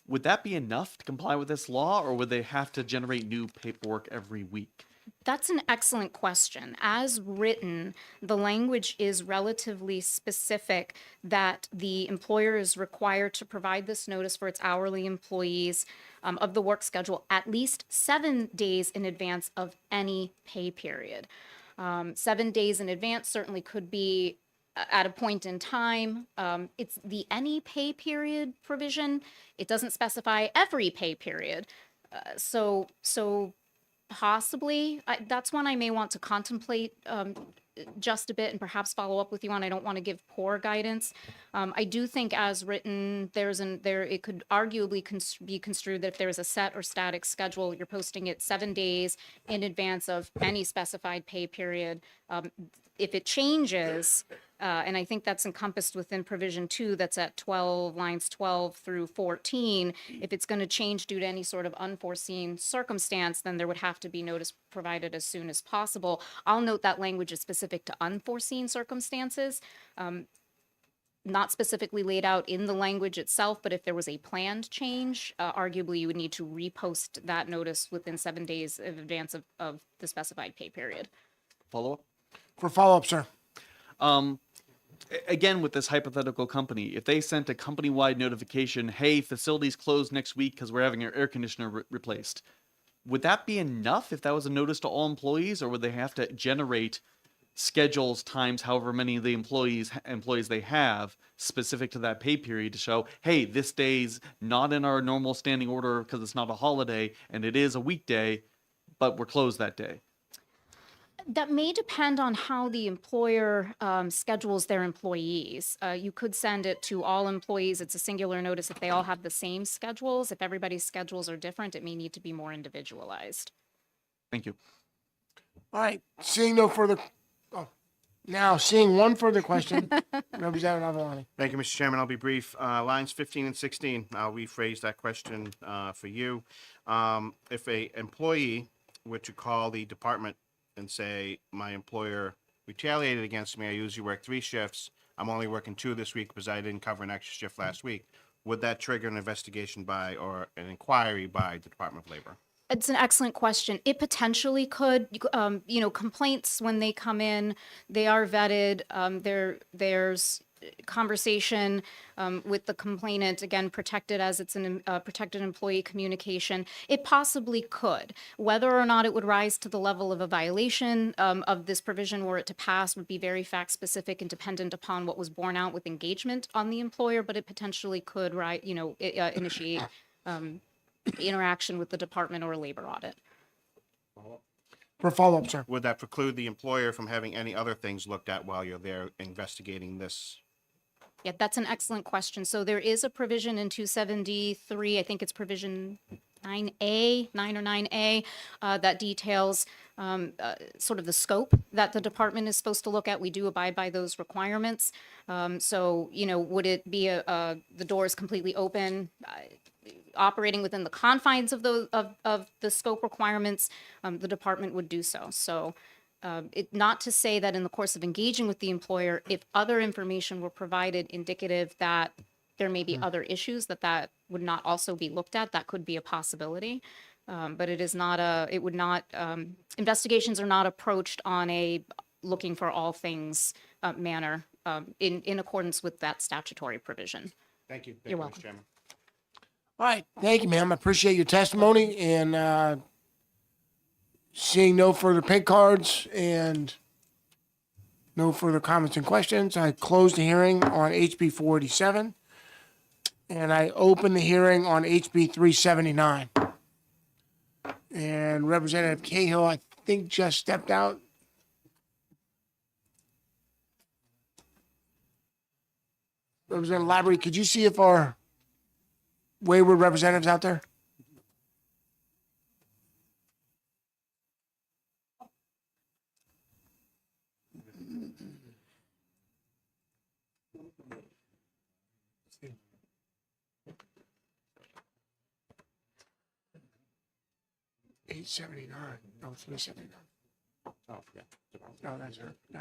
would that be enough to comply with this law, or would they have to generate new paperwork every week?
That's an excellent question. As written, the language is relatively specific that the employer is required to provide this notice for its hourly employees of the work schedule at least 7 days in advance of any pay period. 7 days in advance certainly could be at a point in time. It's the any pay period provision. It doesn't specify every pay period. So possibly, that's one I may want to contemplate just a bit and perhaps follow up with you on. I don't want to give poor guidance. I do think as written, it could arguably be construed that if there's a set or static schedule, you're posting it 7 days in advance of any specified pay period. If it changes, and I think that's encompassed within provision 2, that's at lines 12 through 14. If it's going to change due to any sort of unforeseen circumstance, then there would have to be notice provided as soon as possible. I'll note that language is specific to unforeseen circumstances. not specifically laid out in the language itself, but if there was a planned change, arguably you would need to repost that notice within 7 days in advance of the specified pay period.
Follow up?
For follow-up, sir.
Again, with this hypothetical company, if they sent a company-wide notification, hey, facilities closed next week because we're having our air conditioner replaced, would that be enough if that was a notice to all employees, or would they have to generate schedules times however many of the employees they have specific to that pay period to show, hey, this day's not in our normal standing order because it's not a holiday and it is a weekday, but we're closed that day?
That may depend on how the employer schedules their employees. You could send it to all employees. It's a singular notice if they all have the same schedules. If everybody's schedules are different, it may need to be more individualized.
Thank you.
All right, seeing no further, now seeing one further question, Representative Avalani.
Thank you, Mr. Chairman. I'll be brief. Lines 15 and 16, I'll rephrase that question for you. If a employee were to call the department and say, my employer retaliated against me, I usually work 3 shifts, I'm only working 2 this week because I didn't cover an extra shift last week, would that trigger an investigation by or an inquiry by the Department of Labor?
It's an excellent question. It potentially could. Complaints when they come in, they are vetted. There's conversation with the complainant, again, protected as it's an protected employee communication. It possibly could. Whether or not it would rise to the level of a violation of this provision were it to pass would be very fact specific and dependent upon what was borne out with engagement on the employer, but it potentially could initiate interaction with the department or a labor audit.
For follow-up, sir.
Would that preclude the employer from having any other things looked at while you're there investigating this?
Yeah, that's an excellent question. So there is a provision in 273, I think it's provision 9A, 9 or 9A, that details sort of the scope that the department is supposed to look at. We do abide by those requirements. So, would it be the doors completely open? Operating within the confines of the scope requirements, the department would do so. So not to say that in the course of engaging with the employer, if other information were provided indicative that there may be other issues that would not also be looked at, that could be a possibility. But investigations are not approached on a looking for all things manner in accordance with that statutory provision.
Thank you.
You're
Mr.
welcome.
Chairman.
All right, thank you, ma'am. I appreciate your testimony, and seeing no further pay cards and no further comments and questions, I close the hearing on HB 487, and I open the hearing on HB 379. And Representative Cahill, I think, just stepped out. Representative Labrie, could you see if our wayward representatives out there? $879. No, $379.
Oh, yeah.
No, that's her. No.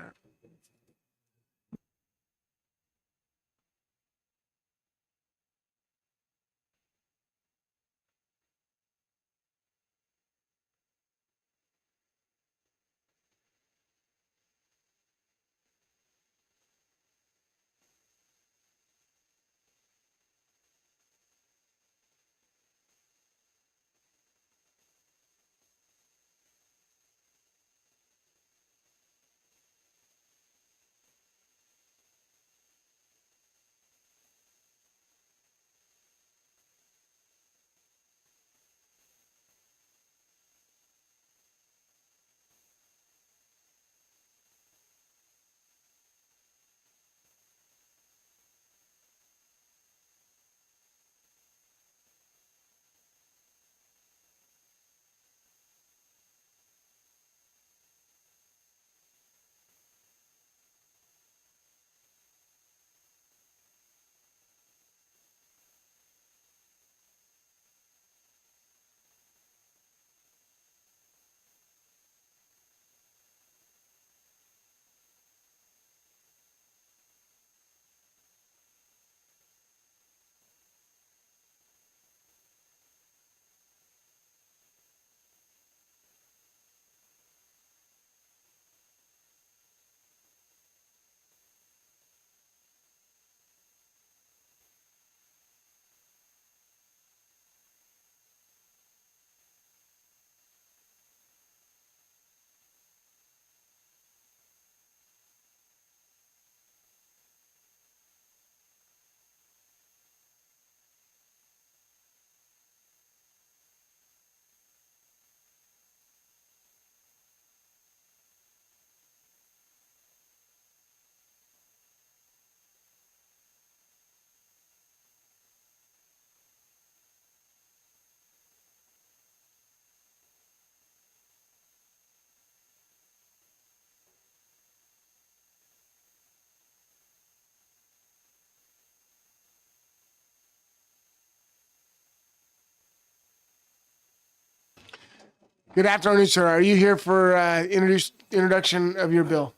Good afternoon, sir. Are you here for introduction of your bill?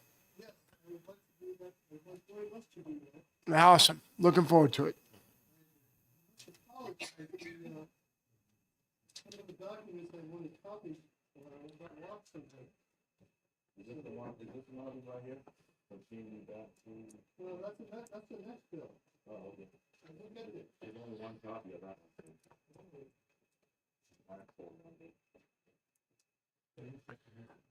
Awesome. Looking forward to it.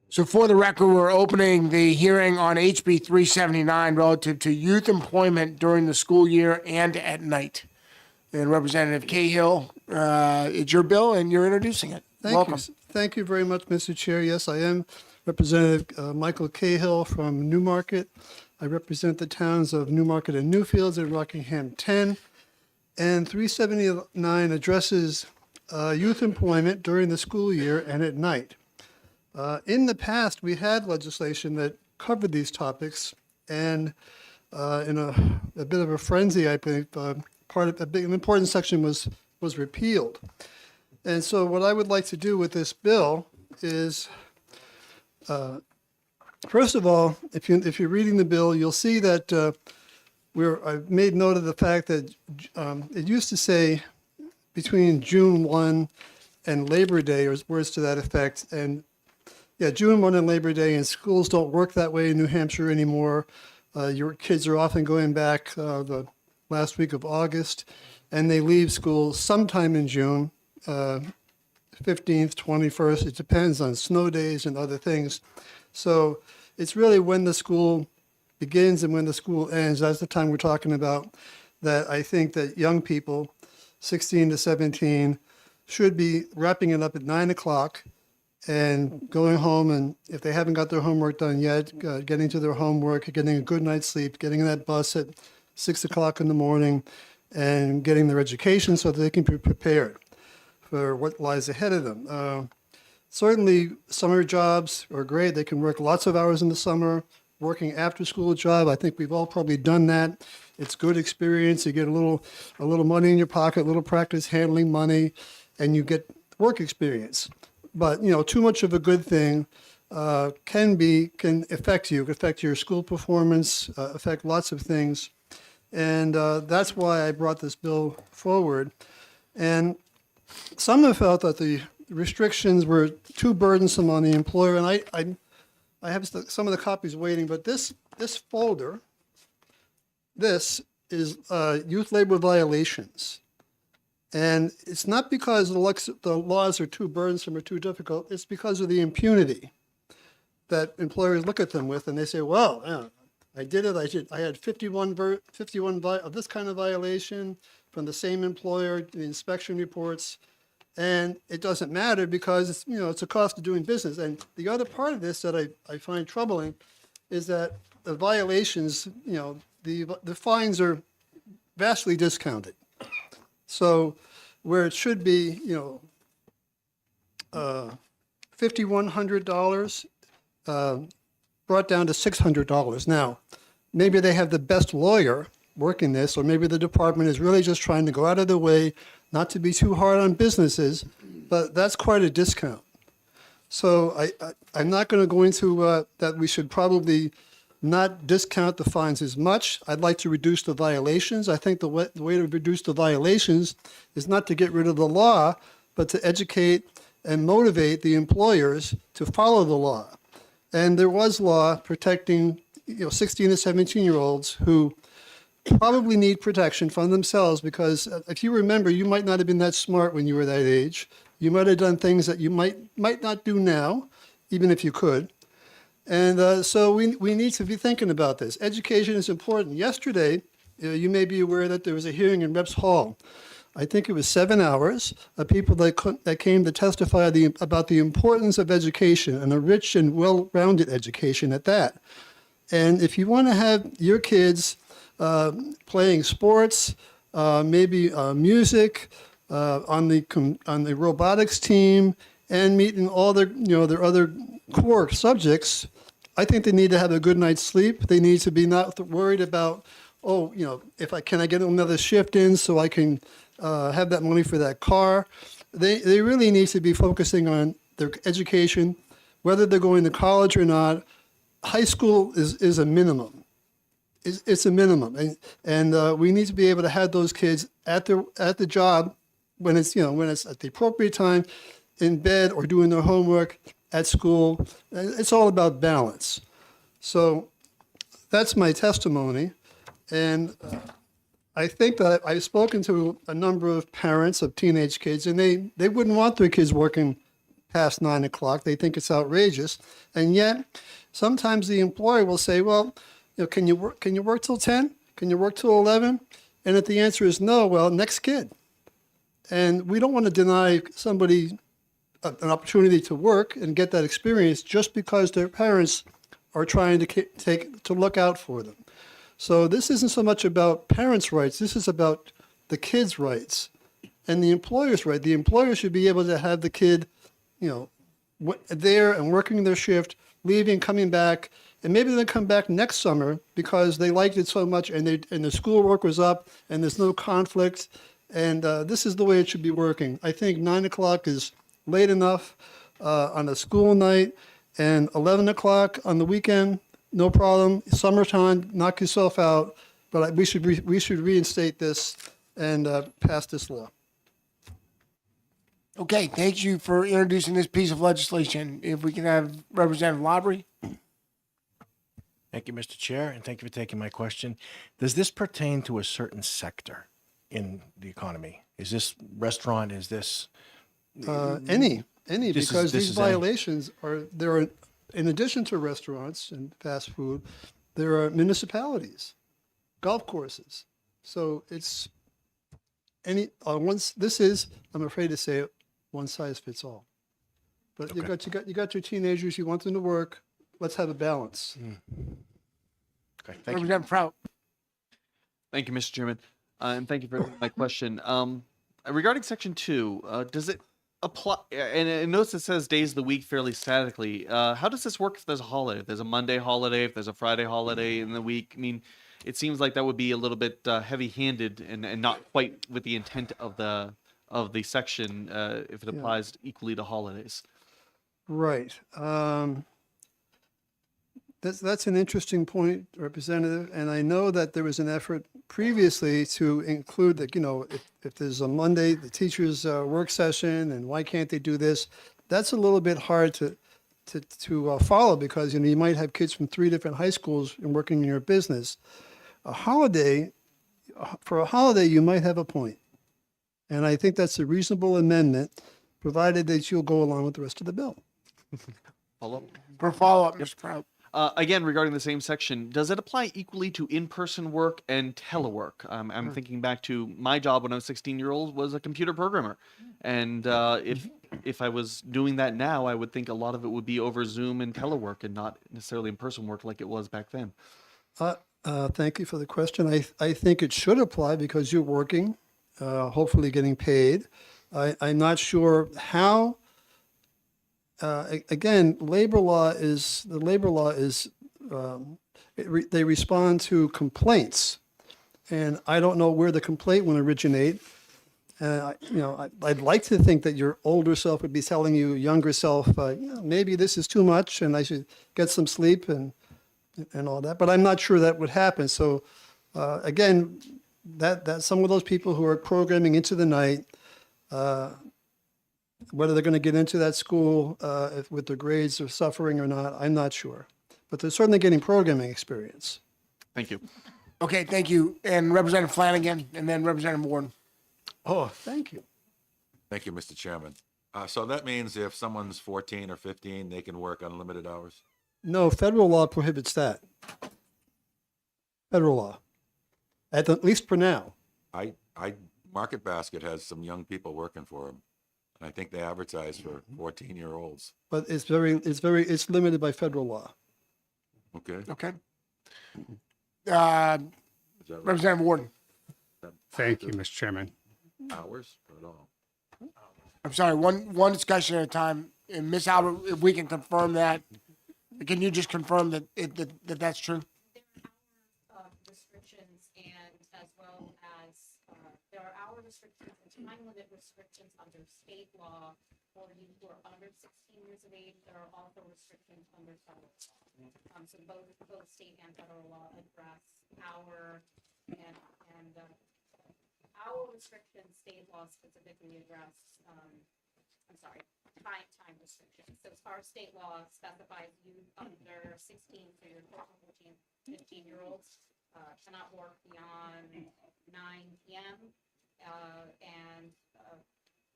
So for the record, we're opening the hearing on HB 379 relative to youth employment during the school year and at night. And Representative Cahill, it's your bill and you're introducing it. Welcome.
Thank you very much, Mr. Chair. Yes, I am Representative Michael Cahill from Newmarket. I represent the towns of Newmarket and Newfields and Rockingham 10. And 379 addresses youth employment during the school year and at night. In the past, we had legislation that covered these topics, and in a bit of a frenzy, I believe, an important section was repealed. And so what I would like to do with this bill is, first of all, if you're reading the bill, you'll see that I've made note of the fact that it used to say between June 1 and Labor Day, or words to that effect, and yeah, June 1 and Labor Day, and schools don't work that way in New Hampshire anymore. Your kids are often going back the last week of August, and they leave school sometime in June, 15th, 21st. It depends on snow days and other things. So it's really when the school begins and when the school ends. That's the time we're talking about, that I think that young people, 16 to 17, should be wrapping it up at 9 o'clock and going home, and if they haven't got their homework done yet, getting to their homework, getting a good night's sleep, getting in that bus at 6 o'clock in the morning, and getting their education so that they can be prepared for what lies ahead of them. Certainly, summer jobs are great. They can work lots of hours in the summer. Working after-school job, I think we've all probably done that. It's good experience. You get a little money in your pocket, a little practice handling money, and you get work experience. But, too much of a good thing can affect you, affect your school performance, affect lots of things. And that's why I brought this bill forward. And some have felt that the restrictions were too burdensome on the employer. And I have some of the copies waiting, but this folder, this is youth labor violations. And it's not because the laws are too burdensome or too difficult. It's because of the impunity that employers look at them with, and they say, well, yeah, I did it. I had 51 of this kind of violation from the same employer, the inspection reports, and it doesn't matter because it's a cost of doing business. And the other part of this that I find troubling is that the violations, the fines are vastly discounted. So where it should be, $5,100 brought down to $600. Now, maybe they have the best lawyer working this, or maybe the department is really just trying to go out of their way not to be too hard on businesses, but that's quite a discount. So I'm not going to go into that we should probably not discount the fines as much. I'd like to reduce the violations. I think the way to reduce the violations is not to get rid of the law, but to educate and motivate the employers to follow the law. And there was law protecting 16 to 17-year-olds who probably need protection from themselves, because if you remember, you might not have been that smart when you were that age. You might have done things that you might not do now, even if you could. And so we need to be thinking about this. Education is important. Yesterday, you may be aware that there was a hearing in Reps Hall. I think it was 7 hours of people that came to testify about the importance of education, and a rich and well-rounded education at that. And if you want to have your kids playing sports, maybe music, on the robotics team, and meeting all their other core subjects, I think they need to have a good night's sleep. They need to be not worried about, can I get another shift in so I can have that money for that car. They really need to be focusing on their education, whether they're going to college or not. High school is a minimum. It's a minimum, and we need to be able to have those kids at the job when it's at the appropriate time, in bed or doing their homework at school. It's all about balance. So that's my testimony, and I think that I've spoken to a number of parents of teenage kids, and they wouldn't want their kids working past 9 o'clock. They think it's outrageous, and yet sometimes the employer will say, "Well, can you work till 10? Can you work till 11?" And if the answer is no, well, next kid. And we don't want to deny somebody an opportunity to work and get that experience just because their parents are trying to look out for them. So this isn't so much about parents' rights. This is about the kids' rights and the employer's right. The employer should be able to have the kid, there and working their shift, leaving, coming back, and maybe they'll come back next summer because they liked it so much and the schoolwork was up and there's no conflict. And this is the way it should be working. I think 9 o'clock is late enough on a school night, and 11 o'clock on the weekend, no problem. Summertime, knock yourself out. But we should reinstate this and pass this law.
Okay, thank you for introducing this piece of legislation. If we can have Representative Labrie.
Thank you, Mr. Chair, and thank you for taking my question. Does this pertain to a certain sector in the economy? Is this restaurant? Is this
Any
This
because these
is
violations there are, in addition to restaurants and fast food, there are municipalities, golf courses. So it's this is, I'm afraid to say it, one size fits all. But you got your teenagers, you want them to work. Let's have a balance.
Okay, thank you.
Representative Prout.
Thank you, Mr. Chairman, and thank you for my question. Regarding Section 2, does it apply? And notice it says days of the week fairly statically. How does this work if there's a holiday? If there's a Monday holiday, if there's a Friday holiday in the week? I mean, it seems like that would be a little bit heavy-handed and not quite with the intent of the section if it applies equally to holidays.
Right. That's an interesting point, Representative. And I know that there was an effort previously to include that, if there's a Monday, the teacher's work session, and why can't they do this? That's a little bit hard to follow because, you might have kids from 3 different high schools and working in your business. For a holiday, you might have a point. And I think that's a reasonable amendment, provided that you'll go along with the rest of the bill.
Follow-up?
For follow-up, Mr. Prout.
Again, regarding the same section, does it apply equally to in-person work and telework? I'm thinking back to my job when I was 16-year-old was a computer programmer. And if I was doing that now, I would think a lot of it would be over Zoom and telework and not necessarily in-person work like it was back then.
Thank you for the question. I think it should apply because you're working, hopefully getting paid. I'm not sure how. Again, the labor law is they respond to complaints, and I don't know where the complaint would originate. I'd like to think that your older self would be telling you, younger self, maybe this is too much, and I should get some sleep and all that. But I'm not sure that would happen. So, again, that some of those people who are programming into the night. Whether they're going to get into that school with their grades are suffering or not, I'm not sure. But they're certainly getting programming experience.
Thank you.
Okay, thank you. And Representative Flanagan, and then Representative Warden.
Oh, thank you.
Thank you, Mr. Chairman. So that means if someone's 14 or 15, they can work unlimited hours?
No, federal law prohibits that. Federal law. At least for now.
Market Basket has some young people working for them. I think they advertise for 14-year-olds.
But it's limited by federal law.
Okay.
Okay. Representative Warden.
Thank you, Mr. Chairman.
Hours at all?
I'm sorry, one discussion at a time. And Ms. Albert, if we can confirm that, can you just confirm that that's true?
Restrictions and as well as there are hour restrictions and time limit restrictions under state law for youth who are under 16 years of age. There are also restrictions under federal law. So both state and federal law address our and our restrictions. State law specifically address. I'm sorry, time restrictions. So as far as state law specifies, youth under 16, so your 14, 15-year-olds cannot work beyond 9 p.m. And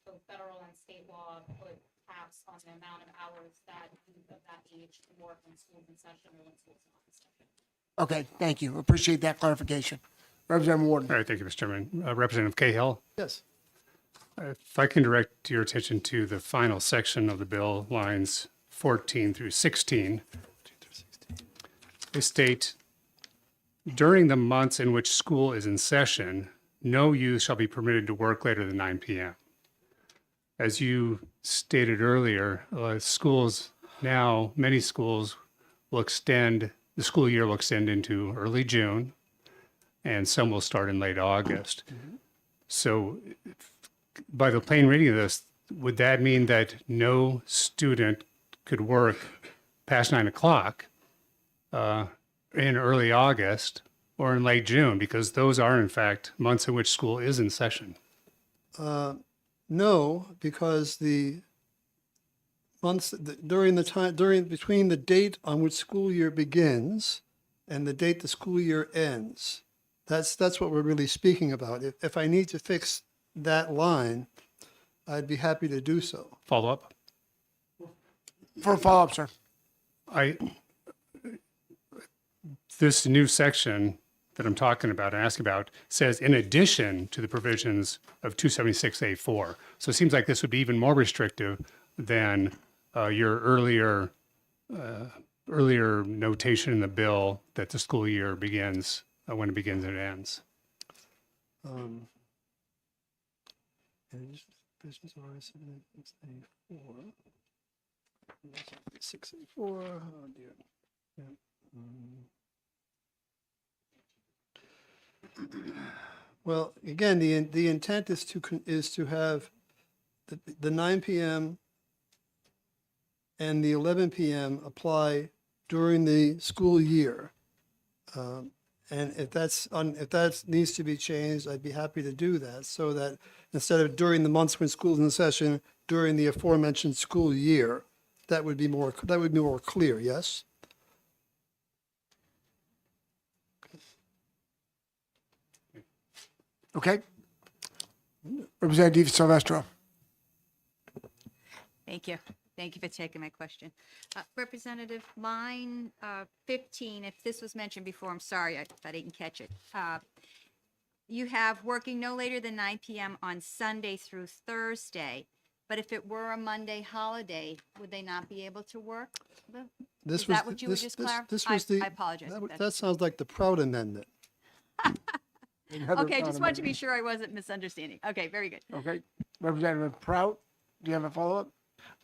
both federal and state law put caps on the amount of hours that youth of that age can work when school's in session or when school's not in session.
Okay, thank you. Appreciate that clarification. Representative Warden.
All right, thank you, Mr. Chairman. Representative Cahill,
Yes.
if I can direct your attention to the final section of the bill, lines 14 through 16. They state, during the months in which school is in session, no youth shall be permitted to work later than 9 p.m. As you stated earlier, schools now, many schools will extend, the school year will extend into early June, and some will start in late August. So by the plain reading of this, would that mean that no student could work past 9 o'clock in early August or in late June? Because those are, in fact, months in which school is in session.
No, because the months between the date on which school year begins and the date the school year ends, that's what we're really speaking about. If I need to fix that line, I'd be happy to do so.
Follow up?
For a follow-up, sir.
This new section that I'm talking about and asking about says in addition to the provisions of 276A4. So it seems like this would be even more restrictive than your earlier notation in the bill that the school year begins when it begins and it ends.
Provisions are 6A4. Oh dear. Yeah. Well, again, the intent is to have the 9 p.m. and the 11 p.m. apply during the school year. And if that needs to be changed, I'd be happy to do that, so that instead of during the months when school's in session, during the aforementioned school year, that would be more clear. Yes.
Okay. Representative Silvestro.
Thank you. Thank you for taking my question. Representative, line 15, if this was mentioned before, I'm sorry if I didn't catch it. You have working no later than 9 p.m. on Sunday through Thursday, but if it were a Monday holiday, would they not be able to work? Is that what you were just clarifying? I apologize.
That sounds like the Proud Amendment.
Okay, just wanted to be sure I wasn't misunderstanding. Okay, very good.
Okay. Representative Prout, do you have a follow-up?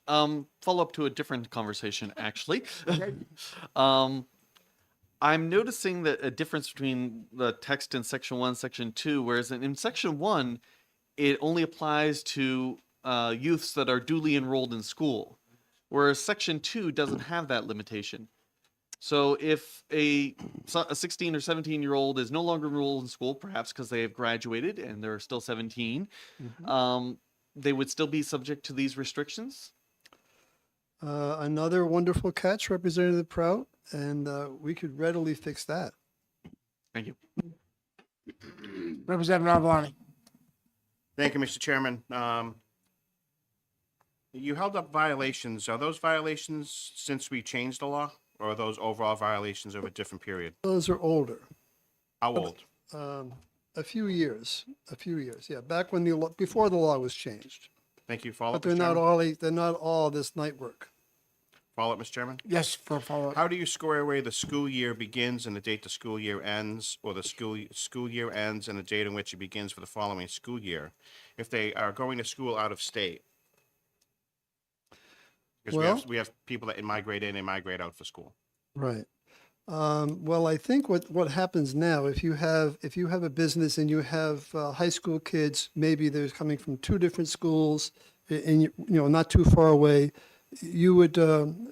Follow up to a different conversation, actually.
Okay.
I'm noticing that a difference between the text in section 1, section 2, whereas in section 1, it only applies to youths that are duly enrolled in school, whereas section 2 doesn't have that limitation. So if a 16 or 17-year-old is no longer enrolled in school, perhaps because they have graduated and they're still 17, they would still be subject to these restrictions?
Another wonderful catch, Representative Prout, and we could readily fix that.
Thank you.
Representative Navalani.
Thank you, Mr. Chairman. You held up violations. Are those violations since we changed the law, or are those overall violations of a different period?
Those are older.
How old?
A few years. Yeah, back when before the law was changed.
Thank you. Follow
But
up,
they're
Mr.
not
Chairman.
all this night work.
Follow up, Mr. Chairman.
Yes, for a follow-up.
How do you square away the school year begins and the date the school year ends, or the school year ends and the date in which it begins for the following school year, if they are going to school out of state? Because we have people that migrate in and migrate out for school.
Right. Well, I think what happens now, if you have a business and you have high school kids, maybe they're coming from two different schools, not too far away, you would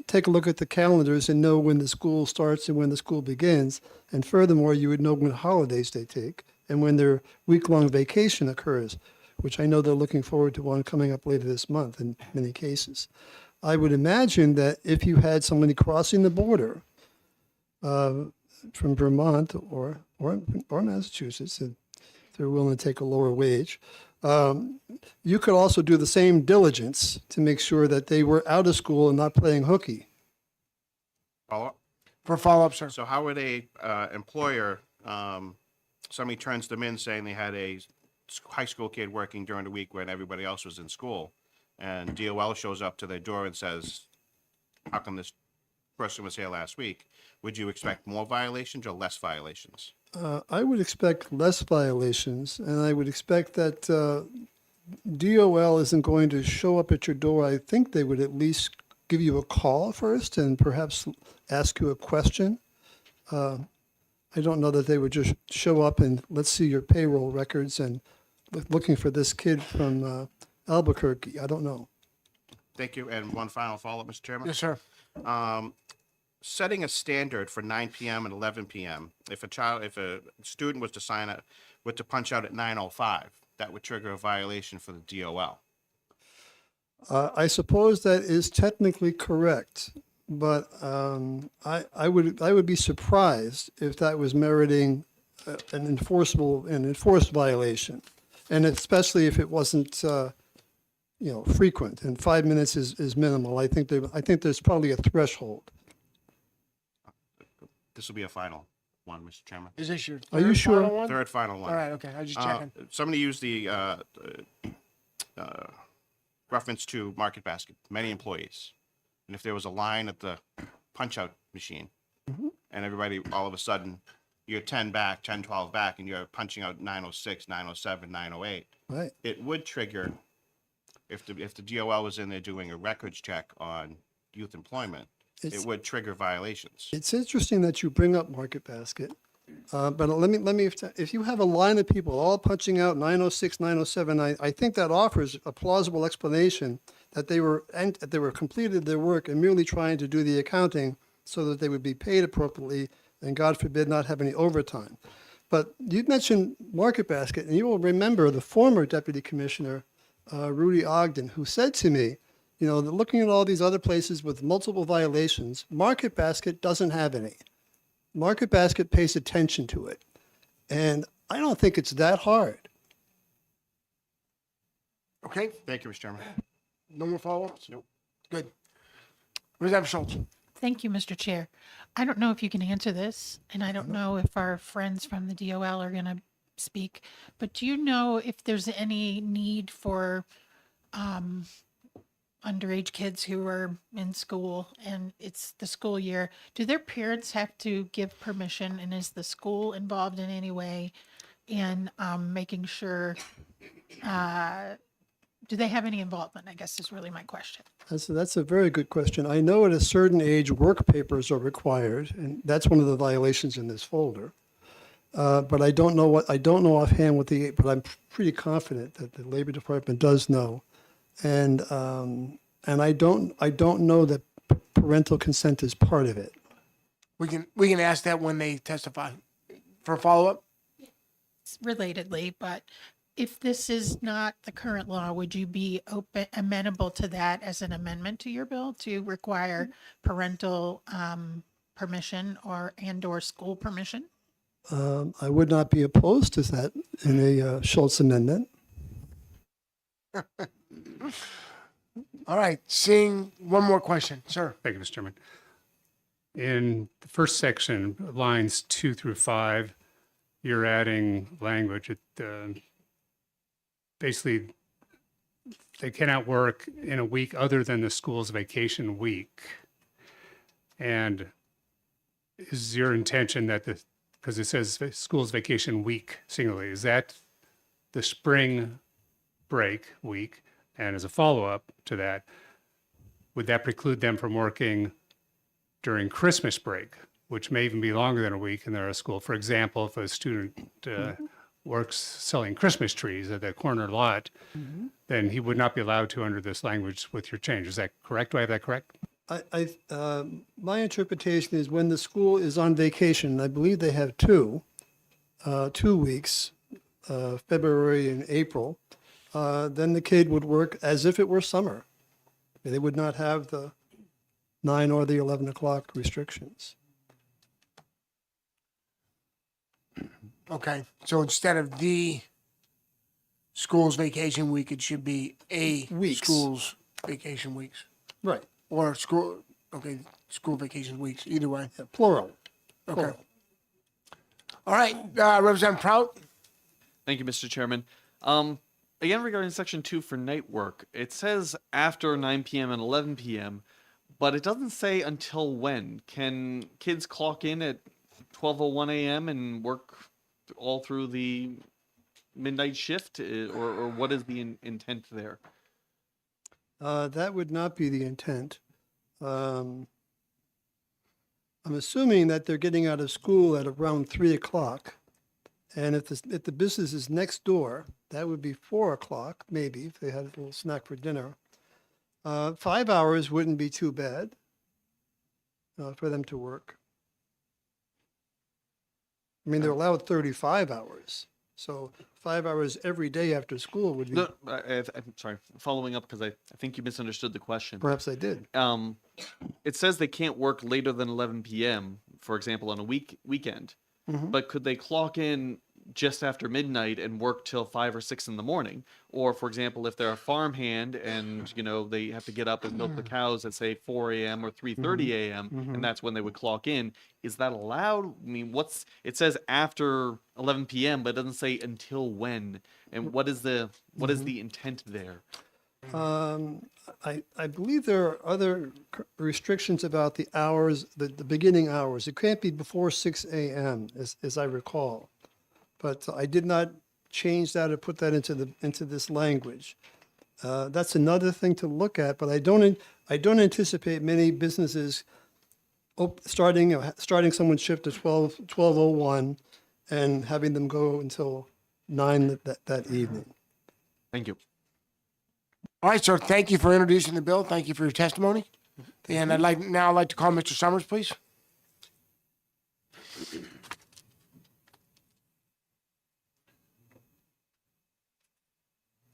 take a look at the calendars and know when the school starts and when the school begins. And furthermore, you would know when holidays they take and when their week-long vacation occurs, which I know they're looking forward to one coming up later this month in many cases. I would imagine that if you had somebody crossing the border from Vermont or Massachusetts, if they're willing to take a lower wage, you could also do the same diligence to make sure that they were out of school and not playing hooky.
Follow-up?
For follow-up, sir.
So how would a employer, somebody turns them in saying they had a high school kid working during the week when everybody else was in school, and DOL shows up to their door and says, how come this person was here last week? Would you expect more violations or less violations?
I would expect less violations, and I would expect that DOL isn't going to show up at your door. I think they would at least give you a call first and perhaps ask you a question. I don't know that they would just show up and let's see your payroll records and looking for this kid from Albuquerque. I don't know.
Thank you. And one final follow-up, Mr. Chairman.
Yes, sir.
Setting a standard for 9 p.m. and 11 p.m. If a student was to sign up, to punch out at 9:05, that would trigger a violation for the DOL.
I suppose that is technically correct, but I would be surprised if that was meriting an enforced violation, and especially if it wasn't frequent. And 5 minutes is minimal. I think there's probably a threshold.
This will be a final one, Mr. Chairman.
Is this your
Are you
third
sure?
final one?
Third final one.
All right, okay, I was just checking.
Somebody used the reference to Market Basket, many employees. And if there was a line at the punch-out machine, and everybody, all of a sudden, you're 10 back, 10, 12 back, and you're punching out 906, 907, 908,
Right.
it would trigger, if the DOL was in there doing a records check on youth employment, it would trigger violations.
It's interesting that you bring up Market Basket, but let me. If you have a line of people all punching out 906, 907, I think that offers a plausible explanation that they were completed their work and merely trying to do the accounting so that they would be paid appropriately and, God forbid, not have any overtime. But you mentioned Market Basket, and you will remember the former Deputy Commissioner, Rudy Ogden, who said to me, looking at all these other places with multiple violations, Market Basket doesn't have any. Market Basket pays attention to it. And I don't think it's that hard.
Okay,
Thank you, Mr. Chairman.
no more follow-ups? Nope. Good. Representative Schultz.
Thank you, Mr. Chair. I don't know if you can answer this, and I don't know if our friends from the DOL are going to speak, but do you know if there's any need for underage kids who are in school and it's the school year? Do their parents have to give permission, and is the school involved in any way in making sure, do they have any involvement, I guess is really my question.
That's a very good question. I know at a certain age, work papers are required, and that's one of the violations in this folder. But I don't know offhand but I'm pretty confident that the Labor Department does know. And I don't know that parental consent is part of it.
We can ask that when they testify. For a follow-up?
Relatedly, but if this is not the current law, would you be amenable to that as an amendment to your bill to require parental permission or school permission?
I would not be opposed to that in a Schultz amendment.
All right, seeing one more question, sir.
Thank you, Mr. Chairman. In the first section, lines 2 through 5, you're adding language. Basically, they cannot work in a week other than the school's vacation week. And is your intention that because it says school's vacation week singularly, is that the spring break week? And as a follow-up to that, would that preclude them from working during Christmas break, which may even be longer than a week and they're at school? For example, if a student works selling Christmas trees at the corner lot, then he would not be allowed to under this language with your change. Is that correct? Do I have that correct?
My interpretation is when the school is on vacation, I believe they have 2 weeks, February and April, then the kid would work as if it were summer. They would not have the 9 or the 11 o'clock restrictions.
Okay, so instead of the school's vacation week, it should be a
Weeks.
school's vacation weeks.
Right.
Or school, okay, school vacation weeks, either way.
Yeah, plural.
Okay.
Plural.
All right, Representative Prout?
Thank you, Mr. Chairman. Again, regarding section 2 for night work, it says after 9 p.m. and 11 p.m., but it doesn't say until when. Can kids clock in at 12:01 a.m. and work all through the midnight shift, or what is the intent there?
That would not be the intent. I'm assuming that they're getting out of school at around 3 o'clock. And if the business is next door, that would be 4 o'clock, maybe, if they had a little snack for dinner. 5 hours wouldn't be too bad for them to work. I mean, they're allowed 35 hours. So 5 hours every day after school would be.
No, I'm sorry. Following up, because I think you misunderstood the question.
Perhaps I did.
It says they can't work later than 11 p.m., for example, on a weekend. But could they clock in just after midnight and work till 5 or 6 in the morning? Or, for example, if they're a farmhand and, they have to get up and milk the cows at, say, 4 a.m. or 3:30 a.m., and that's when they would clock in, is that allowed? I mean, it says after 11 p.m., but it doesn't say until when. And what is the intent there?
I believe there are other restrictions about the hours, the beginning hours. It can't be before 6 a.m., as I recall. But I did not change that or put that into this language. That's another thing to look at, but I don't anticipate many businesses starting someone's shift at 12:01 and having them go until 9 that evening.
Thank you.
All right, sir, thank you for introducing the bill. Thank you for your testimony. And I'd like to call Mr. Summers, please.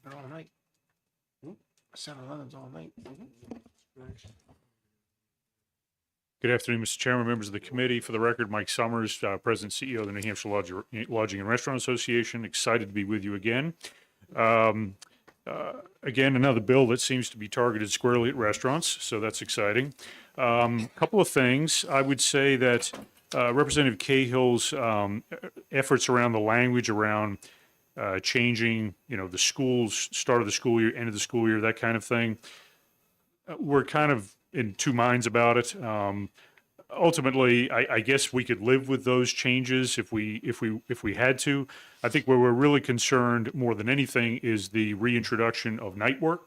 They're all night. 7-Eleven's all night.
Good afternoon, Mr. Chairman, members of the committee. For the record, Mike Summers, President and CEO of the New Hampshire Lodging and Restaurant Association. Excited to be with you again. Again, another bill that seems to be targeted squarely at restaurants, so that's exciting. Couple of things. I would say that Representative Cahill's efforts around the language around changing, the schools, start of the school year, end of the school year, that kind of thing, we're kind of in two minds about it. Ultimately, I guess we could live with those changes if we had to. I think where we're really concerned more than anything is the reintroduction of night work.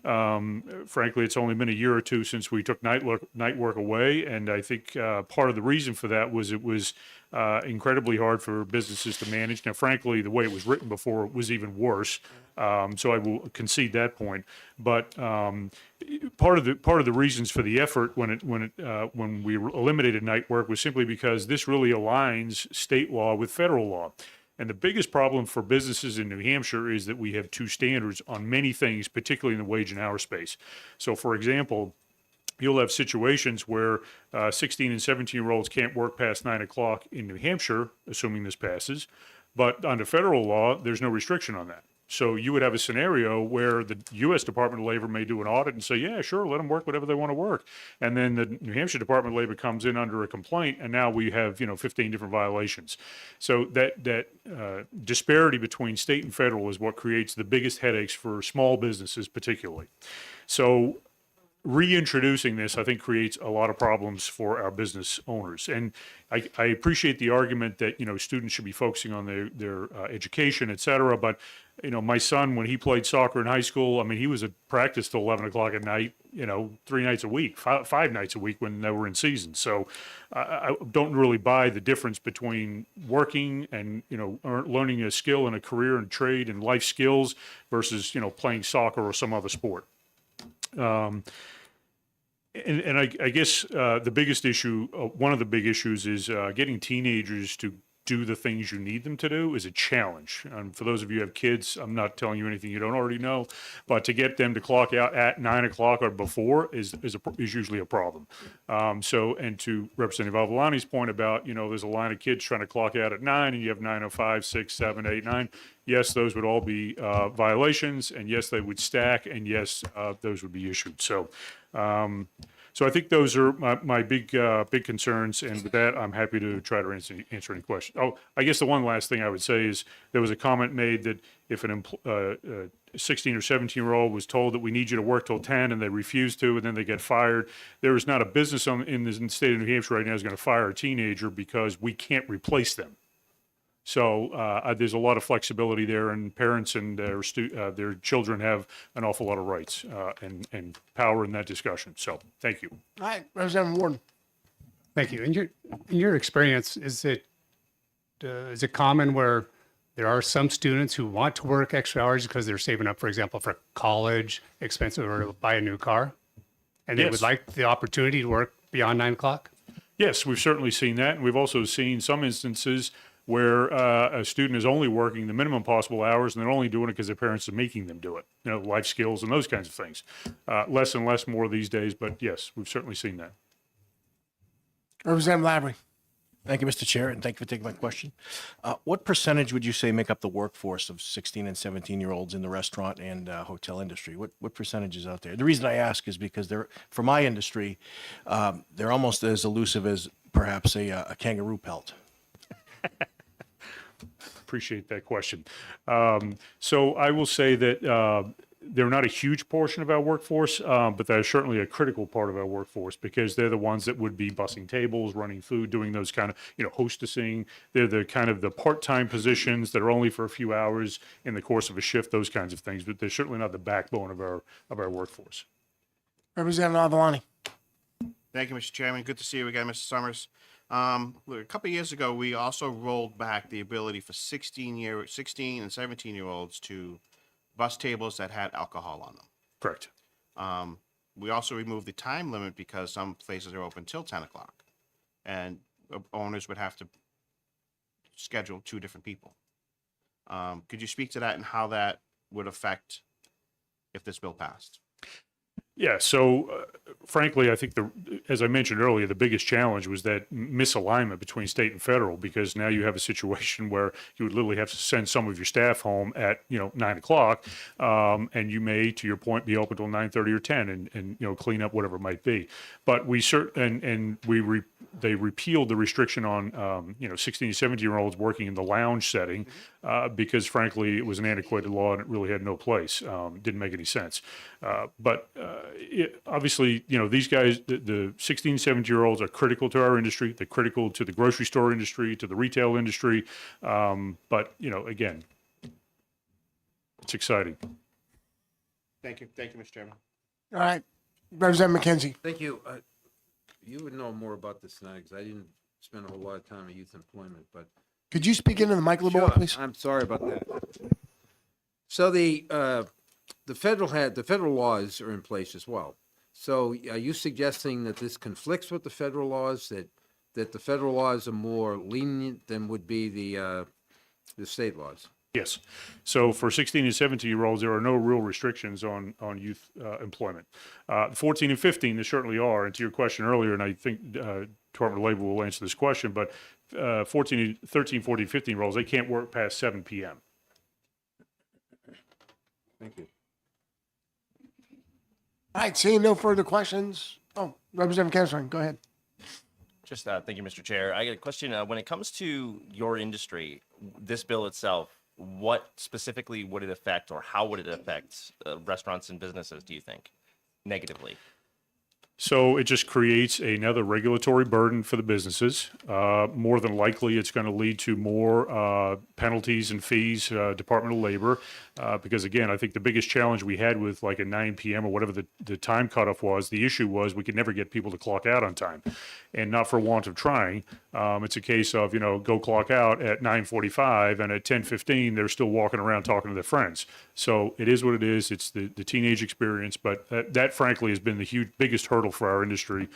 Frankly, it's only been a year or two since we took night work away, and I think part of the reason for that was it was incredibly hard for businesses to manage. Now, frankly, the way it was written before was even worse. So I will concede that point. But part of the reasons for the effort when we eliminated night work was simply because this really aligns state law with federal law. And the biggest problem for businesses in New Hampshire is that we have two standards on many things, particularly in the wage and hour space. So, for example, you'll have situations where 16 and 17-year-olds can't work past 9 o'clock in New Hampshire, assuming this passes. But under federal law, there's no restriction on that. So you would have a scenario where the U.S. Department of Labor may do an audit and say, yeah, sure, let them work whatever they want to work. And then the New Hampshire Department of Labor comes in under a complaint, and now we have, 15 different violations. So that disparity between state and federal is what creates the biggest headaches for small businesses particularly. So reintroducing this, I think, creates a lot of problems for our business owners. And I appreciate the argument that, students should be focusing on their education, et cetera. But you know, my son, when he played soccer in high school, I mean, he was at practice till 11 o'clock at night, you know, 3 nights a week, five nights a week when they were in season. So I don't really buy the difference between working and, you know, learning a skill and a career and trade and life skills versus, you know, playing soccer or some other sport. And I guess the biggest issue, one of the big issues is getting teenagers to do the things you need them to do is a challenge. And for those of you who have kids, I'm not telling you anything you don't already know, but to get them to clock out at 9 o'clock or before is usually a problem. And to Representative Avalani's point about, you know, there's a line of kids trying to clock out at 9 and you have 9:05, 6, 7, 8, 9. Yes, those would all be violations, and yes, they would stack, and yes, those would be issued. So I think those are my big concerns, and with that, I'm happy to try to answer any questions. Oh, I guess the one last thing I would say is there was a comment made that if an 16 or 17-year-old was told that we need you to work till 10 and they refuse to, and then they get fired, there is not a business in the state of New Hampshire right now is going to fire a teenager because we can't replace them. So there's a lot of flexibility there, and parents and their children have an awful lot of rights and power in that discussion. So thank you.
All right, Representative Warden.
Thank you. In your experience, is it common where there are some students who want to work extra hours because they're saving up, for example, for college expenses or to buy a new car, and they would
Yes.
like the opportunity to work beyond 9 o'clock?
Yes, we've certainly seen that, and we've also seen some instances where a student is only working the minimum possible hours, and they're only doing it because their parents are making them do it. You know, life skills and those kinds of things. Less and less more these days, but yes, we've certainly seen that.
Representative Lavery.
Thank you, Mr. Chair, and thank you for taking my question. What percentage would you say make up the workforce of 16 and 17-year-olds in the restaurant and hotel industry? What percentage is out there? The reason I ask is because for my industry, they're almost as elusive as perhaps a kangaroo pelt.
Appreciate that question. So I will say that they're not a huge portion of our workforce, but they're certainly a critical part of our workforce because they're the ones that would be bussing tables, running food, doing those kind of, you know, hostessing. They're the kind of the part-time positions that are only for a few hours in the course of a shift, those kinds of things, but they're certainly not the backbone of our workforce.
Representative Avalani.
Thank you, Mr. Chairman. Good to see you again, Mr. Summers. Look, a couple of years ago, we also rolled back the ability for 16 and 17-year-olds to bus tables that had alcohol on them.
Correct.
We also removed the time limit because some places are open till 10 o'clock, and owners would have to schedule 2 different people. Could you speak to that and how that would affect if this bill passed?
Yeah, so frankly, I think as I mentioned earlier, the biggest challenge was that misalignment between state and federal, because now you have a situation where you would literally have to send some of your staff home at 9 o'clock, and you may, to your point, be open till 9:30 or 10, and clean up whatever it might be. But they repealed the restriction on 16 to 17-year-olds working in the lounge setting because frankly it was an antiquated law and it really had no place. Didn't make any sense. Obviously, these guys, the 16, 17-year-olds are critical to our industry. They're critical to the grocery store industry, to the retail industry. But, again, it's exciting.
Thank you. Thank you, Mr. Chairman.
All right. Representative McKenzie.
Thank you. You would know more about this than I, because I didn't spend a whole lot of time in youth employment, but.
Could you speak into the mic a little more, please?
I'm sorry about that. So the federal laws are in place as well. So are you suggesting that this conflicts with the federal laws, that the federal laws are more lenient than would be the state laws?
Yes. So for 16 and 17-year-olds, there are no real restrictions on youth employment. 14 and 15, there certainly are. And to your question earlier, and I think Department of Labor will answer this question, but 13, 14, 15-year-olds, they can't work past 7 p.m.
Thank you.
All right, seeing no further questions. Oh, Representative Kessler, go ahead.
Just thank you, Mr. Chair. I got a question. When it comes to your industry, this bill itself, what specifically would it affect, or how would it affect restaurants and businesses, do you think, negatively?
So it just creates another regulatory burden for the businesses. More than likely, it's going to lead to more penalties and fees, Department of Labor, because again, I think the biggest challenge we had with like a 9 p.m. or whatever the time cutoff was, the issue was we could never get people to clock out on time, and not for want of trying. It's a case of, go clock out at 9:45 and at 10:15 they're still walking around talking to their friends. So it is what it is. It's the teenage experience, but that frankly has been the biggest hurdle for our industry,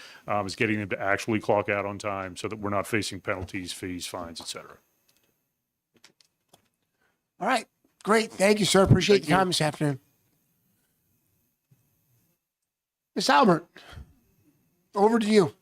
is getting them to actually clock out on time so that we're not facing penalties, fees, fines, et cetera.
All right, great. Thank you, sir. Appreciate your time this afternoon. Miss Albert, over to you.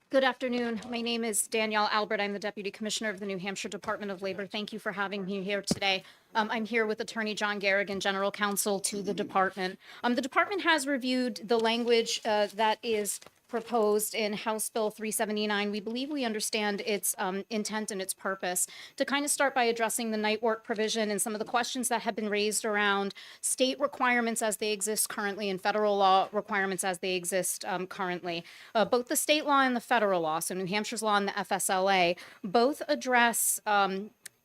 Good afternoon. My name is Danielle Albert. I'm the Deputy Commissioner of the New Hampshire Department of Labor. Thank you for having me here today. I'm here with Attorney John Garrigan, General Counsel to the department. The department has reviewed the language that is proposed in House Bill 379. We believe we understand its intent and its purpose. To kind of start by addressing the night work provision and some of the questions that have been raised around state requirements as they exist currently and federal law requirements as they exist currently. Both the state law and the federal law, so New Hampshire's law and the FSLA, both address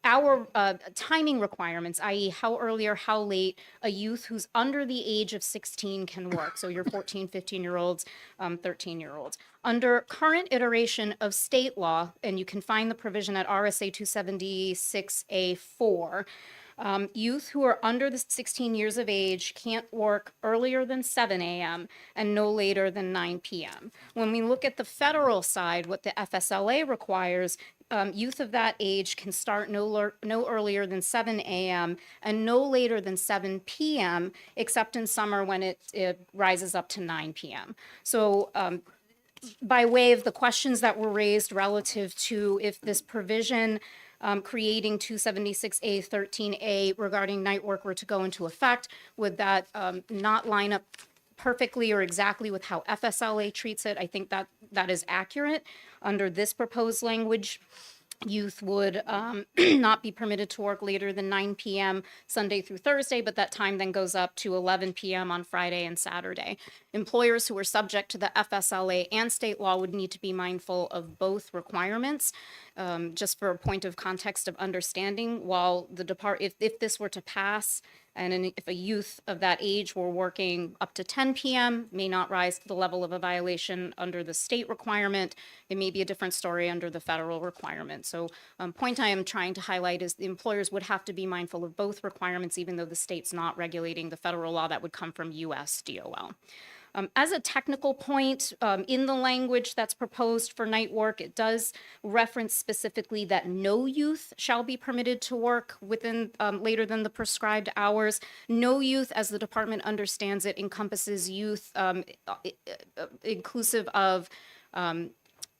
our timing requirements, i.e. how early or how late a youth who's under the age of 16 can work. So your 14, 15-year-olds, 13-year-olds. Under current iteration of state law, and you can find the provision at RSA 276A4, youth who are under the 16 years of age can't work earlier than 7 a.m. and no later than 9 p.m. When we look at the federal side, what the FSLA requires, youth of that age can start no earlier than 7 a.m. and no later than 7 p.m., except in summer when it rises up to 9 p.m. So by way of the questions that were raised relative to if this provision creating 276A 13A regarding night work were to go into effect, would that not line up perfectly or exactly with how FSLA treats it? I think that is accurate. Under this proposed language, youth would not be permitted to work later than 9 p.m. Sunday through Thursday, but that time then goes up to 11 p.m. on Friday and Saturday. Employers who are subject to the FSLA and state law would need to be mindful of both requirements. Just for a point of context of understanding, while if this were to pass, and if a youth of that age were working up to 10 p.m., may not rise to the level of a violation under the state requirement. It may be a different story under the federal requirement. So point I am trying to highlight is the employers would have to be mindful of both requirements, even though the state's not regulating the federal law that would come from U.S. DOL. As a technical point, in the language that's proposed for night work, it does reference specifically that no youth shall be permitted to work within later than the prescribed hours. No youth, as the department understands it, encompasses youth inclusive of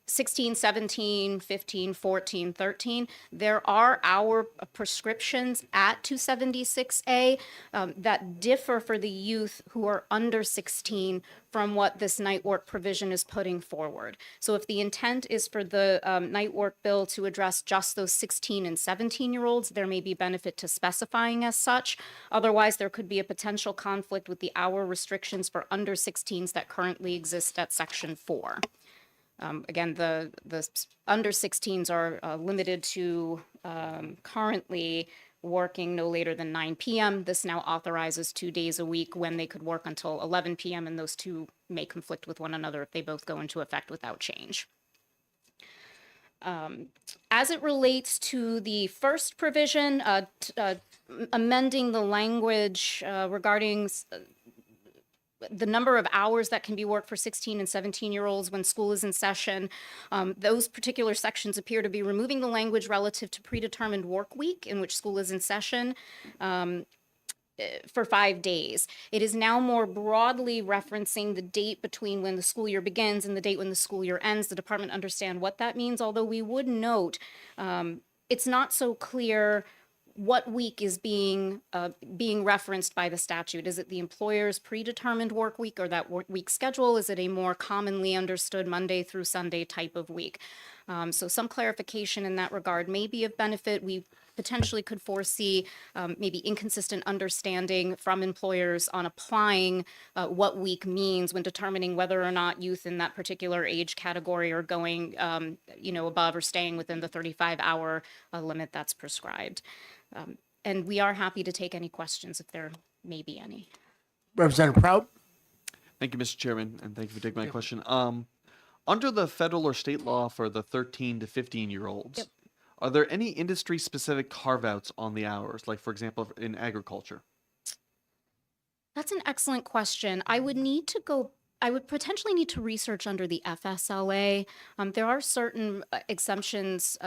16, 17, 15, 14, 13. There are our prescriptions at 276A that differ for the youth who are under 16 from what this night work provision is putting forward. So if the intent is for the night work bill to address just those 16 and 17-year-olds, there may be benefit to specifying as such. Otherwise, there could be a potential conflict with the hour restrictions for under 16s that currently exist at Section 4. Again, the under 16s are limited to currently working no later than 9 p.m. This now authorizes 2 days a week when they could work until 11 p.m. and those two may conflict with one another if they both go into effect without change. As it relates to the first provision, amending the language regarding the number of hours that can be worked for 16 and 17-year-olds when school is in session. Those particular sections appear to be removing the language relative to predetermined work week in which school is in session for 5 days. It is now more broadly referencing the date between when the school year begins and the date when the school year ends. The department understands what that means, although we would note it's not so clear what week is being referenced by the statute. Is it the employer's predetermined work week or that work week schedule? Is it a more commonly understood Monday through Sunday type of week? So some clarification in that regard may be of benefit. We potentially could foresee maybe inconsistent understanding from employers on applying what week means when determining whether or not youth in that particular age category are going, above or staying within the 35-hour limit that's prescribed. And we are happy to take any questions if there may be any.
Representative Prout?
Thank you, Mr. Chairman, and thank you for taking my question. Under the federal or state law for the 13 to 15-year-olds, are there any industry-specific carve-outs on the hours, like, for example, in agriculture?
That's an excellent question. I would potentially need to research under the FSLA. There are certain exemptions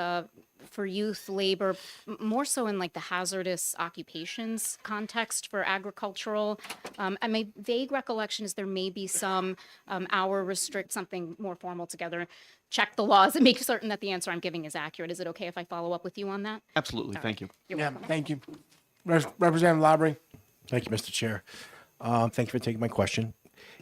for youth labor, more so in like the hazardous occupations context for agricultural. And my vague recollection is there may be some something more formal together. Check the laws and make certain that the answer I'm giving is accurate. Is it okay if I follow up with you on that?
Absolutely. Thank you.
You're
Yeah,
welcome.
thank you. Representative Labrie?
Thank you, Mr. Chair. Thank you for taking my question.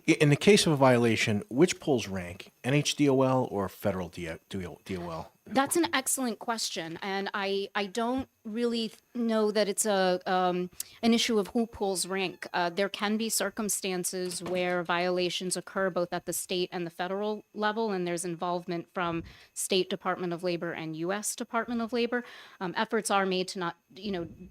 In the case of a violation, which pulls rank, NHDOL or federal DOL?
That's an excellent question, and I don't really know that it's an issue of who pulls rank. There can be circumstances where violations occur both at the state and the federal level, and there's involvement from State Department of Labor and U.S. Department of Labor. Efforts are made to not,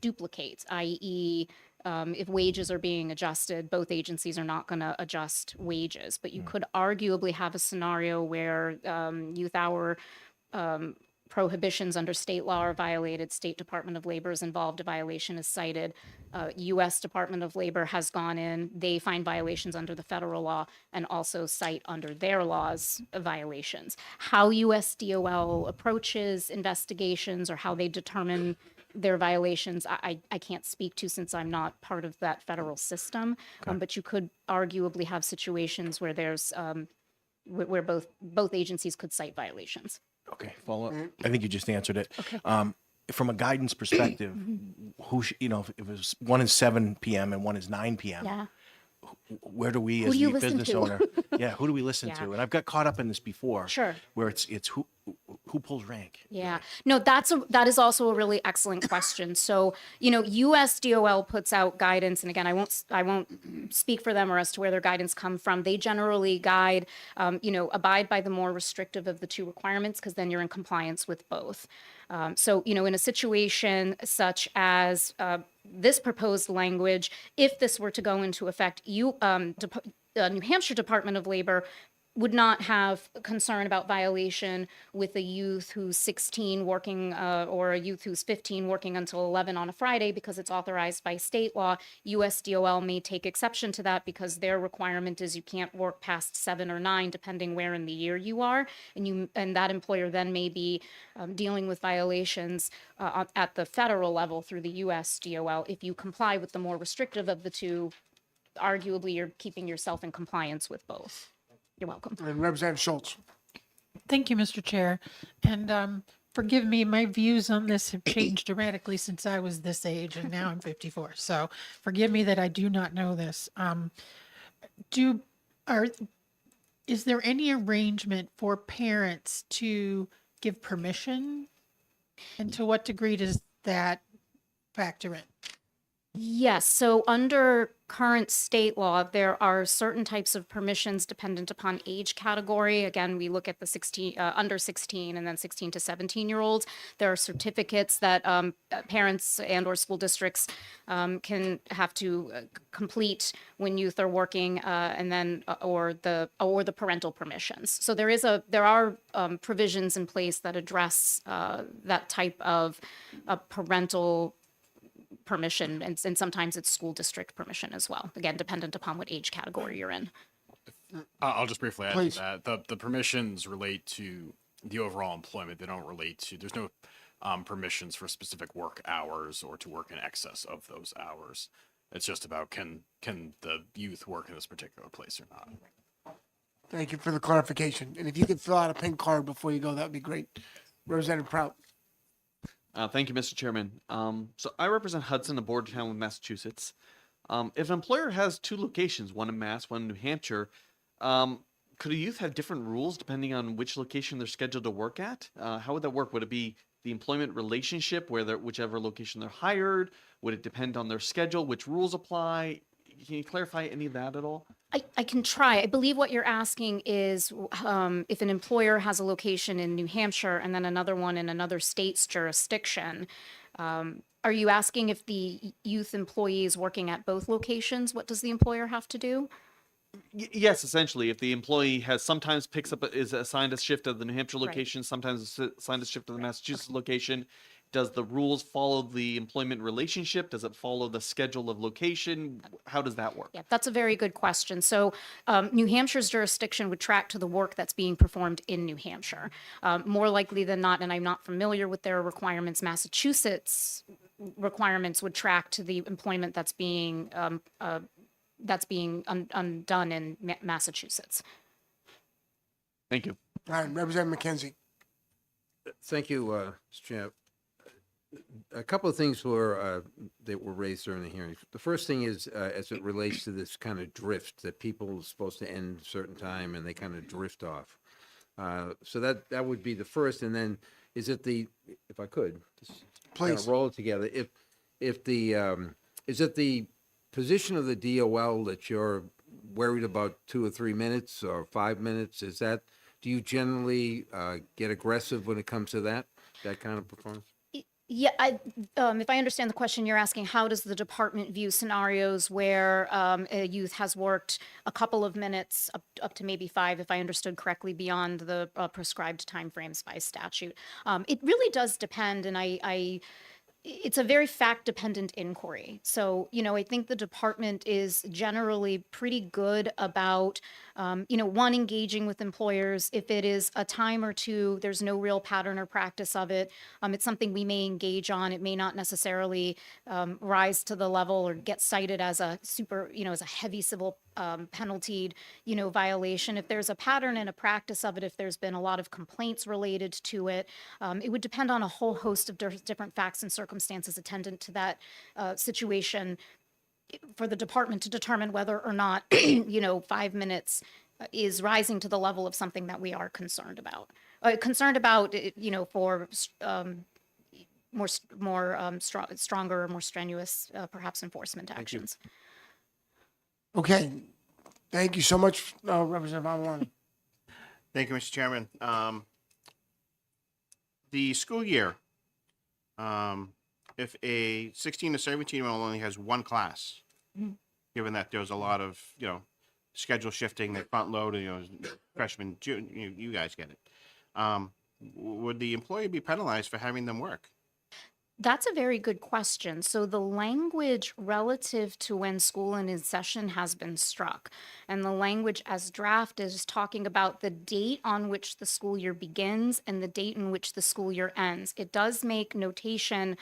duplicate, i.e., if wages are being adjusted, both agencies are not going to adjust wages. But you could arguably have a scenario where youth hour prohibitions under state law are violated. State Department of Labor is involved. A violation is cited. U.S. Department of Labor has gone in. They find violations under the federal law and also cite under their laws violations. How USDOL approaches investigations or how they determine their violations, I can't speak to since I'm not part of that federal system. But you could arguably have situations where there's where both agencies could cite violations.
Okay, follow up. I think you just answered it. From a guidance perspective, if it was one is 7 p.m. and one is 9 p.m.,
Yeah.
where do we
Who
as
do you
the
listen
business
to?
owner, who do we listen
Yeah.
to? And I've got caught up in this before.
Sure.
Where it's who pulls rank?
Yeah. No, that is also a really excellent question. So, USDOL puts out guidance, and again, I won't speak for them or as to where their guidance come from. They generally guide, abide by the more restrictive of the two requirements because then you're in compliance with both. So, in a situation such as this proposed language, if this were to go into effect, New Hampshire Department of Labor would not have concern about violation with a youth who's 16 working or a youth who's 15 working until 11 on a Friday because it's authorized by state law. USDOL may take exception to that because their requirement is you can't work past 7 or 9 depending where in the year you are, and that employer then may be dealing with violations at the federal level through the USDOL. If you comply with the more restrictive of the two, arguably you're keeping yourself in compliance with both. You're welcome.
And Representative Schultz?
Thank you, Mr. Chair. And forgive me, my views on this have changed dramatically since I was this age, and now I'm 54. So forgive me that I do not know this. Is there any arrangement for parents to give permission? And to what degree does that factor in?
Yes. So under current state law, there are certain types of permissions dependent upon age category. Again, we look at the under 16 and then 16 to 17-year-olds. There are certificates that parents and or school districts can have to complete when youth are working, and then or the parental permissions. So there are provisions in place that address that type of parental permission, and sometimes it's school district permission as well. Again, dependent upon what age category you're in.
I'll just briefly add
Please.
to that. The permissions relate to the overall employment. They don't relate to, there's no permissions for specific work hours or to work in excess of those hours. It's just about can the youth work in this particular place or not.
Thank you for the clarification. And if you could fill out a pink card before you go, that would be great. Representative Prout?
Thank you, Mr. Chairman. So I represent Hudson, a border town with Massachusetts. If an employer has two locations, one in Mass, one in New Hampshire, could a youth have different rules depending on which location they're scheduled to work at? How would that work? Would it be the employment relationship where they're, whichever location they're hired? Would it depend on their schedule? Which rules apply? Can you clarify any of that at all?
I can try. I believe what you're asking is if an employer has a location in New Hampshire and then another one in another state's jurisdiction. Are you asking if the youth employee is working at both locations? What does the employer have to do?
Yes, essentially, if the employee has sometimes picks up is assigned a shift at the New Hampshire
Right.
location, sometimes is assigned a shift to the Massachusetts location, does the rules follow the employment relationship? Does it follow the schedule of location? How does that work?
Yeah, that's a very good question. So, New Hampshire's jurisdiction would track to the work that's being performed in New Hampshire. More likely than not, and I'm not familiar with their requirements, Massachusetts requirements would track to the employment that's being done in Massachusetts.
Thank you.
All right, Representative McKenzie.
Thank you, Mr. Chair. A couple of things were that were raised during the hearing. The first thing is as it relates to this kind of drift that people are supposed to end a certain time and they kind of drift off. So that would be the first, and then is it the, if I could, just kind
Please.
of roll it together. If the is it the position of the DOL that you're worried about 2 or 3 minutes or 5 minutes? Is that, do you generally get aggressive when it comes to that kind of performance?
Yeah, if I understand the question, you're asking how does the department view scenarios where a youth has worked a couple of minutes, up to maybe 5, if I understood correctly, beyond the prescribed timeframes by statute. It really does depend, and it's a very fact-dependent inquiry. So, I think the department is generally pretty good about, one, engaging with employers. If it is a time or two, there's no real pattern or practice of it. It's something we may engage on. It may not necessarily rise to the level or get cited as a as a heavy civil penaltied, violation. If there's a pattern and a practice of it, if there's been a lot of complaints related to it, it would depend on a whole host of different facts and circumstances attendant to that situation for the department to determine whether or not, 5 minutes is rising to the level of something that we are concerned about. For stronger, more strenuous, perhaps enforcement actions.
Okay. Thank you so much, Representative Avalon.
Thank you, Mr. Chairman. The school year, if a 16 to 17-year-old only has one class, given that there's a lot of, schedule shifting, they front load, freshman, junior, you guys get it. Would the employee be penalized for having them work?
That's a very good question. So the language relative to when school is in session has been struck. And the language as drafted is talking about the date on which the school year begins and the date in which the school year ends. It does make notation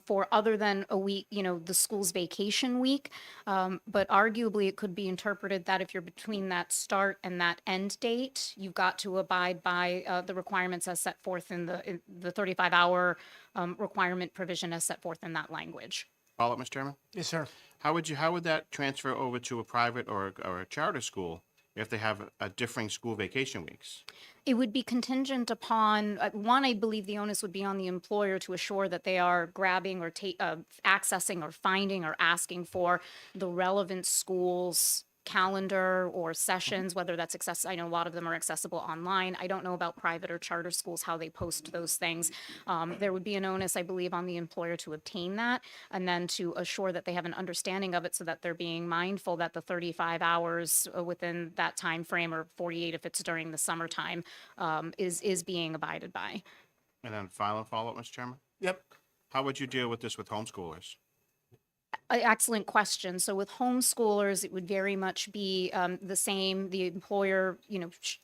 for other than a week, the school's vacation week. But arguably it could be interpreted that if you're between that start and that end date, you've got to abide by the requirements as set forth in the 35-hour requirement provision as set forth in that language.
Follow up, Mr. Chairman?
Yes, sir.
How would that transfer over to a private or a charter school if they have a differing school vacation weeks?
It would be contingent upon, one, I believe the onus would be on the employer to assure that they are grabbing or accessing or finding or asking for the relevant school's calendar or sessions, whether that's accessible. I know a lot of them are accessible online. I don't know about private or charter schools, how they post those things. There would be an onus, I believe, on the employer to obtain that and then to assure that they have an understanding of it so that they're being mindful that the 35 hours within that time frame, or 48 if it's during the summertime, is being abided by.
And then follow up, Mr. Chairman?
Yep.
How would you deal with this with homeschoolers?
Excellent question. So with homeschoolers, it would very much be the same. The employer,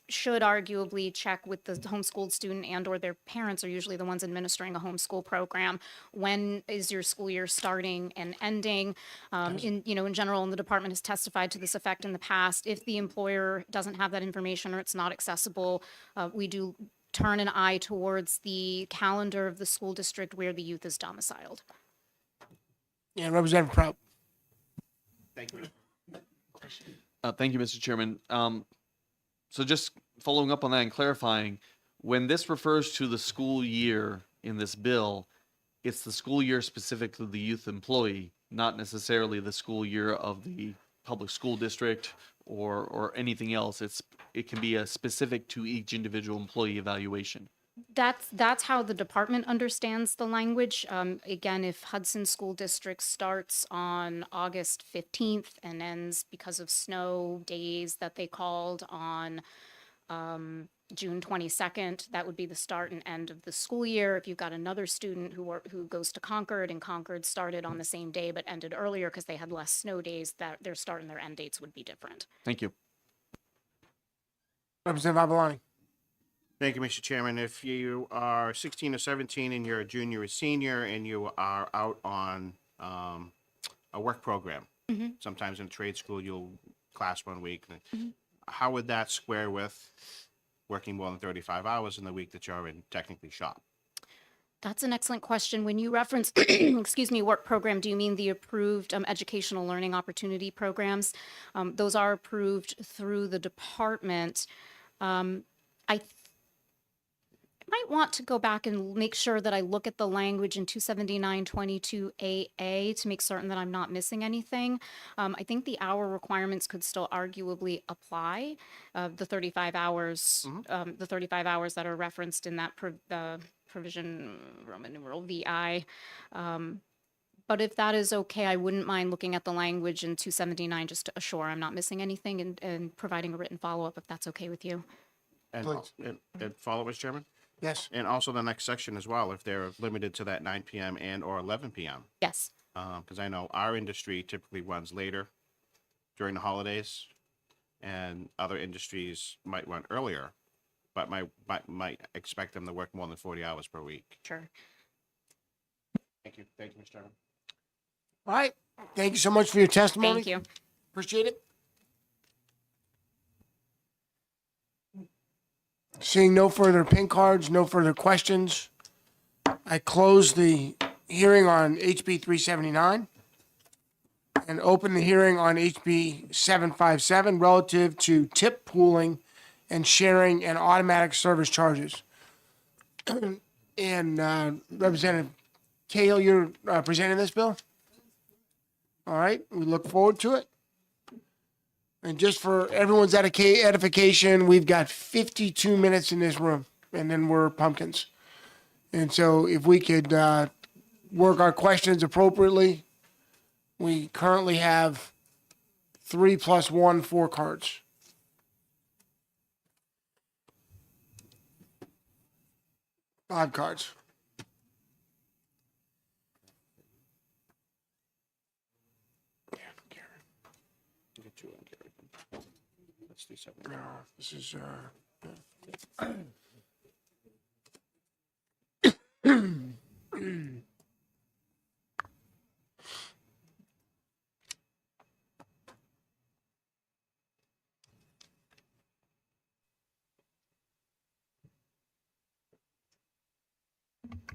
should arguably check with the homeschooled student and/or their parents are usually the ones administering a homeschool program. When is your school year starting and ending? In general, and the department has testified to this effect in the past. If the employer doesn't have that information or it's not accessible, we do turn an eye towards the calendar of the school district where the youth is domiciled.
Yeah, Representative Prout.
Thank you.
Thank you, Mr. Chairman. So just following up on that and clarifying, when this refers to the school year in this bill, it's the school year specific to the youth employee, not necessarily the school year of the public school district or anything else. It can be a specific to each individual employee evaluation.
That's how the department understands the language. Again, if Hudson School District starts on August 15th and ends because of snow days that they called on June 22nd, that would be the start and end of the school year. If you've got another student who goes to Concord and Concord started on the same day but ended earlier because they had less snow days, that their start and their end dates would be different.
Thank you.
Representative Avalani.
Thank you, Mr. Chairman. If you are 16 or 17 and you're a junior or senior and you are out on a work program, sometimes in a trade school, you'll class 1 week. How would that square with working more than 35 hours in the week that you're in technically shop?
That's an excellent question. When you reference, excuse me, work program, do you mean the approved educational learning opportunity programs? Those are approved through the department. I might want to go back and make sure that I look at the language in 27922AA to make certain that I'm not missing anything. I think the hour requirements could still arguably apply. The 35 hours, the 35 hours that are referenced in that provision, Roman numeral VI. But if that is okay, I wouldn't mind looking at the language in 279 just to assure I'm not missing anything and providing a written follow-up if that's okay with you.
And follow, Mr. Chairman?
Yes.
And also the next section as well, if they're limited to that 9 p.m. and or 11 p.m.
Yes.
Because I know our industry typically runs later during the holidays, and other industries might run earlier, but might expect them to work more than 40 hours per week.
Sure.
Thank you, Mr. Chairman.
All right. Thank you so much for your testimony.
Thank you.
Appreciate it. Seeing no further pink cards, no further questions, I close the hearing on HB 379 and open the hearing on HB 757 relative to tip pooling and sharing and automatic service charges. And Representative Cahill, you're presenting this bill? All right, we look forward to it. And just for everyone's edification, we've got 52 minutes in this room, and then we're pumpkins. And so if we could work our questions appropriately, we currently have 3 + 1, 4 cards. Five cards. No, this is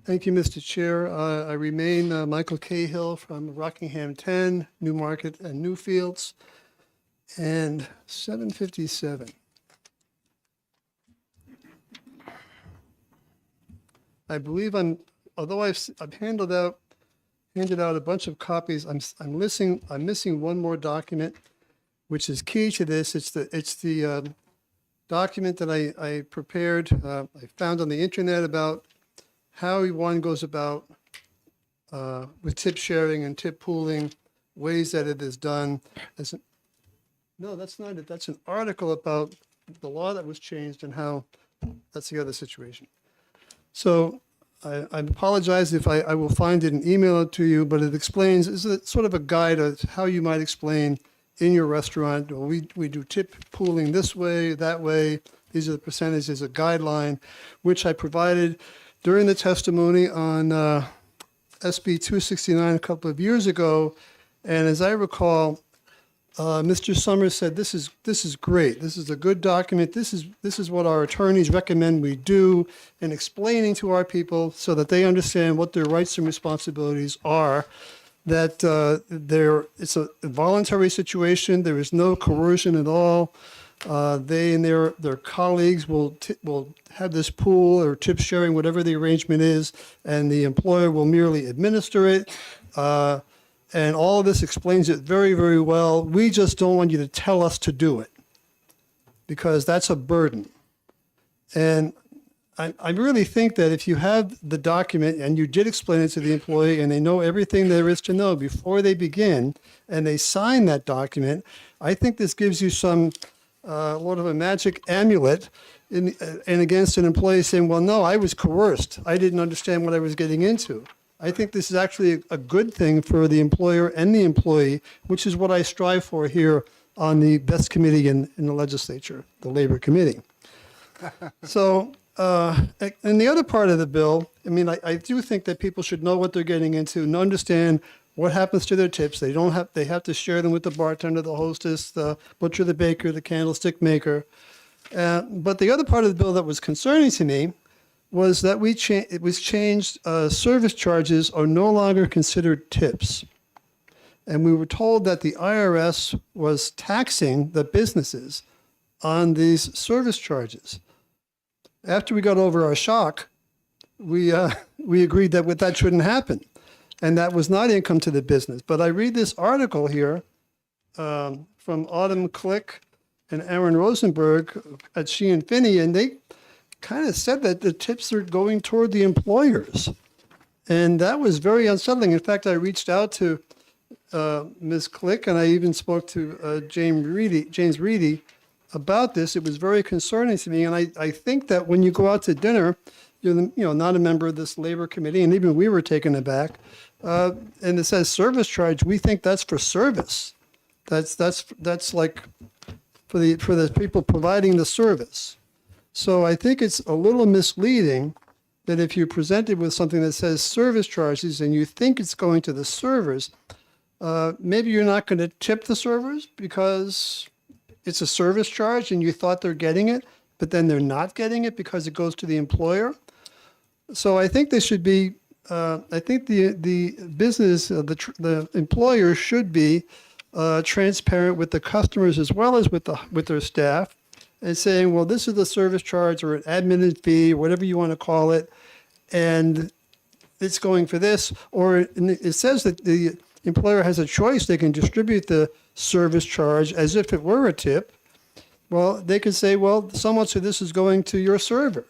Thank you, Mr. Chair. I remain Michael Cahill from Rockingham 10, Newmarket and Newfields, and 757. I believe although I've handed out a bunch of copies, I'm missing one more document, which is key to this. It's the document that I prepared, I found on the internet about how one goes about with tip sharing and tip pooling, ways that it is done. No, that's not it. That's an article about the law that was changed and how that's the other situation. So I apologize if I will find it and email it to you, but it explains, it's sort of a guide of how you might explain in your restaurant. Well, we do tip pooling this way, that way. These are the percentages, a guideline, which I provided during the testimony on SB 269 a couple of years ago. And as I recall, Mr. Summers said, this is great. This is a good document. This is what our attorneys recommend we do in explaining to our people so that they understand what their rights and responsibilities are, that it's a voluntary situation. There is no coercion at all. They and their colleagues will have this pool or tip sharing, whatever the arrangement is, and the employer will merely administer it. And all of this explains it very, very well. We just don't want you to tell us to do it because that's a burden. And I really think that if you have the document and you did explain it to the employee and they know everything there is to know before they begin and they sign that document, I think this gives you some sort of a magic amulet and against an employee saying, well, no, I was coerced. I didn't understand what I was getting into. I think this is actually a good thing for the employer and the employee, which is what I strive for here on the best committee in the legislature, the Labor Committee. So, and the other part of the bill, I mean, I do think that people should know what they're getting into and understand what happens to their tips. They have to share them with the bartender, the hostess, the butcher, the baker, the candlestick maker. But the other part of the bill that was concerning to me was that it was changed. Service charges are no longer considered tips. And we were told that the IRS was taxing the businesses on these service charges. After we got over our shock, we agreed that that shouldn't happen. And that was not income to the business. But I read this article here from Autumn Click and Aaron Rosenberg at Sheehan Finney, and they kind of said that the tips are going toward the employers. And that was very unsettling. In fact, I reached out to Ms. Click, and I even spoke to James Reedy about this. It was very concerning to me. And I think that when you go out to dinner, you're not a member of this labor committee, and even we were taken aback. And it says service charge. We think that's for service. That's like for the people providing the service. So I think it's a little misleading that if you're presented with something that says service charges and you think it's going to the servers, maybe you're not going to tip the servers because it's a service charge and you thought they're getting it, but then they're not getting it because it goes to the employer. So I think they should be, I think the business, the employer should be transparent with the customers as well as with their staff and saying, well, this is the service charge or an admin fee, or whatever you want to call it, and it's going for this. Or it says that the employer has a choice. They can distribute the service charge as if it were a tip. Well, they could say, well, so much of this is going to your server.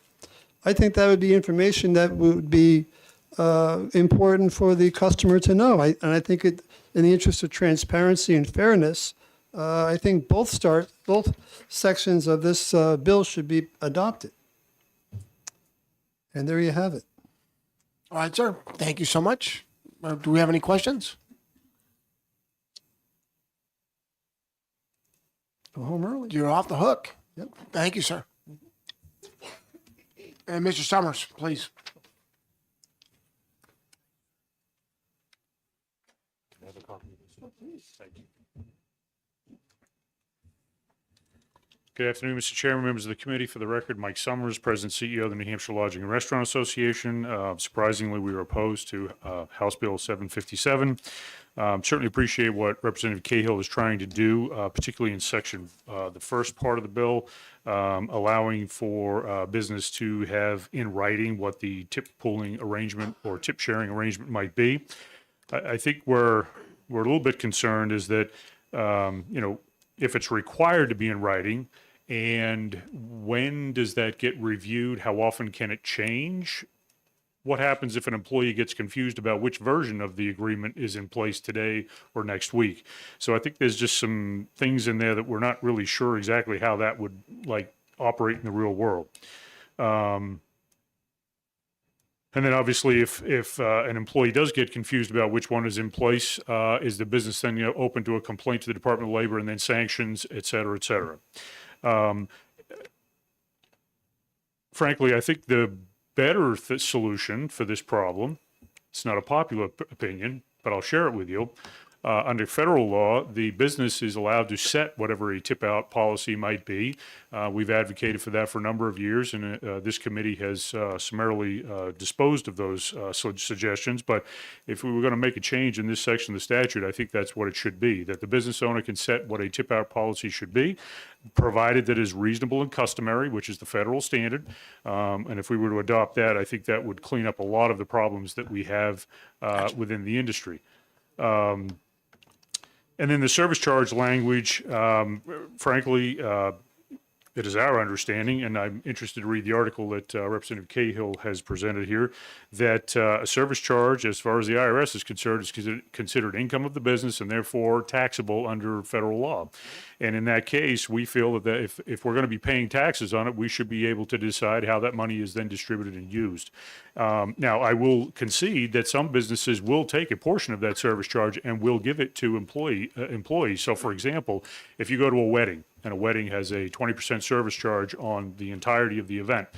I think that would be information that would be important for the customer to know. And I think in the interest of transparency and fairness, I think both sections of this bill should be adopted. And there you have it.
All right, sir. Thank you so much. Do we have any questions?
Go home early.
You're off the hook.
Yep.
Thank you, sir. And Mr. Summers, please.
Good afternoon, Mr. Chairman, members of the committee. For the record, Mike Summers, President CEO of the New Hampshire Lodging and Restaurant Association. Surprisingly, we were opposed to House Bill 757. Certainly appreciate what Representative Cahill is trying to do, particularly in section, the first part of the bill, allowing for business to have in writing what the tip pooling arrangement or tip sharing arrangement might be. I think we're a little bit concerned is that, if it's required to be in writing, and when does that get reviewed? How often can it change? What happens if an employee gets confused about which version of the agreement is in place today or next week? So I think there's just some things in there that we're not really sure exactly how that would operate in the real world. And then obviously if an employee does get confused about which one is in place, is the business then open to a complaint to the Department of Labor and then sanctions, et cetera, et cetera. Frankly, I think the better solution for this problem, it's not a popular opinion, but I'll share it with you, Under federal law, the business is allowed to set whatever a tip-out policy might be. We've advocated for that for a number of years, and this committee has summarily disposed of those suggestions. But if we were going to make a change in this section of the statute, I think that's what it should be, that the business owner can set what a tip-out policy should be, provided that it is reasonable and customary, which is the federal standard. And if we were to adopt that, I think that would clean up a lot of the problems that we have within the industry. And then the service charge language, frankly, it is our understanding, and I'm interested to read the article that Representative Cahill has presented here, that a service charge, as far as the IRS is concerned, is considered income of the business and therefore taxable under federal law. And in that case, we feel that if we're going to be paying taxes on it, we should be able to decide how that money is then distributed and used. Now, I will concede that some businesses will take a portion of that service charge and will give it to employees. So, for example, if you go to a wedding, and a wedding has a 20% service charge on the entirety of the event,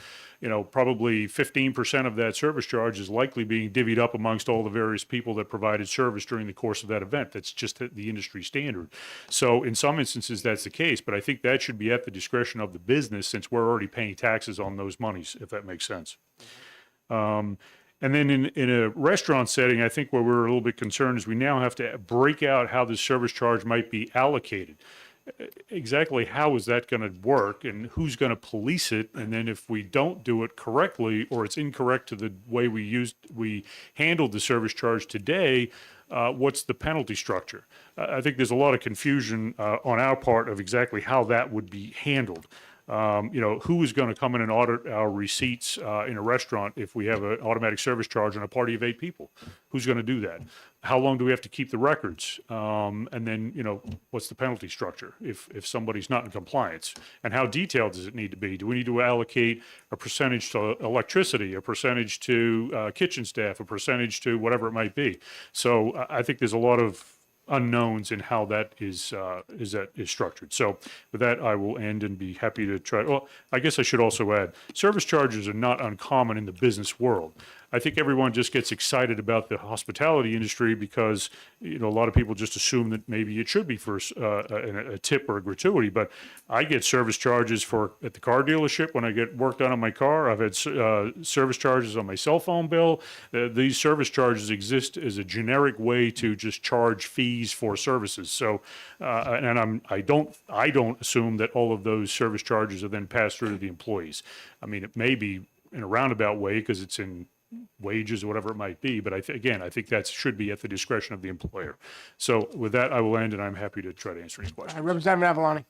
probably 15% of that service charge is likely being divvied up amongst all the various people that provided service during the course of that event. That's just the industry standard. So in some instances, that's the case, but I think that should be at the discretion of the business, since we're already paying taxes on those monies, if that makes sense. And then in a restaurant setting, I think where we're a little bit concerned is we now have to break out how the service charge might be allocated. Exactly how is that going to work, and who's going to police it? And then if we don't do it correctly, or it's incorrect to the way we handled the service charge today, what's the penalty structure? I think there's a lot of confusion on our part of exactly how that would be handled. Who is going to come in and audit our receipts in a restaurant if we have an automatic service charge on a party of 8 people? Who's going to do that? How long do we have to keep the records? And then, what's the penalty structure if somebody's not in compliance? And how detailed does it need to be? Do we need to allocate a percentage to electricity, a percentage to kitchen staff, a percentage to whatever it might be? So I think there's a lot of unknowns in how that is structured. So with that, I will end and be happy to try. Well, I guess I should also add, service charges are not uncommon in the business world. I think everyone just gets excited about the hospitality industry because, a lot of people just assume that maybe it should be for a tip or a gratuity. But I get service charges at the car dealership when I get work done on my car. I've had service charges on my cell phone bill. These service charges exist as a generic way to just charge fees for services. So, and I don't assume that all of those service charges are then passed through to the employees. I mean, it may be in a roundabout way because it's in wages or whatever it might be, but I think that should be at the discretion of the employer. So with that, I will end, and I'm happy to try to answer any questions.
Representative Avaloni.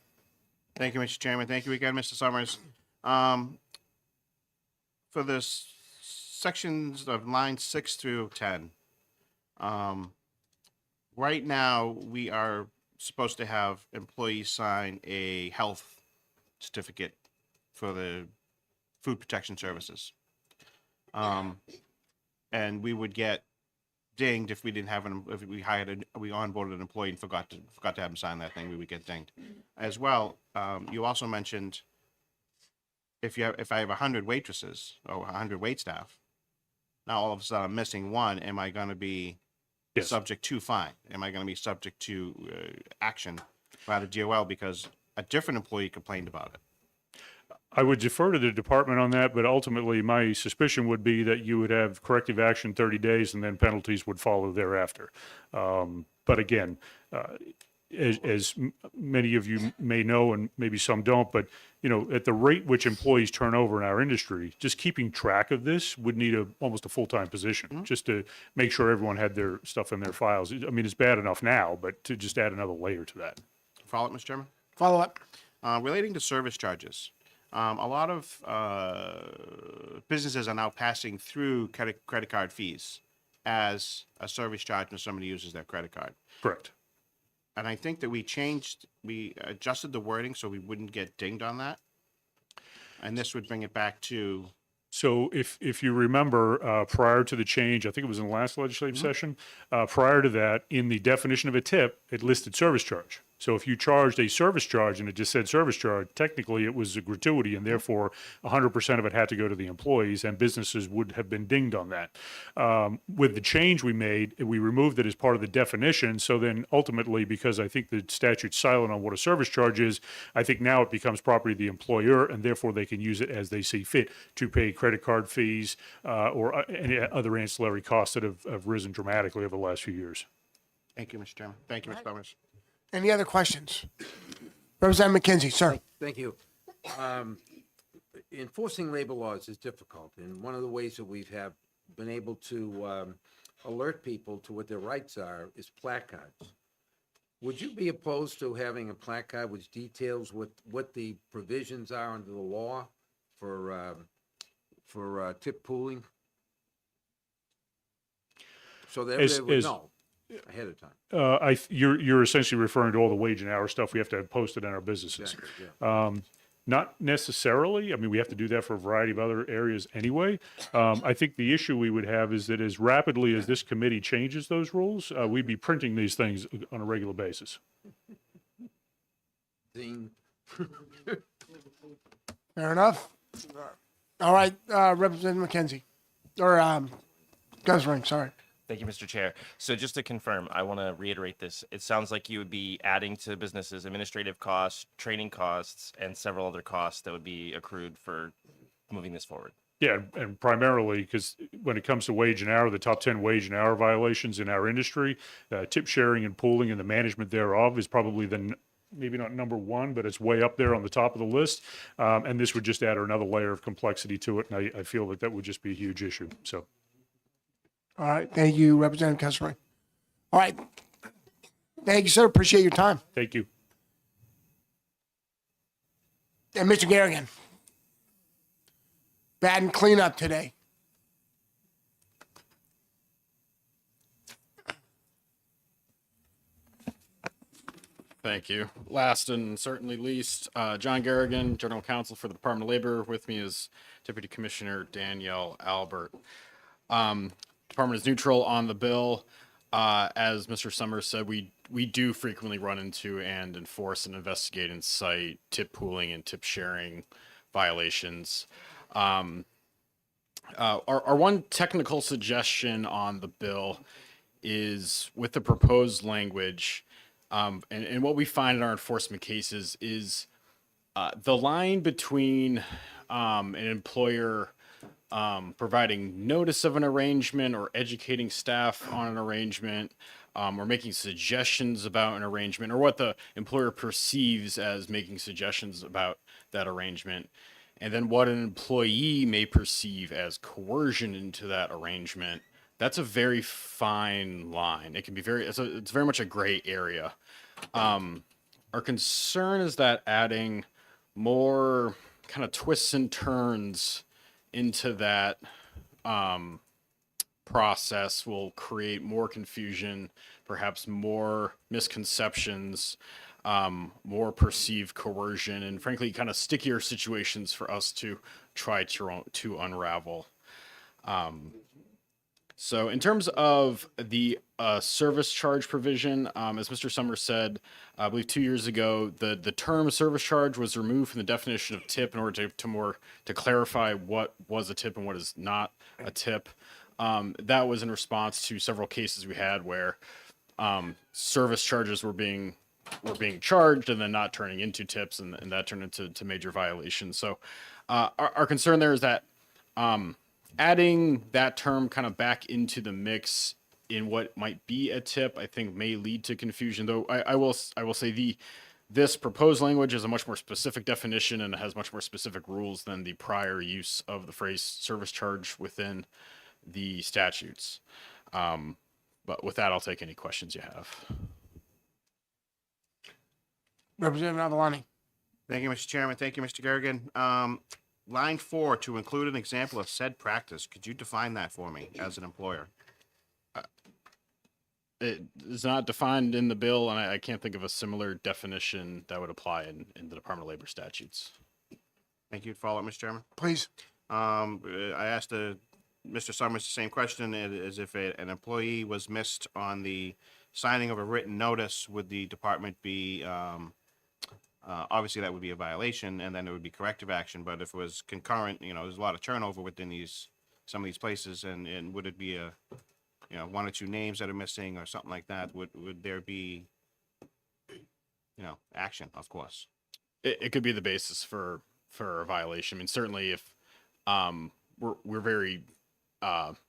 Thank you, Mr. Chairman. Thank you again, Mr. Summers. For the sections of lines 6 through 10, right now we are supposed to have employees sign a health certificate for the food protection services. And we would get dinged if we didn't have if we onboarded an employee and forgot to have them sign that thing, we would get dinged. As well, you also mentioned if I have 100 waitresses or 100 wait staff, now all of a sudden I'm missing one, am I going to be subject to fine? Am I going to be subject to action by the DOL because a different employee complained about it?
I would defer to the department on that, but ultimately my suspicion would be that you would have corrective action 30 days and then penalties would follow thereafter. But again, as many of you may know, and maybe some don't, but at the rate which employees turn over in our industry, just keeping track of this would need almost a full-time position just to make sure everyone had their stuff in their files. I mean, it's bad enough now, but to just add another layer to that.
Follow up, Mr. Chairman?
Follow up.
Relating to service charges. A lot of businesses are now passing through credit card fees as a service charge when somebody uses their credit card.
Correct.
And I think that we adjusted the wording so we wouldn't get dinged on that. And this would bring it back to.
So if you remember, prior to the change, I think it was in the last legislative session, prior to that, in the definition of a tip, it listed service charge. So if you charged a service charge and it just said service charge, technically it was a gratuity, and therefore 100% of it had to go to the employees, and businesses would have been dinged on that. With the change we made, we removed it as part of the definition. So then ultimately, because I think the statute's silent on what a service charge is, I think now it becomes property of the employer, and therefore they can use it as they see fit to pay credit card fees or any other ancillary costs that have risen dramatically over the last few years.
Thank you, Mr. Chairman. Thank you, Mr. Summers.
Any other questions? Representative McKenzie, sir.
Thank you. Enforcing labor laws is difficult, and one of the ways that we have been able to alert people to what their rights are is placards. Would you be opposed to having a placard which details what the provisions are under the law for tip pooling? So that they would know ahead of time.
You're essentially referring to all the wage and hour stuff we have to have posted in our businesses.
Exactly, yeah.
Not necessarily. I mean, we have to do that for a variety of other areas anyway. I think the issue we would have is that as rapidly as this committee changes those rules, we'd be printing these things on a regular basis.
Fair enough. All right, Representative McKenzie, or Gosring, sorry.
Thank you, Mr. Chair. So just to confirm, I want to reiterate this. It sounds like you would be adding to businesses administrative costs, training costs, and several other costs that would be accrued for moving this forward.
Yeah, and primarily because when it comes to wage and hour, the top 10 wage and hour violations in our industry, tip sharing and pooling and the management thereof is probably maybe not number one, but it's way up there on the top of the list. And this would just add another layer of complexity to it. And I feel that would just be a huge issue. So.
All right. Thank you, Representative Castro. All right. Thank you, sir. Appreciate your time.
Thank you.
And Mr. Garrigan, bad and cleanup today.
Thank you. Last and certainly least, John Garrigan, General Counsel for the Department of Labor. With me is Deputy Commissioner Danielle Albert. Department is neutral on the bill. As Mr. Summers said, we do frequently run into and enforce and investigate and cite tip pooling and tip sharing violations. Our one technical suggestion on the bill is with the proposed language, and what we find in our enforcement cases is the line between an employer providing notice of an arrangement or educating staff on an arrangement, or making suggestions about an arrangement, or what the employer perceives as making suggestions about that arrangement, and then what an employee may perceive as coercion into that arrangement. That's a very fine line. It can be it's very much a gray area. Our concern is that adding more kind of twists and turns into that process will create more confusion, perhaps more misconceptions, more perceived coercion, and frankly, kind of stickier situations for us to try to unravel. So in terms of the service charge provision, as Mr. Summers said, I believe 2 years ago, the term service charge was removed from the definition of tip in order to clarify what was a tip and what is not a tip. That was in response to several cases we had where service charges were being charged and then not turning into tips, and that turned into major violations. So our concern there is that adding that term kind of back into the mix in what might be a tip, I think may lead to confusion. Though I will say this proposed language is a much more specific definition and has much more specific rules than the prior use of the phrase service charge within the statutes. But with that, I'll take any questions you have.
Representative Avalani.
Thank you, Mr. Chairman. Thank you, Mr. Garrigan. Line 4, to include an example of said practice. Could you define that for me as an employer?
It is not defined in the bill, and I can't think of a similar definition that would apply in the Department of Labor statutes.
Thank you. Follow up, Mr. Chairman.
Please.
I asked Mr. Summers the same question as if an employee was missed on the signing of a written notice, would the department be, obviously that would be a violation, and then there would be corrective action, but if it was concurrent, there's a lot of turnover within some of these places, and would it be one or two names that are missing or something like that? Would there be, action, of course?
It could be the basis for a violation. I mean, certainly if we're very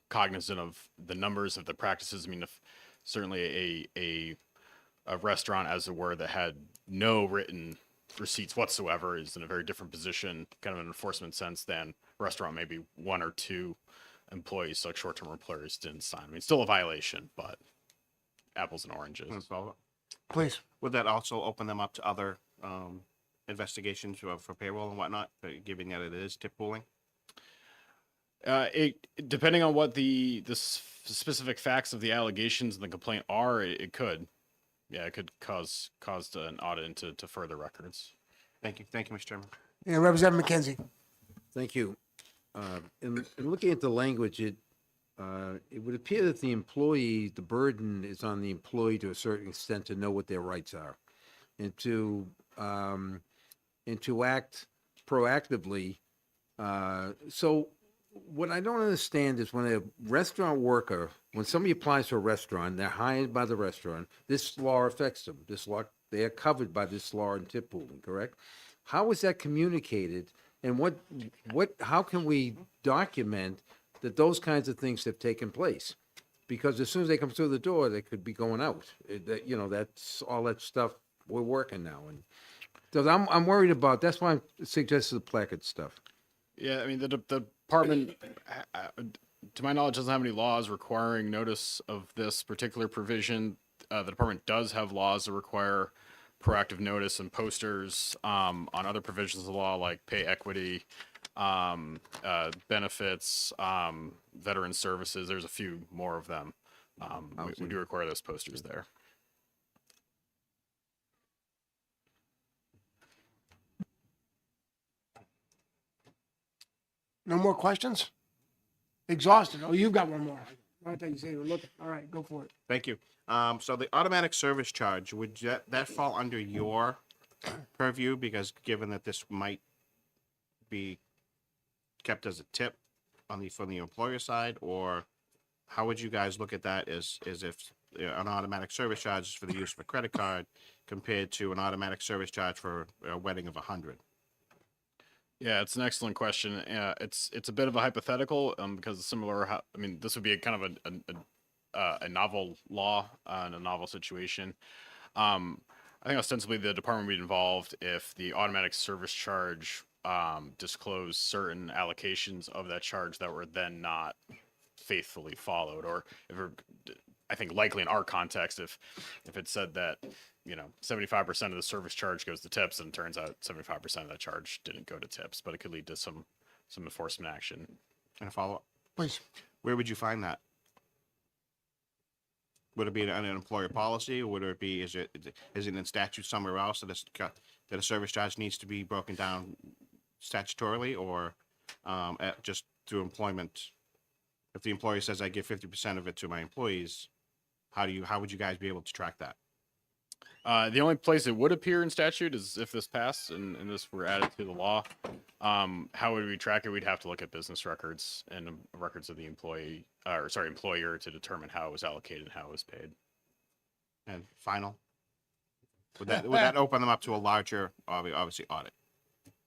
cognizant of the numbers of the practices. I mean, if certainly a restaurant, as it were, that had no written receipts whatsoever is in a very different position, kind of an enforcement sense, than a restaurant maybe one or two employees, so like short-term employers didn't sign. I mean, still a violation, but apples and oranges.
Please.
Would that also open them up to other investigations for payroll and whatnot, given that it is tip pooling?
It depending on what the specific facts of the allegations and the complaint are, it could. Yeah, it could cause an audit into further records.
Thank you, Mr. Chairman.
Yeah, Representative McKenzie.
Thank you. In looking at the language, it would appear that the burden is on the employee to a certain extent to know what their rights are, and to act proactively. So what I don't understand is when a restaurant worker, when somebody applies to a restaurant, they're hired by the restaurant, this law affects them. They are covered by this law and tip pooling, correct? How is that communicated, and how can we document that those kinds of things have taken place? Because as soon as they come through the door, they could be going out. That's all that stuff we're working now, and so I'm worried about. That's why I suggested the placard stuff.
Yeah, I mean, the department, to my knowledge, doesn't have any laws requiring notice of this particular provision. The department does have laws that require proactive notice and posters on other provisions of the law, like pay equity, benefits, veteran services. There's a few more of them. We do require those posters there.
No more questions? Exhausted. Oh, you've got one more. I thought you said you were looking. All right, go for it.
Thank you. So the automatic service charge, would that fall under your purview? Because given that this might be kept as a tip from the employer side, or how would you guys look at that as if an automatic service charge is for the use of a credit card compared to an automatic service charge for a wedding of 100?
Yeah, it's an excellent question. It's a bit of a hypothetical because I mean, this would be a kind of a novel law and a novel situation. I think ostensibly the department would be involved if the automatic service charge disclosed certain allocations of that charge that were then not faithfully followed, or I think likely in our context, if it said that 75% of the service charge goes to tips, and it turns out 75% of that charge didn't go to tips, but it could lead to some enforcement action.
And a follow-up,
please.
Where would you find that? Would it be an employer policy, or would it be is it in statute somewhere else that a service charge needs to be broken down statutorily, or just through employment? If the employer says I give 50% of it to my employees, how would you guys be able to track that?
The only place it would appear in statute is if this passed and this were added to the law. How would we track it? We'd have to look at business records and records of the employer to determine how it was allocated and how it was paid.
And final, would that open them up to a larger, obviously, audit?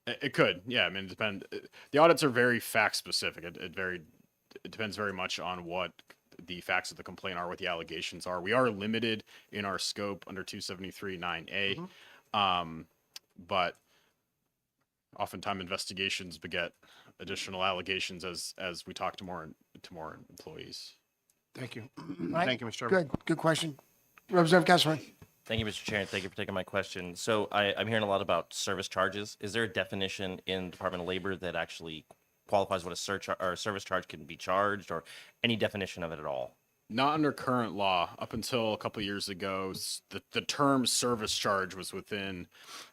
It could, yeah. I mean, it depends. The audits are very fact specific. It depends very much on what the facts of the complaint are, what the allegations are. We are limited in our scope under 273(9)(a), but oftentimes investigations beget additional allegations as we talk to more employees.
Thank you.
Right.
Thank you, Mr. Chairman.
Good question. Representative Kessler.
Thank you, Mr. Chair, and thank you for taking my question. So I'm hearing a lot about service charges. Is there a definition in the Department of Labor that actually qualifies what a service charge can be charged, or any definition of it at all?
Not under current law. Up until a couple of years ago, the term service charge was within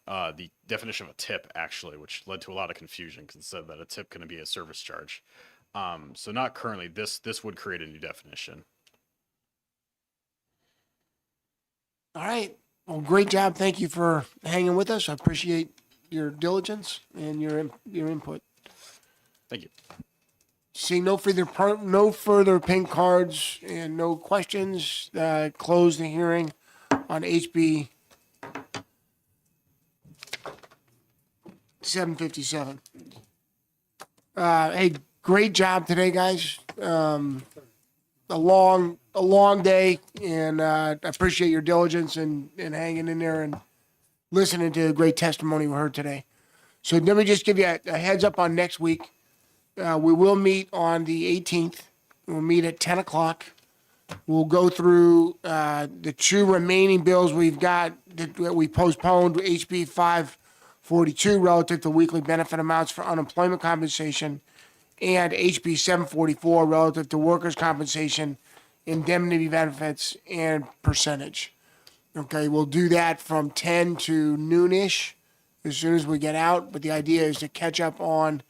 the definition of a tip, actually, which led to a lot of confusion because it said that a tip can be a service charge. So not currently. This would create a new definition.
All right. Well, great job. Thank you for hanging with us. I appreciate your diligence and your input.
Thank you.
Seeing no further pink cards and no questions, close the hearing on HB 757. Hey, great job today, guys. A long day, and I appreciate your diligence and hanging in there and listening to the great testimony we heard today. So let me just give you a heads up on next week. We will meet on the 18th. We'll meet at 10 o'clock. We'll go through the two remaining bills we've got that we postponed, HB 542 relative to weekly benefit amounts for unemployment compensation, and HB 744 relative to workers' compensation, indemnity benefits, and percentage. Okay, we'll do that from 10 to noonish as soon as we get out, but the idea is to catch up on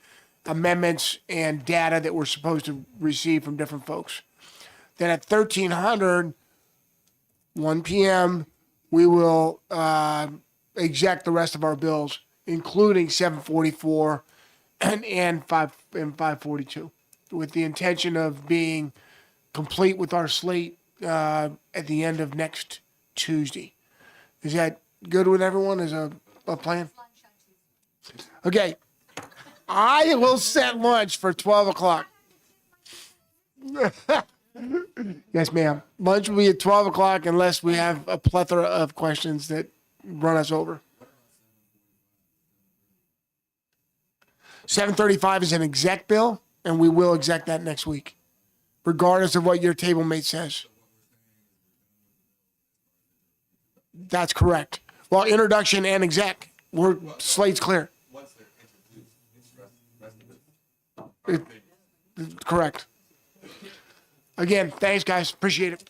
amendments and data that we're supposed to receive from different folks. Then at 1300, 1 p.m., we will exec the rest of our bills, including 744 and 542, with the intention of being complete with our slate at the end of next Tuesday. Is that good with everyone as a plan? Okay. I will set lunch for 12 o'clock. Yes, ma'am. Lunch will be at 12 o'clock unless we have a plethora of questions that run us over. 735 is an exec bill, and we will exec that next week, regardless of what your table mate says. That's correct. Well, introduction and exec, we're slate's clear. Correct. Again, thanks, guys. Appreciate it.